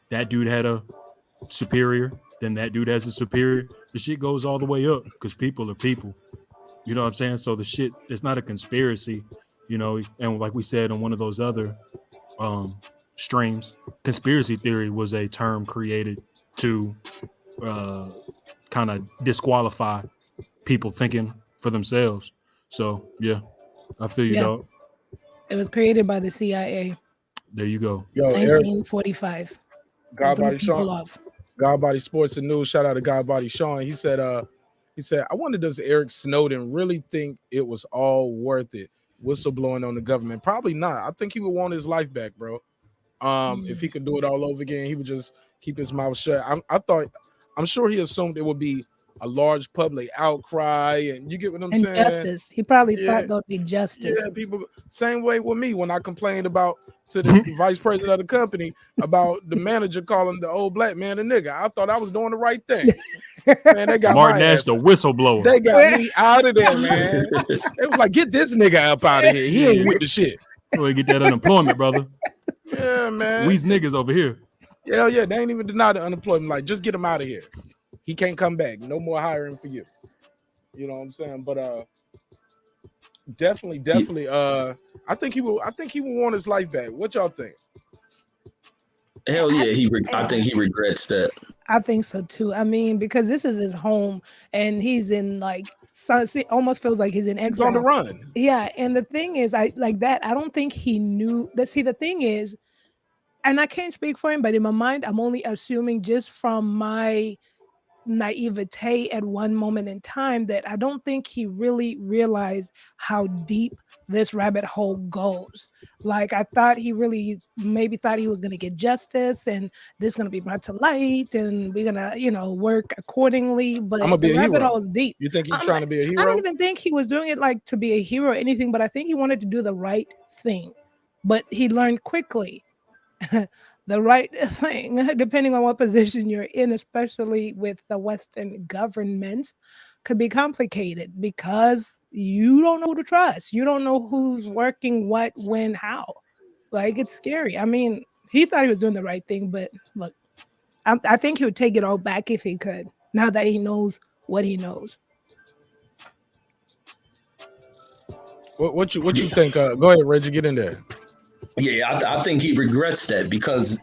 That dude had a superior, then that dude has a superior. The shit goes all the way up because people are people. You know what I'm saying? So the shit, it's not a conspiracy, and like we said on one of those other streams, conspiracy theory was a term created to kind of disqualify people thinking for themselves. So yeah, I feel you, dog. It was created by the CIA. There you go. Yo, 1945. Godbody Shawn. Godbody Sports and News. Shout out to Godbody Shawn. He said, I wonder, does Eric Snowden really think it was all worth it? Whistleblowing on the government? Probably not. I think he would want his life back, bro. If he could do it all over again, he would just keep his mouth shut. I'm sure he assumed it would be a large public outcry, and you get what I'm saying? Justice. He probably thought there'd be justice. Yeah, people. Same way with me when I complained to the vice president of the company about the manager calling the old black man a nigga. I thought I was doing the right thing. Man, they got Martin my Nash, ass. the whistleblower. They got me out of there, man. It was like, get this nigga up out of here. He ain't with the shit. You get that unemployment, brother. Yeah, man. We's niggas over here. Yeah, they ain't even deny the unemployment. Like, just get him out of here. He can't come back. No more hiring for you. You know what I'm saying? But definitely. I think he will want his life back. What y'all think? Hell yeah, I think he regrets that. I think so too. I mean, because this is his home, and he's in it almost feels like he's in exile. He's on the run. Yeah, and the thing is, I don't think he knew that. See, the thing is, and I can't speak for him, but in my mind, I'm only assuming just from my naivete at one moment in time that I don't think he really realized how deep this rabbit hole goes. Like, I thought he really maybe thought he was going to get justice and this is going to be brought to light and we're going to, work accordingly. But the rabbit hole is deep. You think he's trying to be a hero? I don't even think he was doing it like to be a hero or anything, but I think he wanted to do the right thing. But he learned quickly the right thing, depending on what position you're in, especially with the Western governments, could be complicated because you don't know who to trust. You don't know who's working what, when, how. Like, it's scary. I mean, he thought he was doing the right thing, but look, I think he would take it all back if he could, now that he knows what he knows. What you think? Go ahead, Reggie, get in there. Yeah, I think he regrets that because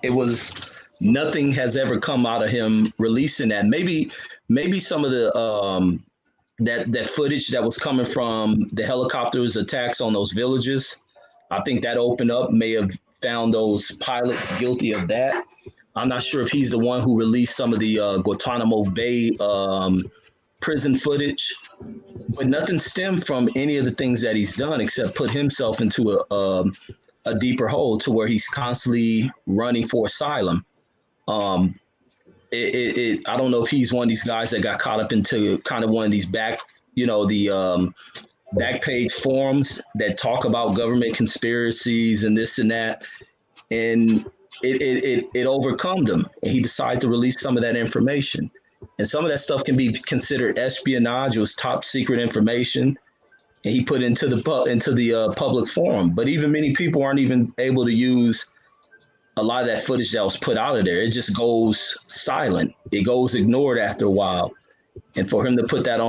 nothing has ever come out of him releasing that. Maybe some of the that footage that was coming from the helicopters attacks on those villages, I think that opened up, may have found those pilots guilty of that. I'm not sure if he's the one who released some of the Guantanamo Bay prison footage, but nothing stemmed from any of the things that he's done except put himself into a deeper hole to where he's constantly running for asylum. I don't know if he's one of these guys that got caught up into kind of one of these back page forums that talk about government conspiracies and this and that. And it overcome him. And he decided to release some of that information. And some of that stuff can be considered espionage. It was top secret information. And he put into the public forum. But even many people aren't even able to use a lot of that footage that was put out of there. It just goes silent. It goes ignored after a while. And for him to put that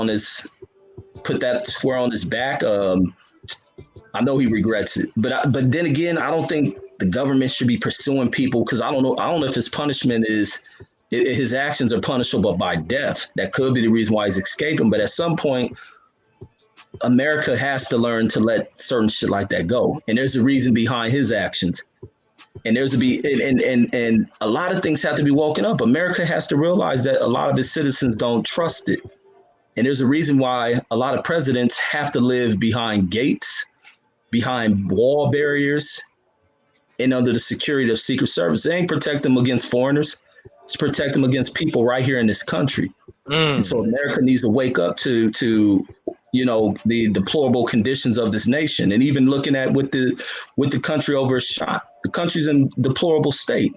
square on his back, I know he regrets it. But then again, I don't think the government should be pursuing people because I don't know if his punishment is his actions are punishable by death. That could be the reason why he's escaping. But at some point, America has to learn to let certain shit like that go. And there's a reason behind his actions. And there's and a lot of things have to be woken up. America has to realize that a lot of its citizens don't trust it. And there's a reason why a lot of presidents have to live behind gates, behind wall barriers, and under the security of Secret Service. It ain't protect them against foreigners. It's protect them against people right here in this country. And so America needs to wake up to the deplorable conditions of this nation. And even looking at what the country over is shot. The country's in deplorable state.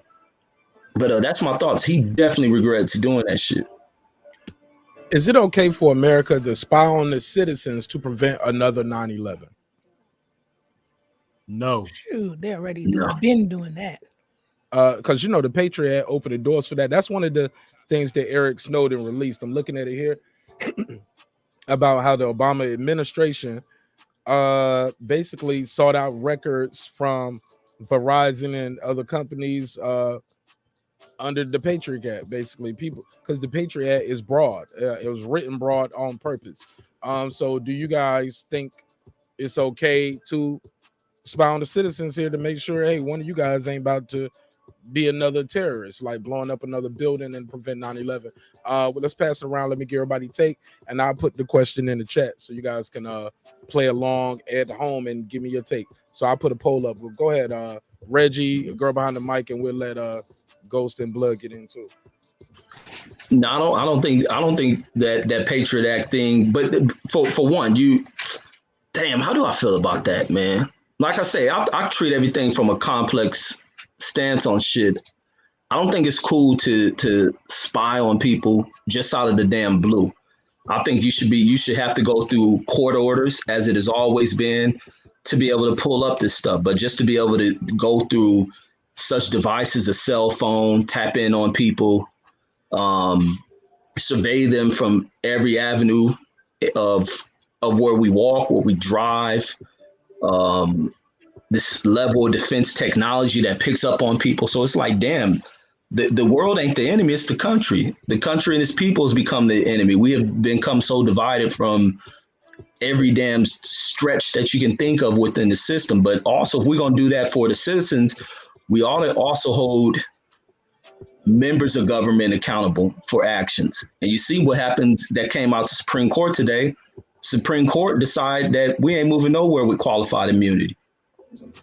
But that's my thoughts. He definitely regrets doing that shit. Is it okay for America to spy on the citizens to prevent another 9/11? No. Shoot, they're already been doing that. Because the Patriot Act opened the doors for that. That's one of the things that Eric Snowden released. I'm looking at it here about how the Obama administration basically sought out records from Verizon and other companies under the Patriot Act. Basically, people, because the Patriot Act is broad. It was written broad on purpose. So do you guys think it's okay to spy on the citizens here to make sure, hey, one of you guys ain't about to be another terrorist, like blowing up another building and prevent 9/11? Well, let's pass it around. Let me get everybody take, and I'll put the question in the chat so you guys can play along at home and give me your take. So I'll put a poll up. Well, go ahead, Reggie, girl behind the mic, and we'll let Ghost and Blood get into it. No, I don't think that Patriot Act thing. But for one, how do I feel about that, man? Like I say, I treat everything from a complex stance on shit. I don't think it's cool to spy on people just out of the damn blue. I think you should have to go through court orders, as it has always been, to be able to pull up this stuff. But just to be able to go through such devices, a cell phone, tap in on people, survey them from every avenue of where we walk, where we drive, this level of defense technology that picks up on people. So it's like, damn, the world ain't the enemy, it's the country. The country and its people has become the enemy. We have become so divided from every damn stretch that you can think of within the system. But also, if we're going to do that for the citizens, we ought to also hold members of government accountable for actions. And you see what happens that came out to Supreme Court today. Supreme Court decided that we ain't moving nowhere with qualified immunity.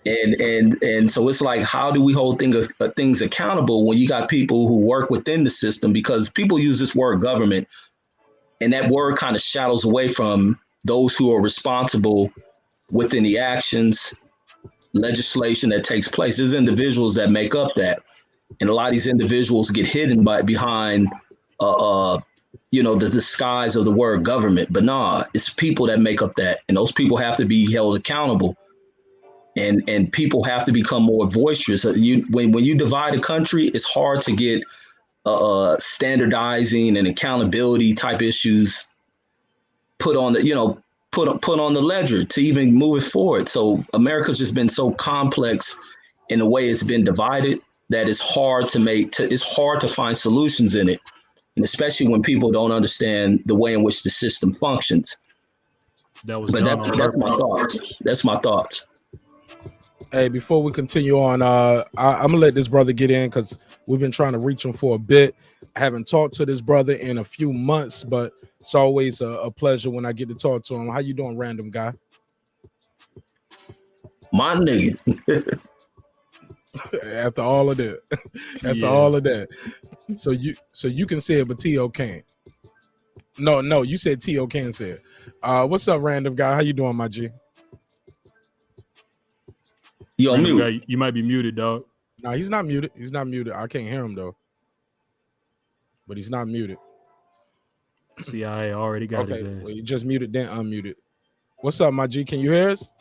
And so it's like, how do we hold things accountable when you got people who work within the system? Because people use this word government, and that word kind of shadows away from those who are responsible within the actions, legislation that takes place. There's individuals that make up that. And a lot of these individuals get hidden behind the disguise of the word government. But nah, it's people that make up that. And those people have to be held accountable. And people have to become more boisterous. When you divide a country, it's hard to get standardizing and accountability type issues put on the put on the ledger to even move it forward. So America's just been so complex in the way it's been divided that it's hard to find solutions in it, and especially when people don't understand the way in which the system functions. That's my thoughts. That's my thoughts. Hey, before we continue on, I'm gonna let this brother get in because we've been trying to reach him for a bit. I haven't talked to this brother in a few months, but it's always a pleasure when I get to talk to him. How you doing, random guy? My nigga. After all of that, so you can say it, but T.O. can't. No, you said T.O. can say it. What's up, random guy? How you doing, my G? You on mute? Guy, you might be muted, dog. No, he's not muted. He's not muted. I can't hear him though. But he's not muted. See, I already got his ass. Well, you just muted, then unmuted. What's up, my G? Can you hear us?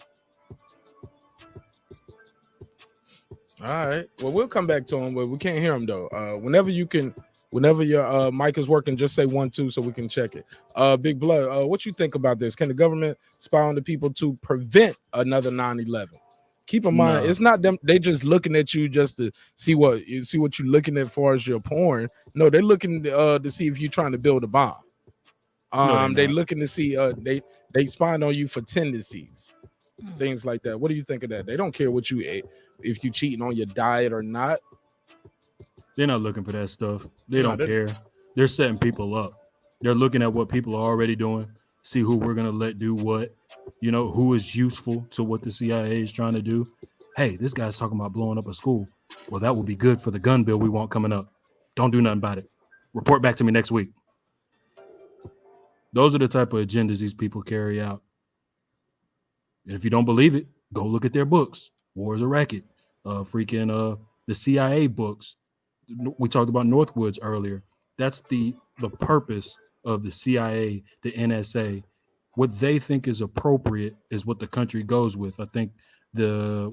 All right. Well, we'll come back to him, but we can't hear him though. Whenever your mic is working, just say 1, 2 so we can check it. Big Blood, what you think about this? Can the government spy on the people to prevent another 9/11? keep in mind, No. it's not them. They just looking at you just to see what you're looking at as far as your porn. No, they're looking to see if you're trying to build a bomb. They looking to see they spying on you for tendencies, things like that. What do you think of that? They don't care what you ate, if you cheating on your diet or not. They're not looking for that stuff. They don't care. They're setting people up. They're looking at what people are already doing, see who we're gonna let do what, who is useful to what the CIA is trying to do. Hey, this guy's talking about blowing up a school. Well, that will be good for the gun bill we want coming up. Don't do nothing about it. Report back to me next week. Those are the type of agendas these people carry out. And if you don't believe it, go look at their books. War is a Racket. The CIA books. We talked about Northwoods earlier. That's the purpose of the CIA, the NSA. What they think is appropriate is what the country goes with. I think the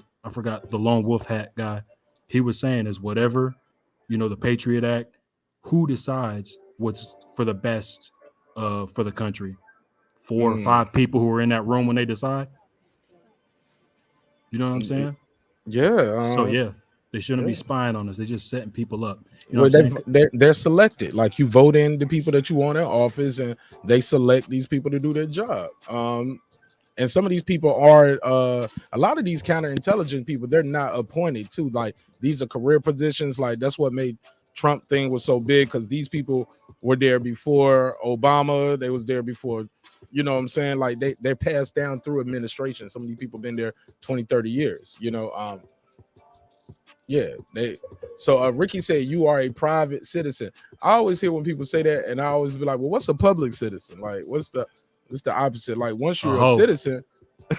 lone wolf hat guy, he was saying is whatever, the Patriot Act, who decides what's for the best for the country? 4 or 5 people who are in that room when they decide. You know what I'm saying? Yeah. So yeah, they shouldn't be spying on us. They're just setting people up. They're selected. Like you vote in the people that you want in office, and they select these people to do their job. And some of these people are a lot of these counterintelligence people. They're not appointed too. Like these are career positions. Like that's what made Trump thing was so big, because these people were there before Obama. They was there before. You know what I'm saying? Like they're passed down through administration. Some of these people been there 20, 30 years. Yeah, Ricky said you are a private citizen. I always hear when people say that, and I always be like, well, what's a public citizen? Like, what's the opposite? Like, once you're a citizen,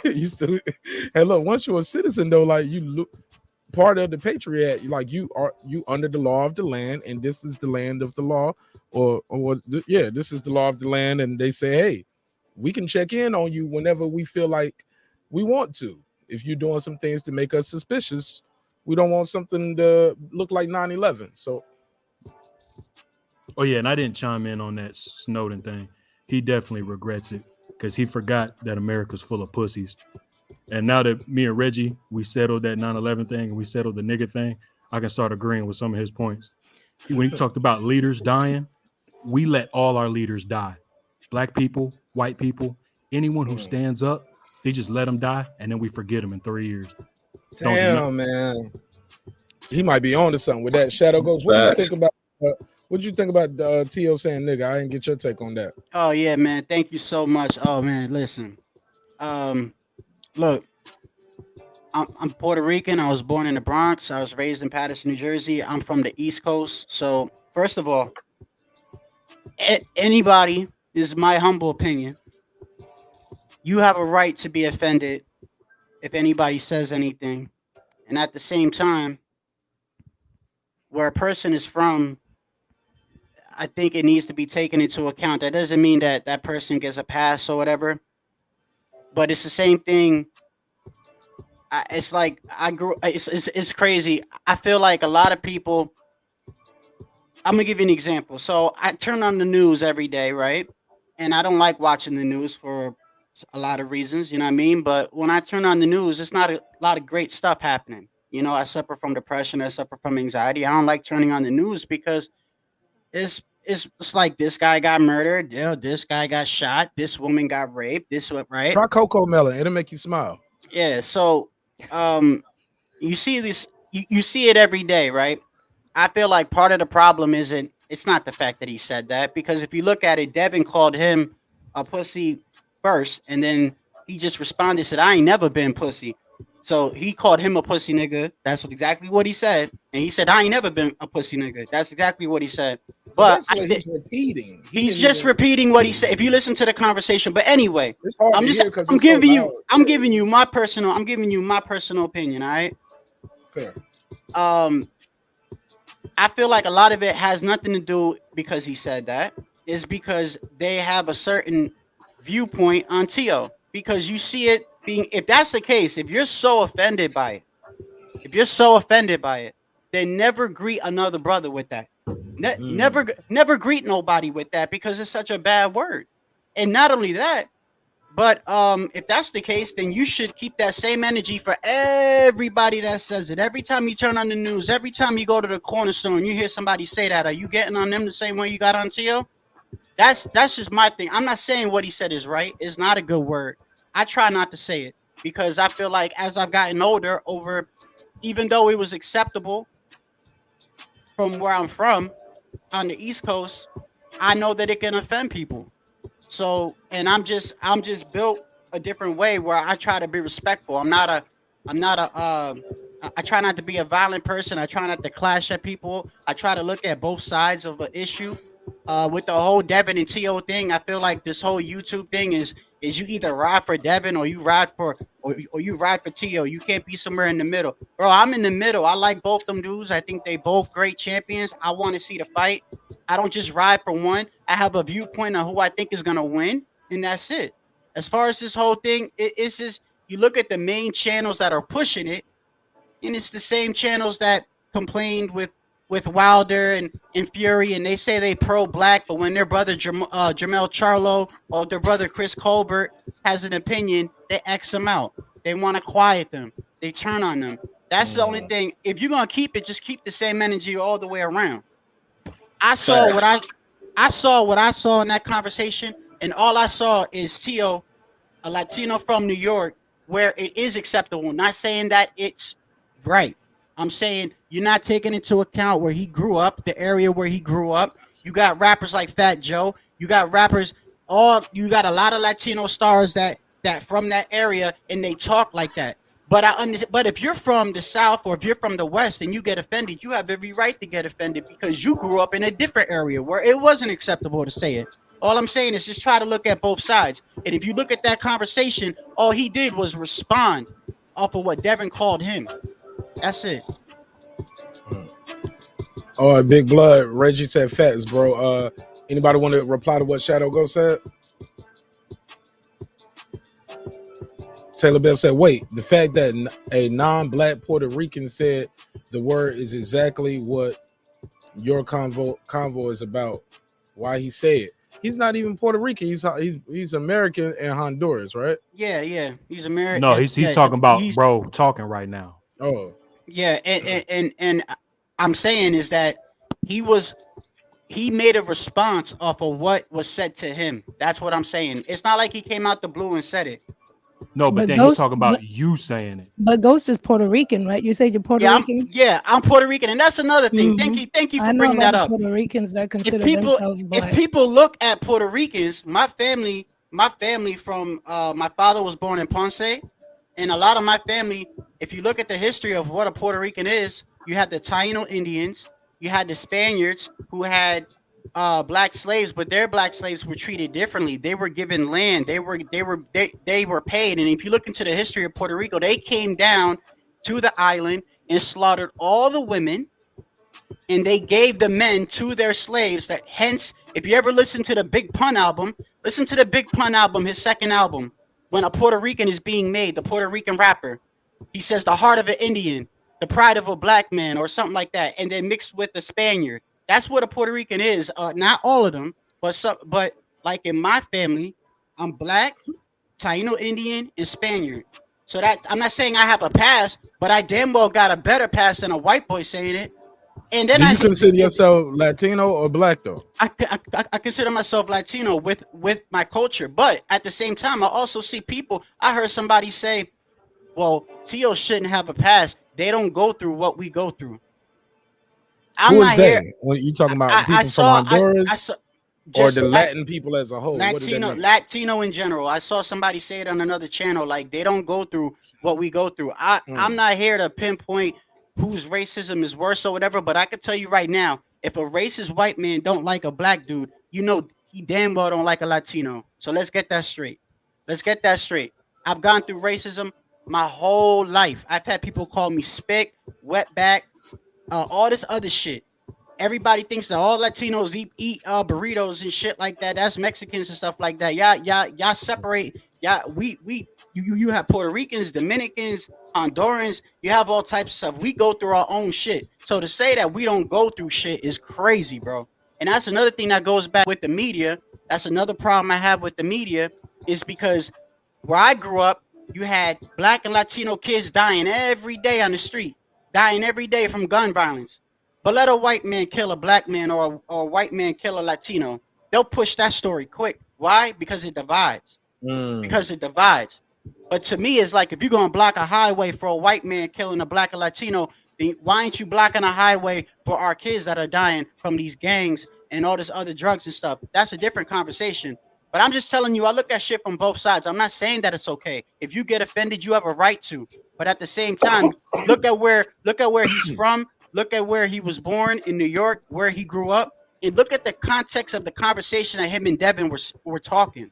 you still. Hey, look, once you're a citizen though, like you look part of the Patriot, like you under the law of the land, and this is the land of the law, this is the law of the land, and they say, hey, we can check in on you whenever we feel like we want to. If you're doing some things to make us suspicious, we don't want something to look like 9/11. So, oh yeah, and I didn't chime in on that Snowden thing. He definitely regrets it because he forgot that America's full of pussies. And now that me and Reggie, we settled that 9/11 thing and we settled the nigga thing, I can start agreeing with some of his points. When he talked about leaders dying, we let all our leaders die. Black people, white people, anyone who stands up, they just let them die, and then we forget them in 3 years. Damn, man, he might be on to something with that. Shadow Ghost, what do you think about? What you think about T.O. saying nigga? I didn't get your take on that. Oh yeah, man. Thank you so much. Oh man, listen. Look, I'm Puerto Rican. I was born in the Bronx. I was raised in Paterson, New Jersey. I'm from the East Coast. So first of all, anybody, this is my humble opinion, you have a right to be offended if anybody says anything. And at the same time, where a person is from, I think it needs to be taken into account. That doesn't mean that that person gets a pass or whatever, but it's the same thing. It's like it's crazy. I feel like a lot of people, I'm gonna give you an example. So I turn on the news every day, right? And I don't like watching the news for a lot of reasons, you know what I mean? But when I turn on the news, it's not a lot of great stuff happening. You know, I suffer from depression, I suffer from anxiety. I don't like turning on the news because it's like this guy got murdered, this guy got shot, this woman got raped, this one, right? Try Cocoa Melon, it'll make you smile. Yeah, so you see this, you see it every day, right? I feel like part of the problem it's not the fact that he said that, because if you look at it, Devin called him a pussy first, and then he just responded, said, I ain't never been pussy. So he called him a pussy nigga. That's exactly what he said. And he said, I ain't never been a pussy nigga. That's exactly what he said. But he's repeating. He's just repeating what he said. If you listen to the conversation, but anyway, I'm giving you my personal opinion. All right. Fair. I feel like a lot of it has nothing to do because he said that. It's because they have a certain viewpoint on Tio. Because you see it being, if that's the case, if you're so offended by it, then never greet another brother with that. Never greet nobody with that, because it's such a bad word. And not only that, But if that's the case, then you should keep that same energy for everybody that says it. Every time you turn on the news, every time you go to the corner store and you hear somebody say that, are you getting on them the same way you got on Tio? That's just my thing. I'm not saying what he said is right. It's not a good word. I try not to say it because I feel like as I've gotten older, even though it was acceptable from where I'm from on the East Coast, I know that it can offend people. So, and I'm just built a different way where I try to be respectful. I try not to be a violent person. I try not to clash at people. I try to look at both sides of an issue. With the whole Devin and T.O. thing, I feel like this whole YouTube thing is you either ride for Devin or you ride for T.O. You can't be somewhere in the middle. Bro, I'm in the middle. I like both them dudes. I think they both great champions. I want to see the fight. I don't just ride for one. I have a viewpoint on who I think is gonna win, and that's it. As far as this whole thing, it's just you look at the main channels that are pushing it, and it's the same channels that complained with Wilder and Fury, and they say they pro-black, but when their brother Jamel Charlo or their brother Chris Colbert has an opinion, they X them out. They want to quiet them. They turn on them. That's the only thing. If you're gonna keep it, just keep the same energy all the way around. I saw what I saw in that conversation, and all I saw is Tio, a Latino from New York, where it is acceptable. Not saying that it's right. I'm saying you're not taking into account where he grew up, the area where he grew up. You got rappers like Fat Joe. You got rappers. You got a lot of Latino stars that from that area, and they talk like that. But but if you're from the South or if you're from the West and you get offended, you have every right to get offended because you grew up in a different area where it wasn't acceptable to say it. All I'm saying is just try to look at both sides. And if you look at that conversation, all he did was respond off of what Devin called him. That's it. Oh, Big Blood. Reggie said facts, bro. Anybody want to reply to what Shadow Ghost said? Taylor Bell said, wait, the fact that a non-black Puerto Rican said the word is exactly what your convo is about. Why he said it. He's not even Puerto Rican. He's American and Honduras, right? Yeah. He's American. No, he's talking about bro talking right now. Oh. Yeah, and I'm saying is that he made a response off of what was said to him. That's what I'm saying. It's not like he came out the blue and said it. No, but then he's talking about you saying it. But Ghost is Puerto Rican, right? You said you're Puerto Rican? I'm Puerto Rican, and that's another thing. Thank you for bringing that up. Puerto Ricans that consider themselves black. If people look at Puerto Ricans, my family from my father was born in Ponce, and a lot of my family, if you look at the history of what a Puerto Rican is, you had the Taino Indians, you had the Spaniards who had black slaves, but their black slaves were treated differently. They were given land. They were paid. And if you look into the history of Puerto Rico, they came down to the island and slaughtered all the women, and they gave the men to their slaves. That hence, if you ever listen to the Big Pun album, listen to the Big Pun album, his second album, when a Puerto Rican is being made, the Puerto Rican rapper, he says the heart of an Indian, the pride of a black man, or something like that, and then mixed with the Spaniard. That's what a Puerto Rican is. Not all of them, but like in my family, I'm black, Taino Indian, and Spaniard. So that I'm not saying I have a pass, but I damn well got a better pass than a white boy saying it. And then do you consider yourself Latino or black though? I consider myself Latino with my culture, but at the same time, I also see people. I heard somebody say, "Well, Tio shouldn't have a pass. They don't go through what we go through." Who is they? When you talking about people from Honduras or the Latin people as a whole? Latino in general. I saw somebody say it on another channel. Like they don't go through what we go through. I'm not here to pinpoint whose racism is worse or whatever, but I can tell you right now, if a racist white man don't like a black dude, you know he damn well don't like a Latino. So let's get that straight. I've gone through racism my whole life. I've had people call me spick, wetback, all this other shit. Everybody thinks that all Latinos eat burritos and shit like that. That's Mexicans and stuff like that. Y'all separate. You have Puerto Ricans, Dominicans, Hondurans. You have all types of stuff. We go through our own shit. So to say that we don't go through shit is crazy, bro. And that's another thing that goes back with the media. That's another problem I have with the media is because where I grew up, you had Black and Latino kids dying every day on the street, dying every day from gun violence. But let a white man kill a black man or a white man kill a Latino. They'll push that story quick. Why? Because it divides. Because it divides. But to me, it's like if you're going to block a highway for a white man killing a black or Latino, then why ain't you blocking a highway for our kids that are dying from these gangs and all this other drugs and stuff? That's a different conversation. But I'm just telling you, I look at shit from both sides. I'm not saying that it's okay. If you get offended, you have a right to. But at the same time, look at where he's from. Look at where he was born in New York, where he grew up, and look at the context of the conversation that him and Devin were talking.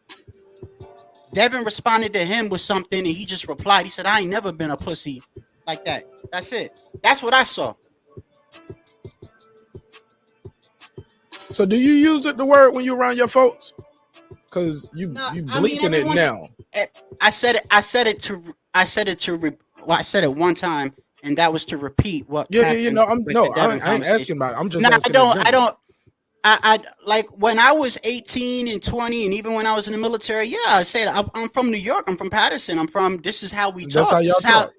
Devin responded to him with something, and he just replied. He said, "I ain't never been a pussy like that." That's it. That's what I saw. So, do you use the word when you around your folks? Because you bleeping it now. I said it one time, and that was to repeat what. Yeah. No, I ain't asking about it. I'm just. No, I like when I was 18 and 20, and even when I was in the military. Yeah, I said I'm from New York. I'm from Patterson. This is how we talk. That's how y'all talk.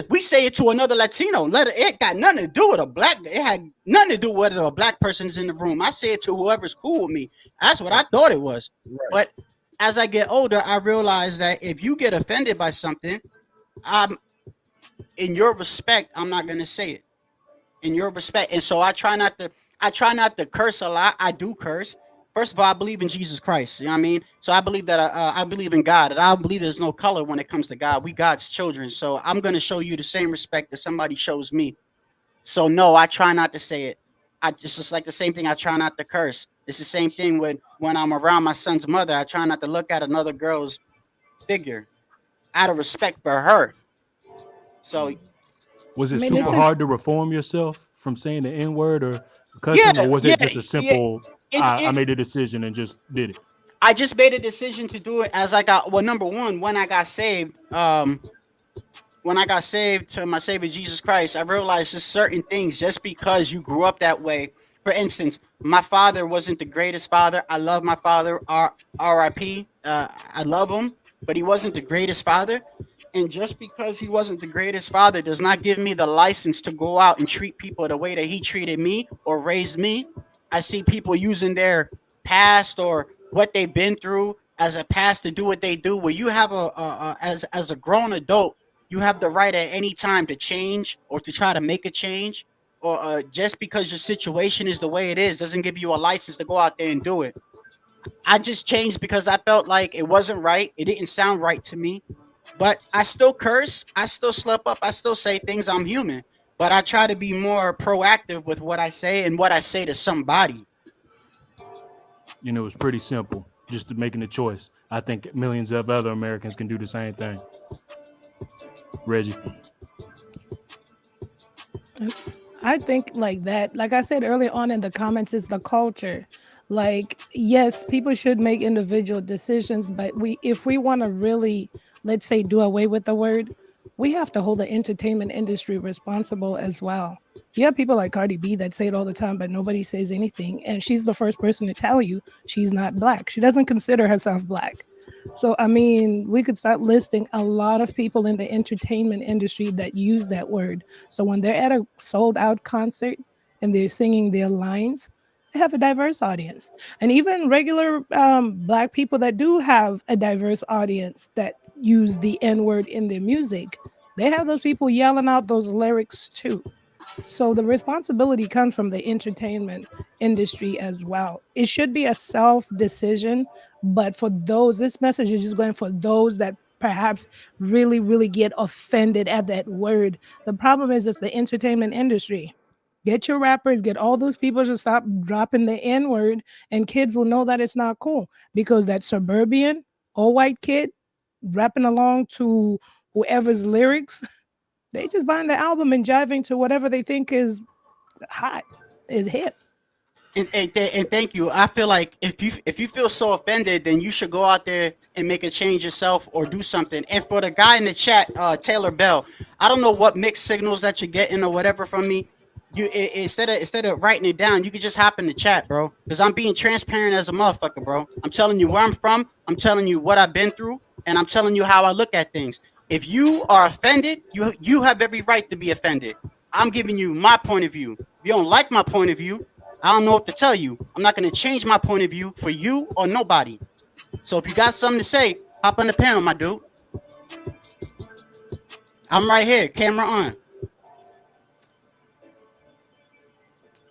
We say it to another Latino. It got nothing to do with a black. It had nothing to do with whether a black person is in the room. I say it to whoever's cool with me. That's what I thought it was. Right. But as I get older, I realize that if you get offended by something, in your respect, I'm not gonna say it. In your respect, and so I try not to curse a lot. I do curse. First of all, I believe in Jesus Christ. You know what I mean? So I believe that I believe in God, and I believe there's no color when it comes to God. We God's children. So I'm going to show you the same respect that somebody shows me. So no, I try not to say it. It's just like the same thing. I try not to curse. It's the same thing when I'm around my son's mother. I try not to look at another girl's figure out of respect for her. So was it super hard to reform yourself from saying the N-word or cussing, or was it just a simple? I made a decision and just did it. I just made a decision to do it as I got. Well, number one, when I got saved, to my Savior Jesus Christ, I realized there's certain things just because you grew up that way. For instance, my father wasn't the greatest father. I love my father, R.I.P. I love him, but he wasn't the greatest father. And just because he wasn't the greatest father does not give me the license to go out and treat people the way that he treated me or raised me. I see people using their past or what they've been through as a past to do what they do. Where you have as a grown adult, you have the right at any time to change or to try to make a change. Or just because your situation is the way it is doesn't give you a license to go out there and do it. I just changed because I felt like it wasn't right. It didn't sound right to me. But I still curse. I still slip up. I still say things. I'm human. But I try to be more proactive with what I say and what I say to somebody. You know, it's pretty simple. Just making a choice. I think millions of other Americans can do the same thing. Reggie. I think like that. Like I said earlier on in the comments, is the culture. Like, yes, people should make individual decisions, but if we want to really, let's say, do away with the word, we have to hold the entertainment industry responsible as well. You have people like Cardi B that say it all the time, but nobody says anything. And she's the first person to tell you she's not black. She doesn't consider herself black. So, I mean, we could start listing a lot of people in the entertainment industry that use that word. So when they're at a sold out concert and they're singing their lines, they have a diverse audience. And even regular black people that do have a diverse audience that use the N-word in their music, they have those people yelling out those lyrics too. So the responsibility comes from the entertainment industry as well. It should be a self-decision, but for those, this message is just going for those that perhaps really, really get offended at that word. The problem is it's the entertainment industry. Get your rappers, get all those people to stop dropping the N-word, and kids will know that it's not cool, because that suburban all white kid rapping along to whoever's lyrics, they just buying the album and jiving to whatever they think is hot, is hip. And thank you. I feel like if you feel so offended, then you should go out there and make a change yourself or do something. And for the guy in the chat, Taylor Bell, I don't know what mixed signals that you're getting or whatever from me, instead of writing it down, you could just hop in the chat, bro. Because I'm being transparent as a motherfucker, bro. I'm telling you where I'm from. I'm telling you what I've been through, and I'm telling you how I look at things. If you are offended, you have every right to be offended. I'm giving you my point of view. If you don't like my point of view, I don't know what to tell you. I'm not going to change my point of view for you or nobody. So if you got something to say, hop on the panel, my dude. I'm right here, camera on.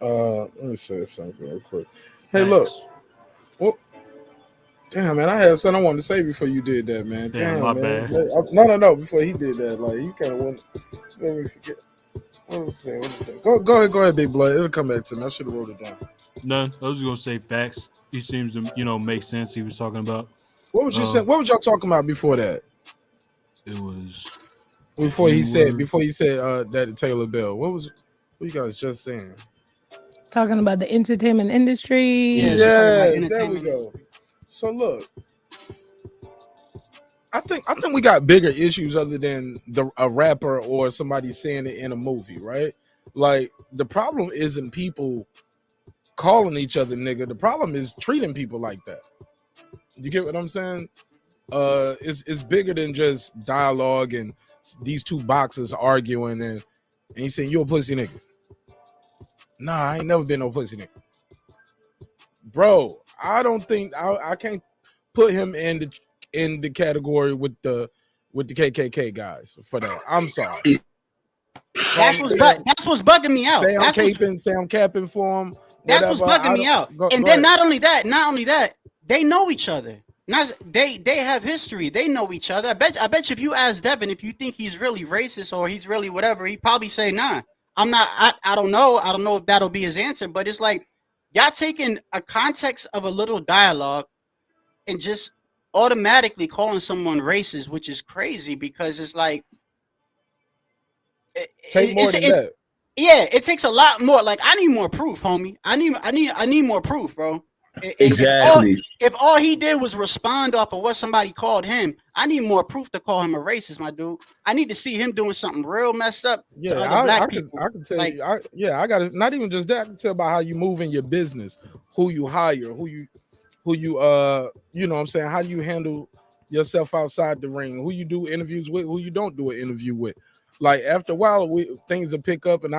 Let me say something real quick. Hey, look. Well, damn, man, I had something I wanted to say before you did that, man. Damn, my man. bad. No, before he did that. Like, you kind of want to let me forget. What was I saying? Go ahead, Big Blood. It'll come back to me. I should have wrote it down. None. I was just gonna say facts. He seems to, make sense. He was talking about. What was you saying? What was y'all talking about before that? It was before he said that Taylor Bell. What you guys just saying? Talking about the entertainment industry. Yes, there we go. So look, I think we got bigger issues other than a rapper or somebody saying it in a movie, right? Like, the problem isn't people calling each other nigga. The problem is treating people like that. You get what I'm saying? It's bigger than just dialogue and these two boxers arguing and he's saying you a pussy nigga. Nah, I ain't never been no pussy nigga. Bro, I don't think I can't put him in the category with the KKK guys for that. I'm sorry. That's what's bugging me out. Say I'm capping for him. That's what's bugging me out. And then not only that, they know each other. They have history. They know each other. I bet you if you ask Devin if you think he's really racist or he's really whatever, he'd probably say nah. I'm not. I don't know. I don't know if that'll be his answer. But it's like y'all taking a context of a little dialogue and just automatically calling someone racist, which is crazy because it's like take more than that. Yeah, it takes a lot more. Like, I need more proof, homie. I need more proof, bro. Exactly. If all he did was respond off of what somebody called him, I need more proof to call him a racist, my dude. I need to see him doing something real messed up to other black people. I can tell you. I got it. Not even just that. I can tell about how you move in your business, who you hire, who you you know what I'm saying, how do you handle yourself outside the ring, who you do interviews with, who you don't do an interview with. Like, after a while, things will pick up, and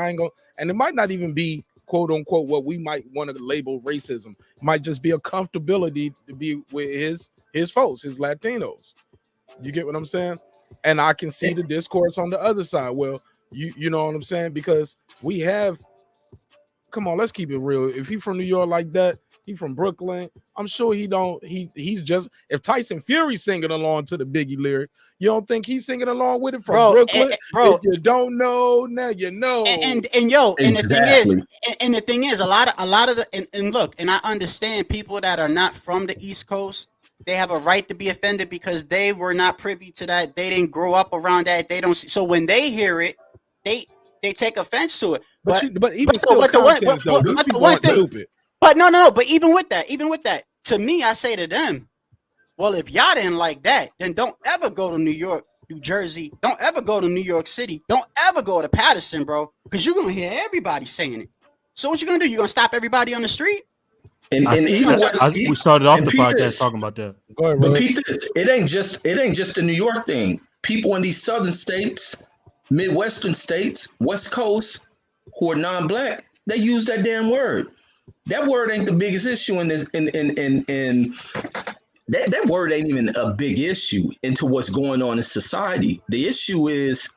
it might not even be quote unquote what we might want to label racism. It might just be a comfortability to be with his folks, his Latinos. You get what I'm saying? And I can see the discourse on the other side. Well, you know what I'm saying? Because we have, come on, let's keep it real. If he from New York like that, he from Brooklyn, I'm sure he's just, if Tyson Fury singing along to the Biggie lyric, you don't think he's singing along with it from Brooklyn? Bro, if you don't know, now you know. And Exactly. the thing is, a lot of the and look, and I understand people that are not from the East Coast, they have a right to be offended because they were not privy to that. They didn't grow up around that. They don't see, so when they hear it, they take offense to it. But even still, context though, these people aren't stupid. But no. But even with that, to me, I say to them, well, if y'all didn't like that, then don't ever go to New York, New Jersey. Don't ever go to New York City. Don't ever go to Patterson, bro, because you're gonna hear everybody saying it. So what you gonna do? You gonna stop everybody on the street? We started off the podcast talking about that. Go ahead, but Pete, it ain't just a New York thing. People in these southern states, Midwestern states, West Coast, who are non-black, they use that damn word. That word ain't the biggest issue in this. That word ain't even a big issue into what's going on in society. The issue is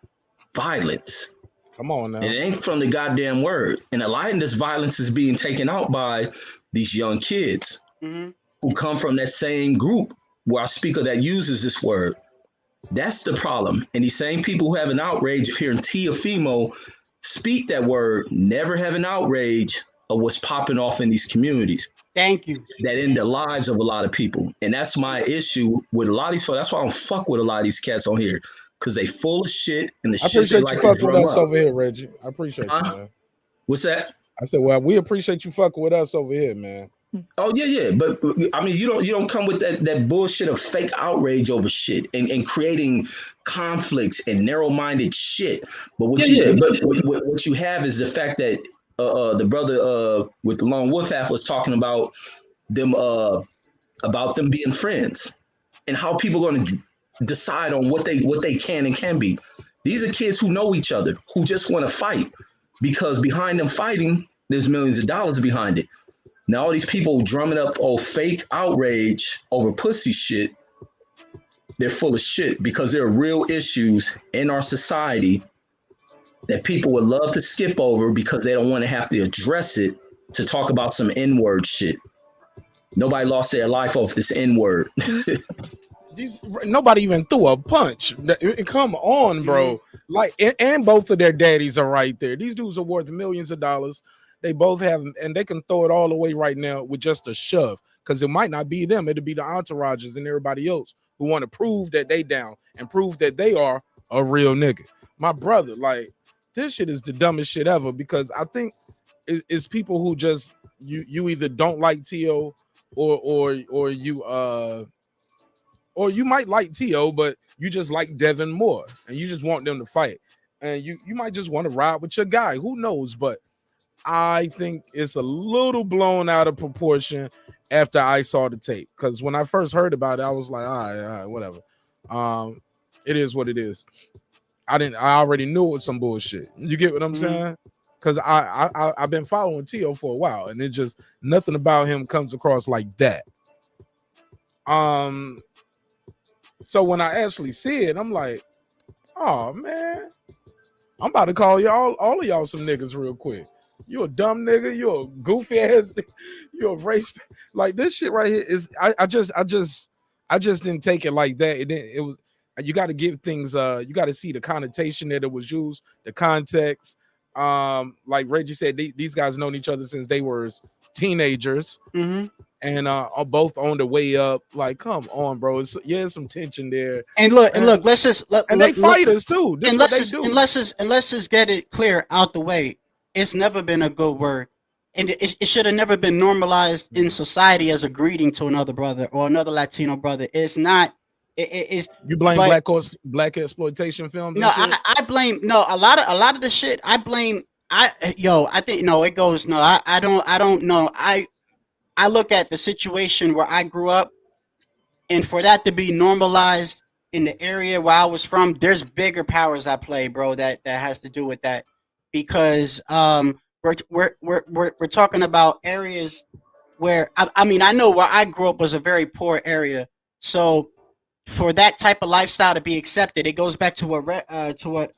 violence. Come on now. It ain't from the goddamn word. And a lot of this violence is being taken out by these young kids who come from that same group where a speaker that uses this word. That's the problem. And these same people who have an outrage of hearing teofimo speak that word never have an outrage of what's popping off in these communities. Thank you. That end the lives of a lot of people. And that's my issue with a lot of these folks. That's why I don't fuck with a lot of these cats on here. Because they full of shit and the I shit they appreciate like you to fucking with drum us up. over here, Reggie. I appreciate you, man. What's that? I said, well, we appreciate you fucking with us over here, man. Oh yeah. But I mean, you don't come with that bullshit of fake outrage over shit and creating conflicts and narrow-minded shit. But what you have is the fact that the brother with the long wolf half was talking about them being friends and how people are going to decide on what they can and can be. These are kids who know each other, who just want to fight, because behind them fighting, there's millions of dollars behind it. Now all these people drumming up fake outrage over pussy shit, they're full of shit, because there are real issues in our society that people would love to skip over because they don't want to have to address it to talk about some N-word shit. Nobody lost their life off this N-word. Nobody even threw a punch. Come on, bro. Like, and both of their daddies are right there. These dudes are worth millions of dollars. They both have, and they can throw it all away right now with just a shove, because it might not be them. It'll be the entourages and everybody else who want to prove that they down and prove that they are a real nigga. My brother, like, this shit is the dumbest shit ever, because I think it's people who just you either don't like T.O. or you might like T.O., but you just like Devin more and you just want them to fight, and you might just want to ride with your guy. Who knows? But I think it's a little blown out of proportion after I saw the tape, because when I first heard about it, I was like, all right, whatever. It is what it is. I already knew it was some bullshit. You get what I'm saying? Because I've been following T.O. for a while, and it's just nothing about him comes across like that. So when I actually see it, I'm like, oh man, I'm about to call y'all, all of y'all, some niggas real quick. You a dumb nigga, you a goofy ass, you a race. Like, this shit right here is, I just didn't take it like that. It was, you got to give things, you got to see the connotation that it was used, the context. Like Reggie said, these guys known each other since they were teenagers. And are both on the way up. Like, come on, bro. It's some tension there. And look, let's just they fighters too. This is what they do. And let's just get it clear out the way. It's never been a good word, and it should have never been normalized in society as a greeting to another brother or another Latino brother. It's not. It's you blame black exploitation films. No, I blame a lot of the shit. I blame. I think it goes. No, I don't know. I look at the situation where I grew up, and for that to be normalized in the area where I was from, there's bigger powers at play, bro. That has to do with that, because we're talking about areas where I mean, I know where I grew up was a very poor area, so for that type of lifestyle to be accepted, it goes back to what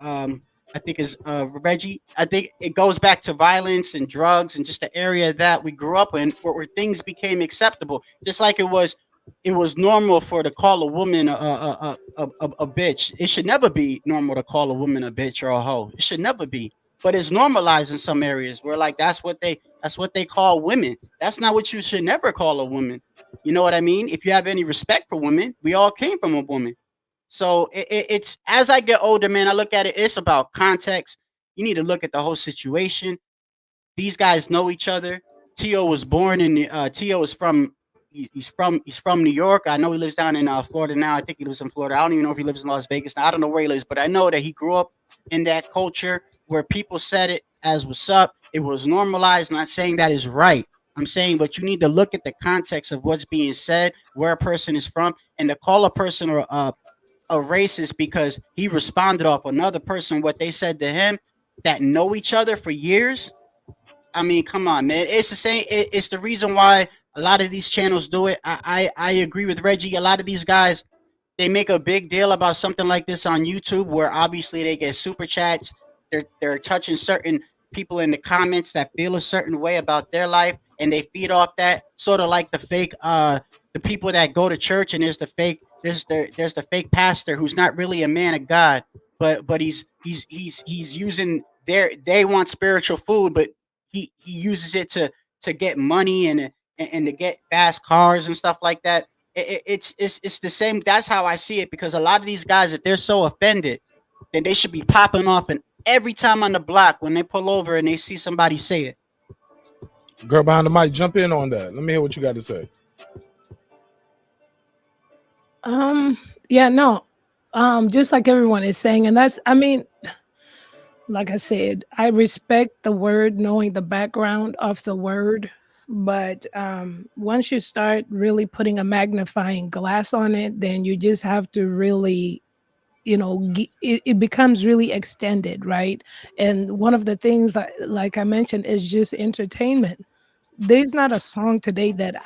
I think is Reggie. I think it goes back to violence and drugs and just the area that we grew up in, where things became acceptable. Just like it was normal to call a woman a bitch. It should never be normal to call a woman a bitch or a hoe. It should never be. But it's normalized in some areas where, like, that's what they call women. That's not what you should never call a woman. You know what I mean? If you have any respect for women, we all came from a woman. So it's, as I get older, man, I look at it, it's about context. You need to look at the whole situation. These guys know each other. T.O. was born in T.O. is from he's from New York. I know he lives down in Florida now. I think he lives in Florida. I don't even know if he lives in Las Vegas now. I don't know where he lives, but I know that he grew up in that culture where people said it as what's up. It was normalized. Not saying that is right. I'm saying, but you need to look at the context of what's being said, where a person is from, and to call a person or a racist because he responded off another person, what they said to him, that know each other for years. I mean, come on, man. It's the same. It's the reason why a lot of these channels do it. I agree with Reggie. A lot of these guys, they make a big deal about something like this on YouTube, where obviously they get super chats. They're touching certain people in the comments that feel a certain way about their life, and they feed off that, sort of like the fake the people that go to church, and there's the fake pastor who's not really a man of God, but he's using they want spiritual food, but he uses it to get money and to get fast cars and stuff like that. It's the same. That's how I see it, because a lot of these guys, if they're so offended, then they should be popping off, and every time on the block when they pull over and they see somebody say it. Girl behind the mic, jump in on that. Let me hear what you got to say. Yeah, no. Just like everyone is saying, and that's, I mean, like I said, I respect the word, knowing the background of the word, but once you start really putting a magnifying glass on it, then you just have to really, it becomes really extended, right? And one of the things that, like I mentioned, is just entertainment. There's not a song today that that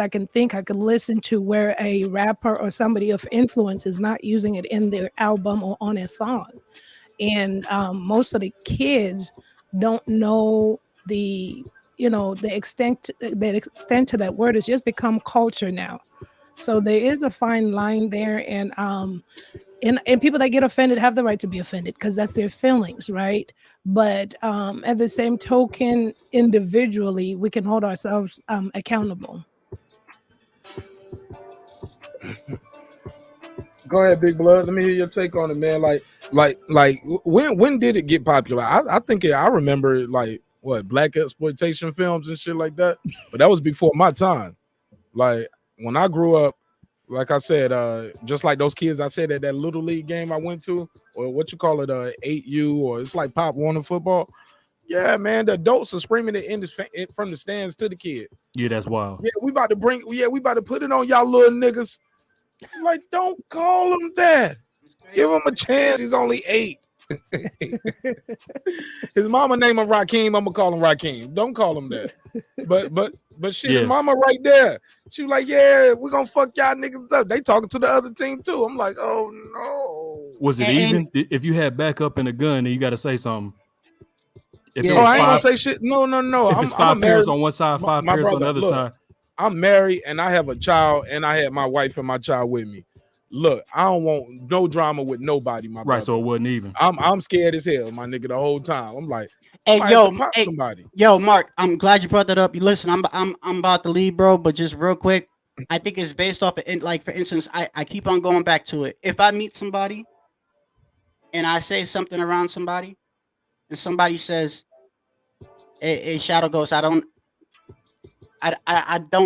I can think I could listen to where a rapper or somebody of influence is not using it in their album or on a song. And most of the kids don't know the extent to that word. It's just become culture now. So there is a fine line there, and people that get offended have the right to be offended because that's their feelings, right? But at the same token, individually, we can hold ourselves accountable. Go ahead, Big Blood. Let me hear your take on it, man. Like when did it get popular? I think I remember it like what, black exploitation films and shit like that. But that was before my time. Like when I grew up, like I said, just like those kids I said at that little league game I went to, or what you call it, 8U, or it's like Pop Warner football. Yeah, man, the adults are screaming it from the stands to the kid. Yeah, that's wild. Yeah, we about to put it on y'all little niggas. Like, don't call him that. Give him a chance. He's only 8. His mama named him Rakeem. I'm gonna call him Rakeem. Don't call him that. But shit, his mama right there. She was like, yeah, we're gonna fuck y'all niggas up. They talking to the other team too. I'm like, oh no. Was it even if you had backup in a gun and you got to say something? If I ain't gonna say shit. No. If it's 5 pairs on one side, 5 pairs on the other side. I'm married and I have a child, and I had my wife and my child with me. Look, I don't want no drama with nobody, my brother. Right, so it wasn't even. I'm scared as hell, my nigga, the whole time. I'm like, somebody. Yo, Mark, I'm glad you brought that up. You listen, I'm about to leave, bro, but just real quick, I think it's based off of, like, for instance, I keep on going back to it. If I meet somebody and I say something around somebody, and somebody says, hey Shadow Ghost, I don't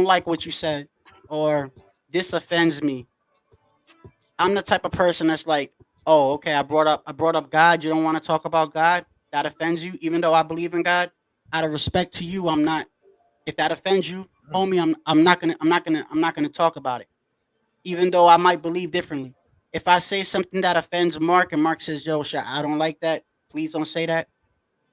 like what you said, or this offends me. I'm the type of person that's like, oh, okay, I brought up God. You don't want to talk about God? That offends you, even though I believe in God. Out of respect to you, I'm not. If that offends you, homie, I'm not gonna talk about it, even though I might believe differently. If I say something that offends Mark and Mark says, yo, I don't like that, please don't say that.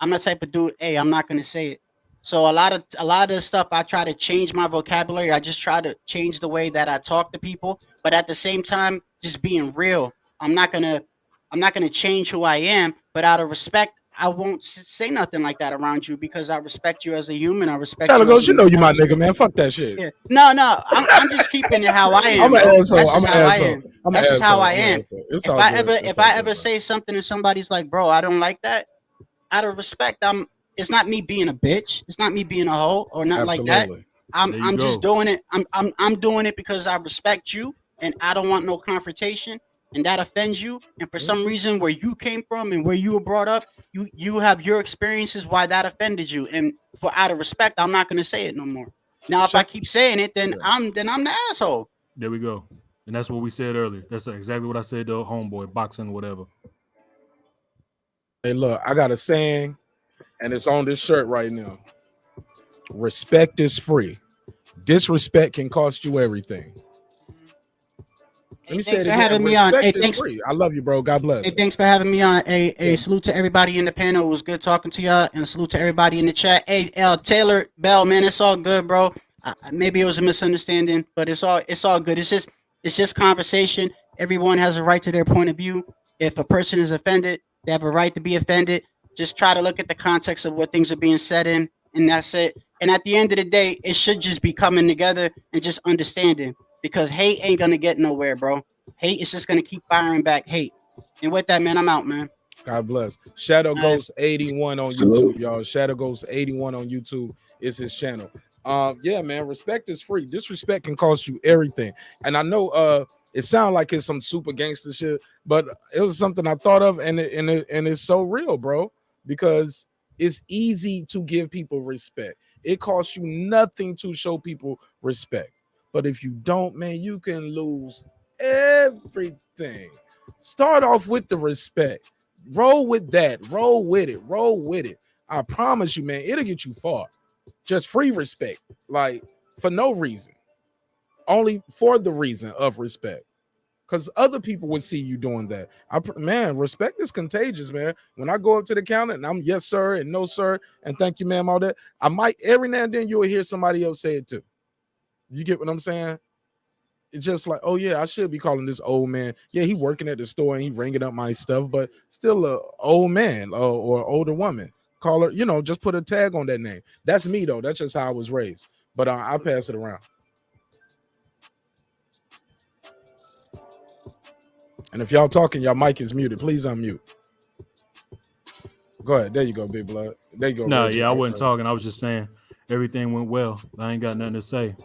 I'm the type of dude, hey, I'm not gonna say it. So a lot of the stuff, I try to change my vocabulary. I just try to change the way that I talk to people, but at the same time, just being real. I'm not gonna change who I am, but out of respect, I won't say nothing like that around you because I respect you as a human. I respect Shadow you. Ghost, you know you my nigga, man. Fuck that shit. Yeah. No, I'm just keeping it how I am. I'm an asshole. That's just how I am. If I ever say something and somebody's like, bro, I don't like that, out of respect, it's not me being a bitch. It's not me being a hoe or nothing like that. I'm just doing it. I'm doing it because I respect you and I don't want no confrontation, and that offends you. And for some reason, where you came from and where you were brought up, you have your experiences why that offended you. And for out of respect, I'm not gonna say it no more. Now, if I keep saying it, then I'm the asshole. There we go. And that's what we said earlier. That's exactly what I said to homeboy, boxing, whatever. Hey, look, I got a saying, and it's on this shirt right now. Respect is free. Disrespect can cost you everything. Let me say it again. Respect is free. I love you, bro. God bless. Hey, thanks for having me on. A salute to everybody in the panel. It was good talking to y'all, and salute to everybody in the chat. Hey, Taylor Bell, man, it's all good, bro. Maybe it was a misunderstanding, but it's all good. It's just conversation. Everyone has a right to their point of view. If a person is offended, they have a right to be offended. Just try to look at the context of what things are being said in, and that's it. And at the end of the day, it should just be coming together and just understanding, because hate ain't gonna get nowhere, bro. Hate is just gonna keep firing back hate. And with that, man, I'm out, man. God bless. Shadow Ghost 81 on YouTube, y'all. Shadow Ghost 81 on YouTube is his channel. Yeah, man, respect is free. Disrespect can cost you everything. And I know it sounds like it's some super gangster shit, but it was something I thought of, and it's so real, bro. Because It's easy to give people respect. It costs you nothing to show people respect. But if you don't, man, you can lose everything. Start off with the respect. Roll with that. Roll with it. Roll with it. I promise you, man, it'll get you far. Just free respect. Like, for no reason. Only for the reason of respect. Because other people would see you doing that. Man, respect is contagious, man. When I go up to the counter and I'm yes, sir, and no, sir, and thank you, ma'am, all that, I might, every now and then you'll hear somebody else say it too. You get what I'm saying? It's just like, oh yeah, I should be calling this old man. Yeah, he working at the store and he ringing up my stuff, but still a old man or older woman. Call her, you know, just put a tag on that name. That's me though. That's just how I was raised. But I pass it around. And if y'all talking, y'all mic is muted. Please unmute. Go ahead. There you go, Big Blood. There you go. No, Reggie. yeah, I wasn't talking. I was just saying everything went well. I ain't got nothing to say.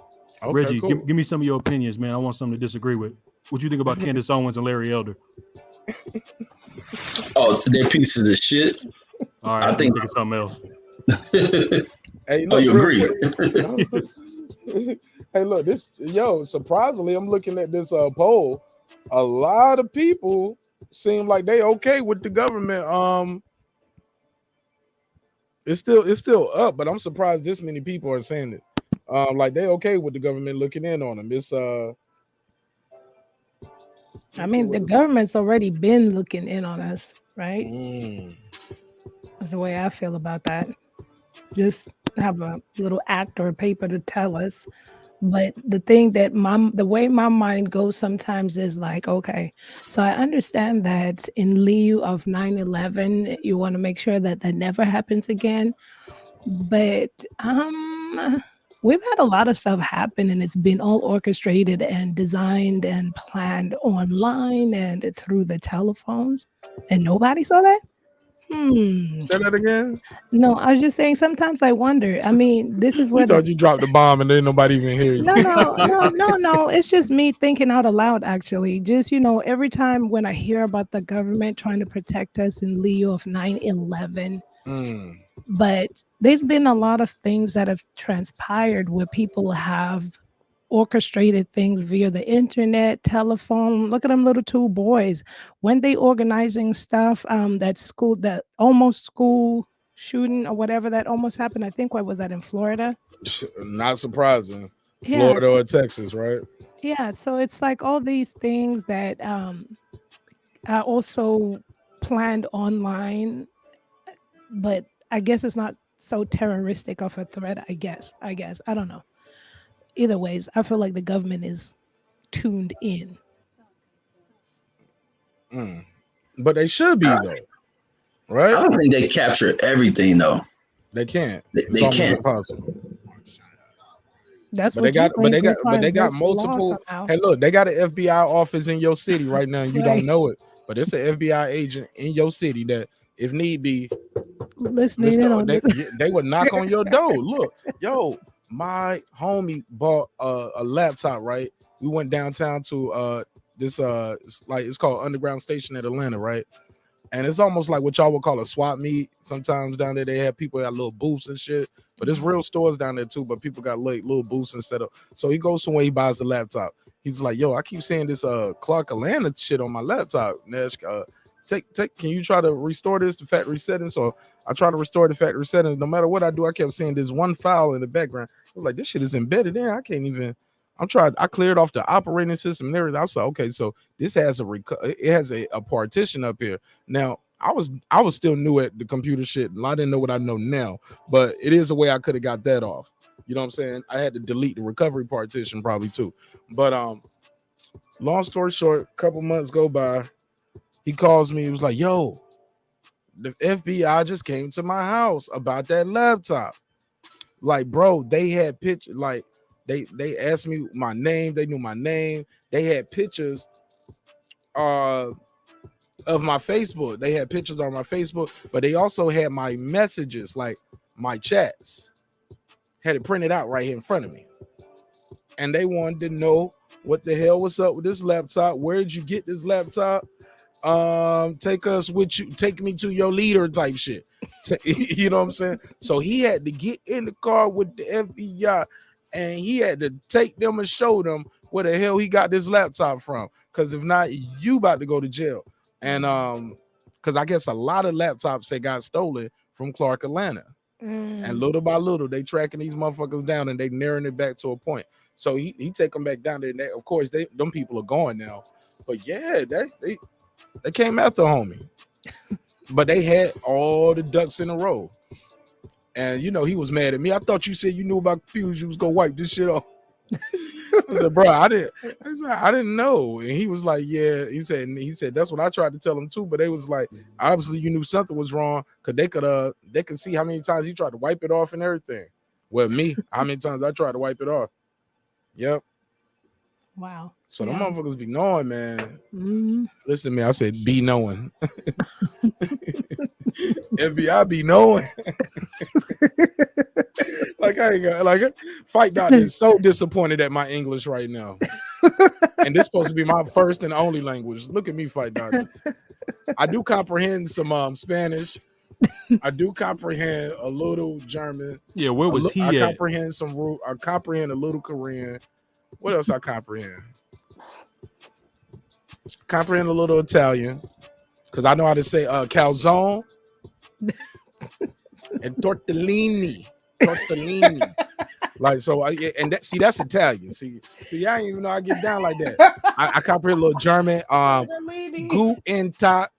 Okay, Reggie, cool. give me some of your opinions, man. I want something to disagree with. What you think about Candace Owens and Larry Elder? Oh, they're pieces of shit. All right, I think it's something else. Hey, oh, you agree? Hey, look, surprisingly, I'm looking at this poll. A lot of people seem like they okay with the government. It's still up, but I'm surprised this many people are saying it. Like they okay with the government looking in on them. It's I mean, the government's already been looking in on us, right? That's the way I feel about that. Just have a little act or paper to tell us. But the thing that the way my mind goes sometimes is like, okay, so I understand that in lieu of 9/11, you want to make sure that that never happens again. But we've had a lot of stuff happen, and it's been all orchestrated and designed and planned online and through the telephones, and nobody saw that. Say that again. No, I was just saying. Sometimes I wonder. I mean, this is You where thought you dropped the bomb and then nobody even hear you. No. It's just me thinking out aloud, actually. Just, every time when I hear about the government trying to protect us in lieu of 9/11, but there's been a lot of things that have transpired where people have orchestrated things via the internet, telephone. Look at them little two boys. When they organizing stuff, that almost school shooting or whatever that almost happened. I think, what was that, in Florida? Not surprising. Yeah, Florida or Texas, right? Yeah, so it's like all these things that are also planned online, but I guess it's not so terroristic of a threat. I guess I don't know. Either ways, I feel like the government is tuned in. But they should be though, right? I don't think they capture everything though. They can't. They can't. Impossible. That's but what they got multiple. Hey, look, they got an FBI office in your city right now, and you don't know it. But it's an FBI agent in your city that, if need be, they would knock on your door. Look, yo, my homie bought a laptop. Right, we went downtown to this it's called Underground Station at Atlanta, right? And it's almost like what y'all would call a swap meet. Sometimes down there they have people at little booths and shit. But there's real stores down there too. But people got like little booths instead of. So he goes somewhere, he buys the laptop. He's like, yo, I keep saying this Clark Atlanta shit on my laptop. Nash, can you try to restore this to factory settings? So I try to restore the factory settings. No matter what I do, I kept seeing this one file in the background. I was like, this shit is embedded in. I can't even. I cleared off the operating system and everything. I was like, okay, so this has a partition up here. Now, I was still new at the computer shit, and I didn't know what I know now, but it is a way I could have got that off. You know what I'm saying? I had to delete the recovery partition probably too. But long story short, a couple months go by, he calls me. He was like, yo, the FBI just came to my house about that laptop. Like, bro, they had pictures, like, They asked me my name. They knew my name. They had pictures of my Facebook. They had pictures on my Facebook, but they also had my messages, like my chats. Had it printed out right here in front of me. And they wanted to know what the hell was up with this laptop. Where did you get this laptop? take us with you, take me to your leader type shit. You know what I'm saying? So he had to get in the car with the FBI and he had to take them and show them where the hell he got this laptop from. Because if not, you about to go to jail. And because I guess a lot of laptops that got stolen from Clark, Atlanta. And little by little, they tracking these motherfuckers down and they narrowing it back to a point. So he take them back down there. And of course, them people are gone now. But yeah, they came after homie. But they had all the ducks in a row. And you know, he was mad at me. I thought you said you knew about computers, you was gonna wipe this shit off. I said, bro, I didn't know. And he was like, yeah. He said that's what I tried to tell him too. But they was like, obviously you knew something was wrong because they could see how many times he tried to wipe it off and everything. Well, me, how many times I tried to wipe it off. Yep. Wow. So them motherfuckers be knowing, man. Listen to me, I said be knowing. FBI be knowing. Like I ain't got Fight Doctor is so disappointed at my English right now. And this supposed to be my first and only language. Look at me, Fight Doctor. I do comprehend some Spanish. I do comprehend a little German. Yeah, where was he I at? I comprehend a little Korean. What else I comprehend? Comprehend a little Italian because I know how to say calzone and tortellini. Like so, that's Italian. See, I didn't even know I get down like that. I comprehend a little German. Guten Tag.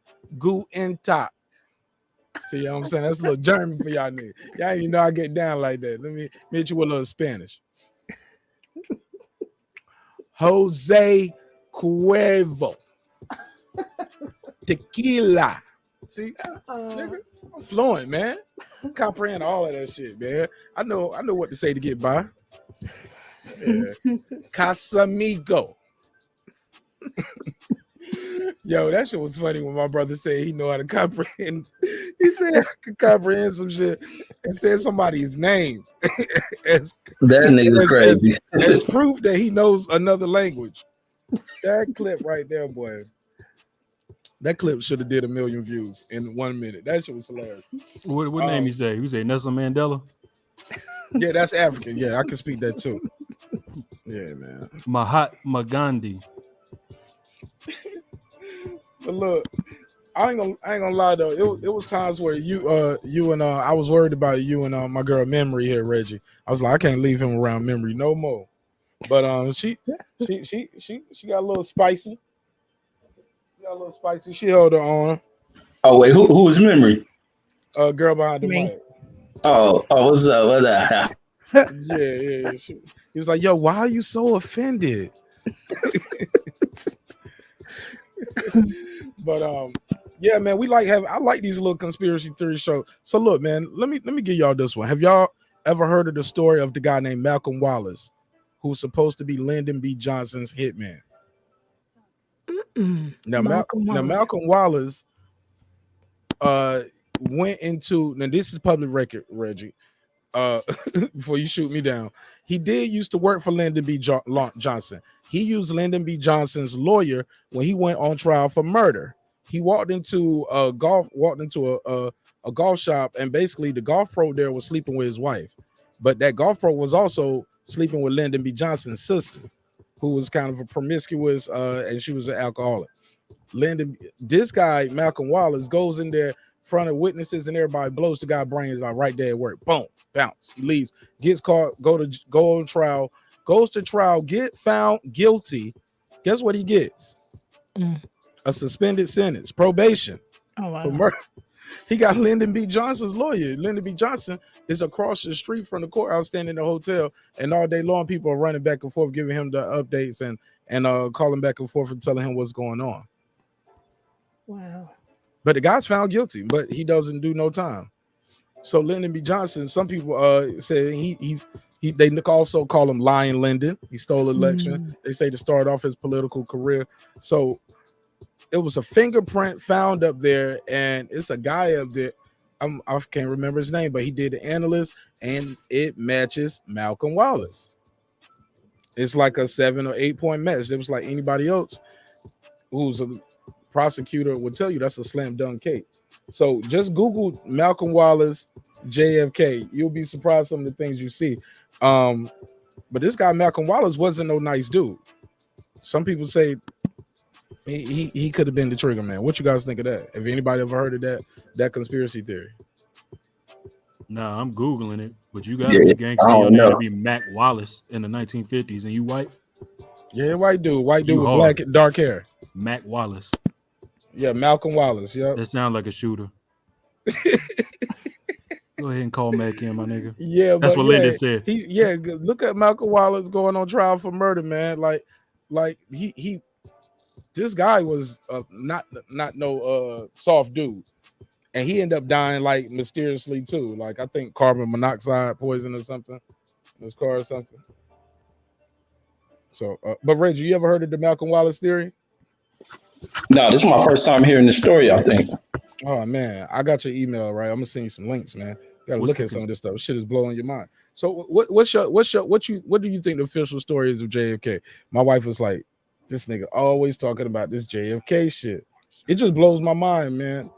See, you know what I'm saying? That's a little German for y'all niggas. Y'all didn't even know I get down like that. Let me hit you with a little Spanish. Jose Cuervo. Tequila. See, nigga, I'm fluent, man. Comprehend all of that shit, man. I know what to say to get by. Yeah. Casamigo. Yo, that shit was funny when my brother said he know how to comprehend. He said I could comprehend some shit and said somebody's name. That nigga's crazy. As proof that he knows another language. That clip right there, boy. That clip should have did 1 million views in 1 minute. That shit was hilarious. What name he say? He say Nelson Mandela? Yeah, that's African. Yeah, I can speak that too. Yeah, man. Mahatma Gandhi. But look, I ain't gonna lie though. It was times where you and I was worried about you and my girl Memory here, Reggie. I was like, I can't leave him around Memory no more. But she got a little spicy. She held her on. Oh wait, who was Memory? Girl behind the mic. Oh, what's up? What's up? Yeah. He was like, yo, why are you so offended? But yeah, man, I like these little conspiracy theory shows. So look, man, let me give y'all this one. Have y'all ever heard of the story of the guy named Malcolm Wallace, who's supposed to be Lyndon B. Johnson's hitman? Now Malcolm Wallace went into, now this is public record, Reggie, before you shoot me down. He did used to work for Lyndon B. Johnson. He used Lyndon B. Johnson's lawyer when he went on trial for murder. He walked into a golf shop, and basically the golf pro there was sleeping with his wife, but that golf pro was also sleeping with Lyndon B. Johnson's sister, who was kind of a promiscuous, and she was an alcoholic. This guy Malcolm Wallace goes in there in front of witnesses and everybody, blows the guy brains out right there at work. Boom, bounce. He leaves, gets caught, go on trial, goes to trial, get found guilty. Guess what he gets? A suspended sentence, probation. Oh, wow. For murder. He got Lyndon B. Johnson's lawyer. Lyndon B. Johnson is across the street from the courthouse, standing in the hotel, and all day long people are running back and forth, giving him the updates and calling back and forth and telling him what's going on. Wow. But the guy's found guilty, but he doesn't do no time. So Lyndon B. Johnson, some people say they also call him Lying Lyndon. He stole an election. They say to start off his political career. So it was a fingerprint found up there, and it's a guy up there. I can't remember his name, but he did the analyst, and it matches Malcolm Wallace. It's like a 7 or 8 point match. It was like anybody else who's prosecutor would tell you that's a slam dunk case. So just Google Malcolm Wallace JFK. You'll be surprised some of the things you see. But this guy Malcolm Wallace wasn't no nice dude. Some people say he could have been the trigger man. What you guys think of that? Have anybody ever heard of that conspiracy theory? Nah, I'm Googling it, but you gotta be gangster. Your name to be Mac Wallace in the 1950s, and you white? Yeah, white dude with black and dark hair. Mac Wallace. Yeah, Malcolm Wallace. Yeah, that sounds like a shooter. Go ahead and call Mac in, my nigga. Yeah, that's what Lyndon said. Look at Malcolm Wallace going on trial for murder, man. Like he this guy was not no soft dude. And he ended up dying like mysteriously too. Like I think carbon monoxide poison or something in his car or something. So, but Reggie, you ever heard of the Malcolm Wallace theory? No, this is my first time hearing the story, I think. Oh man, I got your email, right? I'm gonna send you some links, man. You gotta look at some of this stuff. Shit is blowing your mind. So what do you think the official story is of JFK? My wife was like, this nigga always talking about this JFK shit. It just blows my mind, man.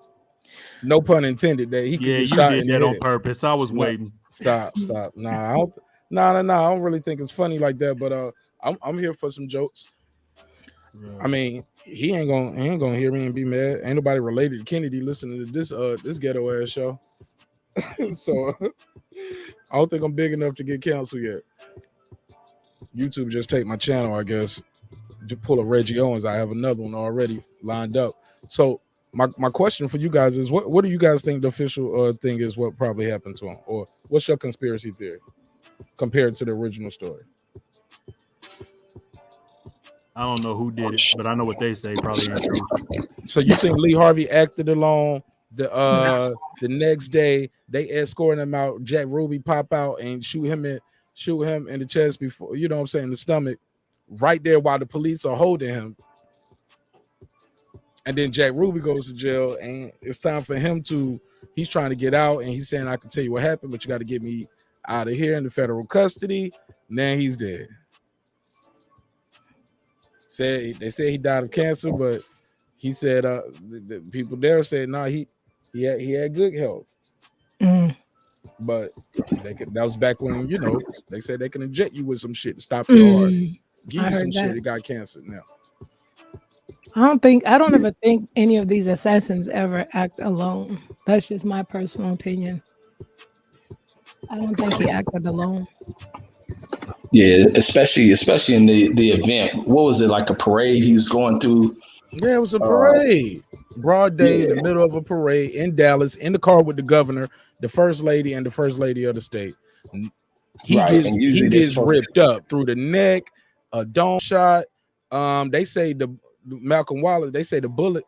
No pun intended. That he could you shot did in that the on head. purpose. I was waiting. Stop. Nah, I don't really think it's funny like that. But I'm here for some jokes. Right. I mean, he ain't gonna hear me and be mad. Ain't nobody related to Kennedy listening to this ghetto ass show. So I don't think I'm big enough to get canceled yet. YouTube just take my channel, I guess. To pull a Reggie Owens. I have another one already lined up. So my question for you guys is what do you guys think the official thing is what probably happened to him? Or what's your conspiracy theory compared to the original story? I don't know who did it, but I know what they say probably ain't true. So you think Lee Harvey acted alone? The next day they escorting him out, Jack Ruby pop out and shoot him in the chest before, you know what I'm saying, the stomach, right there while the police are holding him. And then Jack Ruby goes to jail, and it's time for him he's trying to get out, and he's saying, I can tell you what happened, but you got to get me out of here in the federal custody. Now he's dead. They said he died of cancer, but he said the people there said he had good health. But that was back when, you know, they said they can inject you with some shit to stop your heart. Give you some shit, it got cancer now. I don't ever think any of these assassins ever act alone. That's just my personal opinion. I don't think he acted alone. Yeah, especially in the event. What was it, like a parade he was going through? Yeah, it was a parade. Broad day in the middle of a parade in Dallas, in the car with the governor, the first lady, and the first lady of the state. He gets ripped up through the neck, a dome shot. They say Malcolm Wallace, they say the bullet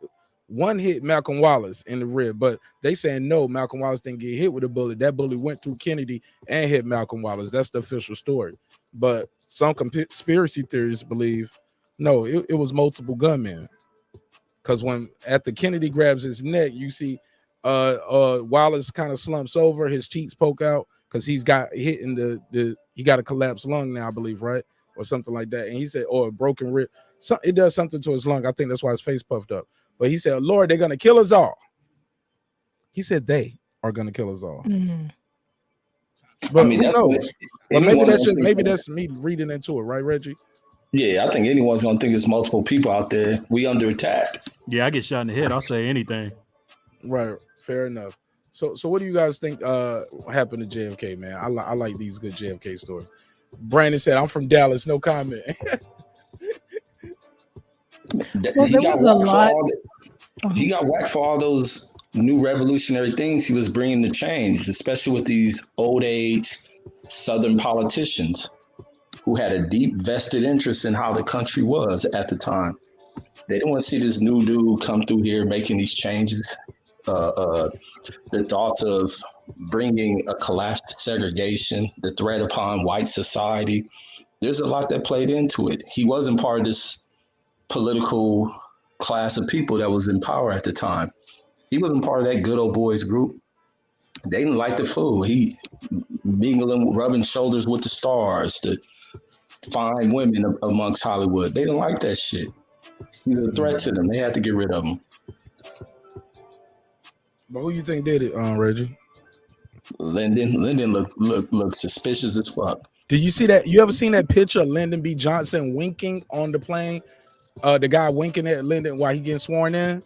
one hit Malcolm Wallace in the rib, but they saying no, Malcolm Wallace didn't get hit with a bullet. That bullet went through Kennedy and hit Malcolm Wallace. That's the official story. But some conspiracy theorists believe no, it was multiple gunmen. Because when after Kennedy grabs his neck, you see Wallace kind of slumps over, his cheeks poke out because he's got hit in he got a collapsed lung now, I believe, right? Or something like that. And he said, or a broken rib. So it does something to his lung. I think that's why his face puffed up. But he said, Lord, they're gonna kill us all. He said they are gonna kill us all. Mm-hmm. But who knows? But maybe that's me reading into it, right, Reggie? Yeah, I think anyone's gonna think it's multiple people out there. We under attack. Yeah, I get shot in the head. I'll say anything. Right, fair enough. So what do you guys think happened to JFK, man? I like these good JFK stories. Brandon said, "I'm from Dallas, no comment." Well, there was a lot. He got whacked for all those new revolutionary things he was bringing to change, especially with these old age Southern politicians who had a deep vested interest in how the country was at the time. They didn't want to see this new dude come through here making these changes. The thought of bringing a collapsed segregation, the threat upon white society, there's a lot that played into it. He wasn't part of this political class of people that was in power at the time. He wasn't part of that good old boys group. They didn't like the fool. He mingling, rubbing shoulders with the stars, the fine women amongst Hollywood. They didn't like that shit. He's a threat to them. They had to get rid of him. But who you think did it, Reggie? Lyndon looked suspicious as fuck. Did you see that? You ever seen that picture of Lyndon B. Johnson winking on the plane? The guy winking at Lyndon while he getting sworn in?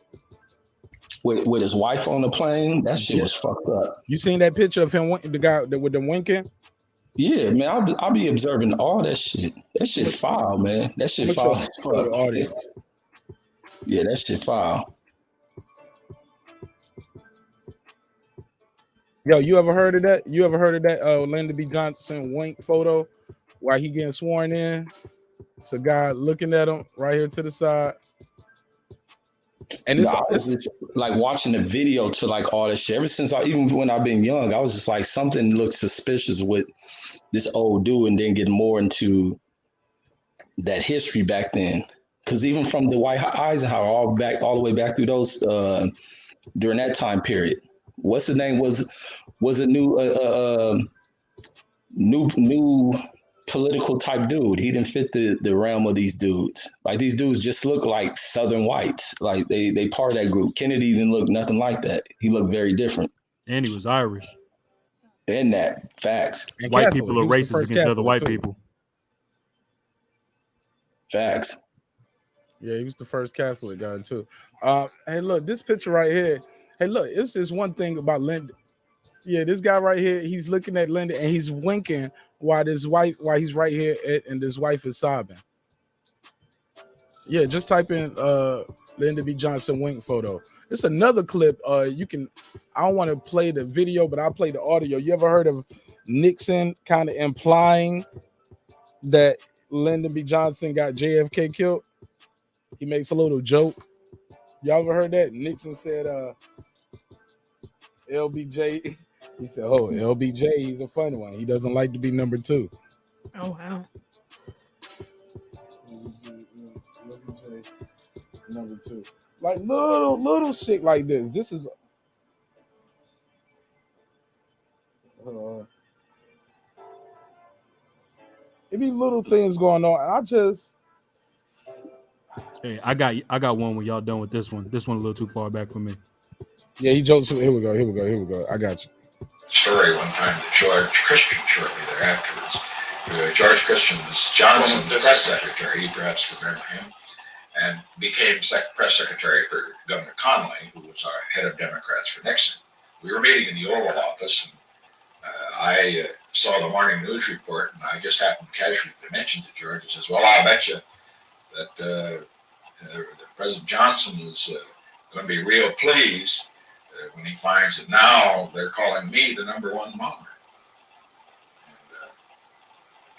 With his wife on the plane? That shit was fucked up. You seen that picture of him, the guy with them winking? Yeah, man, I'll be observing all that shit. That shit foul, man. That shit foul as fuck. The audience. Yeah, that shit foul. Yo, you ever heard of that? You ever heard of that Lyndon B. Johnson wink photo while he getting sworn in? It's a guy looking at him right here to the side. And it's like watching the video to like all this shit. Ever since even when I've been young, I was just like, something looks suspicious with this old dude, and then get more into that history back then. Because even from the White Eisenhower all the way back through those during that time period. What's the name? Was a new political type dude. He didn't fit the realm of these dudes. Like, these dudes just look like Southern whites. Like they part of that group. Kennedy didn't look nothing like that. He looked very different. And he was Irish. And that facts. And white Catholic. People are racist against other white people. Facts. Yeah, he was the first Catholic guy too. Hey, look, this picture right here. Hey, look, it's this one thing about Lyndon. Yeah, this guy right here, he's looking at Lyndon and he's winking while he's right here and his wife is sobbing. Yeah, just type in Lyndon B. Johnson wink photo. It's another clip. I don't want to play the video, but I'll play the audio. You ever heard of Nixon kind of implying that Lyndon B. Johnson got JFK killed? He makes a little joke. Y'all ever heard that? Nixon said, LBJ. He said, oh, LBJ, he's a funny one. He doesn't like to be number 2. Oh, wow. LBJ, number 2. Like little shit like this. This is it be little things going on. Hey, I got one when y'all done with this one. This one a little too far back for me. Yeah, he jokes. Here we go. I got you. Story one time to George Christian shortly thereafterwards. George Christian was Johnson's press secretary, you perhaps remember him, and became press secretary for Governor Connolly, who was our head of Democrats for Nixon. We were meeting in the Oval Office, and I saw the morning news report, and I just happened casually to mention to George, he says, well, I'll bet you that President Johnson is going to be real pleased when he finds that now they're calling me the number 1 monger. And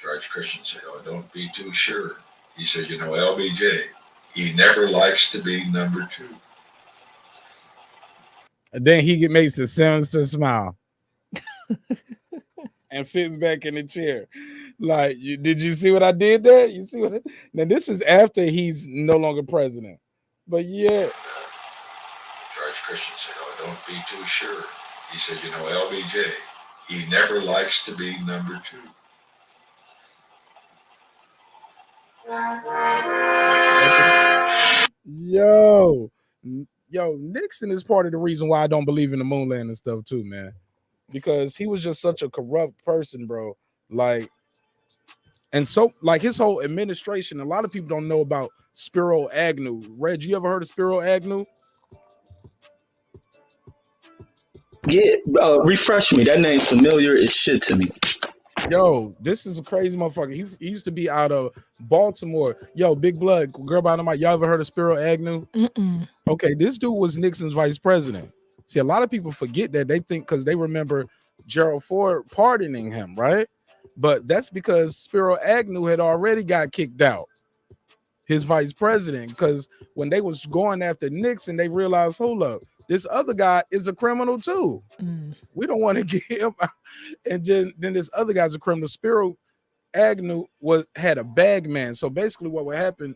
George Christian said, oh, don't be too sure. He says, LBJ, he never likes to be number 2. And then he makes the sinister smile and sits back in the chair. Like, did you see what I did there? You see what? Now, this is after he's no longer president. But yeah. George Christian said, oh, don't be too sure. He says, LBJ, he never likes to be number 2. Yo, Nixon is part of the reason why I don't believe in the moon landing stuff too, man. Because he was just such a corrupt person, bro. Like, and so, like, his whole administration, a lot of people don't know about Spiro Agnew. Reg, you ever heard of Spiro Agnew? Yeah, refresh me. That name's familiar as shit to me. Yo, this is a crazy motherfucker. He used to be out of Baltimore. Yo, Big Blood, girl by the mic. Y'all ever heard of Spiro Agnew? Mm-mm. Okay, this dude was Nixon's vice president. See, a lot of people forget that. They think because they remember Gerald Ford pardoning him, right? But that's because Spiro Agnew had already got kicked out, his vice president, because when they was going after Nixon, they realized, hold up, this other guy is a criminal too. We don't want to get him out. And then this other guy's a criminal. Spiro Agnew had a bag man. So basically what would happen,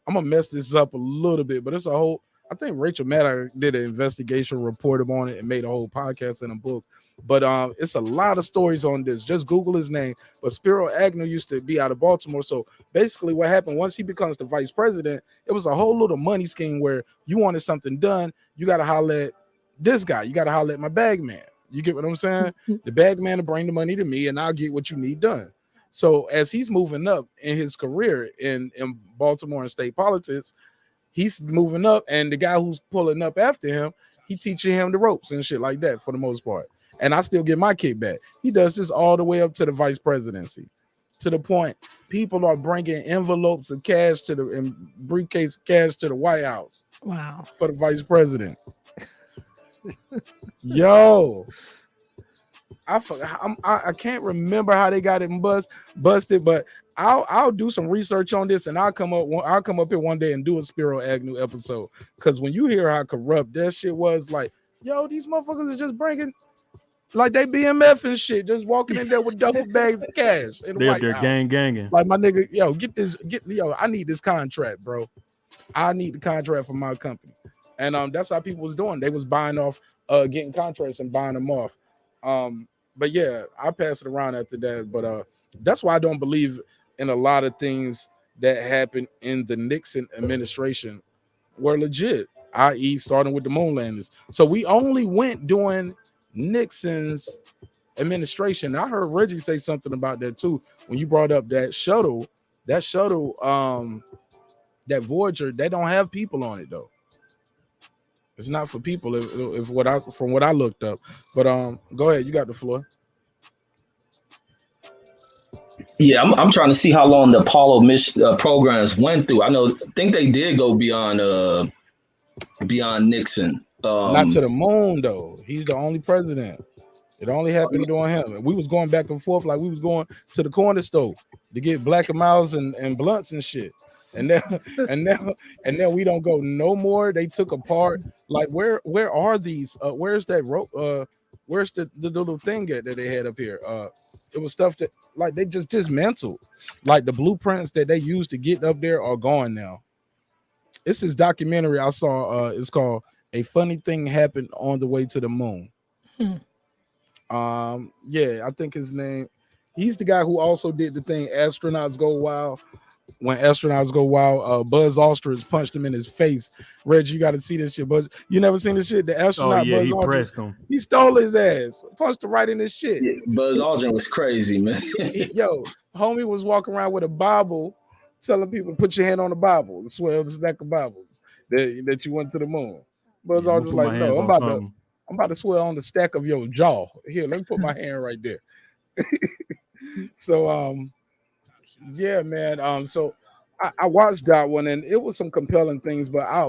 I'm gonna mess this up a little bit, but it's a whole, I think Rachel Maddow did an investigation report on it and made a whole podcast and a book. But it's a lot of stories on this. Just Google his name. But Spiro Agnew used to be out of Baltimore. So basically what happened once he becomes the vice president, it was a whole little money scheme where you wanted something done, you got to holler at this guy. You got to holler at my bag man. You get what I'm saying? The bag man will bring the money to me and I'll get what you need done. So as he's moving up in his career in Baltimore and state politics, he's moving up, and the guy who's pulling up after him, he teaching him the ropes and shit like that for the most part. And I still get my kickback. He does this all the way up to the vice presidency, to the point people are bringing envelopes of cash to the and briefcase cash to the White House. Wow. For the vice president. Yo, I can't remember how they got it busted, but I'll do some research on this and I'll come up here one day and do a Spiro Agnew episode. Because when you hear how corrupt that shit was, like, yo, these motherfuckers are just bringing like they BMF and shit, just walking in there with duffel bags of cash. They're ganging. Like my nigga, yo, I need this contract, bro. I need the contract for my company. And that's how people was doing. They was buying off, getting contracts and buying them off. But yeah, I pass it around after that. But that's why I don't believe in a lot of things that happened in the Nixon administration were legit, i.e. starting with the moon landers. So we only went during Nixon's administration. I heard Reggie say something about that too. When you brought up that shuttle, that Voyager, they don't have people on it though. It's not for people from what I looked up. But go ahead, you got the floor. Yeah, I'm trying to see how long the Apollo programs went through. I think they did go beyond Nixon. Not to the moon though. He's the only president. It only happened during him. And we was going back and forth like we was going to the corner store to get Black and Miles and blunts and shit. And now we don't go no more. They took apart. Like where are these? Where's that rope? Where's the little thing that they had up here? It was stuff that like they just dismantled. Like the blueprints that they used to get up there are gone now. It's this documentary I saw. It's called "A Funny Thing Happened on the Way to the Moon." Yeah, I think his name. He's the guy who also did the thing "Astronauts Go Wild." When astronauts go wild, Buzz Aldrin punched him in his face. Reg, you got to see this shit. Buzz, you never seen this shit? The astronaut, Buzz he Aldrin, pressed him. He stole his ass, punched him right in his shit. Yeah, Buzz Aldrin was crazy, man. Yo, homie was walking around with a Bible, telling people, "Put your hand on the Bible, swear it was a stack of Bibles that you went to the moon." Buzz Aldrin was like, "No, I'm about to swear on the stack of your jaw. Here, let me put my hand right there." So, yeah, man. So I watched that one, and it was some compelling things, but I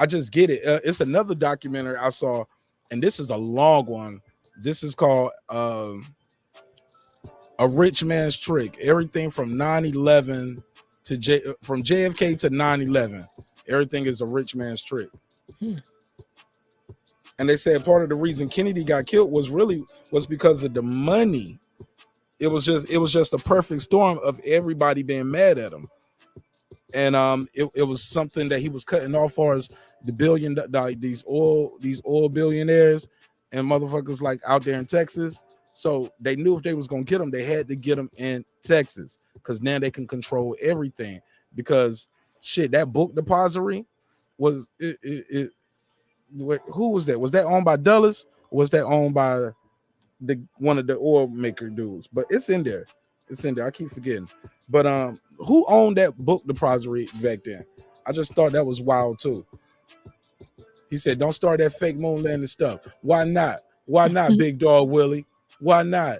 just get it. It's another documentary I saw, and this is a long one. This is called A Rich Man's Trick. Everything from 9/11 to from JFK to 9/11. Everything is a rich man's trick. And they said part of the reason Kennedy got killed was because of the money. It was just a perfect storm of everybody being mad at him, and it was something that he was cutting off for as the these oil billionaires and motherfuckers like out there in Texas. So they knew if they was gonna get them, they had to get them in Texas because now they can control everything. Because shit, that book depository was who was that? Was that owned by Dulles? Or was that owned by one of the oil maker dudes? But it's in there. I keep forgetting. But who owned that book depository back then? I just thought that was wild too. He said, "Don't start that fake moon landing stuff." Why not? Why not, Big Dog Willie? Why not?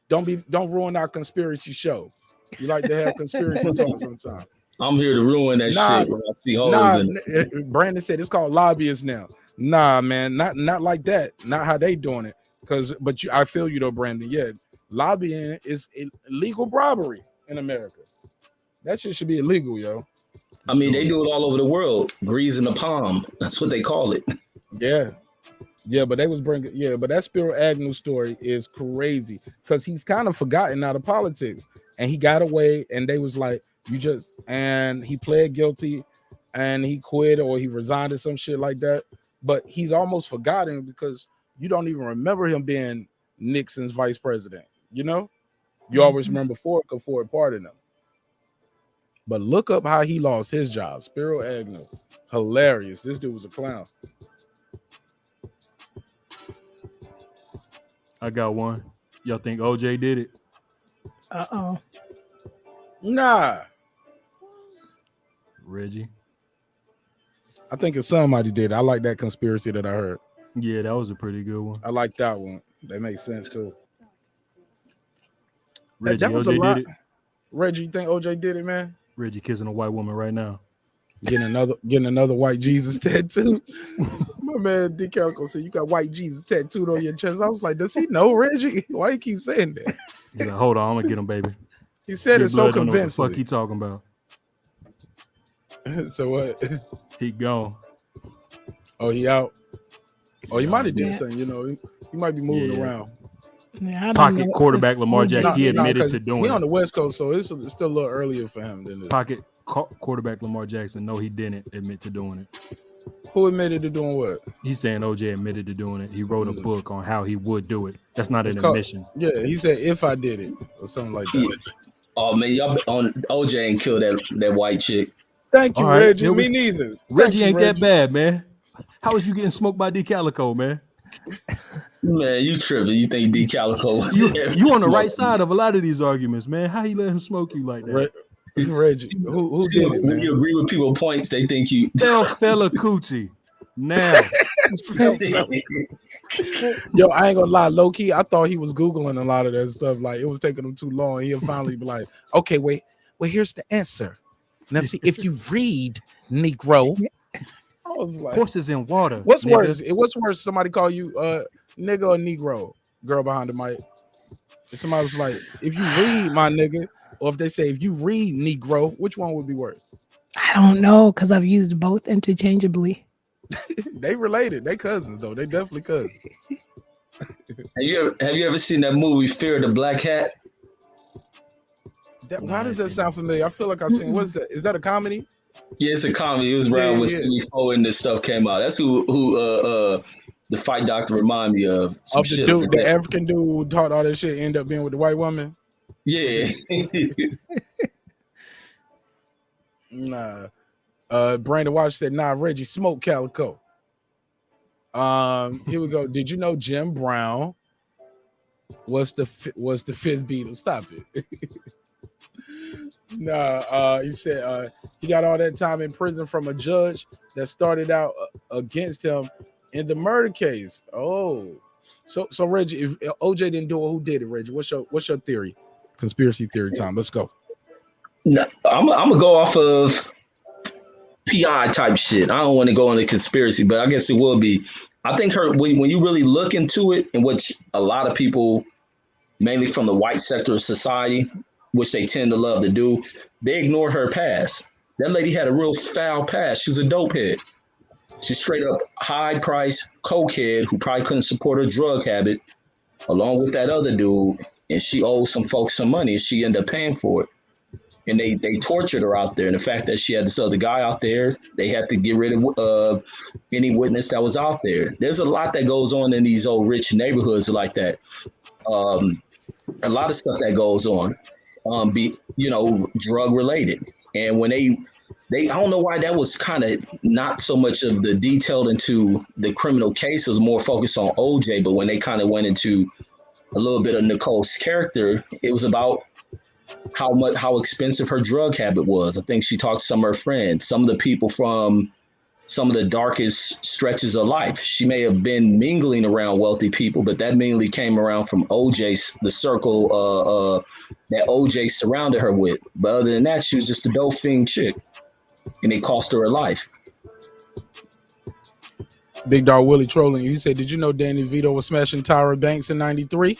Don't ruin our conspiracy show. You like to have conspiracy talk sometimes. I'm here to ruin that shit when I see hoes in it. Brandon said it's called lobbyists now. Nah, man, not like that. Not how they doing it. I feel you though, Brandon. Yeah, lobbying is illegal bribery in America. That shit should be illegal, yo. I mean, they do it all over the world. Greasing the palm. That's what they call it. Yeah, but they was bringing. Yeah, but that Spiro Agnew story is crazy because he's kind of forgotten out of politics, and he got away, and they was like, and he pled guilty, and he quit or he resigned or some shit like that. but he's almost forgotten because you don't even remember him being Nixon's vice president. You know, you always remember Ford because Ford pardoned him. But look up how he lost his job. Spiro Agnew. Hilarious. This dude was a clown. I got one. Y'all think OJ did it? Uh-oh. Nah. Reggie. I think it's somebody did. I like that conspiracy that I heard. Yeah, that was a pretty good one. I like that one. That makes sense too. Reggie, that was OJ a lot. did it? Reggie, you think OJ did it, man? Reggie kissing a white woman right now. Getting another white Jesus tattoo. My man D Calico said you got white Jesus tattooed on your chest. I was like, does he know Reggie? Why you keep saying that? He's like, hold on, I'm gonna get him, baby. He said it so convincing. What the fuck he talking about? So what? He gone. Oh, he out. Oh, he might have did something. You know, he might be moving around. Yeah, Pocket quarterback Lamar Jackson. He admitted to doing it. He on the West Coast, so it's still a little earlier for him than this. Pocket quarterback Lamar Jackson. No, he didn't admit to doing it. Who admitted to doing what? He's saying OJ admitted to doing it. He wrote a book on how he would do it. That's not an admission. Yeah, he said if I did it or something like that. Oh man, y'all on OJ ain't killed that white chick. Thank you, All right, Reggie. Me neither. Reggie ain't that bad, man. How was you getting smoked by D Calico, man? Man, you tripping. You think D Calico was you on the right side of a lot of these arguments, man. How he let him smoke you like that? Reggie, who did it, man? When you agree with people's points, they think you Fella Coochie. Now. Yo, I ain't gonna lie, low key, I thought he was Googling a lot of that stuff. Like it was taking him too long. He'll finally be like, okay, wait, here's the answer. Now see, if you read Negro, I was like, horses in water. What's worse? What's worse? Somebody call you nigga or Negro? Girl behind the mic. If somebody was like, if you read my nigga, or if they say if you read Negro, which one would be worse? I don't know because I've used both interchangeably. They related. They cousins though. They definitely cousins. Have you ever seen that movie Fear the Black Hat? Why does that sound familiar? I feel like I've seen. What's that? Is that a comedy? Yeah, it's a comedy. It was around when CD4 and this stuff came out. That's who the fight doctor remind me of. Of the dude, the African dude who taught all this shit, end up being with the white woman. Yeah. Nah. Brandon Watch said, nah, Reggie smoked Calico. Here we go. Did you know Jim Brown was the fifth Beatle? Stop it. Nah, he said he got all that time in prison from a judge that started out against him in the murder case. Oh, so Reggie, if OJ didn't do it, who did it? Reggie, what's your theory? Conspiracy theory time. Let's go. No, I'm gonna go off of PI type shit. I don't want to go into conspiracy, but I guess it will be. I think when you really look into it, and which a lot of people, mainly from the white sector of society, which they tend to love to do, they ignore her past. That lady had a real foul past. She was a dope head. She's straight up high price cokehead who probably couldn't support her drug habit, along with that other dude, and she owed some folks some money, and she ended up paying for it. And they tortured her out there. And the fact that she had this other guy out there, they had to get rid of any witness that was out there. There's a lot that goes on in these old rich neighborhoods like that. A lot of stuff that goes on, drug related. And when they I don't know why that was kind of not so much of the detailed into the criminal case. It was more focused on OJ. But when they kind of went into a little bit of Nicole's character, it was about how expensive her drug habit was. I think she talked to some of her friends, some of the people from some of the darkest stretches of life. She may have been mingling around wealthy people, but that mainly came around from the circle that OJ surrounded her with. But other than that, she was just a dope fiend chick, and it cost her life. Big Dog Willie trolling you. He said, did you know Danny Vito was smashing Tyra Banks in 93?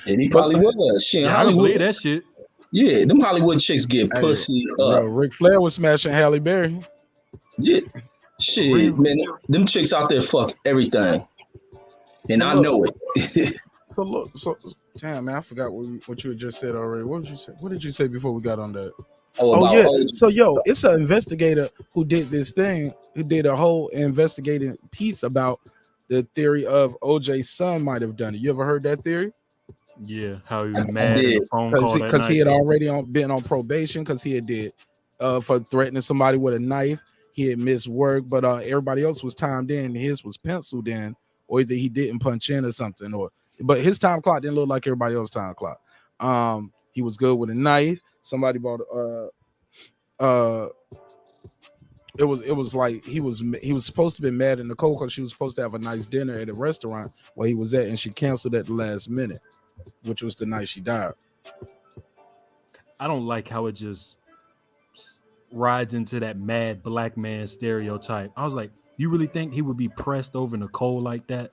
And he probably was. Shit, I don't believe that shit. Yeah, them Hollywood chicks get pussy up. Ric Flair was smashing Halle Berry. Yeah. Shit, man. Them chicks out there fuck everything. And I know it. So damn, man, I forgot what you had just said already. What did you say? What did you say before we got on that? Oh yeah. So it's an investigator who did this thing, who did a whole investigating piece about the theory of OJ's son might have done it. You ever heard that theory? Yeah, how he was mad in the phone call that Because night. he had already been on probation because he had did for threatening somebody with a knife. He had missed work, but everybody else was timed in. His was penciled in, or either he didn't punch in or something, but his time clock didn't look like everybody else's time clock. He was good with a knife. Somebody bought it was like he was supposed to be mad at Nicole because she was supposed to have a nice dinner at a restaurant where he was at, and she canceled at the last minute, which was the night she died. I don't like how it just rides into that mad black man stereotype. I was like, you really think he would be pressed over Nicole like that?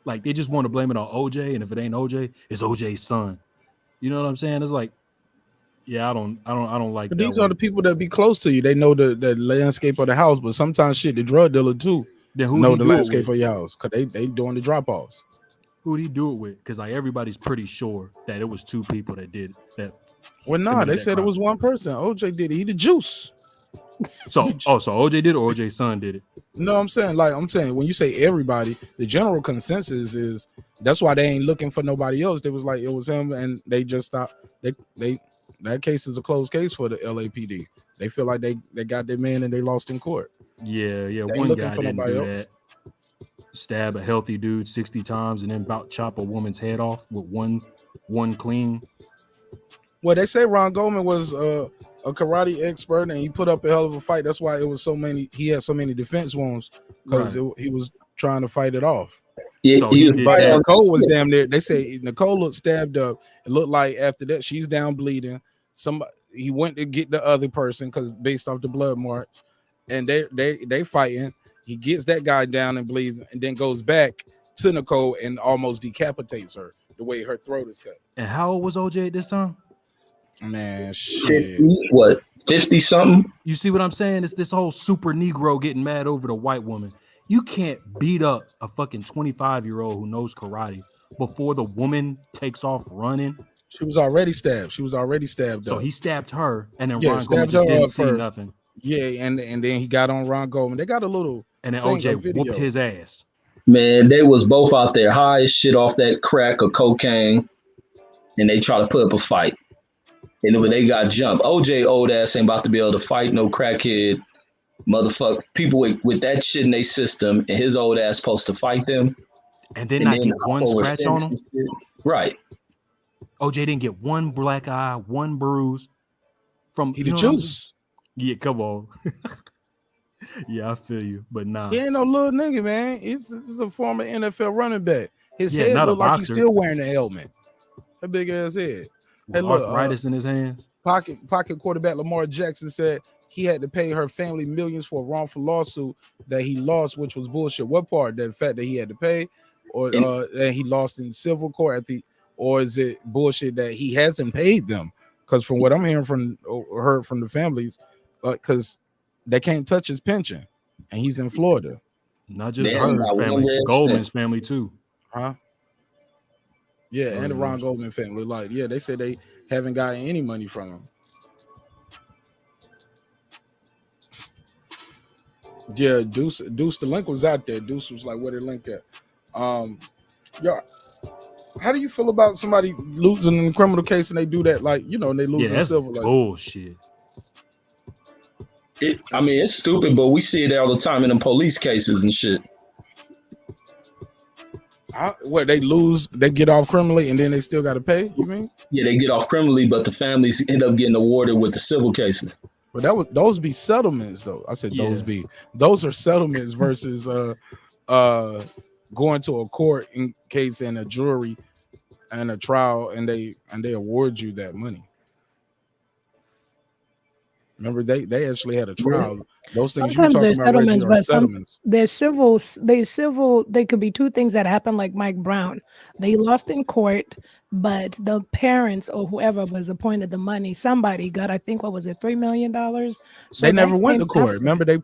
Like they just want to blame it on OJ, and if it ain't OJ, it's OJ's son. You know what I'm saying? It's like, yeah, I don't like But that. these are the people that be close to you. They know the landscape of the house, but sometimes shit, the drug dealer too know the landscape of your house because they doing the drop offs. Who'd he do it with? Because like everybody's pretty sure that it was two people that did that. Well, nah, they said it was one person. OJ did it. He the juice. So OJ did it, or OJ's son did it. No, I'm saying when you say everybody, the general consensus is that's why they ain't looking for nobody else. They was like it was him, and they just stopped. They that case is a closed case for the LAPD. They feel like they got their man and they lost in court. Yeah. They ain't One looking guy for didn't nobody do else. that. Stab a healthy dude 60 times and then about chop a woman's head off with one clean. Well, they say Ron Goldman was a karate expert and he put up a hell of a fight. That's why it was so many. He had so many defense wounds because he was trying to fight it off. Yeah, so Nicole was damn near. They say Nicole looked stabbed up. It looked like after that she's down bleeding. He went to get the other person because based off the blood marks, and they fighting. He gets that guy down and bleeds, and then goes back to Nicole and almost decapitates her the way her throat is cut. And how old was OJ at this time? Man, shit. 50 something? You see what I'm saying? It's this whole super Negro getting mad over the white woman. You can't beat up a fucking 25-year-old who knows karate before the woman takes off running. She was already stabbed. So he stabbed her, and then Ron Goldman just didn't see nothing. Yeah, and then he got on Ron Goldman. They got a little. And then OJ whooped his ass. Man, they was both out there high as shit off that crack or cocaine, and they try to put up a fight. And when they got jumped, OJ old ass ain't about to be able to fight no crackhead motherfucker. People with that shit in their system, and his old ass supposed to fight them. And then not get one scratch on him? Right. OJ didn't get one black eye, one bruise. He the juice. Yeah, come on. Yeah, I feel you, but nah. He ain't no little nigga, man. He's a former NFL running back. His head not a look like he's boxer. still wearing the helmet. That big ass head. With arthritis in his hands. Pocket quarterback Lamar Jackson said he had to pay her family millions for a wrongful lawsuit that he lost, which was bullshit. What part? The fact that he had to pay, or that he lost in civil court or is it bullshit that he hasn't paid them? Because from what I'm hearing from the families, because they can't touch his pension, and he's in Florida. Not just her family, Goldman's family too. Huh? Yeah, and the Ron Goldman family. Like, yeah, they said they haven't gotten any money from him. Yeah, Deuce the link was out there. Deuce was like, where the link at? Yeah. How do you feel about somebody losing in a criminal case and they do that? Like, and they lose in civil. Like, bullshit. It's stupid, but we see it all the time in the police cases and shit. They lose, they get off criminally, and then they still got to pay. You mean? Yeah, they get off criminally, but the families end up getting awarded with the civil cases. But those be settlements, though. I said those are settlements versus going to a court in case and a jury and a trial, and they award you that money. Remember, they actually had a trial. Those things sometimes you're talking about, Reggie, are settlements. They're civil. They could be two things that happen, like Mike Brown. They lost in court, but the parents or whoever was appointed the money, somebody got, I think, what was it, $3 million? So they never went to court. Remember, they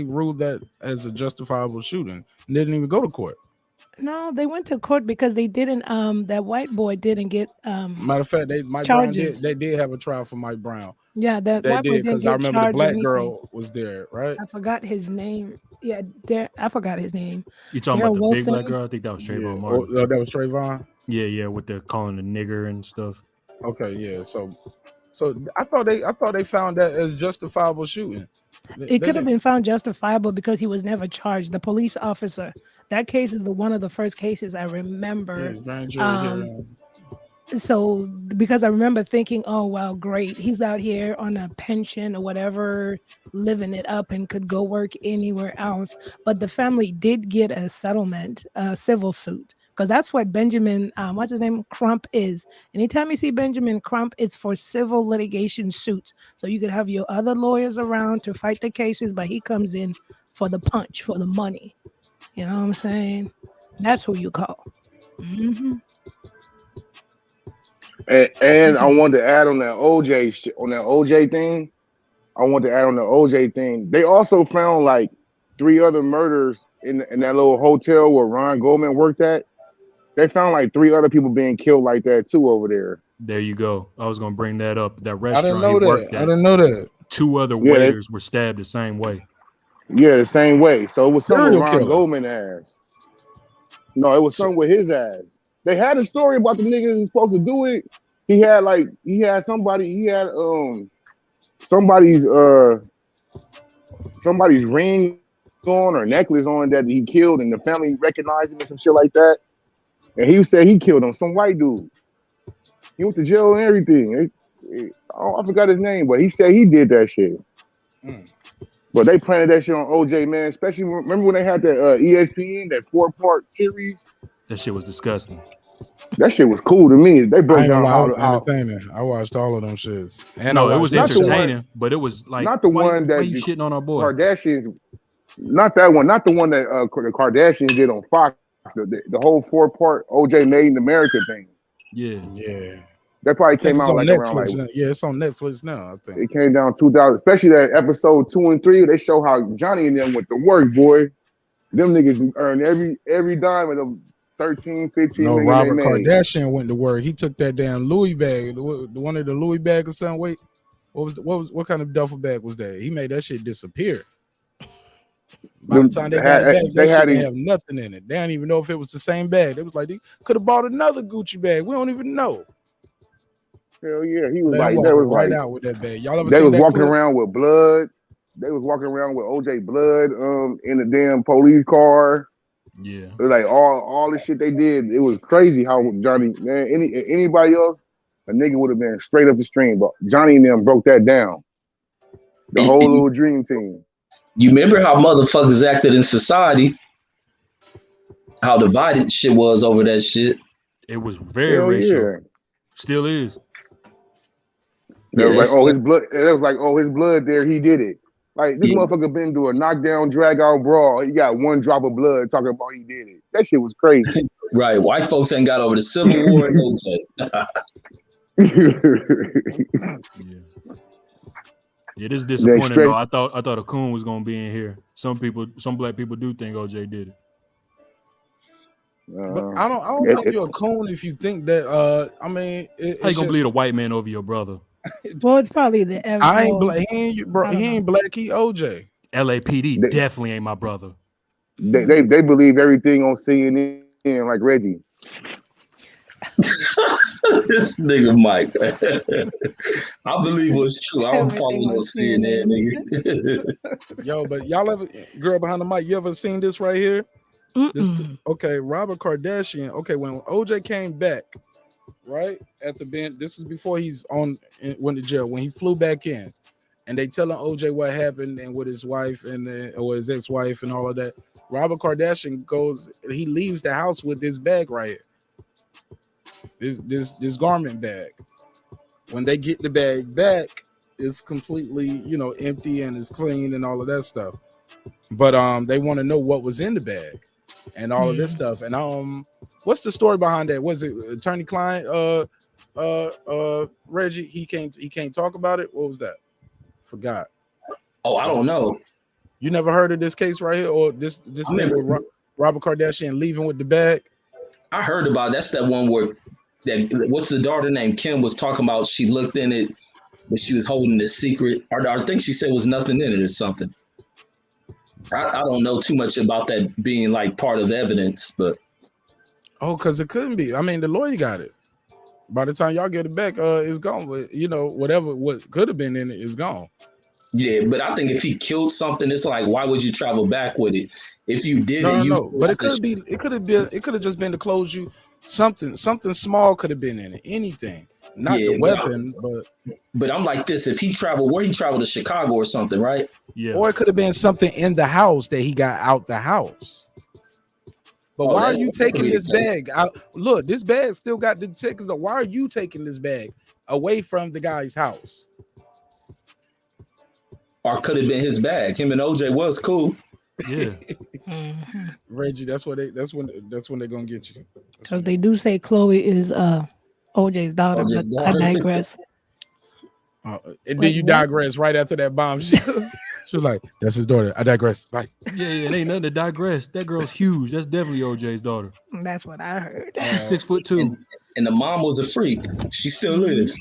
ruled that as a justifiable shooting and didn't even go to court. No, they went to court because they didn't. That white boy didn't get Matter of fact, Mike Brown charges. did have a trial for Mike Brown. Yeah, that They white boy did didn't because I get remember the charged or black anything. girl was there, right? I forgot his name. Yeah, I forgot his name. You talking Daryl about the big Wilson. black girl? I think that was Trayvon Yeah. Martin. Oh, that was Trayvon. Yeah, with the calling the nigger and stuff. Okay, yeah. So I thought they found that as justifiable shooting. It could have been found justifiable because he was never charged. The police officer. That case is one of the first cases I remember. So because I remember thinking, oh well, great, he's out here on a pension or whatever, living it up and could go work anywhere else. But the family did get a settlement, a civil suit, because that's what Benjamin, what's his name, Crump is. Anytime you see Benjamin Crump, it's for civil litigation suits. So you could have your other lawyers around to fight the cases, but he comes in for the punch, for the money. You know what I'm saying? That's who you call. Mm-hmm. And I wanted to add on that OJ thing. I wanted to add on the OJ thing. They also found like 3 other murders in that little hotel where Ron Goldman worked at. They found like 3 other people being killed like that too over there. There you go. I was gonna bring that up. That I restaurant didn't know he that. worked I at. didn't know that. 2 other waiters were stabbed the same way. Yeah, the same way. So it was something with Serial Ron killer. Goldman ass. No, it was something with his ass. They had a story about the nigga who's supposed to do it. He had somebody's ring on or necklace on that he killed, and the family recognized him and some shit like that. And he said he killed him, some white dude. He went to jail and everything. I forgot his name, but he said he did that shit. But they planted that shit on OJ, man. Especially remember when they had that ESPN, that 4-part series. That shit was disgusting. That shit was cool to me. They broke down how entertaining. I watched all of them shits. And no, it was entertaining, but it was like not the one that why you shitting on our boy. Kardashians. Not that one. Not the one that the Kardashians did on Fox. The whole 4-part OJ Made in America thing. Yeah. That probably came out like Netflix around now. Yeah, it's on Netflix now, I think. It came down 2000, especially that episode 2 and 3. They show how Johnny and them went to work, boy. Them niggas earned every dime of them 13, 15 No, million Robert they made. Kardashian went to work. He took that damn Louis bag, the one of the Louis bag or something. Wait, what kind of duffel bag was that? He made that shit disappear. By the time they got it back, that shit didn't have nothing in it. They didn't even know if it was the same bag. It was like they could have bought another Gucci bag. We don't even know. Hell yeah, he was Man, like, that was right like, out with that bag. Y'all ever they seen was that walking clip? around with blood. They was walking around with OJ blood in the damn police car. Yeah, like all the shit they did. It was crazy how Johnny, man, anybody else, a nigga would have been straight up the stream. But Johnny and them broke that down. The whole little dream team. You remember how motherfuckers acted in society? How divided shit was over that shit. It was very racial. Yeah. Still is. It was like, oh, his blood. It was like, oh, his blood there. He did it. Like this motherfucker been through a knockdown, drag out brawl. He got 1 drop of blood talking about he did it. That shit was crazy. Right. White folks ain't got over the Civil War and OJ. Yeah, this is disappointing though. I thought a coon was gonna be in here. Some black people do think OJ did it. But I don't think you're a coon if you think that. I mean, how you gonna believe a white man over your brother? Well, it's probably the. I ain't black. He ain't black. He OJ. LAPD definitely ain't my brother. They believe everything on CNN like Reggie. This nigga Mike. I believe what's true. I don't follow no CNN, nigga. Yo, but y'all ever, girl behind the mic, you ever seen this right here? Okay, Robert Kardashian. Okay, when OJ came back, right at the bench, this is before went to jail. When he flew back in, and they telling OJ what happened and with his wife or his ex-wife and all of that. Robert Kardashian he leaves the house with this bag right here. This garment bag. When they get the bag back, it's completely, empty and it's clean and all of that stuff. But they want to know what was in the bag and all of this stuff. And what's the story behind that? Was it attorney-client Reggie? He can't talk about it? What was that? Forgot. Oh, I don't know. You never heard of this case right here, or this nigga Robert Kardashian leaving with the bag? I heard about it. That's that one where what's the daughter named Kim was talking about. She looked in it, but she was holding the secret. I think she said was nothing in it or something. I don't know too much about that being like part of evidence, but because it couldn't be. I mean, the lawyer got it. By the time y'all get it back, it's gone. But whatever what could have been in it is gone. Yeah, but I think if he killed something, it's like, why would you travel back with it? If you did No. But it could have just been to close you. Something small could have been in it. Anything. Not the weapon, but I'm like this. If he traveled, where he traveled to Chicago or something, right? Yeah. Or it could have been something in the house that he got out the house. But why are you taking this bag out? Look, this bag still got the tickets. Why are you taking this bag away from the guy's house? Or could have been his bag. Him and OJ was cool. Yeah. Reggie, that's when they're gonna get you. Because they do say Chloe is OJ's daughter, but I digress. And then you digress right after that bomb. She was like, "That's his daughter." I digress. Bye. Yeah, it ain't nothing to digress. That girl's huge. That's definitely OJ's daughter. That's what I heard. She's 6'2", and the mom was a freak. She still is.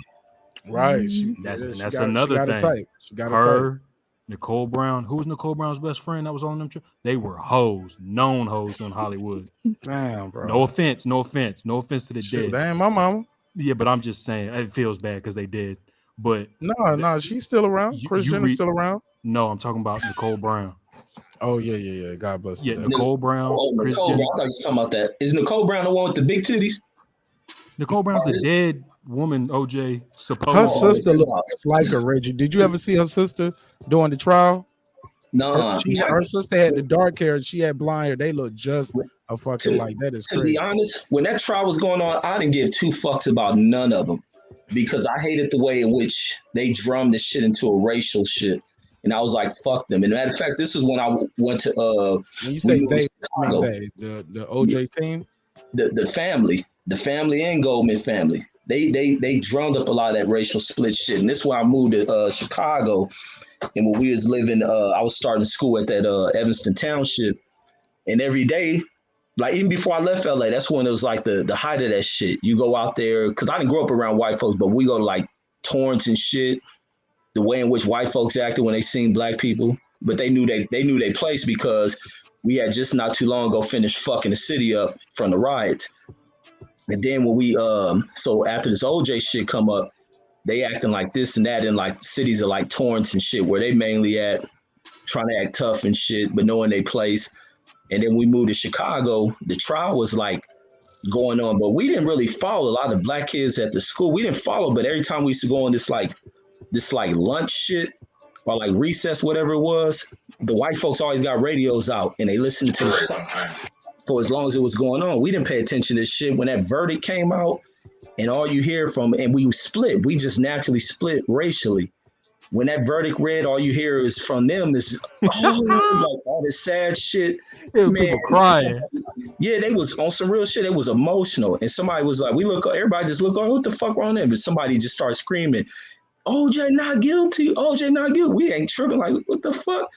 Right. That's another thing. Type. She got her. Nicole Brown. Who was Nicole Brown's best friend that was on them? They were hoes, known hoes in Hollywood. Damn, bro. No offense to the dead. Damn, my mama. Yeah, but I'm just saying it feels bad because they did. But no, she's still around. Kris Jenner's still around. No, I'm talking about Nicole Brown. Oh yeah. God bless. Yeah, Nicole Brown. Kris Nicole Jenner. Brown. I thought you were talking about that. Is Nicole Brown the one with the big titties? Nicole Brown's the dead woman, OJ. Her sister looks like her, Reggie. Did you ever see her sister during the trial? No. Her sister had the dark hair and she had blonde hair. They look just a fucking like that. Is to crazy. be honest, when that trial was going on, I didn't give two fucks about none of them because I hated the way in which they drummed this shit into a racial shit. And I was like, fuck them. And matter of fact, this is when I went to when you say they, the OJ team? The family and Goldman family. They drummed up a lot of that racial split shit. And this is why I moved to Chicago. And when we was living, I was starting school at that Evanston Township. And every day, like even before I left LA, that's when it was like the height of that shit. You go out there, because I didn't grow up around white folks, but we go to like Torrance and shit. The way in which white folks acted when they seen black people. But they knew their place because we had just not too long ago finished fucking the city up from the riots. And then when we so after this OJ shit come up, they acting like this and that in like cities of like Torrance and shit where they mainly at trying to act tough and shit, but knowing their place. And then we moved to Chicago. The trial was like going on, but we didn't really follow. A lot of black kids at the school, we didn't follow, but every time we used to go on this lunch shit or like recess, whatever it was, the white folks always got radios out and they listened to it for as long as it was going on. We didn't pay attention to this shit. When that verdict came out and all you hear from, and we just naturally split racially. When that verdict read, all you hear is from them is like all this sad shit. Man, people crying. Yeah, they was on some real shit. It was emotional. And somebody was like, everybody just look, oh, what the fuck wrong there? But somebody just started screaming, OJ not guilty. OJ not guilty. We ain't tripping. Like, what the fuck?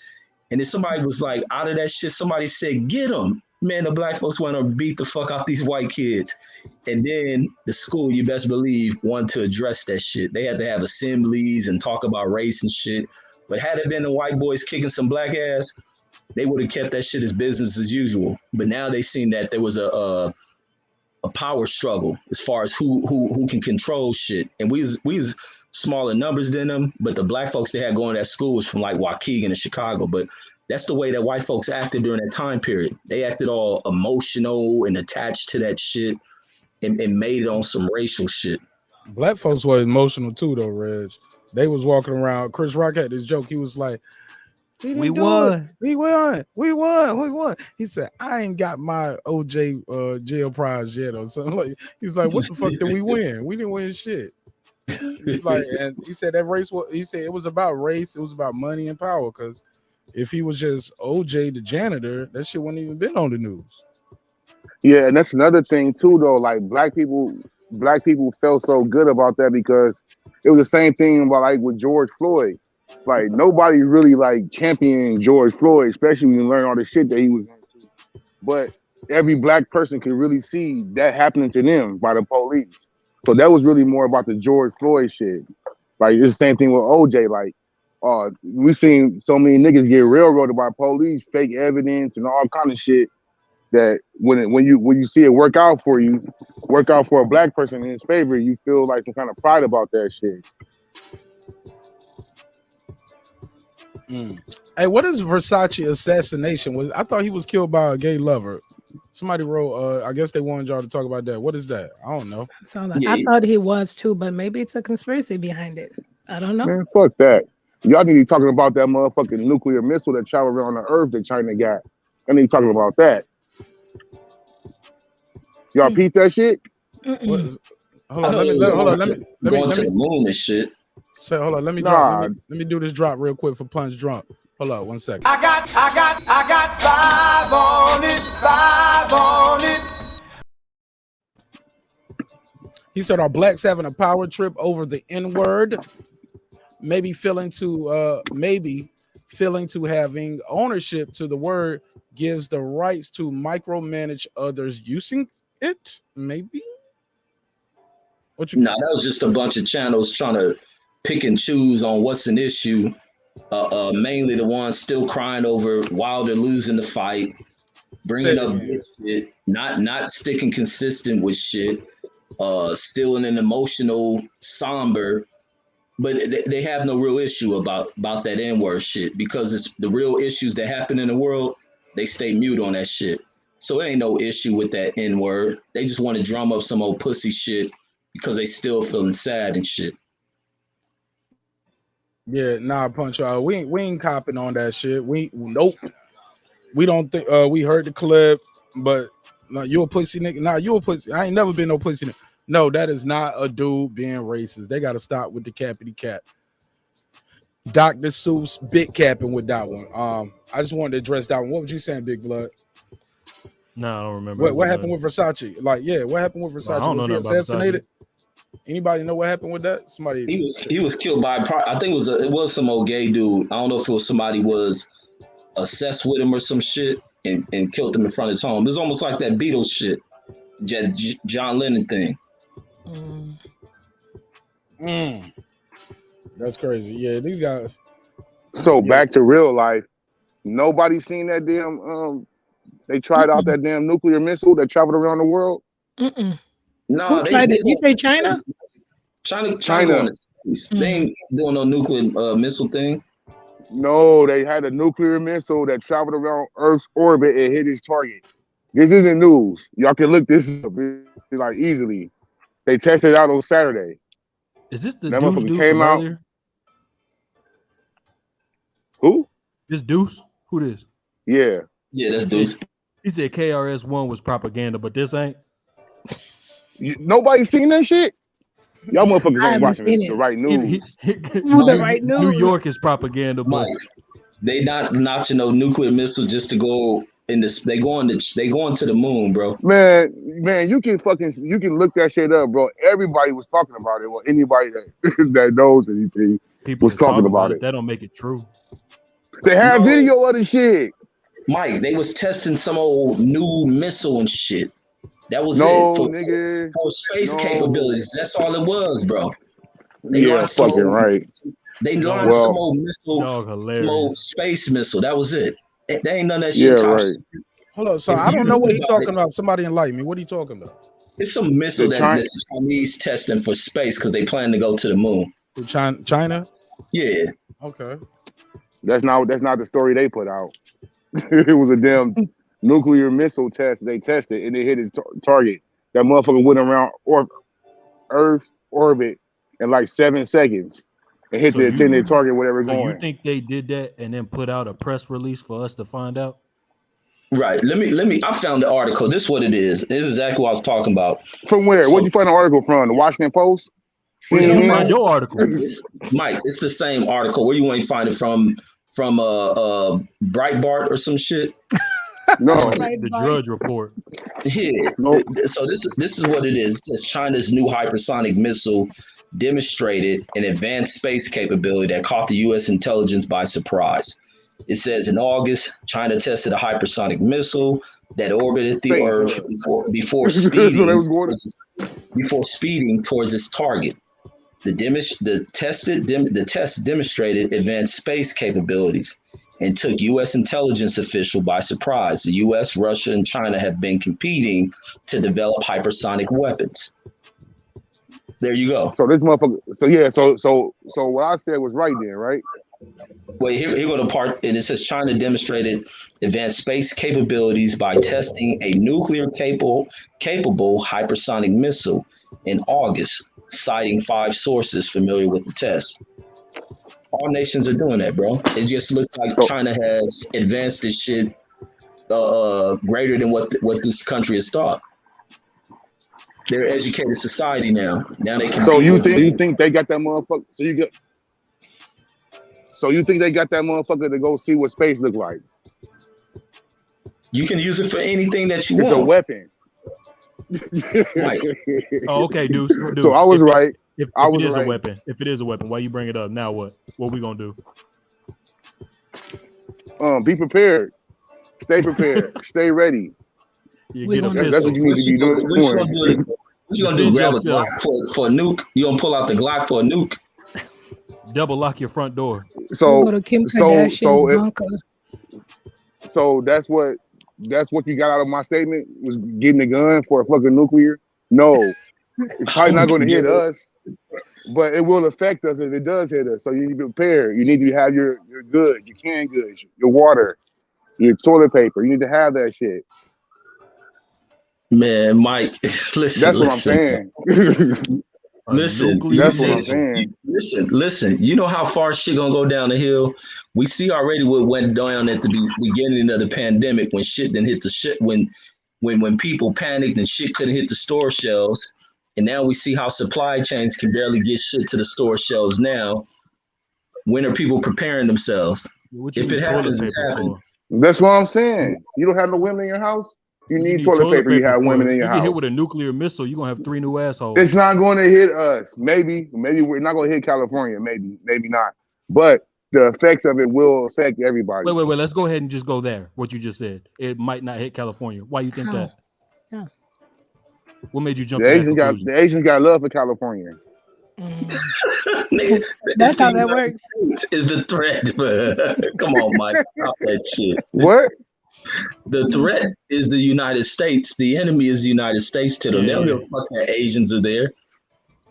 And then somebody was like, out of that shit, somebody said, get him. Man, the black folks want to beat the fuck out these white kids. And then the school, you best believe, wanted to address that shit. They had to have assemblies and talk about race and shit. But had it been the white boys kicking some black ass, they would have kept that shit as business as usual. But now they seen that there was a power struggle as far as who can control shit. And we was smaller numbers than them, but the black folks they had going to that school was from like Waukegan and Chicago. But that's the way that white folks acted during that time period. They acted all emotional and attached to that shit and made it on some racial shit. Black folks were emotional too, though, Reg. They was walking around. Chris Rock had this joke. He was like, We won. He said, I ain't got my OJ jail prize yet or something. Like, he's like, what the fuck did we win? We didn't win shit. He's like, and he said that race was, he said it was about race, it was about money and power. Because if he was just OJ the janitor, that shit wouldn't even been on the news. Yeah, and that's another thing too, though. Like black people felt so good about that because it was the same thing about like with George Floyd. Like nobody really like championed George Floyd, especially when you learn all the shit that he was into. but every black person can really see that happening to them by the police. So that was really more about the George Floyd shit. Like it's the same thing with OJ. Like, we seen so many niggas get railroaded by police, fake evidence, and all kind of shit. That when you see it work out for you, work out for a black person in his favor, you feel like some kind of pride about that shit. Hey, what is Versace assassination? I thought he was killed by a gay lover. Somebody wrote, I guess they wanted y'all to talk about that. What is that? I don't know. So I thought he was too, but maybe it's a conspiracy behind it. I don't know. Man, fuck that. Y'all need to be talking about that motherfucking nuclear missile that traveled around the earth that China got. I need to be talking about that. Y'all peep that shit? Hold on, let me going to the moon and shit. So hold on, let me do this drop real quick for Punch Drunk. Hold on 1 second. I got 5 on it. He said, "Are blacks having a power trip over the N-word? Maybe feeling to having ownership to the word gives the rights to micromanage others using it. Maybe." That was just a bunch of channels trying to pick and choose on what's an issue. Mainly the ones still crying over Wilder losing the fight, bringing up shit, not sticking consistent with shit, still in an emotional somber, but they have no real issue about that N-word shit because it's the real issues that happen in the world. They stay mute on that shit. So it ain't no issue with that N-word. They just want to drum up some old pussy shit because they still feeling sad and shit. Yeah, Punch. We ain't copping on that shit. Nope. We don't think we heard the clip, but you a pussy nigga. You a pussy. I ain't never been no pussy nigga. No, that is not a dude being racist. They gotta stop with the cappity cap. Dr. Seuss big capping with that one. I just wanted to address that one. What was you saying, Big Blood? No, I don't remember. What happened with Versace? what happened with Versace? Was he assassinated? Anybody know what happened with that? Somebody he was killed by I think it was some old gay dude. I don't know if it was somebody was obsessed with him or some shit and killed him in front of his home. It was almost like that Beatles shit, John Lennon thing. That's crazy. Yeah, these guys. So back to real life. Nobody seen that damn they tried out that damn nuclear missile that traveled around the world. No, who tried it? You say China? China. They ain't doing no nuclear missile thing. No, they had a nuclear missile that traveled around Earth's orbit and hit its target. This isn't news. Y'all can look this up like easily. They tested it out on Saturday. Is this the that Deuce motherfucker dude came from out? earlier? Who? This Deuce? Who this? Yeah. Yeah, that's Deuce. He said KRS-One was propaganda, but this ain't. Nobody seen that shit? Y'all motherfuckers ain't watching the right news. The right news. New York is propaganda, but Mike, they not notching no nuclear missile just to go in this. They going to the moon, bro. Man, you can look that shit up, bro. Everybody was talking about it. Well, anybody that knows anything was talking about it. That don't make it true. They have video of the shit. Mike, they was testing some old new missile and shit. That was nigga. For space capabilities. That's all it was, bro. Yeah, fucking right. They launched some old missile, some old space missile. That was it. They ain't none of that shit. Yeah, right. Hold on. So I don't know what he's talking about. Somebody enlighten me. What are you talking about? It's some missile that the Chinese testing for space because they plan to go to the moon. China? Yeah. Okay. That's not the story they put out. It was a damn nuclear missile test they tested and it hit its target. That motherfucker went around Earth's orbit in like 7 seconds and hit the intended target where they were going. You think they did that and then put out a press release for us to find out? Right. Let me. I found the article. This is what it is. This is exactly what I was talking about. From where? Where'd you find the article from? The Washington Post? Where did you find your article? Mike, it's the same article. Where you want to find it from? From Breitbart or some shit? No, the Drudge Report. Yeah. So this is what it is. It says China's new hypersonic missile demonstrated an advanced space capability that caught the U.S. intelligence by surprise. It says in August, China tested a hypersonic missile that orbited the Earth before So they speeding was going towards its target. The test demonstrated advanced space capabilities and took U.S. intelligence officials by surprise. The U.S., Russia, and China have been competing to develop hypersonic weapons. There you go. So this motherfucker. So yeah. So what I said was right then, right? Wait, here go the part, and it says China demonstrated advanced space capabilities by testing a nuclear capable hypersonic missile in August, citing 5 sources familiar with the test. All nations are doing that, bro. It just looks like China has advanced this shit greater than what this country has thought. They're an educated society now. Now they can. So you think they got that motherfucker? So you think they got that motherfucker to go see what space look like? You can use it for anything that you want. It's a weapon. Right. Oh, okay, dude. So I was right. If I it was is right. a weapon, why you bring it up? Now what? What we gonna do? Be prepared. Stay prepared. Stay ready. You get a That's what you need to be doing. What you gonna do? Grab a Glock for a nuke? You gonna pull out the Glock for a nuke? Double lock your front door. So Go to Kim Kardashian's bunker. So that's what you got out of my statement was getting a gun for a fucking nuclear. No, it's probably not going to hit us, but it will affect us if it does hit us. So you need to be prepared. You need to have your goods, your canned goods, your water, your toilet paper. You need to have that shit. Man, Mike, listen. That's what I'm saying. Listen, that's what I'm saying. Listen. You know how far shit gonna go down the hill. We see already what went down at the beginning of the pandemic when shit didn't hit the shit when people panicked and shit couldn't hit the store shelves. And now we see how supply chains can barely get shit to the store shelves now. When are people preparing themselves? If it happens, it's happening. That's what I'm saying. You don't have no women in your house. You need toilet paper. You have women in your house. You get hit with a nuclear missile, you're gonna have 3 new assholes. It's not going to hit us. Maybe we're not going to hit California. Maybe not. But the effects of it will affect everybody. Wait. Let's go ahead and just go there. What you just said. It might not hit California. Why you think that? Yeah. What made you jump? The Asians got love for California. That's how that works. Is the threat? Come on, Mike. Stop that shit. What? The threat is the United States. The enemy is the United States to them. They don't give a fuck that Asians are there.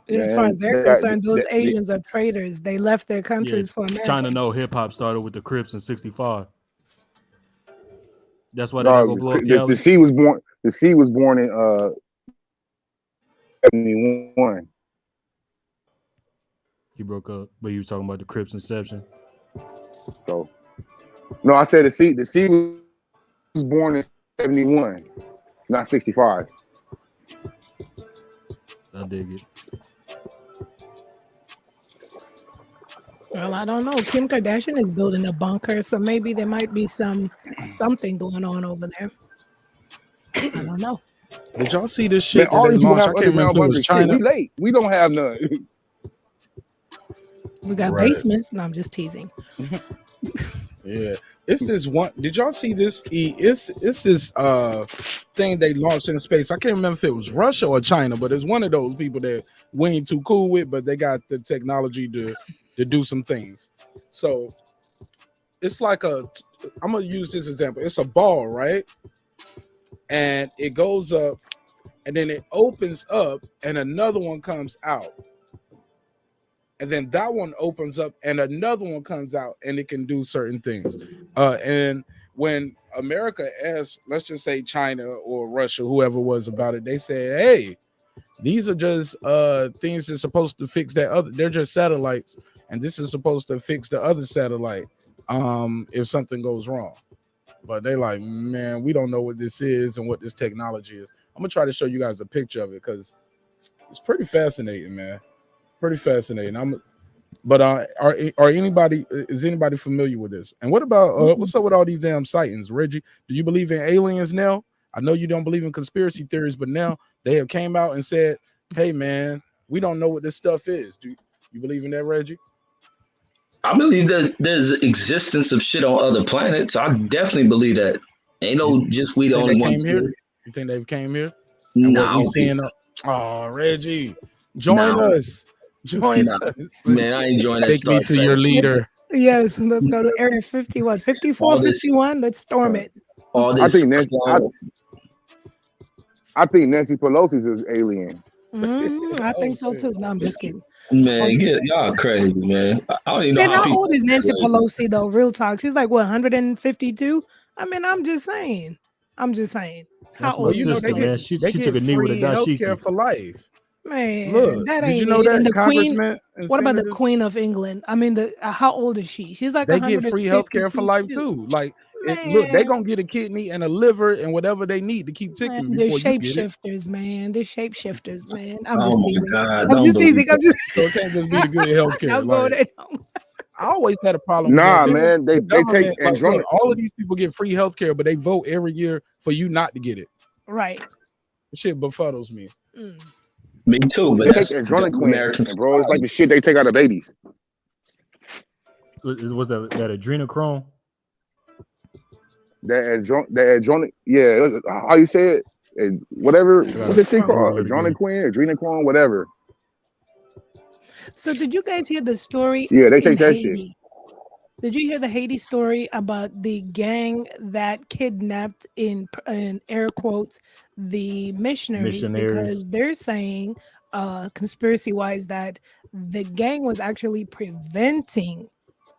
As far as they're concerned, those Asians are traitors. They left their countries for America. China know hip hop started with the Crips in '65. That's why they go blow up Cali. The C was born. The C was born in 71. He broke up, but he was talking about the Crips inception. So, no, I said the C. The C was born in 71, not 65. I dig it. Well, I don't know. Kim Kardashian is building a bunker, so maybe there might be something going on over there. I don't know. Did y'all see this shit? Man, all these people have I can't remember if it was China. We late. We don't have none. We got basements. No, I'm just teasing. Yeah, it's this one. Did y'all see this? It's this thing they launched in space. I can't remember if it was Russia or China, but it's one of those people that we ain't too cool with, but they got the technology to do some things. So it's like I'm gonna use this example. It's a ball, right? And it goes up, and then it opens up, and another one comes out. And then that one opens up and another one comes out and it can do certain things. And when America asked, let's just say China or Russia, whoever was about it, they said, hey, these are just things that's supposed to fix that other. They're just satellites. And this is supposed to fix the other satellite if something goes wrong. But they like, man, we don't know what this is and what this technology is. I'm going to try to show you guys a picture of it because it's pretty fascinating, man. Pretty fascinating. But is anybody familiar with this? And what about what's up with all these damn sightings, Reggie? Do you believe in aliens now? I know you don't believe in conspiracy theories, but now they have came out and said, "Hey, man, we don't know what this stuff is." Do you believe in that, Reggie? I believe that there's existence of shit on other planets. I definitely believe that. Ain't no just we the Think only they ones came here? here. You think they came here? And what Nah, I we don't think. seeing? Oh, Reggie, join Nah, us. Join nah, us. man, I ain't joining that Take me Star to Trek your shit. leader. Yes, let's go to Area 51. 54, All this, 51. Let's storm it. all I this. think Nancy. I think Nancy Pelosi's is alien. I Oh think so shit. too. No, I'm just kidding. Man, y'all crazy, man. I don't even know Man, how how people. old is Nancy Like, Pelosi though? Real talk. She's like what, 152? I mean, I'm just saying. How That's my Well, old you is know this sister, man. lady? She they took get a knee with a free healthcare dashiki. for life. Man, Look, that did you ain't know it. And that the queen, congressmen and what about the senators? Queen of England? I mean, how old is she? She's like They get free healthcare for 152 life too. too. Like, look, they Man, gonna get a kidney and a liver and whatever they need to keep ticking they're before you get it. shapeshifters, man. They're shapeshifters, man. I'm oh just my teasing. God, I'm don't just believe teasing. I'm that. just So it can't just be the good healthcare. now go Like, there. I always had a problem with that. Nah, man, The they take government, like, look, andronic. all of these people get free healthcare, but they vote every year for you not to get it. Right. Shit befuddles me. Me too, but They take that's the adrenochrome, American and bro, it's like society. the shit they take out of babies. Was that adrenochrome? That adronic, yeah, how you say it? And whatever, what's that shit called? Google it again. Adrenochrome, whatever. So did you guys hear the story Yeah, they in take that shit. Haiti? Did you hear the Haiti story about the gang that kidnapped in air quotes the missionaries because they're saying conspiracy wise that the gang was actually preventing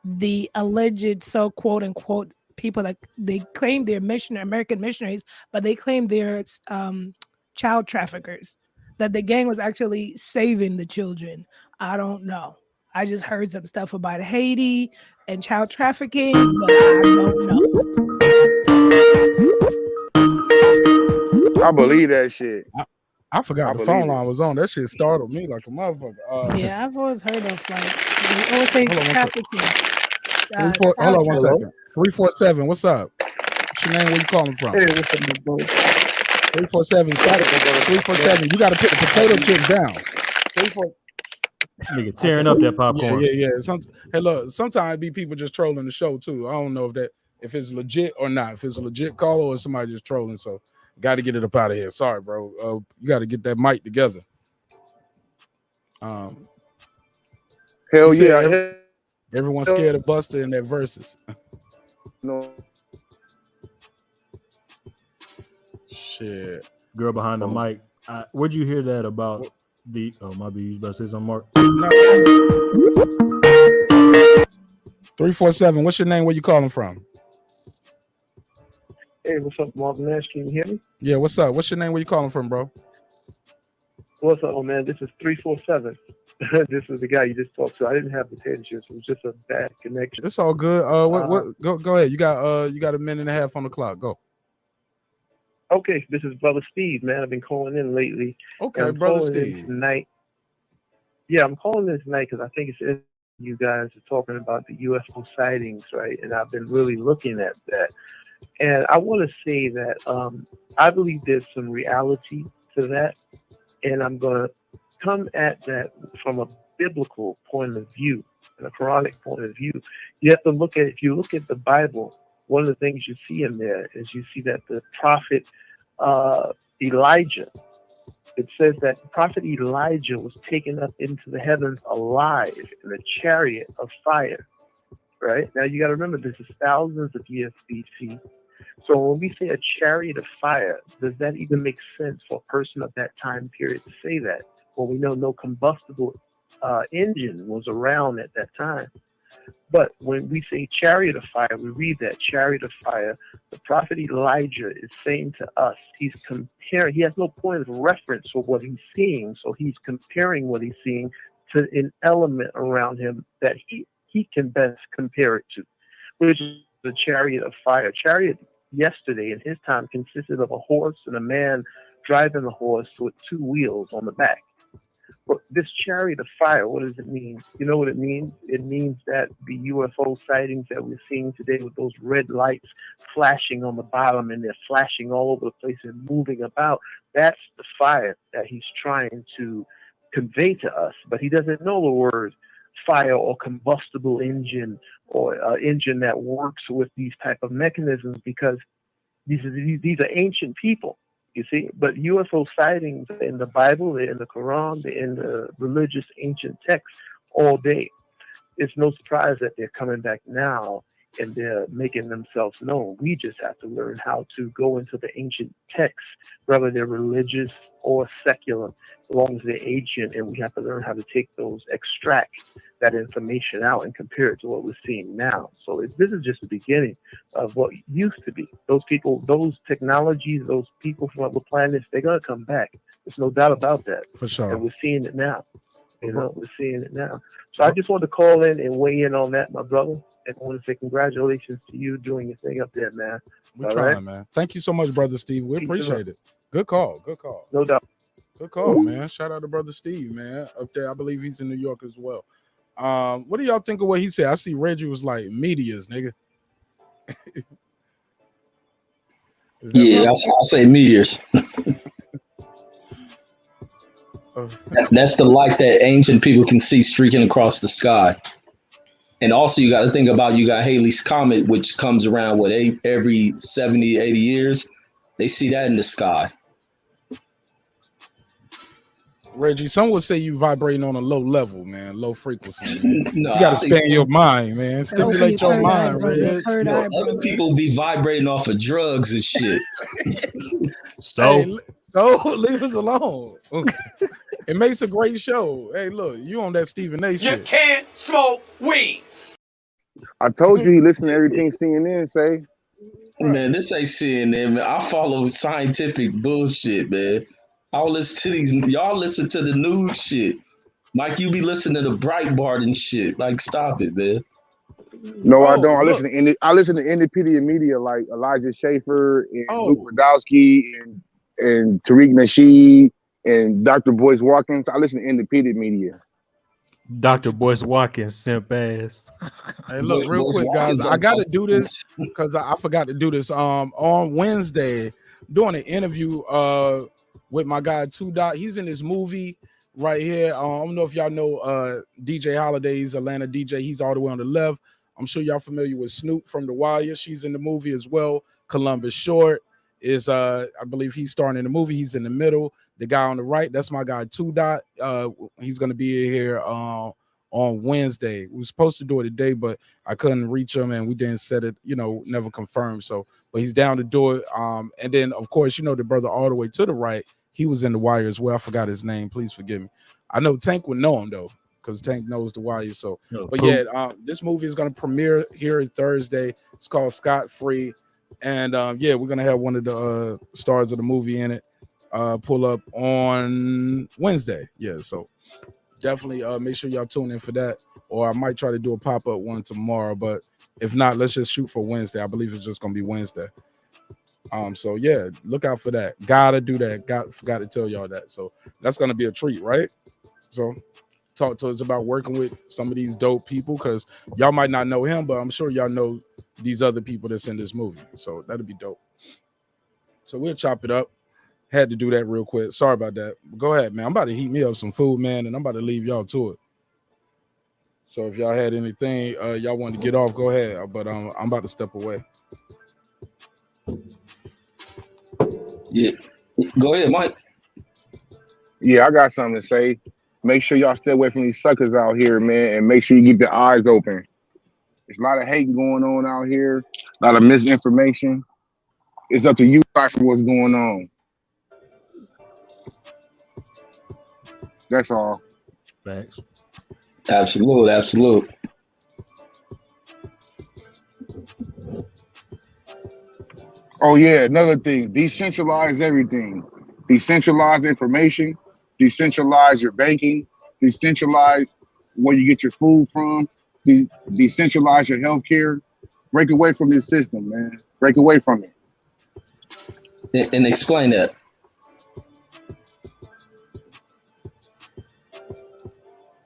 the alleged so quote unquote people that they claim they're American missionaries, but they claim they're child traffickers. That the gang was actually saving the children. I don't know. I just heard some stuff about Haiti and child trafficking, but I don't know. I believe that shit. I forgot the phone line was on. That shit startled me like a motherfucker. Yeah, I've always heard of like they always say trafficking. Hold on one second. 347. What's up? What's your name? Where you calling from? Hey, what's up, my bro? 347. Static. 347. You got to put the potato chips down. 347. Nigga tearing up that popcorn. Yeah. Hey, look, sometimes be people just trolling the show too. I don't know if it's legit or not. If it's a legit call or somebody just trolling. So got to get it up out of here. Sorry, bro. You got to get that mic together. Hell yeah. Everyone's scared of Buster in their verses. No. Shit. Girl behind the mic. Where'd you hear that about the? Oh, my bad. You about to say something, Mark? 347. What's your name? Where you calling from? Hey, what's up, Marvin Nash? Can you hear me? Yeah, what's up? What's your name? Where you calling from, bro? What's up, man? This is 347. This is the guy you just talked to. I didn't have the attention. It was just a bad connection. It's all good. Go ahead. You got a minute and a half on the clock. Go. Okay, this is Brother Steve, man. I've been calling in lately. Okay, Brother Steve. Tonight. Yeah, I'm calling in tonight because I think it's you guys are talking about the UFO sightings, right? And I've been really looking at that. And I want to say that I believe there's some reality to that. And I'm going to come at that from a biblical point of view, and a Quranic point of view. You have to look at, if you look at the Bible, one of the things you see in there is you see that the prophet Elijah, it says that prophet Elijah was taken up into the heavens alive in a chariot of fire. Right? Now you got to remember this is thousands of years BC. So when we say a chariot of fire, does that even make sense for a person of that time period to say that? Well, we know no combustible engine was around at that time. But when we say chariot of fire, we read that chariot of fire. The prophet Elijah is saying to us, he's comparing, he has no point of reference for what he's seeing. So he's comparing what he's seeing to an element around him that he can best compare it to, which is the chariot of fire. Chariot yesterday in his time consisted of a horse and a man driving the horse with two wheels on the back. But this chariot of fire, what does it mean? You know what it means? It means that the UFO sightings that we're seeing today with those red lights flashing on the bottom and they're flashing all over the place and moving about, that's the fire that he's trying to convey to us. But he doesn't know the word fire or combustible engine or engine that works with these type of mechanisms, because these are ancient people, you see. But UFO sightings in the Bible, they're in the Quran, they're in the religious ancient texts all day. It's no surprise that they're coming back now and they're making themselves known. We just have to learn how to go into the ancient texts, whether they're religious or secular, as long as they're ancient, and we have to learn how to take those, extract that information out and compare it to what we're seeing now. So this is just the beginning of what used to be. Those people, those technologies, those people from other planets, they're going to come back. There's no doubt about that. For sure. And we're seeing it now. You know, we're seeing it now. So I just wanted to call in and weigh in on that, my brother. And I want to say congratulations to you doing your thing up there, man. We're trying, man. Thank you so much, Brother Steve. We appreciate it. Good call. Good call. No doubt. Good call, man. Shout out to Brother Steve, man. Up there. I believe he's in New York as well. What do y'all think of what he said? I see Reggie was like, meteors, nigga. Yeah, I'll say meteors. That's the light that ancient people can see streaking across the sky. And also you got to think about, you got Halley's Comet, which comes around every 70, 80 years. They see that in the sky. Reggie, some would say you vibrating on a low level, man, low frequency. Man. No, you got to spend your mind, man. Stimulate your mind, Reggie. Other people be vibrating off of drugs and shit. So leave us alone. Okay. It makes a great show. Hey, look, you on that Stephen A. shit. You can't smoke weed. I told you he listened to everything CNN say. Man, this ain't CNN, man. I follow scientific bullshit, man. I'll listen to these. Y'all listen to the news shit. Mike, you be listening to Breitbart and shit. Like, stop it, man. No, I don't. I listen to independent media like Elijah Schaefer and Luke Radowski and Tariq Nasheed and Dr. Boyce Watkins. I listen to independent media. Dr. Boyce Watkins, simp ass. Hey, look, real quick, guys. I got to do this because I forgot to do this. On Wednesday, doing an interview with my guy 2 Dot. He's in this movie right here. I don't know if y'all know DJ Holiday's Atlanta DJ. He's all the way on the left. I'm sure y'all familiar with Snoop from The Wire. She's in the movie as well. Columbus Short is, I believe he's starring in the movie. He's in the middle. The guy on the right, that's my guy 2 Dot. He's going to be here on Wednesday. We were supposed to do it today, but I couldn't reach him and we didn't set it, never confirmed. So, but he's down to do it. And then, of course, the brother all the way to the right, he was in The Wire as well. I forgot his name. Please forgive me. I know Tank would know him, though, because Tank knows The Wire. So, but yeah, this movie is going to premiere here Thursday. It's called Scott Free. And yeah, we're going to have one of the stars of the movie in it pull up on Wednesday. Yeah, so definitely make sure y'all tune in for that. Or I might try to do a pop-up one tomorrow, but if not, let's just shoot for Wednesday. I believe it's just going to be Wednesday. So yeah, look out for that. Gotta do that. Forgot to tell y'all that. So that's gonna be a treat, right? So talk to us about working with some of these dope people, because y'all might not know him, but I'm sure y'all know these other people that's in this movie. So that'll be dope. So we'll chop it up. Had to do that real quick. Sorry about that. Go ahead, man. I'm about to heat me up some food, man, and I'm about to leave y'all to it. So if y'all had anything y'all want to get off, go ahead. But I'm about to step away. Yeah, go ahead, Mike. Yeah, I got something to say. Make sure y'all stay away from these suckers out here, man, and make sure you keep your eyes open. There's a lot of hate going on out here, a lot of misinformation. It's up to you for what's going on. That's all. Thanks. Absolute. Oh yeah, another thing. Decentralize everything. Decentralize information. Decentralize your banking. Decentralize where you get your food from. Decentralize your healthcare. Break away from this system, man. Break away from it. And explain that.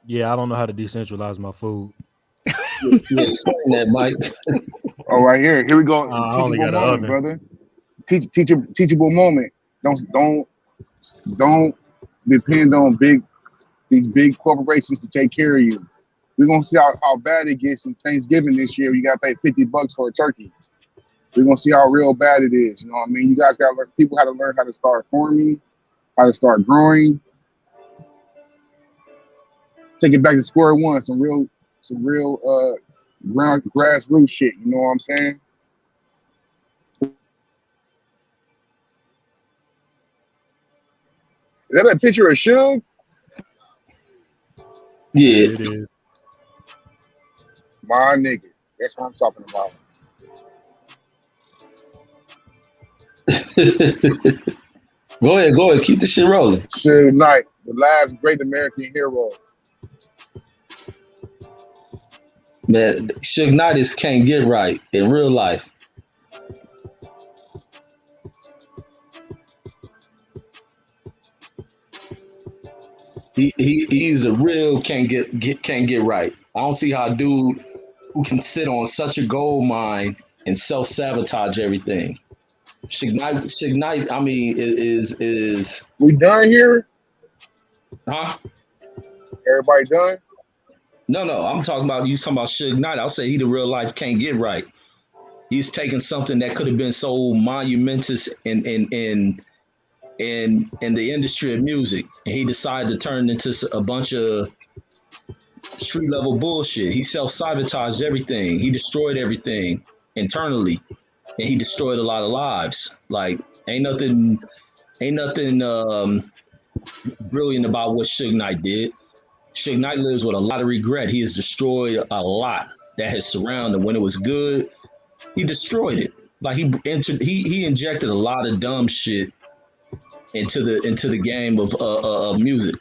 Yeah, I don't know how to decentralize my food. Yeah, explain that, Mike. Oh, right here. Here we go. I only got an oven, brother. Teachable moment. Don't depend on these big corporations to take care of you. We're gonna see how bad it gets in Thanksgiving this year. You gotta pay $50 for a turkey. We're gonna see how real bad it is. You know what I mean? You guys gotta learn. People had to learn how to start farming, how to start growing. Take it back to square one. Some real ground grassroots shit. You know what I'm saying? Is that a picture of Suge? Yeah, it is. My nigga. That's what I'm talking about. Go ahead. Keep the shit rolling. Suge Knight, the last great American hero. Man, Suge Knight can't get right in real life. He's a real can't get right. I don't see how a dude who can sit on such a gold mine and self-sabotage everything. Suge Knight, I mean, is we done here? Huh? Everybody done? No, I'm talking about Suge Knight. I'll say he the real life can't get right. He's taking something that could have been so monumentous in the industry of music, and he decided to turn it into a bunch of street level bullshit. He self-sabotaged everything. He destroyed everything internally, and he destroyed a lot of lives. Like ain't nothing brilliant about what Suge Knight did. Suge Knight lives with a lot of regret. He has destroyed a lot that has surrounded. When it was good, he destroyed it. Like he injected a lot of dumb shit into the game of music.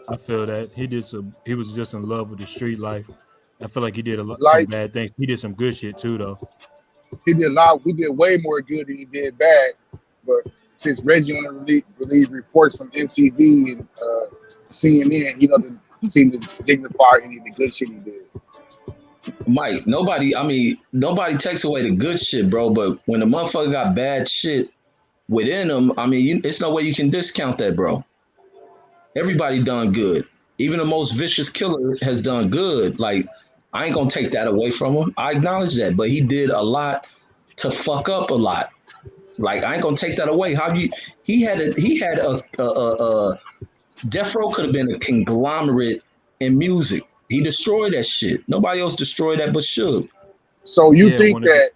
I feel that he was just in love with the street life. I feel like he did some bad things. He did some good shit too, though. He did way more good than he did bad. But since Reggie only released reports from MTV and CNN, he doesn't seem to dignify any of the good shit he did. Mike, nobody takes away the good shit, bro. But when the motherfucker got bad shit within him, I mean, it's no way you can discount that, bro. Everybody done good. Even the most vicious killer has done good. Like, I ain't gonna take that away from him. I acknowledge that, but he did a lot to fuck up a lot. Like, I ain't gonna take that away. He had a Death Row could have been a conglomerate in music. He destroyed that shit. Nobody else destroyed that but Suge. So you think that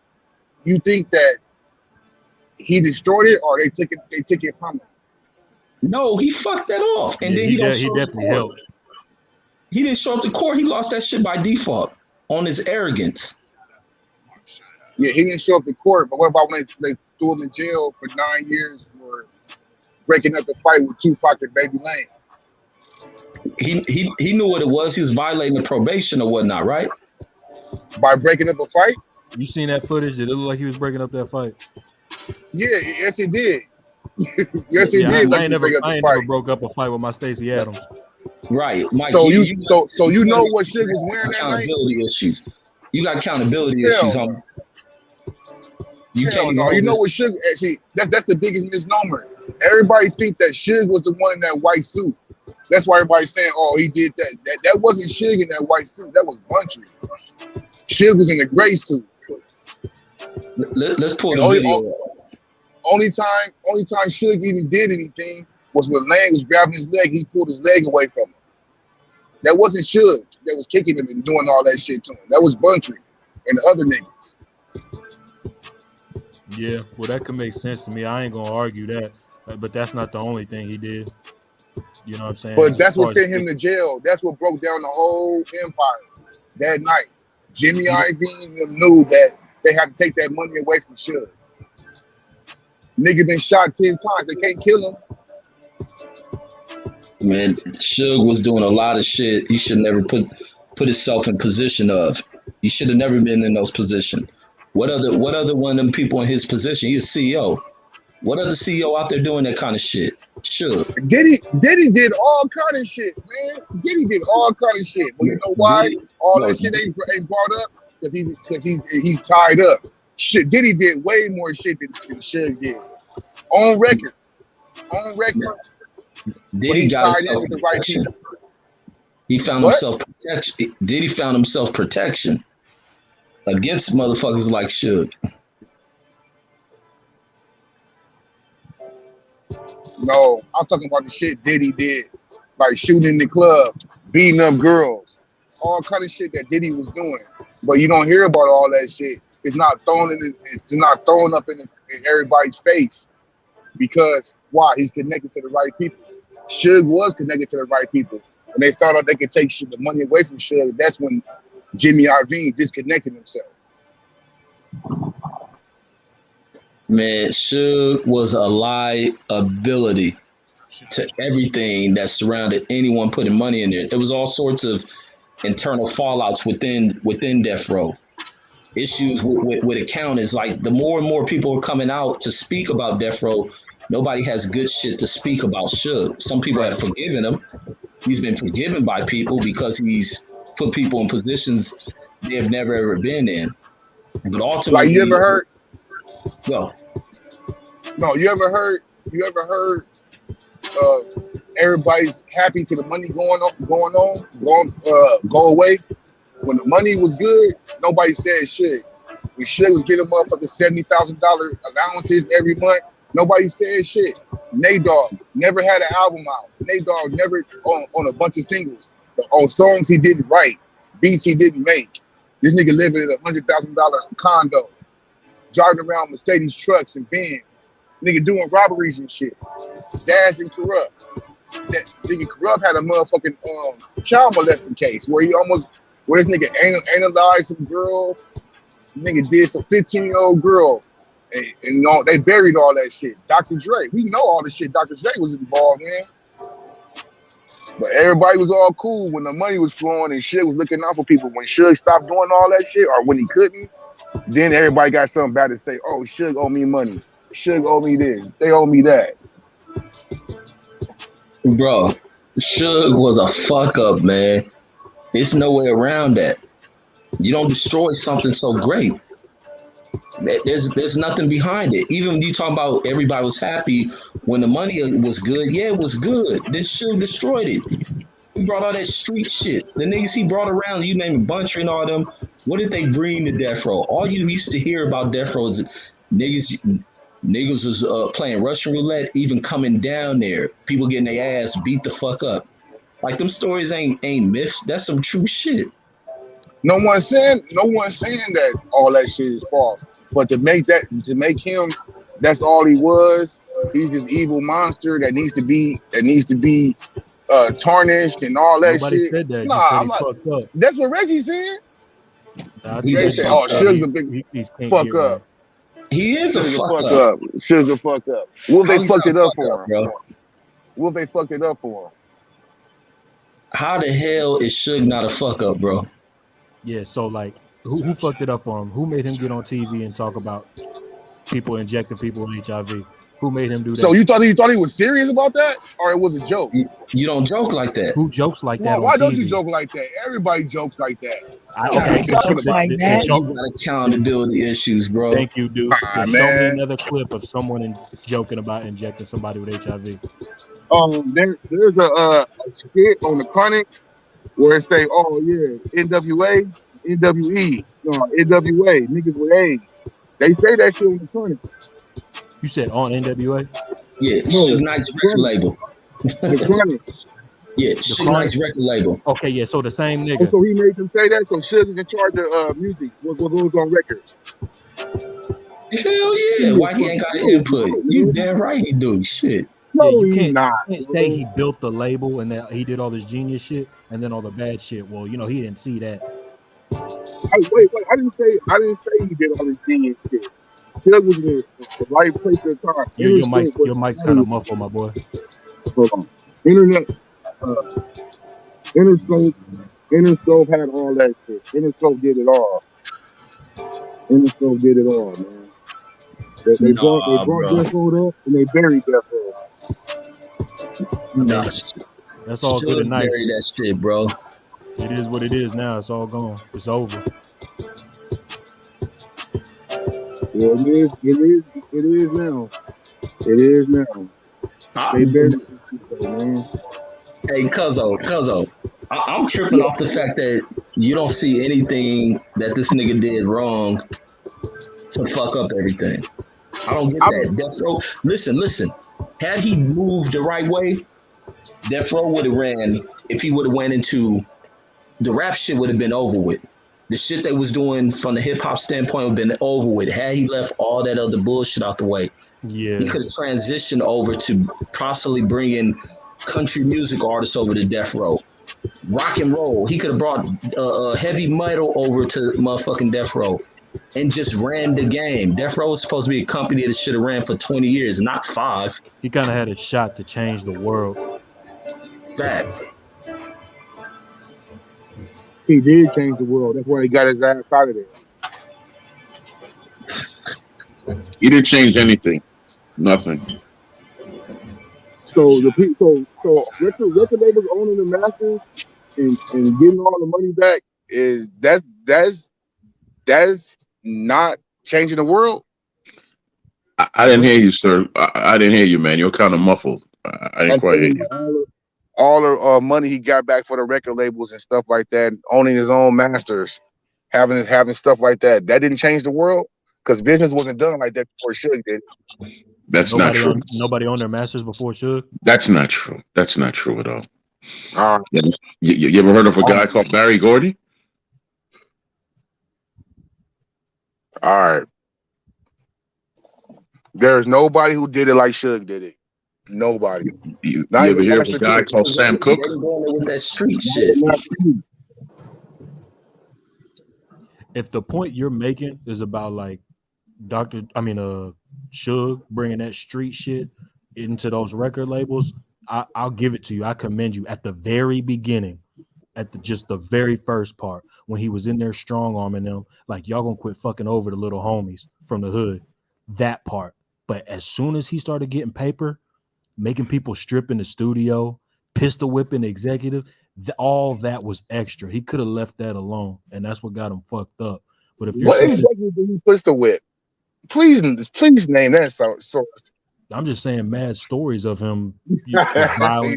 he destroyed it, or they took it from him? No, he fucked that off, and then he definitely helped. He didn't show up to court. He lost that shit by default on his arrogance. Yeah, he didn't show up to court. But what about when they threw him in jail for 9 years for breaking up the fight with Tupac and Baby Lane? He knew what it was. He was violating the probation or whatnot, right? By breaking up a fight? You seen that footage? Did it look like he was breaking up that fight? Yeah, yes, it did. Yes, it did. I ain't never broke up a fight with my Stacey Adams. Right, Mike. So you know what Suge was wearing that night? Accountability issues. You got accountability issues, homie. You know what Suge? Actually, that's the biggest misnomer. Everybody think that Suge was the one in that white suit. That's why everybody's saying, "Oh, he did that." That wasn't Suge in that white suit. That was Buntry. Suge was in a gray suit. Let's pull the video. Only time Suge even did anything was when Lang was grabbing his leg. He pulled his leg away from him. That wasn't Suge that was kicking him and doing all that shit to him. That was Buntry and the other niggas. Yeah, well, that could make sense to me. I ain't gonna argue that, but that's not the only thing he did. You know what I'm saying? But that's what sent him to jail. That's what broke down the whole empire that night. Jimmy Iovine knew that they had to take that money away from Suge. Nigga been shot 10 times. They can't kill him. Man, Suge was doing a lot of shit he should never put himself in position of. He should have never been in those positions. What other one of them people in his position? He's a CEO. What other CEO out there doing that kind of shit? Suge. Diddy did all kind of shit, man. Diddy did all kind of shit. But you know why? All that shit ain't brought up? Because he's tied up. Shit, Diddy did way more shit than Suge did. On record. Diddy got tied in with the right people. He found What? himself protection. Diddy found himself protection against motherfuckers like Suge. No, I'm talking about the shit Diddy did, like shooting in the club, beating up girls, all kind of shit that Diddy was doing. But you don't hear about all that shit. It's not thrown in. It's not thrown up in everybody's face because why? He's connected to the right people. Suge was connected to the right people. When they found out they could take the money away from Suge, that's when Jimmy Iovine disconnected himself. Man, Suge was a liability to everything that surrounded anyone putting money in there. There was all sorts of internal fallouts within Death Row. Issues with accountants. Like the more and more people are coming out to speak about Death Row, nobody has good shit to speak about Suge. Some people have forgiven him. He's been forgiven by people because he's put people in positions they have never ever been in. But ultimately, like you ever heard? Go. No, you ever heard? Everybody's happy to the money go away. When the money was good, nobody said shit. When Suge was getting motherfucking $70,000 allowances every month, nobody said shit. Nate Dogg never had an album out. Nate Dogg never on a bunch of singles. On songs he didn't write, beats he didn't make. This nigga living in a $100,000 condo, driving around Mercedes trucks and Benz. Nigga doing robberies and shit. Dazn Corrupt. That nigga Corrupt had a motherfucking child molesting case where this nigga analyzed some girl. Nigga did some 15-year-old girl. And they buried all that shit. Dr. Dre, we know all the shit Dr. Dre was involved in. But everybody was all cool when the money was flowing and shit was looking out for people. When Suge stopped doing all that shit or when he couldn't, then everybody got something bad to say. Oh, Suge owe me money. Suge owe me this. They owe me that. Bro, Suge was a fuck up, man. There's no way around that. You don't destroy something so great. There's nothing behind it. Even when you talk about everybody was happy when the money was good, yeah, it was good. This Suge destroyed it. He brought all that street shit. The niggas he brought around, you name it, Buntry and all them, what did they bring to Death Row? All you used to hear about Death Row is niggas was playing Russian roulette, even coming down there. People getting their ass beat the fuck up. Like them stories ain't myths. That's some true shit. No one's saying that all that shit is false. But to make him, that's all he was. He's this evil monster that needs to be tarnished and all that Nobody shit. said that. Nah, You said he fucked up. that's what Reggie said. He They said said, "Oh, Suge's a big fuck up." He is a fuck up. Suge's a fuck up. What if they fucked it up for him? Bro. What if they fucked it up for him? How the hell is Suge not a fuck up, bro? Yeah, so like, who fucked it up for him? Who made him get on TV and talk about people injecting people with HIV? Who made him do that? So you thought he was serious about that, or it was a joke? You don't joke like that. Who jokes like that? Why on don't TV? you joke like that? Everybody jokes like that. Okay, jokes like that. You got accountability issues, bro. Thank you, dude. Show me man. another clip of someone joking about injecting somebody with HIV. There's a skit on the Chronic where it say, "Oh yeah, NWA, NWE, NWA, niggas with AIDS." They say that shit on the Chronic. You said on NWA? Yeah, Suge Knight's record label. The Chronic. Yeah, Suge Knight's record label. Okay, yeah, so the same Oh, nigga. so he made them say that. So Suge is in charge of music. What goes on record? Hell yeah! Why he ain't got an input? You damn right he do. Shit. Yeah, you can't say he built the label and that he did all this genius shit and then all the bad shit. Well, he didn't see that. Wait! I didn't say he did all this genius shit. Suge was in the right place at the time. Your mic's kind of muffled, my boy. Hold on. Interscope had all that shit. Interscope did it all. Interscope did it all, man. They brought Death Row up and they buried Death Row. That's all good and nice. Bury that shit, bro. It is what it is now. It's all gone. It's over. Yeah, it is now. It is now. They buried it, man. Hey, Cuzzo. I'm tripping off the fact that you don't see anything that this nigga did wrong to fuck up everything. I don't get that. Death Row, listen. Had he moved the right way, Death Row would have ran. If he would have went into the rap shit, would have been over with. The shit they was doing from the hip hop standpoint would have been over with. Had he left all that other bullshit out the way, yeah, he could have transitioned over to possibly bringing country music artists over to Death Row. Rock and roll, he could have brought heavy metal over to motherfucking Death Row and just ran the game. Death Row was supposed to be a company that should have ran for 20 years, not 5. He kind of had a shot to change the world. Facts. He did change the world. That's why he got his ass out of there. He didn't change anything. Nothing. So the people, so record labels owning the masters and getting all the money back is that's not changing the world. I didn't hear you, sir. I didn't hear you, man. You're kind of muffled. I didn't quite hear you. All the money he got back for the record labels and stuff like that, owning his own masters, having stuff like that, that didn't change the world because business wasn't done like that before Suge did. That's not true. Nobody owned their masters before Suge? That's not true. That's not true at all. You ever heard of a guy called Barry Gordy? All right. There's nobody who did it like Suge did it. Nobody. You ever hear of a guy called Sam Cooke? With that street shit. If the point you're making is about like Suge bringing that street shit into those record labels, I'll give it to you. I commend you at the very beginning, at just the very first part when he was in there strong arming them, like y'all gonna quit fucking over the little homies from the hood. That part. But as soon as he started getting paper, making people strip in the studio, pistol whipping the executive, all that was extra. He could have left that alone, and that's what got him fucked up. But if you're what executive did he pistol whip? Please name that source. I'm just saying mad stories of him. I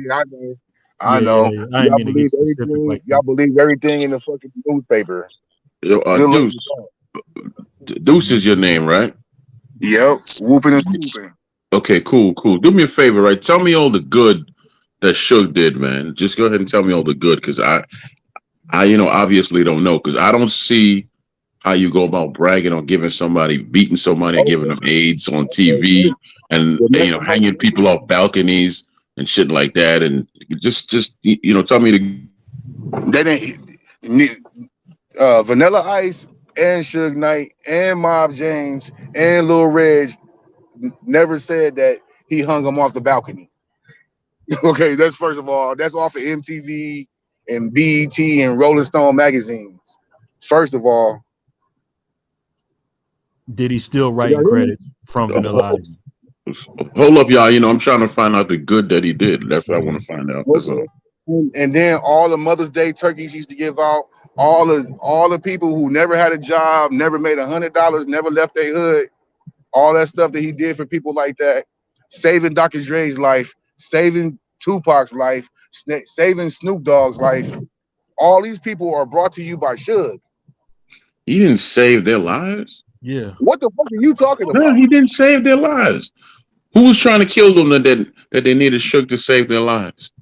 know. Y'all believe everything in the fucking newspaper. Deuce is your name, right? Yep. Whooping and swooping. Okay, cool. Do me a favor, right? Tell me all the good that Suge did, man. Just go ahead and tell me all the good, because I obviously don't know, because I don't see how you go about bragging on giving somebody, beating somebody, and giving them AIDS on TV, and hanging people off balconies and shit like that, and just tell me they didn't. Vanilla Ice and Suge Knight and Mob James and Lil Reg never said that he hung him off the balcony. Okay, that's first of all. That's off of MTV and BET and Rolling Stone magazines. First of all. Did he still write credits from Vanilla Ice? Hold up, y'all. I'm trying to find out the good that he did. That's what I want to find out. And then all the Mother's Day turkeys he used to give out. All the people who never had a job, never made $100, never left their hood. All that stuff that he did for people like that, saving Dr. Dre's life, saving Tupac's life, saving Snoop Dogg's life. All these people are brought to you by Suge. He didn't save their lives? Yeah. What the fuck are you talking about? No, he didn't save their lives. Who was trying to kill them that they needed Suge to save their lives?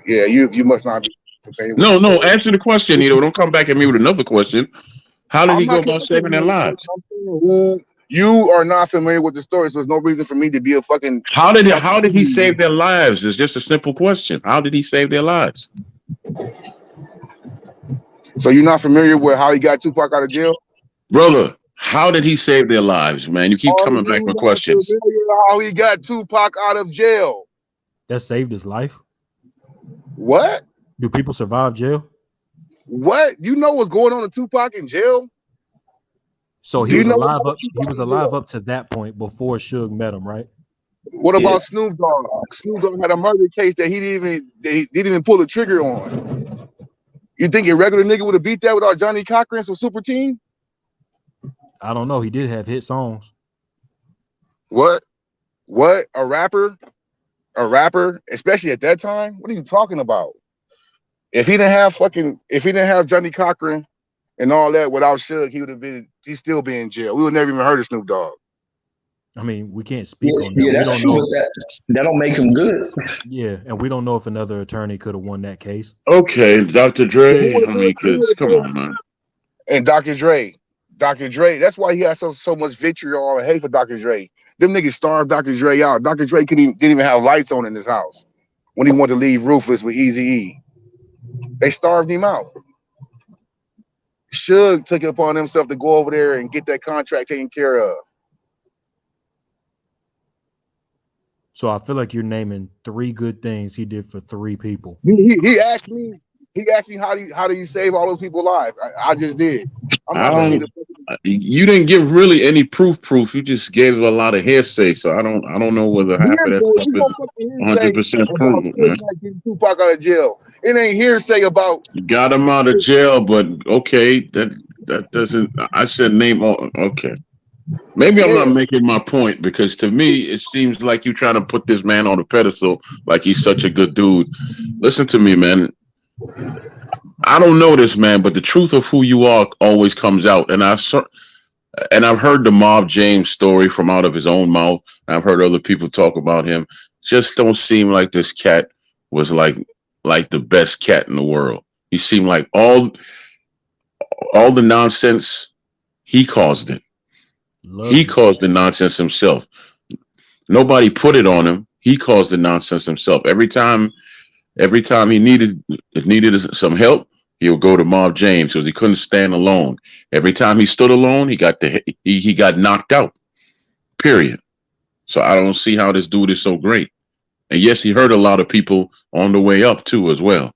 Yeah, you must not be. No, answer the question, Nito. Don't come back at me with another question. How did he go about saving their lives? You are not familiar with the story, so there's no reason for me to be a fucking. How did he save their lives? It's just a simple question. How did he save their lives? So you're not familiar with how he got Tupac out of jail? Brother, how did he save their lives, man? You keep coming back with questions. How he got Tupac out of jail? That saved his life. What? Do people survive jail? What? You know what's going on to Tupac in jail? So he was alive up to that point before Suge met him, right? What about Snoop Dogg? Snoop Dogg had a murder case that he didn't even pull the trigger on. You think a regular nigga would have beat that without Johnny Cochran and some Super Team? I don't know. He did have hit songs. What? A rapper? Especially at that time? What are you talking about? If he didn't have Johnny Cochran and all that without Suge, he'd still be in jail. We would never even heard of Snoop Dogg. I mean, we can't speak on that. Yeah, We that's don't true. know. But that don't make him good. Yeah, and we don't know if another attorney could have won that case. Okay, Dr. Dre. I mean, come on, man. And Dr. Dre, that's why he has so much vitriol and hate for Dr. Dre. Them niggas starved Dr. Dre out. Dr. Dre didn't even have lights on in his house when he wanted to leave Ruthless with Eazy-E. They starved him out. Suge took it upon himself to go over there and get that contract taken care of. So I feel like you're naming 3 good things he did for 3 people. He asked me how do you save all those people's lives? I just did. You didn't give really any proof. You just gave a lot of hearsay. So I don't know whether half of that is 100% proven, man. Tupac out of jail. It ain't hearsay about Got him out of jail, but okay, that doesn't. I said name all. Okay, maybe I'm not making my point, because to me it seems like you trying to put this man on a pedestal, like he's such a good dude. Listen to me, man. I don't know this man, but the truth of who you are always comes out, and I've heard the Mob James story from out of his own mouth. I've heard other people talk about him. Just don't seem like this cat was like the best cat in the world. He seemed like all the nonsense, he caused it. He caused the nonsense himself. Nobody put it on him. He caused the nonsense himself. Every time he needed some help, he'll go to Mob James because he couldn't stand alone. Every time he stood alone, he got knocked out. Period. So I don't see how this dude is so great. And yes, he hurt a lot of people on the way up too, as well.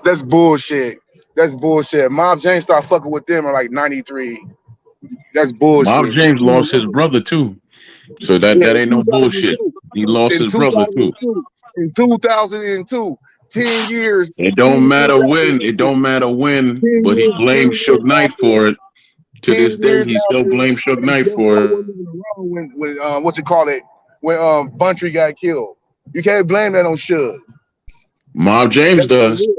That's bullshit. Mob James started fucking with them in like '93. That's bullshit. Mob James lost his brother too. So that ain't no bullshit. He lost his brother too. In 2002, 10 years. It don't matter when, but he blamed Suge Knight for it. To this day, he still blames Suge Knight for it. When Buntry got killed. You can't blame that on Suge. Mob James does.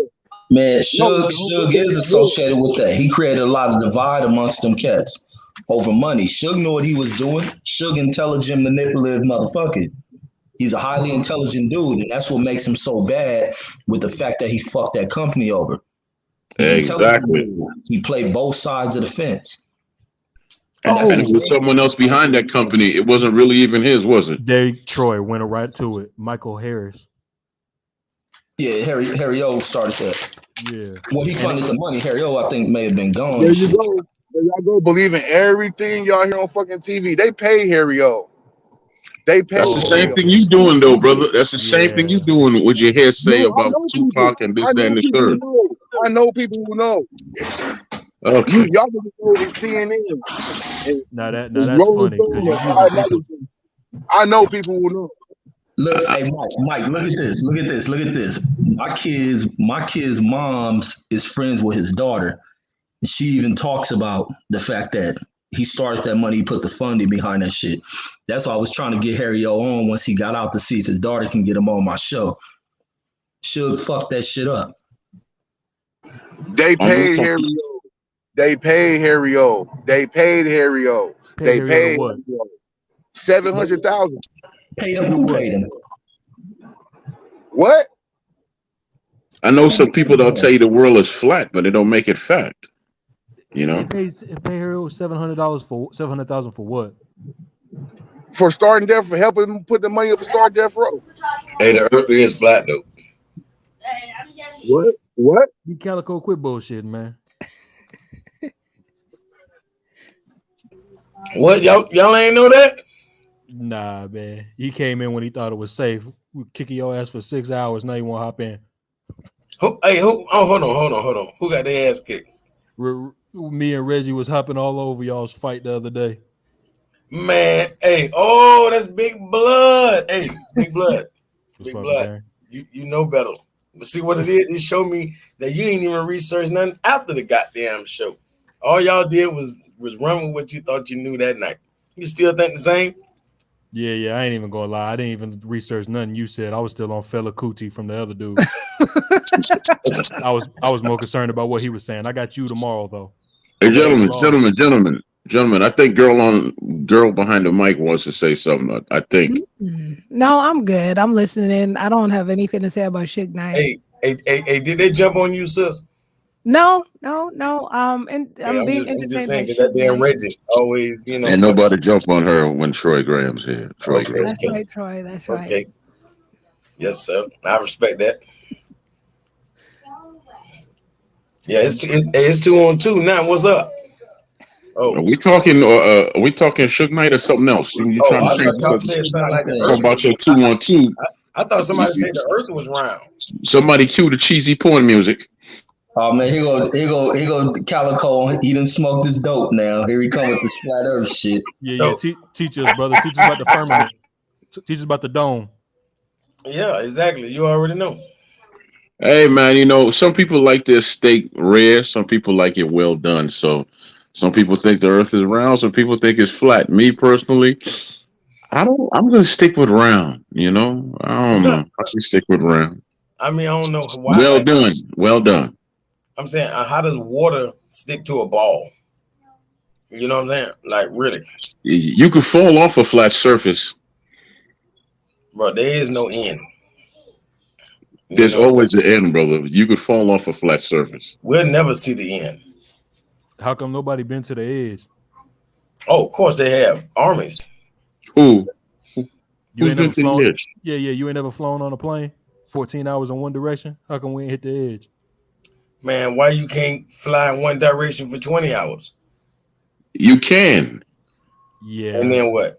Man, Suge is associated with that. He created a lot of divide amongst them cats over money. Suge knew what he was doing. Suge, intelligent, manipulative motherfucker. He's a highly intelligent dude, and that's what makes him so bad with the fact that he fucked that company over. Exactly. He played both sides of the fence. And it was someone else behind that company. It wasn't really even his, was it? Troy went right to it. Michael Harris. Yeah, Harry O started that. Yeah. Well, he funded the money. Harry O, I think, may have been gone. There you go. There y'all go. Believing everything y'all hear on fucking TV. They pay Harry O. That's the same thing you doing, though, brother. That's the same thing you doing with your hearsay about Tupac and this, that, and the third. I know people who know. Okay. Y'all can go to CNN. Now that's funny. I know people who know. Look, hey Mike, look at this. My kid's mom's is friends with his daughter. And she even talks about the fact that he started that money, he put the funding behind that shit. That's why I was trying to get Harry O on once he got out to see if his daughter can get him on my show. Suge fucked that shit up. They paid Harry O. They paid Harry O. They paid Harry O. They paid what? $700,000. Paid him. Who paid him? What? I know some people that'll tell you the world is flat, but they don't make it fact. You know, pay her $700 for $700,000 for what? For starting death, for helping them put the money up for start death row. Hey, the earth is flat though. What? You Calico, quit bullshit, man. What y'all ain't know that? Nah, man. He came in when he thought it was safe. We kicking your ass for 6 hours. Now you want to hop in? Who? Oh, hold on. Who got their ass kicked? Me and Reggie was hopping all over y'all's fight the other day. Man, hey, that's big blood. Hey, big blood. Big blood. You know better. But see what it is? It showed me that you ain't even researched nothing after the goddamn show. All y'all did was run with what you thought you knew that night. You still think the same? Yeah, I ain't even gonna lie. I didn't even research nothing you said. I was still on Fela Kuti from the other dude. I was more concerned about what he was saying. I got you tomorrow though. Hey, gentlemen. I think girl behind the mic wants to say something. I think. No, I'm good. I'm listening. I don't have anything to say about Suge Knight. Hey, did they jump on you, sis? No. And I'm being I'm just entertained saying by because that Suge damn Knight. Reggie always, And nobody jump on her when Troy Graham's here. Troy Graham. That's right, Troy. That's right. Okay. Yes, sir. I respect that. Yeah, it's 2-on-2 now. What's up? Oh, Are we talking Suge Knight or something else? You trying I to thought y'all said something like the talk earth. about your 2-on-2? I thought somebody said the earth was round. Somebody cue the cheesy porn music. Oh man, here go Calico. He done smoked this dope now. Here he come with this flat earth shit. Yeah. Teach us, brother. Teach us about the firmament. Teach us about the dome. Yeah, exactly. You already know. Hey man, some people like their steak rare. Some people like it well done. So some people think the earth is round. Some people think it's flat. Me personally, I'm gonna stick with round. I don't know. I can stick with round. I mean, I don't know why. Well done. I'm saying, how does water stick to a ball? You know what I'm saying? Like, really? You could fall off a flat surface. Bro, there is no end. There's always an end, brother. You could fall off a flat surface. We'll never see the end. How come nobody been to the edge? Oh, of course they have. Armies. Who? You Who's ain't been never to flown? the edge? Yeah. You ain't never flown on a plane 14 hours in one direction. How come we ain't hit the edge? Man, why you can't fly in one direction for 20 hours? You can. Yeah. And then what?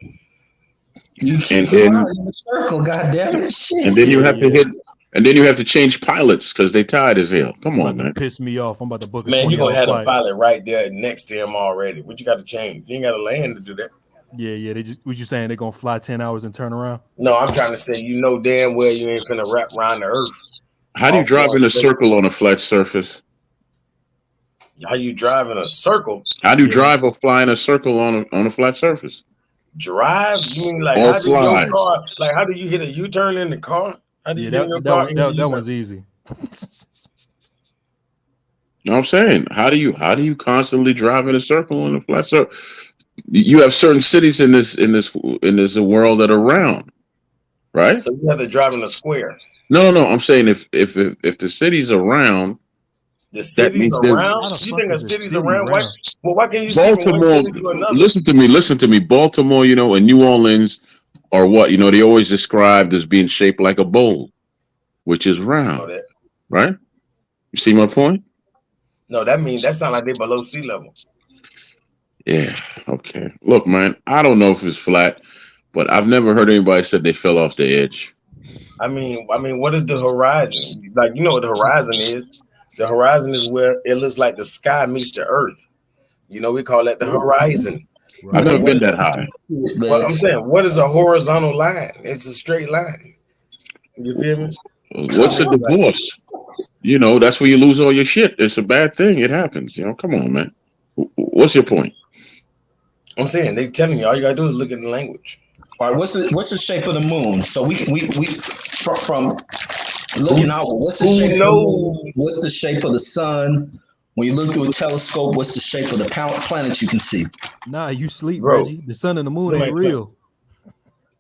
You And in a circle, goddamn it. Shit. then you have to hit. And then you have to change pilots because they tired as hell. Come on, man. Piss me off. I'm about to book a Man, you're going to have flight. a pilot right there next to him already. What you got to change? You ain't got to land to do that. Yeah. What you saying? They're going to fly 10 hours and turn around? No, I'm trying to say, damn well you ain't finna wrap around the earth. How do you drive in a circle on a flat surface? How you drive in a circle? How do you drive or fly in a circle on a flat surface? Drive? You mean like Or how do your fly. car? Like how do you hit a U-turn in the car? How do you get in your car? That one's easy. You know what I'm saying? How do you constantly drive in a circle on a flat surface? You have certain cities in this world that are round, right? So you have to drive in a square. No. I'm saying if the cities are round, the cities are round. You think a city's around? Why can't you see from one city to another? Listen to me. Baltimore, and New Orleans are what they always described as being shaped like a bowl, which is round, right? You see my point? No, that sounds like they're below sea level. Yeah. Okay. Look, man, I don't know if it's flat, but I've never heard anybody said they fell off the edge. I mean, what is the horizon? Like, you know what the horizon is? The horizon is where it looks like the sky meets the earth. We call that the horizon. I've never been that high. Well, I'm saying, what is a horizontal line? It's a straight line. You feel me? What's a divorce? That's where you lose all your shit. It's a bad thing. It happens. Come on, man. What's your point? I'm saying they telling you all you gotta do is look at the language. All right, what's the shape of the moon? So we from looking out, what's the shape of the moon? What's the shape of the sun? When you look through a telescope, what's the shape of the planets you can see? Nah, you sleep, Bro. Reggie. The sun and the moon ain't real.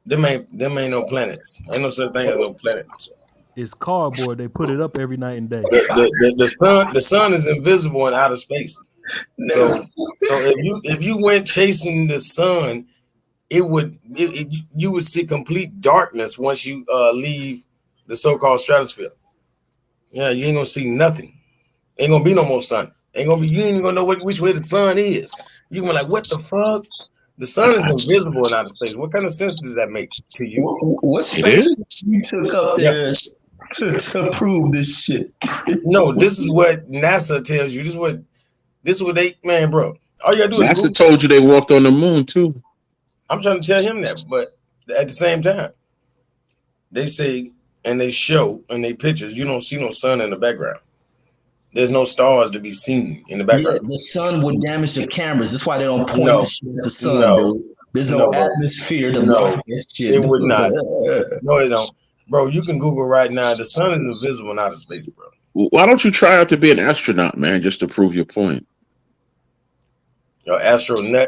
Them ain't no planets. Ain't no such thing as no planets. It's cardboard. They put it up every night and day. The sun is invisible in outer space. So if you went chasing the sun, you would see complete darkness once you leave the so-called stratosphere. Yeah, you ain't gonna see nothing. Ain't gonna be no more sun. You ain't even gonna know which way the sun is. You gonna be like, what the fuck? The sun is invisible in outer space. What kind of sense does that make to you? What space you took up there to prove this shit? No, this is what NASA tells you. This is what they, man, bro. All you gotta do is NASA told you they walked on the moon too. I'm trying to tell him that, but at the same time, they say and they show in their pictures, you don't see no sun in the background. There's no stars to be seen in the background. Yeah, the sun would damage the cameras. That's why they don't point the sun. No, There's no atmosphere to No, block that shit. it would not. No, it don't. Bro, you can Google right now. The sun is invisible in outer space, bro. Why don't you try out to be an astronaut, man, just to prove your point? Your astronaut?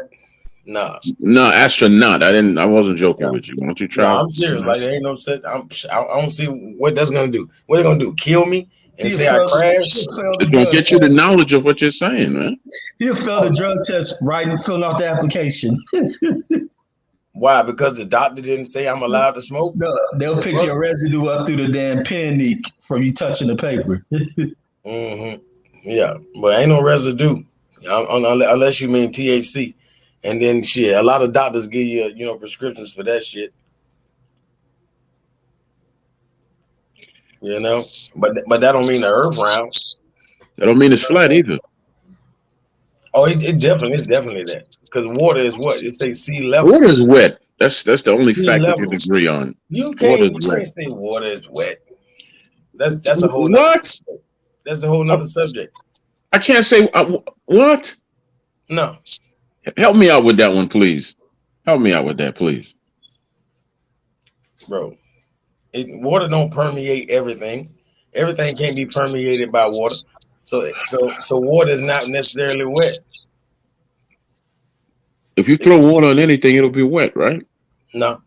Nah. No, astronaut. I wasn't joking with you. Why don't you try? No, I'm serious. Like, there ain't no set. I don't see what that's gonna do. What they gonna do? Kill me and say I crashed? It's gonna get you the knowledge of what you're saying, man. He'll fail the drug test right and fill out the application. Why? Because the doctor didn't say I'm allowed to smoke? No, they'll pick your residue up through the damn pen leak from you touching the paper. Mm-hmm. Yeah, but ain't no residue unless you mean THC. And then shit, a lot of doctors give you, prescriptions for that shit. You know, but that don't mean the earth round. That don't mean it's flat either. Oh, it's definitely that. Because water is what? It say sea level. Water is wet. That's the only Sea fact level. you can agree on. You can't say water is wet. That's a whole what? That's a whole nother subject. I can't say what? No. Help me out with that one, please. Help me out with that, please. Bro, water don't permeate everything. Everything can't be permeated by water. So water is not necessarily wet. If you throw water on anything, it'll be wet, right? No.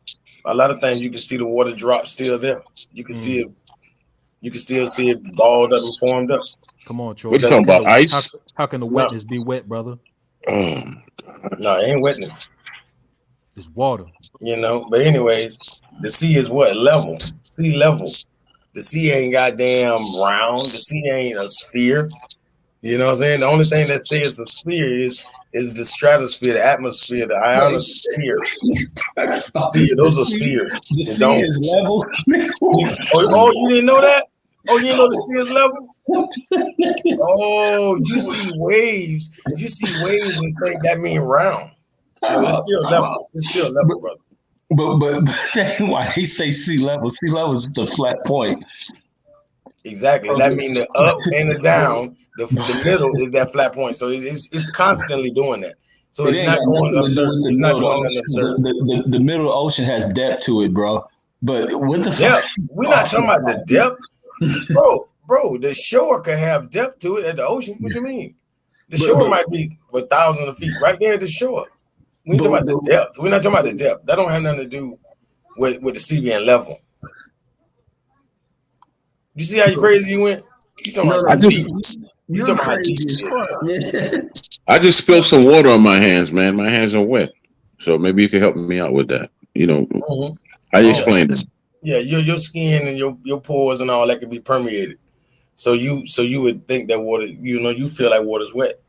A lot of things you can see the water drop still there. You can see it. You can still see it balled up and formed up. Come on, Troy. What you talking about? Ice? How can the wetness be wet, brother? Oh, no, it ain't wetness. It's water. But anyways, the sea is what? Level. Sea level. The sea ain't goddamn round. The sea ain't a sphere. You know what I'm saying? The only thing that says it's a sphere is the stratosphere, the atmosphere, the ionosphere. Those are spheres. The sea is level. Oh, you didn't know that? Oh, you didn't know the sea is level? Oh, you see waves. You see waves and think that mean round. No, it's still level. It's still level, brother. But that's why he say sea level. Sea level is the flat point. Exactly. That means the up and the down. The middle is that flat point. So it's constantly doing that. So it's not going absurd. It's not going nothing absurd. The middle ocean has depth to it, bro. But what the depth? We're not talking about the depth, bro. The shore can have depth to it at the ocean. What you mean? The shore might be 1,000 feet right there at the shore. We ain't talking about the depth. We're not talking about the depth. That don't have nothing to do with the sea being level. You see how crazy you went? You talking about I just spilled some water on my hands, man. My hands are wet. So maybe you can help me out with that. How you explain it? Yeah, your skin and your pores and all that can be permeated. So you would think that water, you feel like water's wet.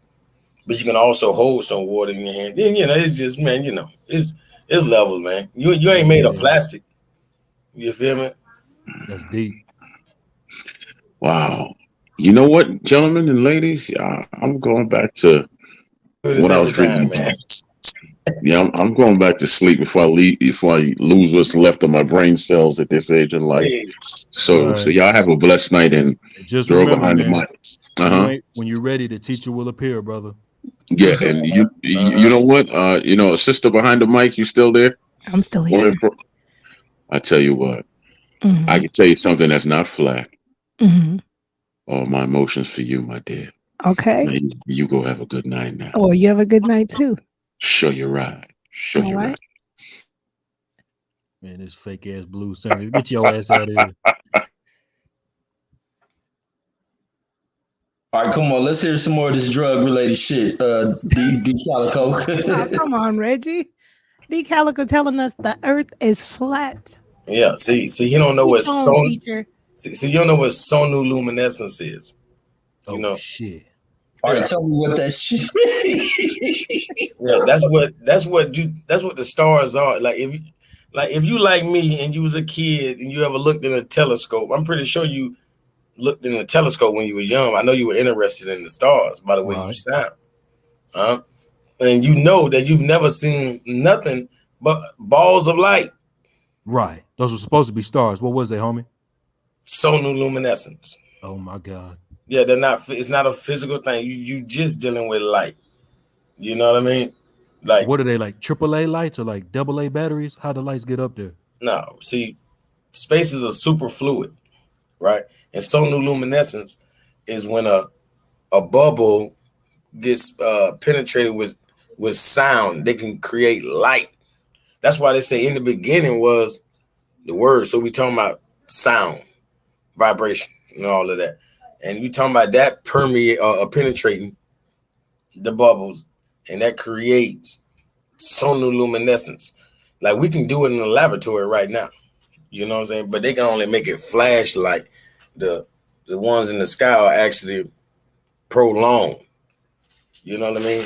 But you can also hold some water in your hand. Then it's just, man, it's levels, man. You ain't made of plastic. You feel me? That's deep. Wow. You know what, gentlemen and ladies? I'm going back to when I was drinking. Yeah, I'm going back to sleep before I lose what's left of my brain cells at this age in life. So y'all have a blessed night and just throw remember, behind man, the mic. When you're ready, the teacher will appear, brother. Yeah, and you know what? Sister behind the mic, you still there? I'm still here. I tell you what, I can tell you something that's not flat. All my emotions for you, my dear. Okay. Now, you go have a good night now. Well, you have a good night too. Show your ride. Show your ride. Man, this fake ass blue singer. Get your ass out of here. All right, come on. Let's hear some more of this drug-related shit. D Calico. Oh, come on, Reggie. D Calico telling us the Earth is flat. Yeah. See, he don't know what See, you don't know what sonoluminescence is. Shit. All right, tell me what that shit is. Yeah, that's what the stars are. Like if you like me and you was a kid and you ever looked in a telescope, I'm pretty sure you looked in a telescope when you was young. I know you were interested in the stars by the way you sound. And you know that you've never seen nothing but balls of light. Right. Those were supposed to be stars. What was they, homie? Sonoluminescence. Oh my God. Yeah, they're not. It's not a physical thing. You just dealing with light. You know what I mean? Like, what are they, like AAA lights or like AA batteries? How the lights get up there? No, see, spaces are super fluid, right? And sonoluminescence is when a bubble gets penetrated with sound. They can create light. That's why they say in the beginning was the word. So we talking about sound, vibration, and all of that. And we talking about that penetrating the bubbles, and that creates sonoluminescence. Like we can do it in the laboratory right now. You know what I'm saying? But they can only make it flash like the ones in the sky are actually prolonged. You know what I mean?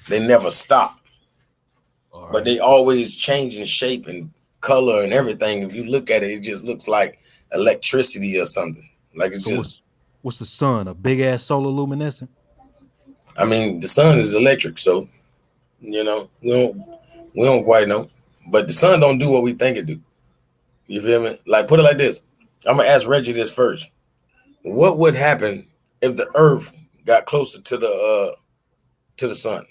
They never stop. Right. But they always change in shape and color and everything. If you look at it, it just looks like electricity or something. Like it's just what's the sun? A big ass solar luminescent? I mean, the sun is electric, so you know, we don't quite know. But the sun don't do what we think it do. You feel me? Like, put it like this. I'm gonna ask Reggie this first. What would happen if the Earth got closer to the sun?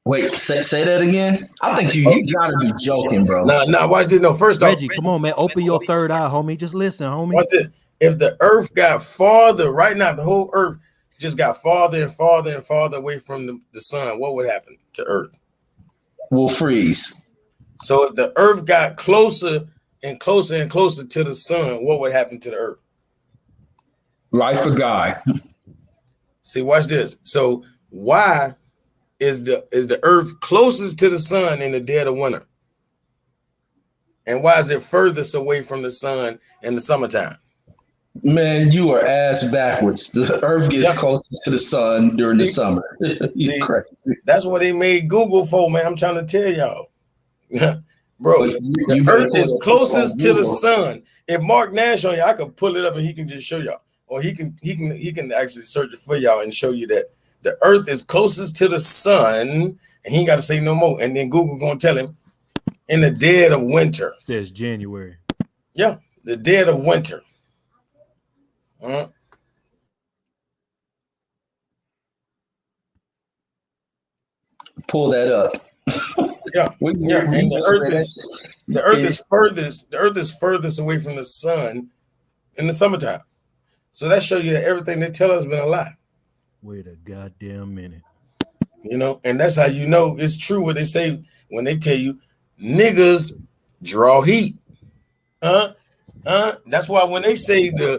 Wait, say that again. I think you gotta be joking, bro. Nah. Watch this. No, first Reggie, off, come on, man. Open your third eye, homie. Just listen, homie. Watch this. If the Earth got farther, right now, the whole Earth just got farther and farther and farther away from the sun, what would happen to Earth? We'll freeze. So if the Earth got closer and closer and closer to the sun, what would happen to the Earth? Life of God. See, watch this. So why is the Earth closest to the sun in the dead of winter? And why is it furthest away from the sun in the summertime? Man, you are ass backwards. The Earth gets closest to the sun during the summer. You're crazy. That's what they made Google for, man. I'm trying to tell y'all. Bro, the Earth is closest to the sun. If Mark Nash on you, I could pull it up and he can just show y'all. Or he can actually search it for y'all and show you that the Earth is closest to the sun, and he ain't got to say no more. And then Google gonna tell him in the dead of winter. It says January. Yeah, the dead of winter. Pull that up. Yeah. And the Earth is furthest away from the sun in the summertime. So that shows you that everything they tell us has been a lie. Wait a goddamn minute. You know, and that's how you know it's true what they say when they tell you niggas draw heat. That's why when they say the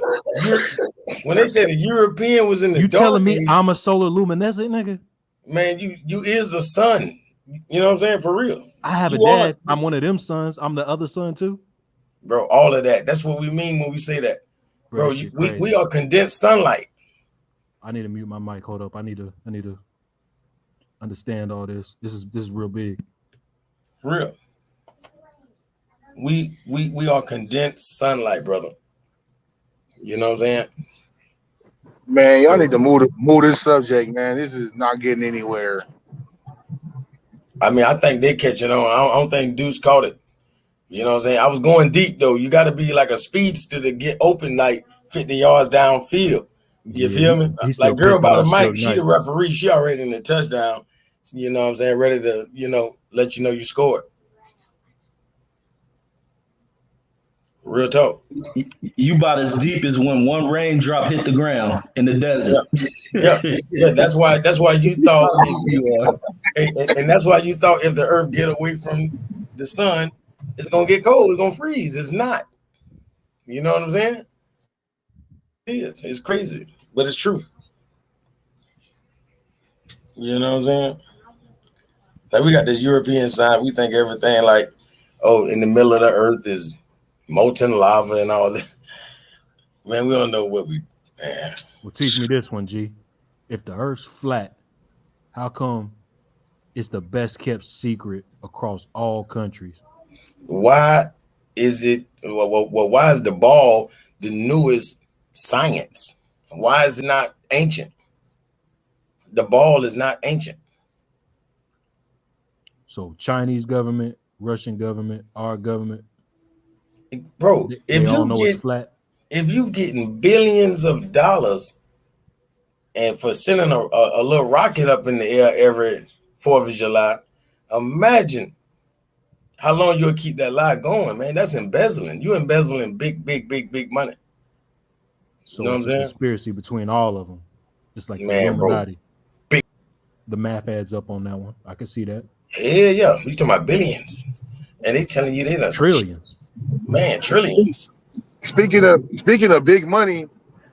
European was in the dark, telling me I'm a solar luminescent nigga? Man, you is the sun. You know what I'm saying? For real. I have a dad. I'm one of them sons. I'm the other son too. Bro, all of that. That's what we mean when we say that. Bro, we are condensed sunlight. I need to mute my mic. Hold up. I need to understand all this. This is real big. For real. We are condensed sunlight, brother. You know what I'm saying? Man, y'all need to move this subject, man. This is not getting anywhere. I mean, I think they're catching on. I don't think Deuce caught it. You know what I'm saying? I was going deep, though. You got to be like a speedster to get open like 50 yards downfield. You feel me? Like girl by the mic, she the referee. She already in the touchdown. You know what I'm saying? Ready to, let you know you scored. Real talk. You about as deep as when one raindrop hit the ground in the desert. Yeah. That's why you thought, and that's why you thought if the Earth get away from the sun, it's gonna get cold. It's gonna freeze. It's not. You know what I'm saying? It is. It's crazy, but it's true. You know what I'm saying? Like we got this European side. We think everything like, in the middle of the Earth is molten lava and all that. Man, we don't know what we. Man. Well, teach me this one, G. If the Earth's flat, how come it's the best kept secret across all countries? Why is it? Well, why is the ball the newest science? Why is it not ancient? The ball is not ancient. So Chinese government, Russian government, our government. Bro, if you getting billions of dollars and for sending a little rocket up in the air every 4th of July. Imagine how long you'll keep that lie going, man. That's embezzling. You embezzling big money. So You know it's what I'm a saying? conspiracy between all of them. It's like the Man, bro. Illuminati. The math adds up on that one. I can see that. Yeah. You talking about billions. And they telling you they done trillions. Man, trillions. Speaking of big money,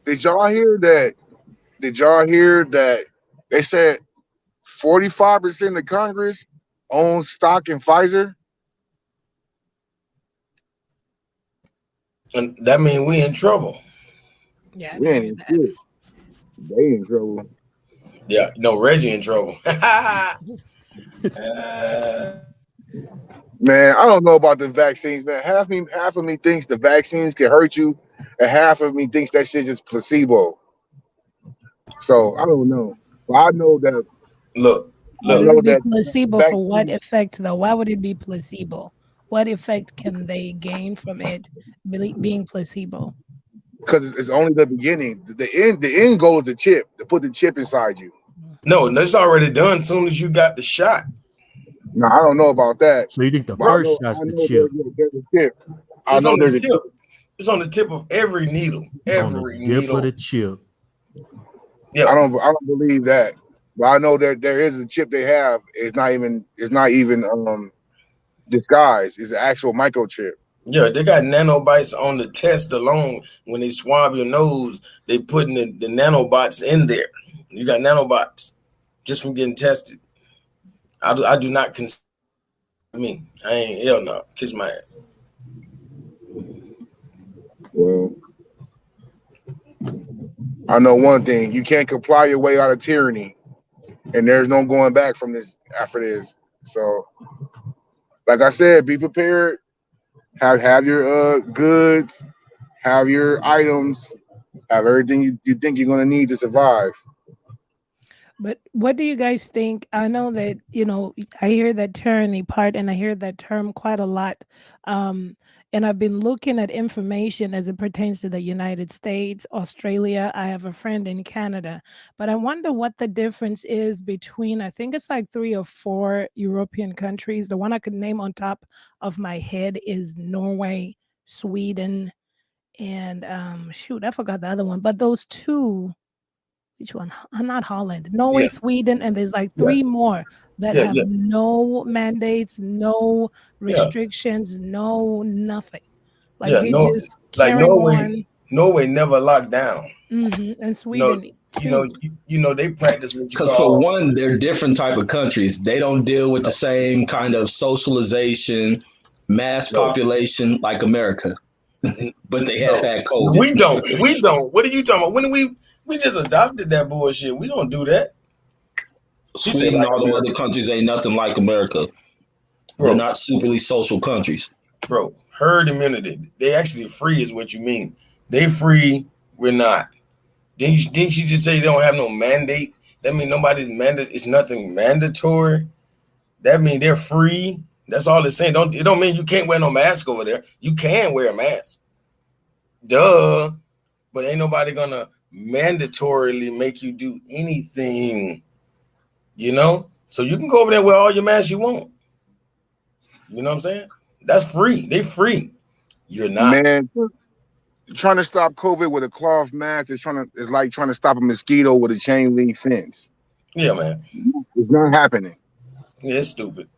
did y'all hear that they said 45% of Congress owns stock in Pfizer? And that means we in trouble. Yeah, We ain't in shit. They in trouble. Yeah, no, Reggie in trouble. Man, I don't know about the vaccines, man. Half of me thinks the vaccines can hurt you, and half of me thinks that shit is placebo. So I don't know. But I know that. Look. I know that placebo for what effect though? Why would it be placebo? What effect can they gain from it being placebo? Because it's only the beginning. The end goal is the chip, to put the chip inside you. No, it's already done as soon as you got the shot. No, I don't know about that. So you think the first shot's the chip? There's a chip. It's on the tip. It's on the tip of every needle. Every needle. Tip of the chip. Yeah. I don't believe that. But I know that there is a chip they have. It's not even disguised. It's an actual microchip. Yeah, they got nanobots on the test alone. When they swab your nose, they putting the nanobots in there. You got nanobots just from getting tested. I do not I ain't hell no. Kiss my ass. Well, I know one thing: you can't comply your way out of tyranny, and there's no going back from this after this. So, like I said, be prepared. Have your goods, have your items, have everything you think you're gonna need to survive. But what do you guys think? I know that, I hear that tyranny part and I hear that term quite a lot. And I've been looking at information as it pertains to the United States, Australia. I have a friend in Canada, but I wonder what the difference is between, I think it's like 3 or 4 European countries. The one I could name on top of my head is Norway, Sweden, and I forgot the other one, but those two. Which one? Not Holland. Norway, Sweden, and there's like 3 more that have no mandates, no restrictions, no nothing. Like they just carry on. Norway never locked down. And Sweden. They practice what you Because for one, they're different type of countries. They don't deal with the same kind of socialization, mass population like America. But they have had COVID. We don't. What are you talking about? When we just adopted that bullshit. We don't do that. Sweden and all the other countries ain't nothing like America. They're not superly social countries. Bro, herd immunity. They actually free is what you mean. They free, we're not. Didn't you just say they don't have no mandate? That means nobody's mandate. It's nothing mandatory. That means they're free. That's all it's saying. It don't mean you can't wear no mask over there. You can wear a mask. Duh. But ain't nobody gonna mandatorily make you do anything. So you can go over there with all your masks you want. You know what I'm saying? That's free. They free. You're not. Man, trying to stop COVID with a cloth mask is like trying to stop a mosquito with a chain link fence. Yeah, man. It's not happening. Yeah, it's stupid.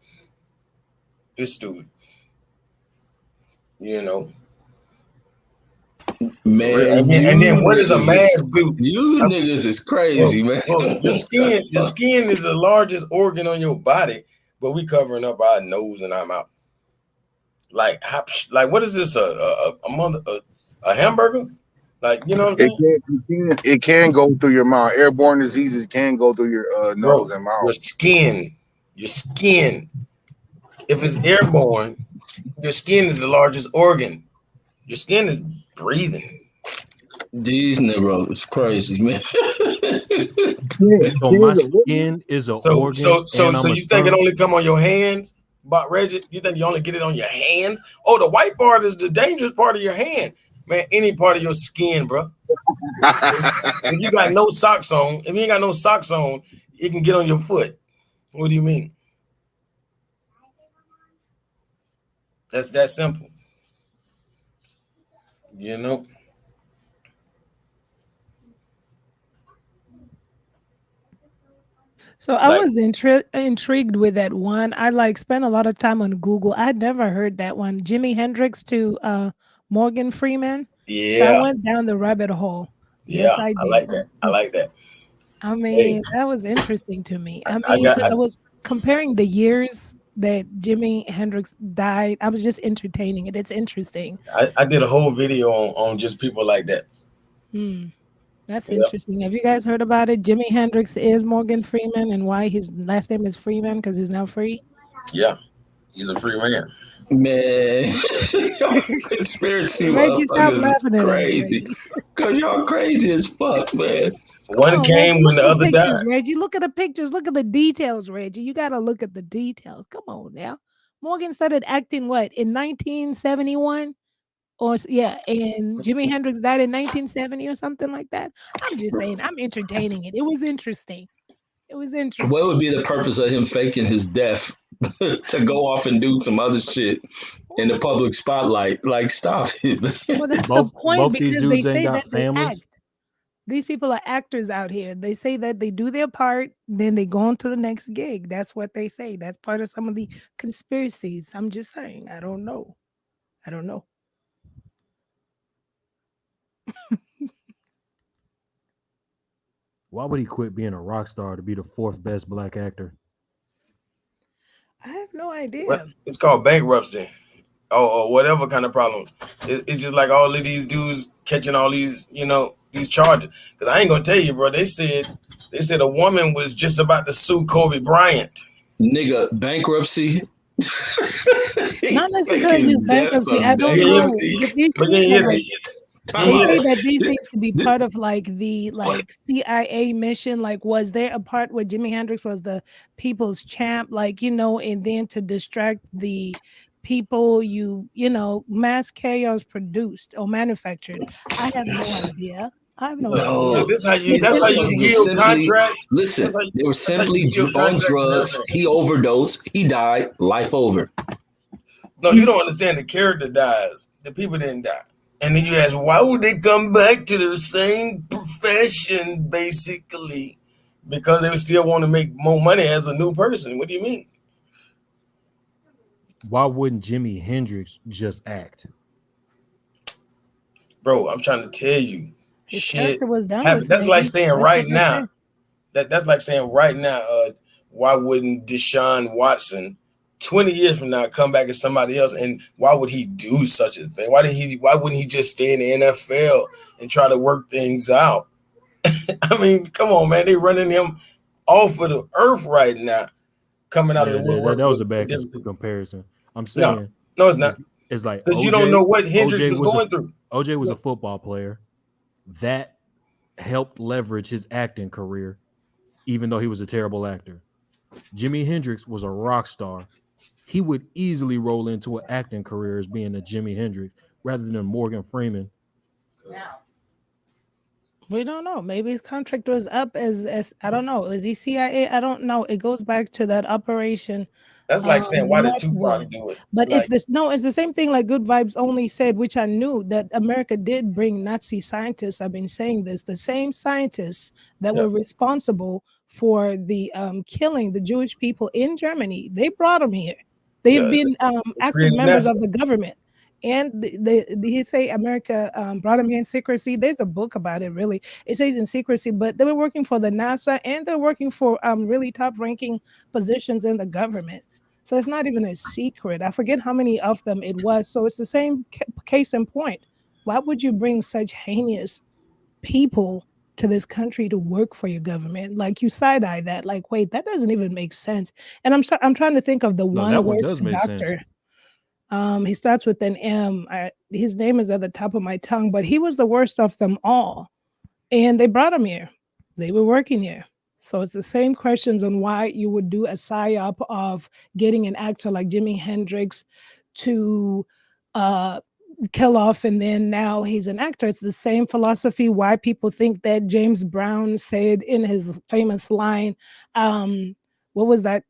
It's stupid. Man, and then what does a mask do? You niggas is crazy, man. Your skin is the largest organ on your body, but we covering up our nose and our mouth. Like what is this? A hamburger? Like, you know what I'm saying? It can go through your mouth. Airborne diseases can go through your nose and mouth. Your skin. If it's airborne, your skin is the largest organ. Your skin is breathing. These niggas crazy, man. So my skin is an organ. So you think it only come on your hands? But Reggie, you think you only get it on your hands? Oh, the white part is the dangerous part of your hand. Man, any part of your skin, bro. If you got no socks on, it can get on your foot. What do you mean? That's that simple. You know. So I was intrigued with that one. I like spent a lot of time on Google. I'd never heard that one. Jimi Hendrix to Morgan Freeman. So I Yeah. went down the rabbit hole. Yeah, Yes, I I did. like that. I like that. I Hey, mean, that was interesting to me. I I mean, got. because I was comparing the years that Jimi Hendrix died. I was just entertaining it. It's interesting. I did a whole video on just people like that. Hmm. That's Yep. interesting. Have you guys heard about it? Jimi Hendrix is Morgan Freeman, and why his last name is Freeman because he's now free. Yeah, he's a free man. Man, y'all conspiracy Reggie, stop motherfuckers is laughing at us, crazy. Reggie. Cause y'all crazy as fuck, man. One Come on, came Reggie. when the Look at other the died. pictures, Reggie. Look at the pictures. Look at the details, Reggie. You got to look at the details. Come on now. Morgan started acting what in 1971, yeah, and Jimi Hendrix died in 1970 or something like that. I'm just saying, I'm entertaining it. It was interesting. It was What interesting. would be the purpose of him faking his death to go off and do some other shit in the public spotlight? Like, stop it. Well, that's the point Both these because they dudes ain't say got that they families. act. These people are actors out here. They say that they do their part, then they go on to the next gig. That's what they say. That's part of some of the conspiracies. I'm just saying. I don't know. I don't know. Why would he quit being a rock star to be the fourth best black actor? I have no idea. What? It's called bankruptcy, or whatever kind of problems. It's just like all of these dudes catching all these, these charges. Because I ain't gonna tell you, bro. They said a woman was just about to sue Kobe Bryant. Nigga, bankruptcy. Not necessarily just bankruptcy. I don't know. But these But you hear that? they say that these things could be part of like the CIA mission. Like, was there a part where Jimi Hendrix was the people's champ? Like, and then to distract the people, mass chaos produced or manufactured. I have no idea. I have no idea. That's how you Motherfuckers kill simply, contracts. listen, they were That's how simply you kill on contracts and drugs. everything. He overdosed. He died. Life over. No, you don't understand. The character dies. The people didn't die. And then you ask, why would they come back to the same profession, basically? Because they still want to make more money as a new person. What do you mean? Why wouldn't Jimi Hendrix just act? Bro, I'm trying to tell you. His Shit character was done happened. with. That's like saying That's right what they now. say. That's like saying right now, why wouldn't Deshaun Watson 20 years from now come back as somebody else? And why would he do such a thing? Why wouldn't he just stay in the NFL and try to work things out? I mean, come on, man. They running him off of the earth right now, coming out of the woodwork. That was a bad comparison. I'm saying no, it's not. It's like because you don't know what Hendrix OJ was going through. OJ was a football player that helped leverage his acting career, even though he was a terrible actor. Jimi Hendrix was a rock star. He would easily roll into an acting career as being a Jimi Hendrix rather than Morgan Freeman. We don't know. Maybe his contract was up as I don't know. Is he CIA? I don't know. It goes back to that operation. That's like saying, why did Northwoods. Tupac do it? But it's the same thing like Good Vibes only said, which I knew, that America did bring Nazi scientists. I've been saying this. The same scientists that were responsible for the killing the Jewish people in Germany, they brought them here. They've been active members of the government. And they say America brought them here in secrecy. There's a book about it, really. It says in secrecy, but they were working for the NASA and they're working for really top-ranking positions in the government. So it's not even a secret. I forget how many of them it was. So it's the same case in point. Why would you bring such heinous people to this country to work for your government? Like, you side-eye that. Like, wait, that doesn't even make sense. And I'm trying to think of the one worst doctor. He starts with an M. His name is at the top of my tongue, but he was the worst of them all. And they brought him here. They were working here. So it's the same questions on why you would do a psyop of getting an actor like Jimi Hendrix to kill off, and then now he's an actor. It's the same philosophy why people think that James Brown said in his famous line, what was that?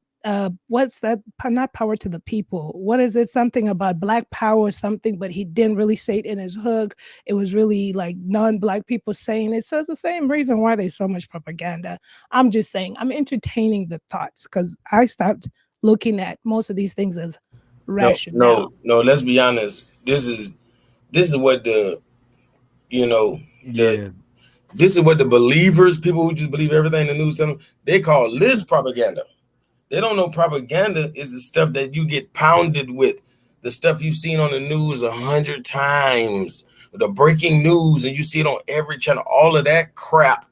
What's that? Not power to the people. What is it? Something about black power or something, but he didn't really say it in his hook. It was really like non-black people saying it. So it's the same reason why there's so much propaganda. I'm just saying, I'm entertaining the thoughts because I stopped looking at most of these things as rational. No. Let's be honest. This is what the this is what the believers, people who just believe everything the news tell them, they call this propaganda. They don't know propaganda is the stuff that you get pounded with, the stuff you've seen on the news 100 times, the breaking news, and you see it on every channel. All of that crap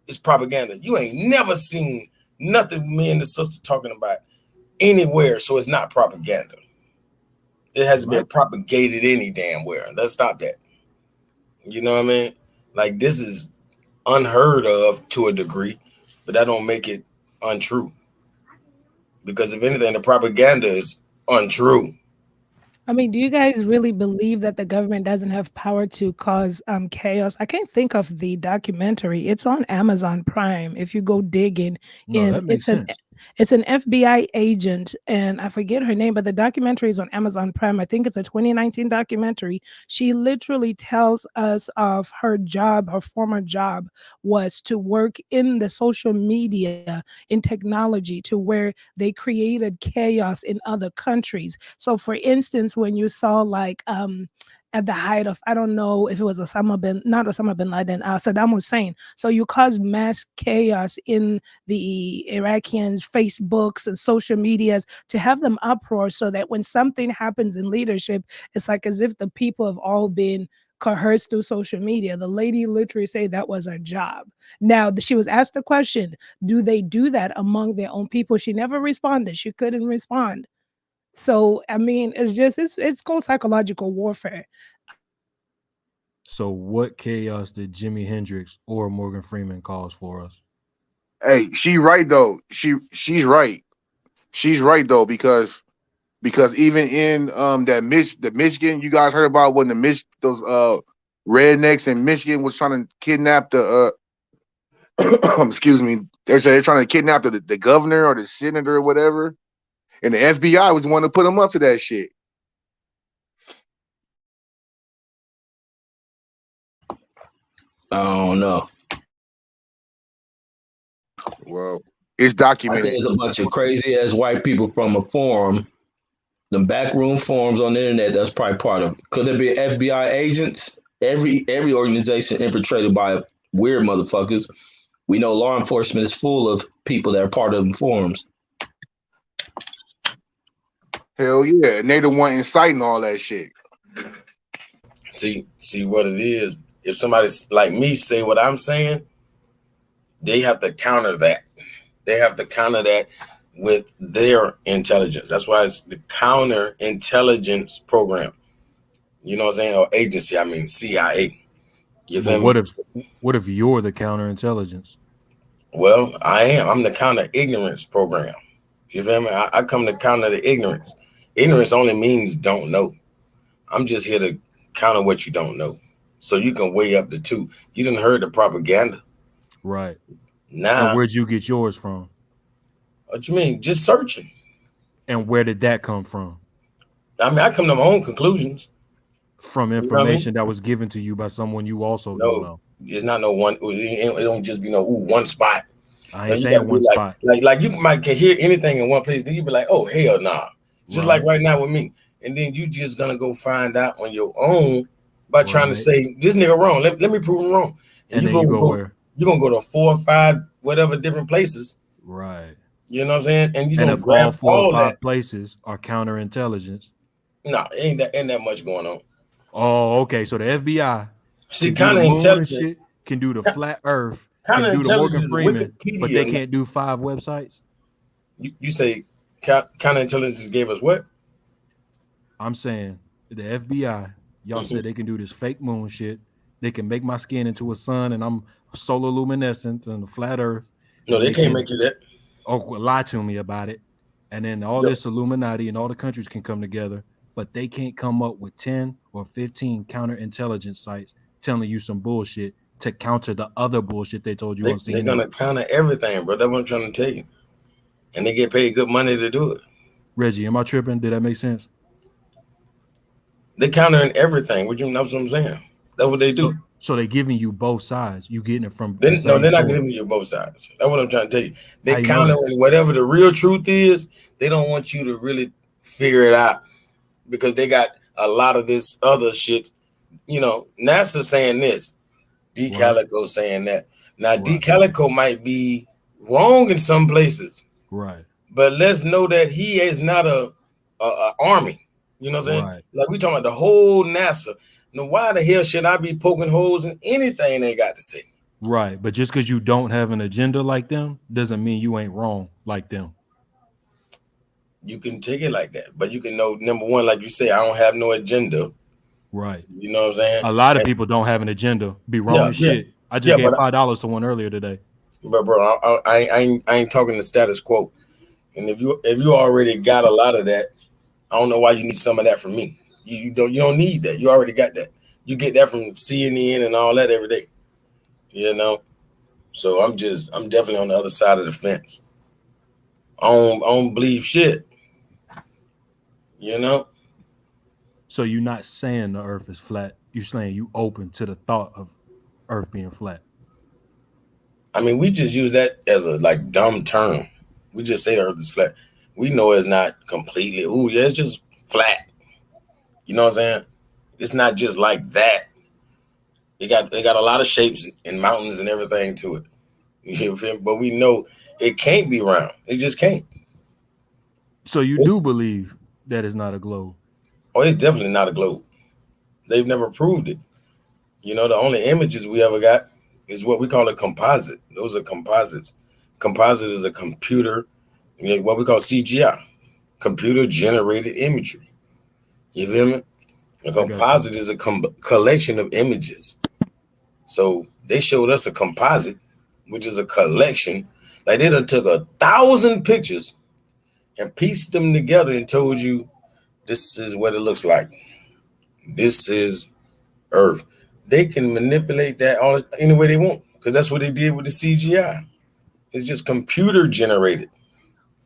is propaganda. You ain't never seen nothing me and the sister talking about anywhere, so it's not propaganda. It hasn't been propagated any damn where. Let's stop that. You know what I mean? Like, this is unheard of to a degree, but that don't make it untrue. Because if anything, the propaganda is untrue. I mean, do you guys really believe that the government doesn't have power to cause chaos? I can't think of the documentary. It's on Amazon Prime. If you go digging in, it's an FBI agent, and I forget her name, but the documentary is on Amazon Prime. I think it's a 2019 documentary. She literally tells us of her job, her former job was to work in the social media, in technology, to where they created chaos in other countries. So for instance, when you saw like at the height of, I don't know if it was not Osama bin Laden, Saddam Hussein. So you cause mass chaos in the Iraqians' Facebooks and social medias to have them uproar so that when something happens in leadership, it's like as if the people have all been coerced through social media. The lady literally said that was her job. Now, she was asked the question, do they do that among their own people? She never responded. She couldn't respond. So, I mean, it's called psychological warfare. So what chaos did Jimi Hendrix or Morgan Freeman cause for us? Hey, she right though. She's right. She's right though, because even in the Michigan, you guys heard about when those rednecks in Michigan was trying to kidnap the excuse me, they're trying to kidnap the governor or the senator or whatever. And the FBI was the one to put them up to that shit. I don't know. Well, it's documented. I think there's a bunch of crazy ass white people from a forum, the backroom forums on the internet. That's probably part of it. Could there be FBI agents? Every organization infiltrated by weird motherfuckers. We know law enforcement is full of people that are part of the forums. Hell yeah, and they the one inciting all that shit. See what it is. If somebody like me say what I'm saying, they have to counter that. They have to counter that with their intelligence. That's why it's the counterintelligence program. You know what I'm saying? Or agency, I mean CIA. You feel What me? if you're the counterintelligence? Well, I am. I'm the counter ignorance program. You feel me? I come to counter the ignorance. Ignorance only means don't know. I'm just here to counter what you don't know. So you can weigh up the two. You didn't heard the propaganda. Right. Now, and where'd you get yours from? What you mean? Just searching. And where did that come from? I mean, I come to my own conclusions. From information that was given to you by someone you also don't know. It's not no one. It don't just be one spot. I ain't saying one spot. Like you might can hear anything in one place. Then you be like, oh hell nah. Just like right now with me. And then you just gonna go find out on your own by trying to say this nigga wrong. Let me prove him wrong. And you go where? You're gonna go to 4 or 5 whatever different places. Right. You know what I'm saying? And you if all 4 or 5 places are counterintelligence. No, ain't that much going on. Oh, okay. So the FBI counterintelligence can do the flat Earth, can do the Morgan Freeman, but they can't do 5 websites. You say counterintelligence gave us what? I'm saying the FBI, y'all said they can do this fake moon shit. They can make my skin into a sun and I'm solar luminescent and the flat Earth. No, they can't make you that. Oh, lie to me about it. And then all this Illuminati and all the countries can come together, but they can't come up with 10 or 15 counterintelligence sites telling you some bullshit to counter the other bullshit they told you on CNN. They're gonna counter everything, bro. That's what I'm trying to tell you. and they get paid good money to do it. Reggie, am I tripping? Did that make sense? They countering everything. What I'm saying? That's what they do. So they giving you both sides. You getting it from No, they're not giving you both sides. That's what I'm trying to tell you. They countering whatever the real truth is. They don't want you to really figure it out because they got a lot of this other shit. You know, NASA saying this, D Calico saying that. Now, D Calico might be wrong in some places, right? But let's know that he is not a army. You know what I'm saying? Right. Like we talking about the whole NASA. Now, why the hell should I be poking holes in anything they got to say? Right, but just because you don't have an agenda like them doesn't mean you ain't wrong like them. You can take it like that, but you can know, number one, like you say, I don't have no agenda. Right. You know what I'm saying? A lot of people don't have an agenda. Be wrong as shit. I just gave $5 to one earlier today. But bro, I ain't talking the status quo. And if you already got a lot of that, I don't know why you need some of that from me. You don't need that. You already got that. You get that from CNN and all that every day. You know? So I'm definitely on the other side of the fence. I don't believe shit. You know? So you're not saying the earth is flat. You're saying you open to the thought of earth being flat. I mean, we just use that as a like dumb term. We just say the earth is flat. We know it's not completely, it's just flat. You know what I'm saying? It's not just like that. It got a lot of shapes and mountains and everything to it. You feel me? But we know it can't be round. It just can't. So you do believe that it's not a globe? Oh, it's definitely not a globe. They've never proved it. You know, the only images we ever got is what we call a composite. Those are composites. Composite is a computer, what we call CGI, computer generated imagery. You feel me? A composite is a collection of images. So they showed us a composite, which is a collection. Like they done took 1,000 pictures and pieced them together and told you this is what it looks like. This is Earth. They can manipulate that any way they want because that's what they did with the CGI. It's just computer generated.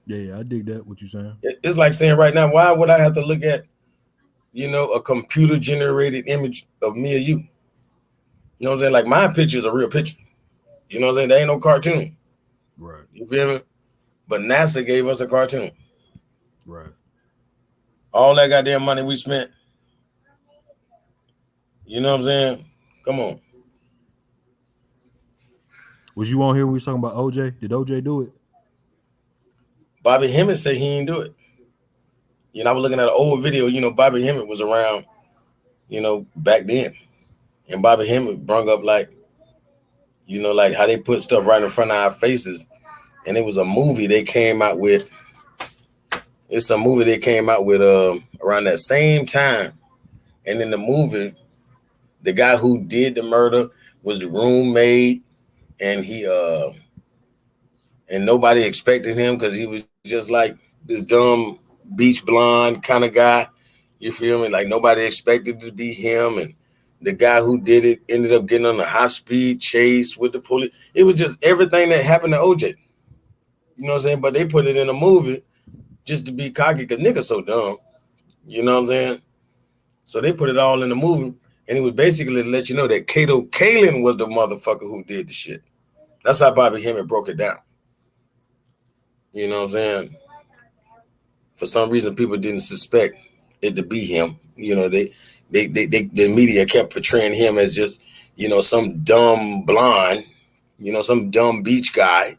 Yeah, I dig that. What you saying? It's like saying right now, why would I have to look at, a computer generated image of me or you? You know what I'm saying? Like my picture is a real picture. You know what I'm saying? There ain't no cartoon. Right. You feel me? But NASA gave us a cartoon. Right. All that goddamn money we spent. You know what I'm saying? Come on. Was you on here when we was talking about OJ? Did OJ do it? Bobby Hemmett said he didn't do it. I was looking at an old video. Bobby Hemmett was around, back then. And Bobby Hemmett brung up like how they put stuff right in front of our faces. And it was a movie they came out with. It's a movie they came out with around that same time. And in the movie, the guy who did the murder was the roommate, and he and nobody expected him because he was just like this dumb beach blonde kind of guy. You feel me? Like nobody expected it to be him. And the guy who did it ended up getting on a high-speed chase with the police. It was just everything that happened to OJ. You know what I'm saying? But they put it in a movie just to be cocky because niggas so dumb. You know what I'm saying? So they put it all in the movie, and it was basically to let you know that Kato Kalin was the motherfucker who did the shit. That's how Bobby Hemmett broke it down. You know what I'm saying? For some reason, people didn't suspect it to be him. The media kept portraying him as just, some dumb blonde, some dumb beach guy.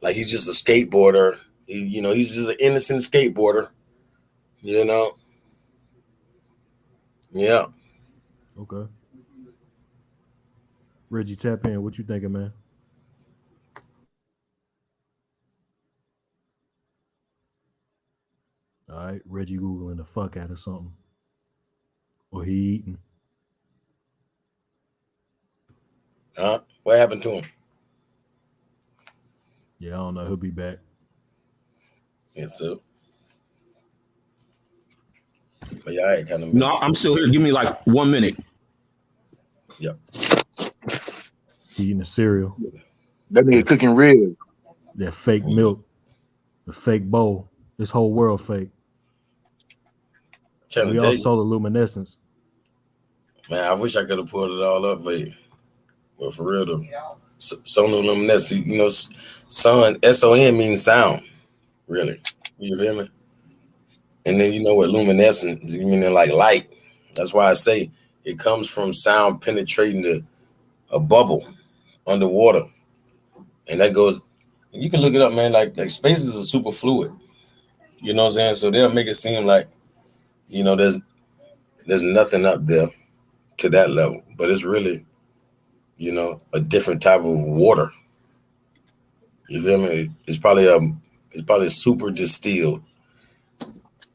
Like he's just a skateboarder. He's just an innocent skateboarder. Yeah. Okay. Reggie, tap in. What you thinking, man? All right, Reggie Googling the fuck out of something. Or he eating. What happened to him? Yeah, I don't know. He'll be back. Yes, sir. But yeah, I kind of No, I'm still here. Give me like 1 minute. Yep. He eating a cereal. That nigga cooking ribs. That fake milk. The fake bowl. This whole world fake. Trying We to all tell you, solar luminescence. man. I wish I could have pulled it all up, but for real though, solar luminescence. You know, sun SON means sound. Really, you feel me? And then you know what luminescent meaning like light. That's why I say it comes from sound penetrating a bubble underwater, and that goes. You can look it up, man. Like spaces are super fluid. You know what I'm saying? So they'll make it seem like, you know, there's nothing up there to that level, but it's really, you know, a different type of water. You feel me? It's probably super distilled.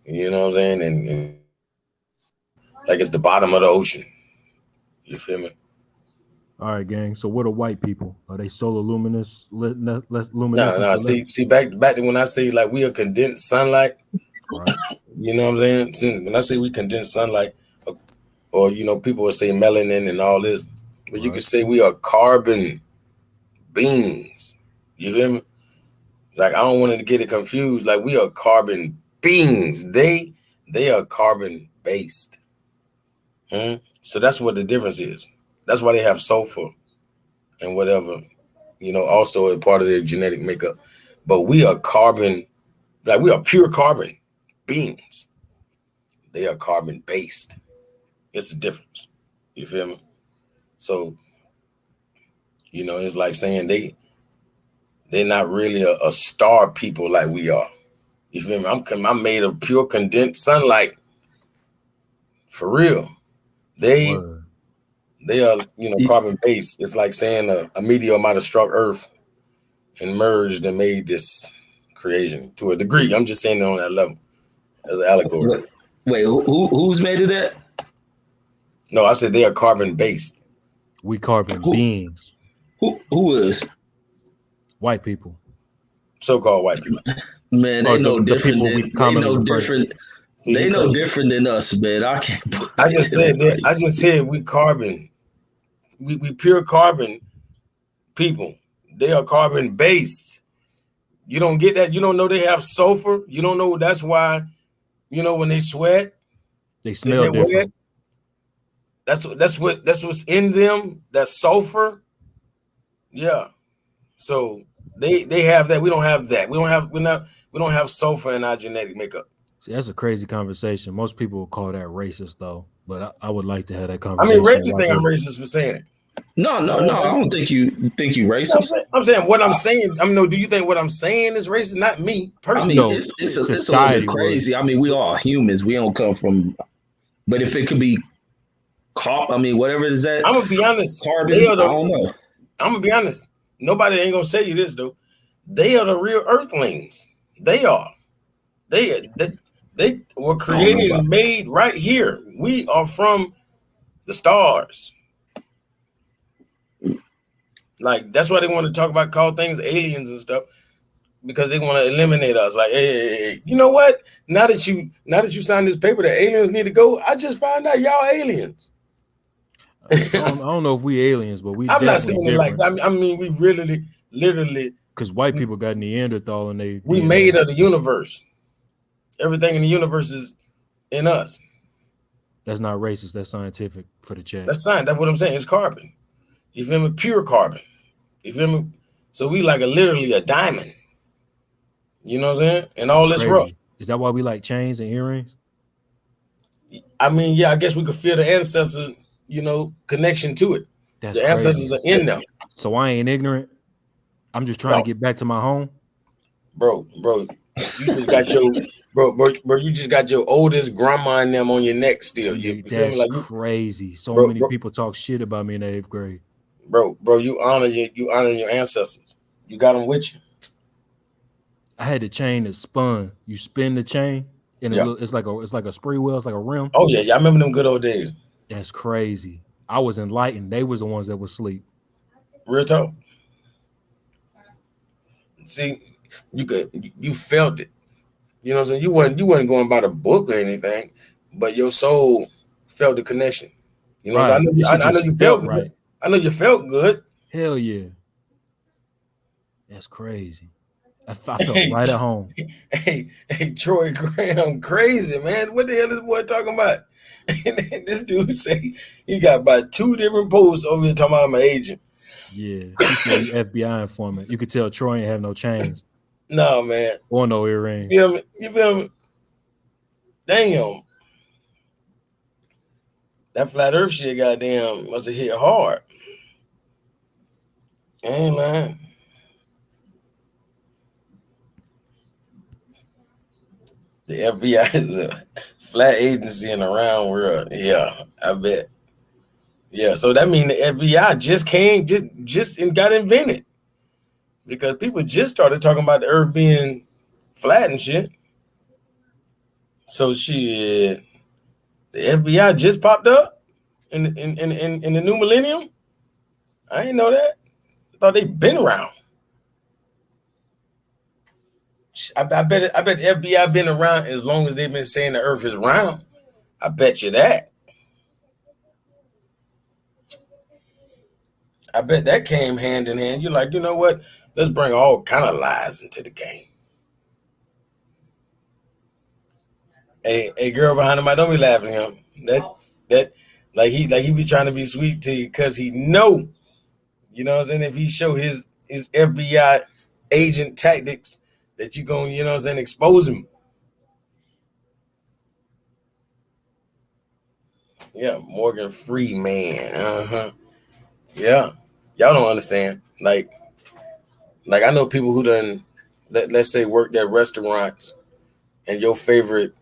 You know what I'm saying? And like it's the bottom of the ocean. You feel me? All right, gang. So what are white people? Are they solar luminous? Less No. See, back to when I say like we are condensed sunlight. Right. You know what I'm saying? When I say we condense sunlight, or you know, people will say melanin and all this, but you can say we are carbon beings. You feel me? Like I don't want to get it confused. Like we are carbon beings. They are carbon based. So that's what the difference is. That's why they have sulfur and whatever, you know, also a part of their genetic makeup. But we are carbon, like we are pure carbon beings. They are carbon based. It's a difference. You feel me? So, you know, it's like saying they're not really a star people like we are. You feel me? I'm made of pure condensed sunlight. For real. They are, you know, carbon based. It's like saying a meteor might have struck Earth and merged and made this creation to a degree. I'm just saying it on that level as an allegory. Wait, who's made of that? No, I said they are carbon based. We carbon beings. Who is? White people. So-called white people. Man, they know different. They know different. See, they know different than us, man. I can't. I just said we carbon. We pure carbon people. They are carbon based. You don't get that. You don't know they have sulfur. You don't know that's why. You know when they sweat, they smell different. Wet. That's what's in them. That sulfur. Yeah. So they have that. We don't have that. We don't have sulfur in our genetic makeup. See, that's a crazy conversation. Most people would call that racist, though. But I would like to have that conversation. I mean, racist think I'm racist for saying it. No. I don't think you racist. I'm saying what I'm saying. I mean, no. Do you think what I'm saying is racist? Not me personally. I mean, it's a little bit crazy. I mean, we all humans. We don't come from. But if it could be, I mean, whatever it is that. I'm gonna be honest. Carbon. I don't know. I'm gonna be honest. Nobody ain't gonna say you this though. They are the real Earthlings. They are. They were created and made right here. We are from the stars. Like that's why they want to talk about call things aliens and stuff, because they want to eliminate us. Like, hey, you know what? Now that you signed this paper that aliens need to go, I just found out y'all aliens. I don't know if we aliens, but we. I'm not saying it like I mean we really, literally. Because white people got Neanderthal and we made of the universe. Everything in the universe is in us. That's not racist. That's scientific for the chat. That's science. That's what I'm saying. It's carbon. You feel me? Pure carbon. You feel me? So we like literally a diamond. You know what I'm saying? And all this rough. Is that why we like chains and earrings? I mean, yeah, I guess we could feel the ancestors, you know, connection to it. That's the ancestors are in them. So I ain't ignorant. I'm just trying to get back to my home. Bro, you just got your bro, you just got your oldest grandma and them on your neck still. You feel me? Like crazy. So many people talk shit about me in the 8th grade. Bro, you honor your ancestors. You got them with you. I had the chain that spun. You spin the chain, and it's like a spree wheel. It's like a rim. Oh yeah, I remember them good old days. That's crazy. I was enlightened. They was the ones that was asleep. Real talk. See, you felt it. You know what I'm saying? You wasn't going by the book or anything, but your soul felt the connection. You know what I'm saying? I know you felt right. I know you felt good. Hell yeah. That's crazy. I felt right at home. Hey, Troy Graham, crazy man. What the hell is this boy talking about? This dude say he got about 2 different posts over here talking about I'm an agent. Yeah, he said he FBI informant. You could tell Troy ain't have no chains. No, man. Or no earrings. You feel me? Damn. That flat earth shit, goddamn, must have hit hard. I ain't lying. The FBI is a flat agency in the round world. Yeah, I bet. Yeah, so that means the FBI just got invented because people just started talking about the earth being flat and shit. So shit, the FBI just popped up in the new millennium. I didn't know that. I thought they'd been around. I bet the FBI been around as long as they've been saying the earth is round. I bet you that. I bet that came hand in hand. You're like, you know what? Let's bring all kind of lies into the game. Hey, girl behind the mic, don't be laughing at him. That like he be trying to be sweet to you because he know, you know what I'm saying, if he show his FBI agent tactics that you gonna, you know what I'm saying, expose him. Yeah, Morgan Freeman. Yeah. Y'all don't understand. Like I know people who done, let's say, worked at restaurants, and your favorite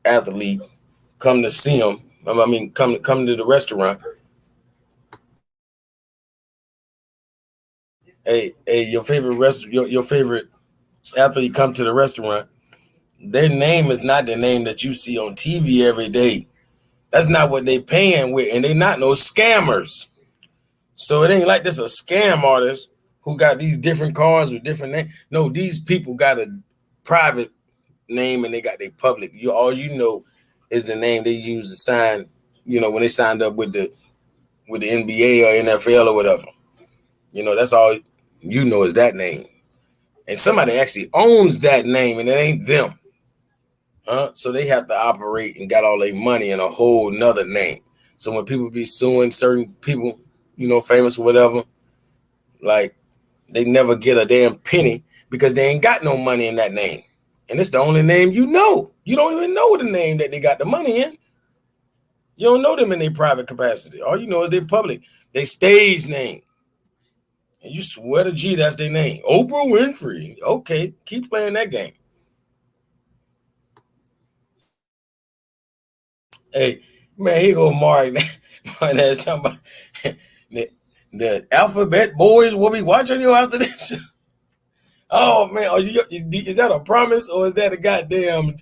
athlete come to see them. I mean, come to the restaurant. Hey, your favorite athlete come to the restaurant. Their name is not the name that you see on TV every day. That's not what they paying with, and they not no scammers. So it ain't like this a scam artist who got these different cars with different names. No, these people got a private name and they got their public. All you know is the name they use to sign, you know, when they signed up with the NBA or NFL or whatever. You know, that's all you know is that name. And somebody actually owns that name and it ain't them. So they have to operate and got all their money in a whole nother name. So when people be suing certain people, you know, famous or whatever, like they never get a damn penny because they ain't got no money in that name. And it's the only name you know. You don't even know the name that they got the money in. You don't know them in their private capacity. All you know is their public, their stage name. And you swear to G, that's their name. Oprah Winfrey. Okay, keep playing that game. Hey, man, here go Mark. Mark that's talking about the alphabet boys will be watching you after this. Oh man, is that a promise or is that a goddamn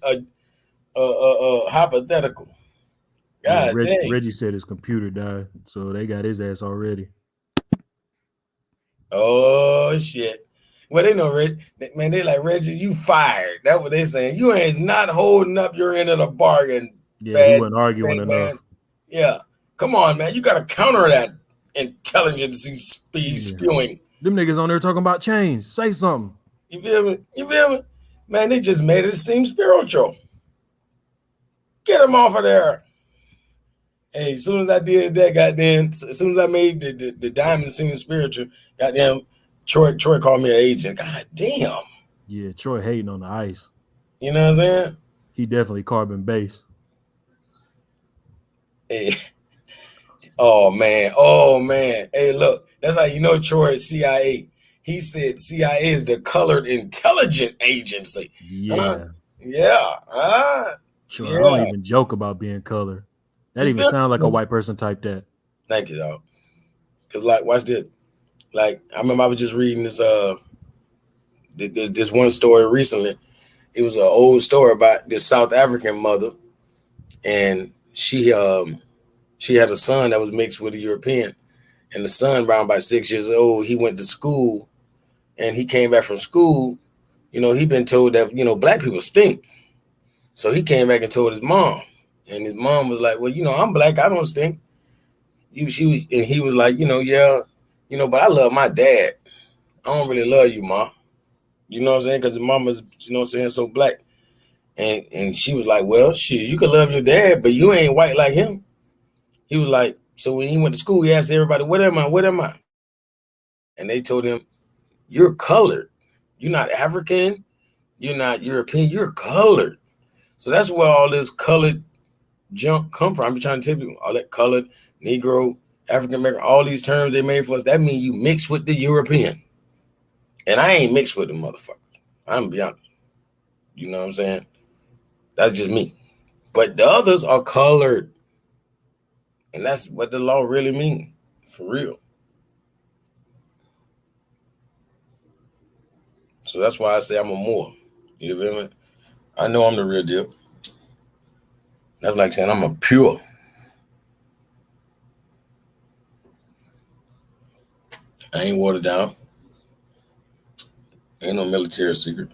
hypothetical? God dang. Reggie said his computer died, so they got his ass already. Oh shit. Well, they know Reggie. Man, they like, Reggie, you fired. That's what they saying. You ain't not holding up your end of the bargain. Yeah, he wasn't arguing enough. Man. Yeah. Come on, man. You gotta counter that intelligence speed spewing. Them niggas on there talking about change. Say something. You feel me? You feel me? Man, they just made it seem spiritual. Get them off of there. Hey, as soon as I did that, goddamn, as soon as I made the diamond seem spiritual, goddamn, Troy called me an agent. God damn. Yeah, Troy hating on the ice. You know what I'm saying? He definitely carbon based. Hey. Oh man. Hey, look, that's how you know Troy is CIA. He said CIA is the colored intelligence agency. Yeah. Sure, Yeah. I don't even joke about being colored. That even sounds like a white person typed that. Thank you, dog. Cause like, watch this. Like, I remember I was just reading this one story recently. It was an old story about this South African mother, and she had a son that was mixed with a European, and the son, around about 6 years old, he went to school, and he came back from school. You know, he'd been told that, you know, black people stink. So he came back and told his mom. And his mom was like, well, you know, I'm black. I don't stink. And he was like, you know, yeah, you know, but I love my dad. I don't really love you, Ma. You know what I'm saying? Because the mama's, you know what I'm saying, so black. And she was like, well, shit, you can love your dad, but you ain't white like him. He was like, so when he went to school, he asked everybody, what am I? What am I? And they told him, you're colored. You're not African. You're not European. You're colored. So that's where all this colored junk come from. I'm trying to tell you, all that colored, Negro, African American, all these terms they made for us, that means you mix with the European. And I ain't mixed with the motherfucker. I'm be honest. You know what I'm saying? That's just me. But the others are colored. And that's what the law really means. For real. So that's why I say I'm a Moor. You feel me? I know I'm the real deal. That's like saying I'm a pure. I ain't watered down. Ain't no military secret.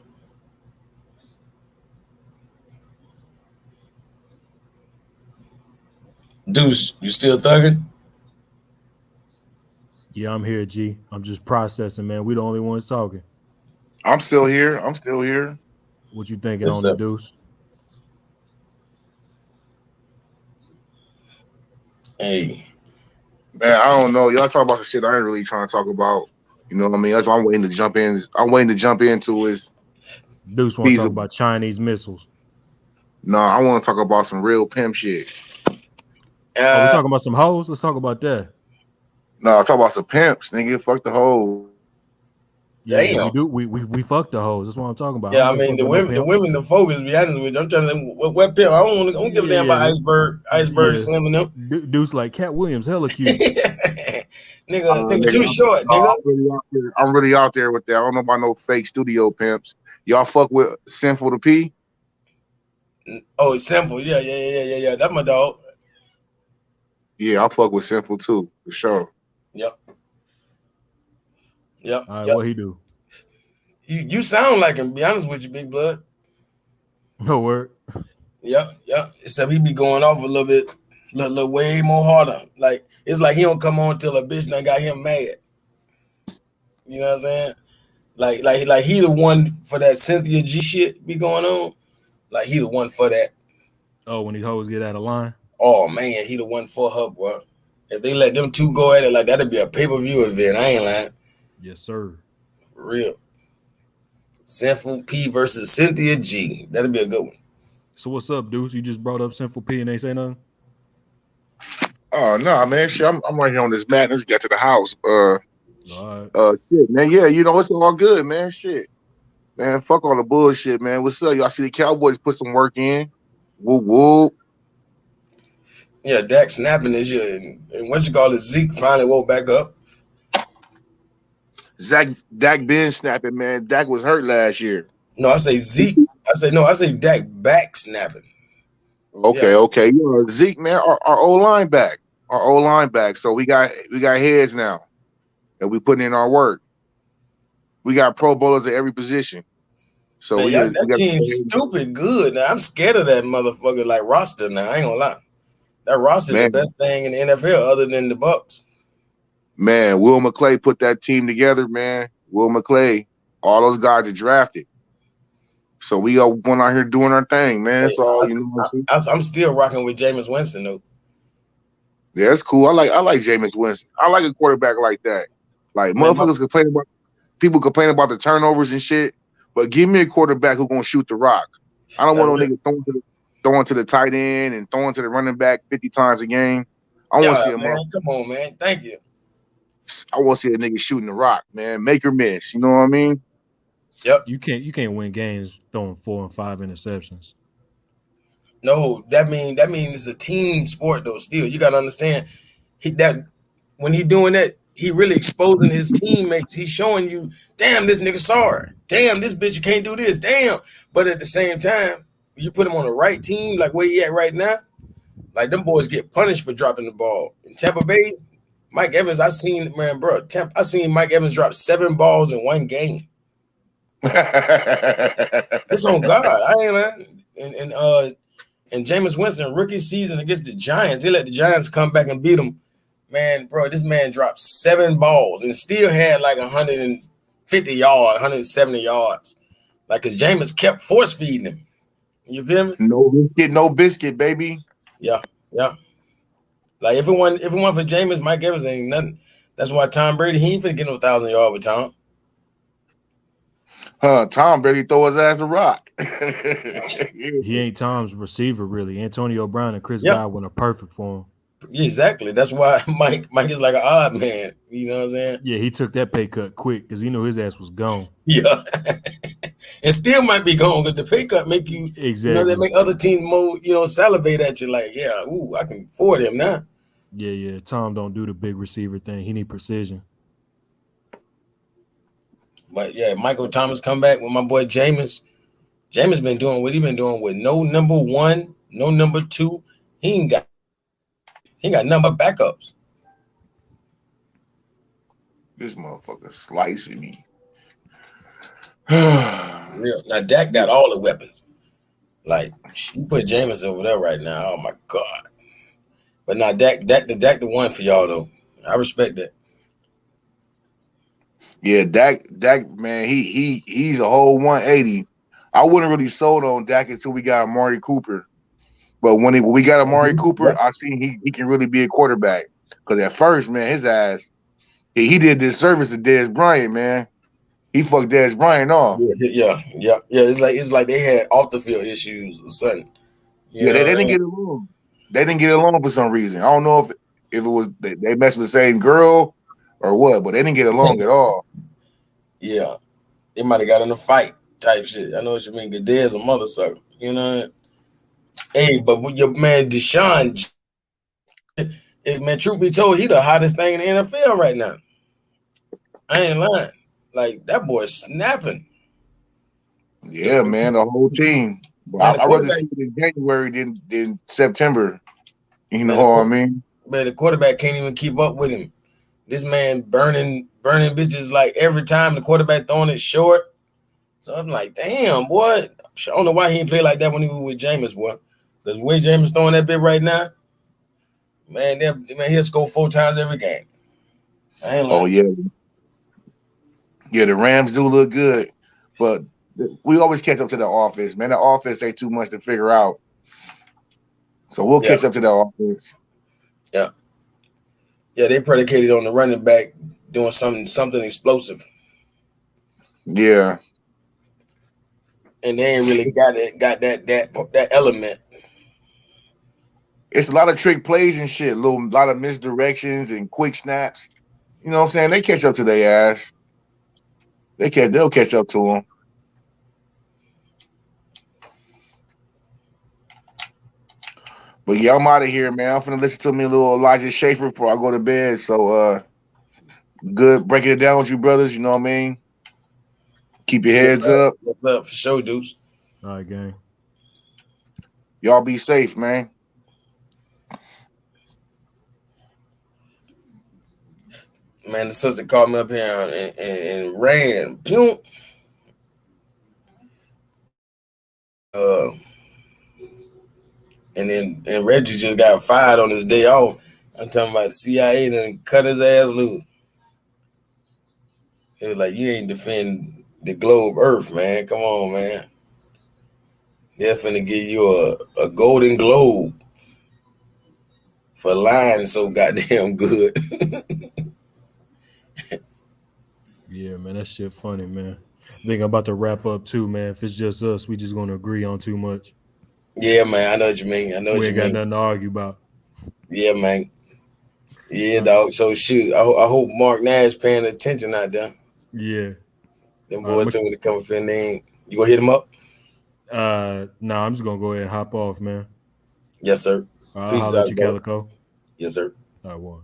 Deuce, you still thugging? Yeah, I'm here, G. I'm just processing, man. We the only ones talking. I'm still here. I'm still here. What you thinking on the Deuce? Hey. Man, I don't know. Y'all talk about the shit I ain't really trying to talk about. You know what I mean? That's what I'm waiting to jump in. I'm waiting to jump into is Deuce want to talk about Chinese missiles. No, I want to talk about some real pimp shit. We talking about some hoes? Let's talk about that. No, talk about some pimps, nigga. Fuck the hoes. Yeah, we do. We fuck the hoes. That's what I'm talking about. Yeah, I mean the women, the focus. Be honest with you, I'm trying to think what pimp. I don't give a damn about iceberg slamming them. Deuce like Cat Williams, hella cute. nigga, too short, nigga. I'm really out there with that. I don't know about no fake studio pimps. Y'all fuck with Sinful to P? Oh, it's Sinful. Yeah. That's my dog. Yeah, I fuck with Sinful too, for sure. Yep. All right, what he do? You sound like him. Be honest with you, Big Blood. No word. Yeah. Except he be going off a little bit, little way more harder. Like it's like he don't come on till a bitch done got him mad. You know what I'm saying? Like he the one for that Cynthia G shit be going on. Like he the one for that. Oh, when these hoes get out of line. Oh man, he the one for her, bro. If they let them two go at it, like that'd be a pay-per-view event. I ain't lying. Yes, sir. For real. Sinful P versus Cynthia G. That'd be a good one. So what's up, Deuce? You just brought up Sinful P and they say nothing? Oh no, man. Shit, I'm right here on this mat. Let's get to the house. All right. Shit, man. Yeah, you know it's all good, man. Shit. Man, fuck all the bullshit, man. What's up? Y'all see the Cowboys put some work in. Whoop whoop. Yeah, Dak snapping this year. And what you call it, Zeke finally woke back up. Dak been snapping, man. Dak was hurt last year. No, I say Zeke. I say Dak back snapping. Okay. Yeah, Zeke, man, our O-line back. Our O-line back. So we got heads now. And we putting in our work. We got pro bowlers at every position. So man, that team's stupid good. Now I'm scared of that motherfucker like roster now. I ain't gonna lie. That roster is the best thing in the NFL other than the Bucs. Man, Will McClay put that team together, man. Will McClay, all those guys are drafted. So we are going out here doing our thing, man. That's all. I'm still rocking with Jameis Winston though. Yeah, that's cool. I like Jameis Winston. I like a quarterback like that. Like motherfuckers people complain about the turnovers and shit, but give me a quarterback who's gonna shoot the rock. I don't want no nigga throwing to the tight end and throwing to the running back 50 times a game. I want to see a man. Come on, man. Thank you. I want to see a nigga shooting the rock, man. Make or miss. You know what I mean? Yep. You can't win games throwing 4 and 5 interceptions. No, that mean it's a team sport though. Still, you gotta understand when he doing that, he really exposing his teammates. He's showing you, damn, this nigga sorry. Damn, this bitch can't do this. Damn. But at the same time, you put him on the right team, like where he at right now, like them boys get punished for dropping the ball. In Tampa Bay, Mike Evans, I seen Mike Evans drop 7 balls in one game. It's on God. I ain't lying. And Jameis Winston, rookie season against the Giants, they let the Giants come back and beat them. Man, bro, this man dropped 7 balls and still had like 100 and 150 yards, 170 yards. Like, because Jameis kept force feeding him. You feel me? No biscuit, baby. Yeah. Like, if it wasn't for Jameis, Mike Evans ain't nothing. That's why Tom Brady, he ain't finna get no 1,000 yards with Tom. Tom Brady throw his ass a rock. He ain't Tom's receiver, really. Antonio Brown and Chris Godwin are perfect for him. Exactly. That's why Mike is like an odd man. You know what I'm saying? Yeah, he took that pay cut quick because he knew his ass was gone. Yeah. And still might be gone because the pay cut make you, they make other teams more, salivate at you like, yeah, ooh, I can afford him now. Yeah. Tom don't do the big receiver thing. He need precision. But yeah, Michael Thomas come back with my boy Jameis. Jameis been doing what he been doing with no number one, no number two. He ain't got number backups. This motherfucker slicing me. Real. Now Dak got all the weapons. Like, you put Jameis over there right now. Oh my God. But now Dak the one for y'all though. I respect that. Yeah, Dak, man, he's a whole 180. I wouldn't really sold on Dak until we got Amari Cooper. But when we got Amari Cooper, I seen he can really be a quarterback. Because at first, man, his ass, he did this service to Dez Bryant, man. He fucked Dez Bryant off. Yeah. It's like they had off the field issues or something. They didn't get along. They didn't get along for some reason. I don't know if it was they messed with the same girl or what, but they didn't get along at all. Yeah, they might have got in a fight type shit. I know what you mean. Cause Dez a mother sucker, you know. Hey, but with your man Deshaun, man, truth be told, he the hottest thing in the NFL right now. I ain't lying. Like, that boy's snapping. Yeah, man, the whole team. I'd rather see it in January than September. You know what I mean? Man, the quarterback can't even keep up with him. This man burning bitches like every time the quarterback throwing it short. So I'm like, damn, boy. I don't know why he didn't play like that when he was with Jameis, boy. Because the way Jameis throwing that bit right now, man, he'll score 4 times every game. I ain't lying. Oh, yeah. Yeah, the Rams do look good. But we always catch up to the offense, man. The offense ain't too much to figure out. So we'll catch up to the offense. Yeah. Yeah, they predicated on the running back doing something explosive. Yeah. And they ain't really got that element. It's a lot of trick plays and shit, lot of misdirections and quick snaps. You know what I'm saying? They catch up to their ass. They'll catch up to them. But yeah, I'm out of here, man. I'm finna listen to me a little Elijah Schaefer before I go to bed. So good breaking it down with you, brothers. You know what I mean? Keep your heads up. What's up for sure, dudes? All right, gang. Y'all be safe, man. Man, the sister called me up here and ran. Boom. And Reggie just got fired on his day off. I'm talking about the CIA done cut his ass loose. He was like, you ain't defend the globe Earth, man. Come on, man. They're finna give you a golden globe for lying so goddamn good. Yeah, man, that shit funny, man. I think I'm about to wrap up too, man. If it's just us, we just gonna agree on too much. Yeah, man, I know what you mean. We ain't got nothing to argue about. Yeah, man. Yeah, dog. So shoot, I hope Mark Nash paying attention out there. Yeah. Them boys told me to come up and they ain't. You gonna hit him up? Nah, I'm just gonna go ahead and hop off, man. Yes, sir. I'll holler at you, Calico. Yes, sir. All right, one.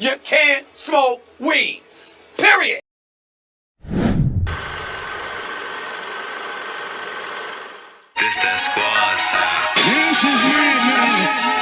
You can't smoke weed. Period. This that squad sound.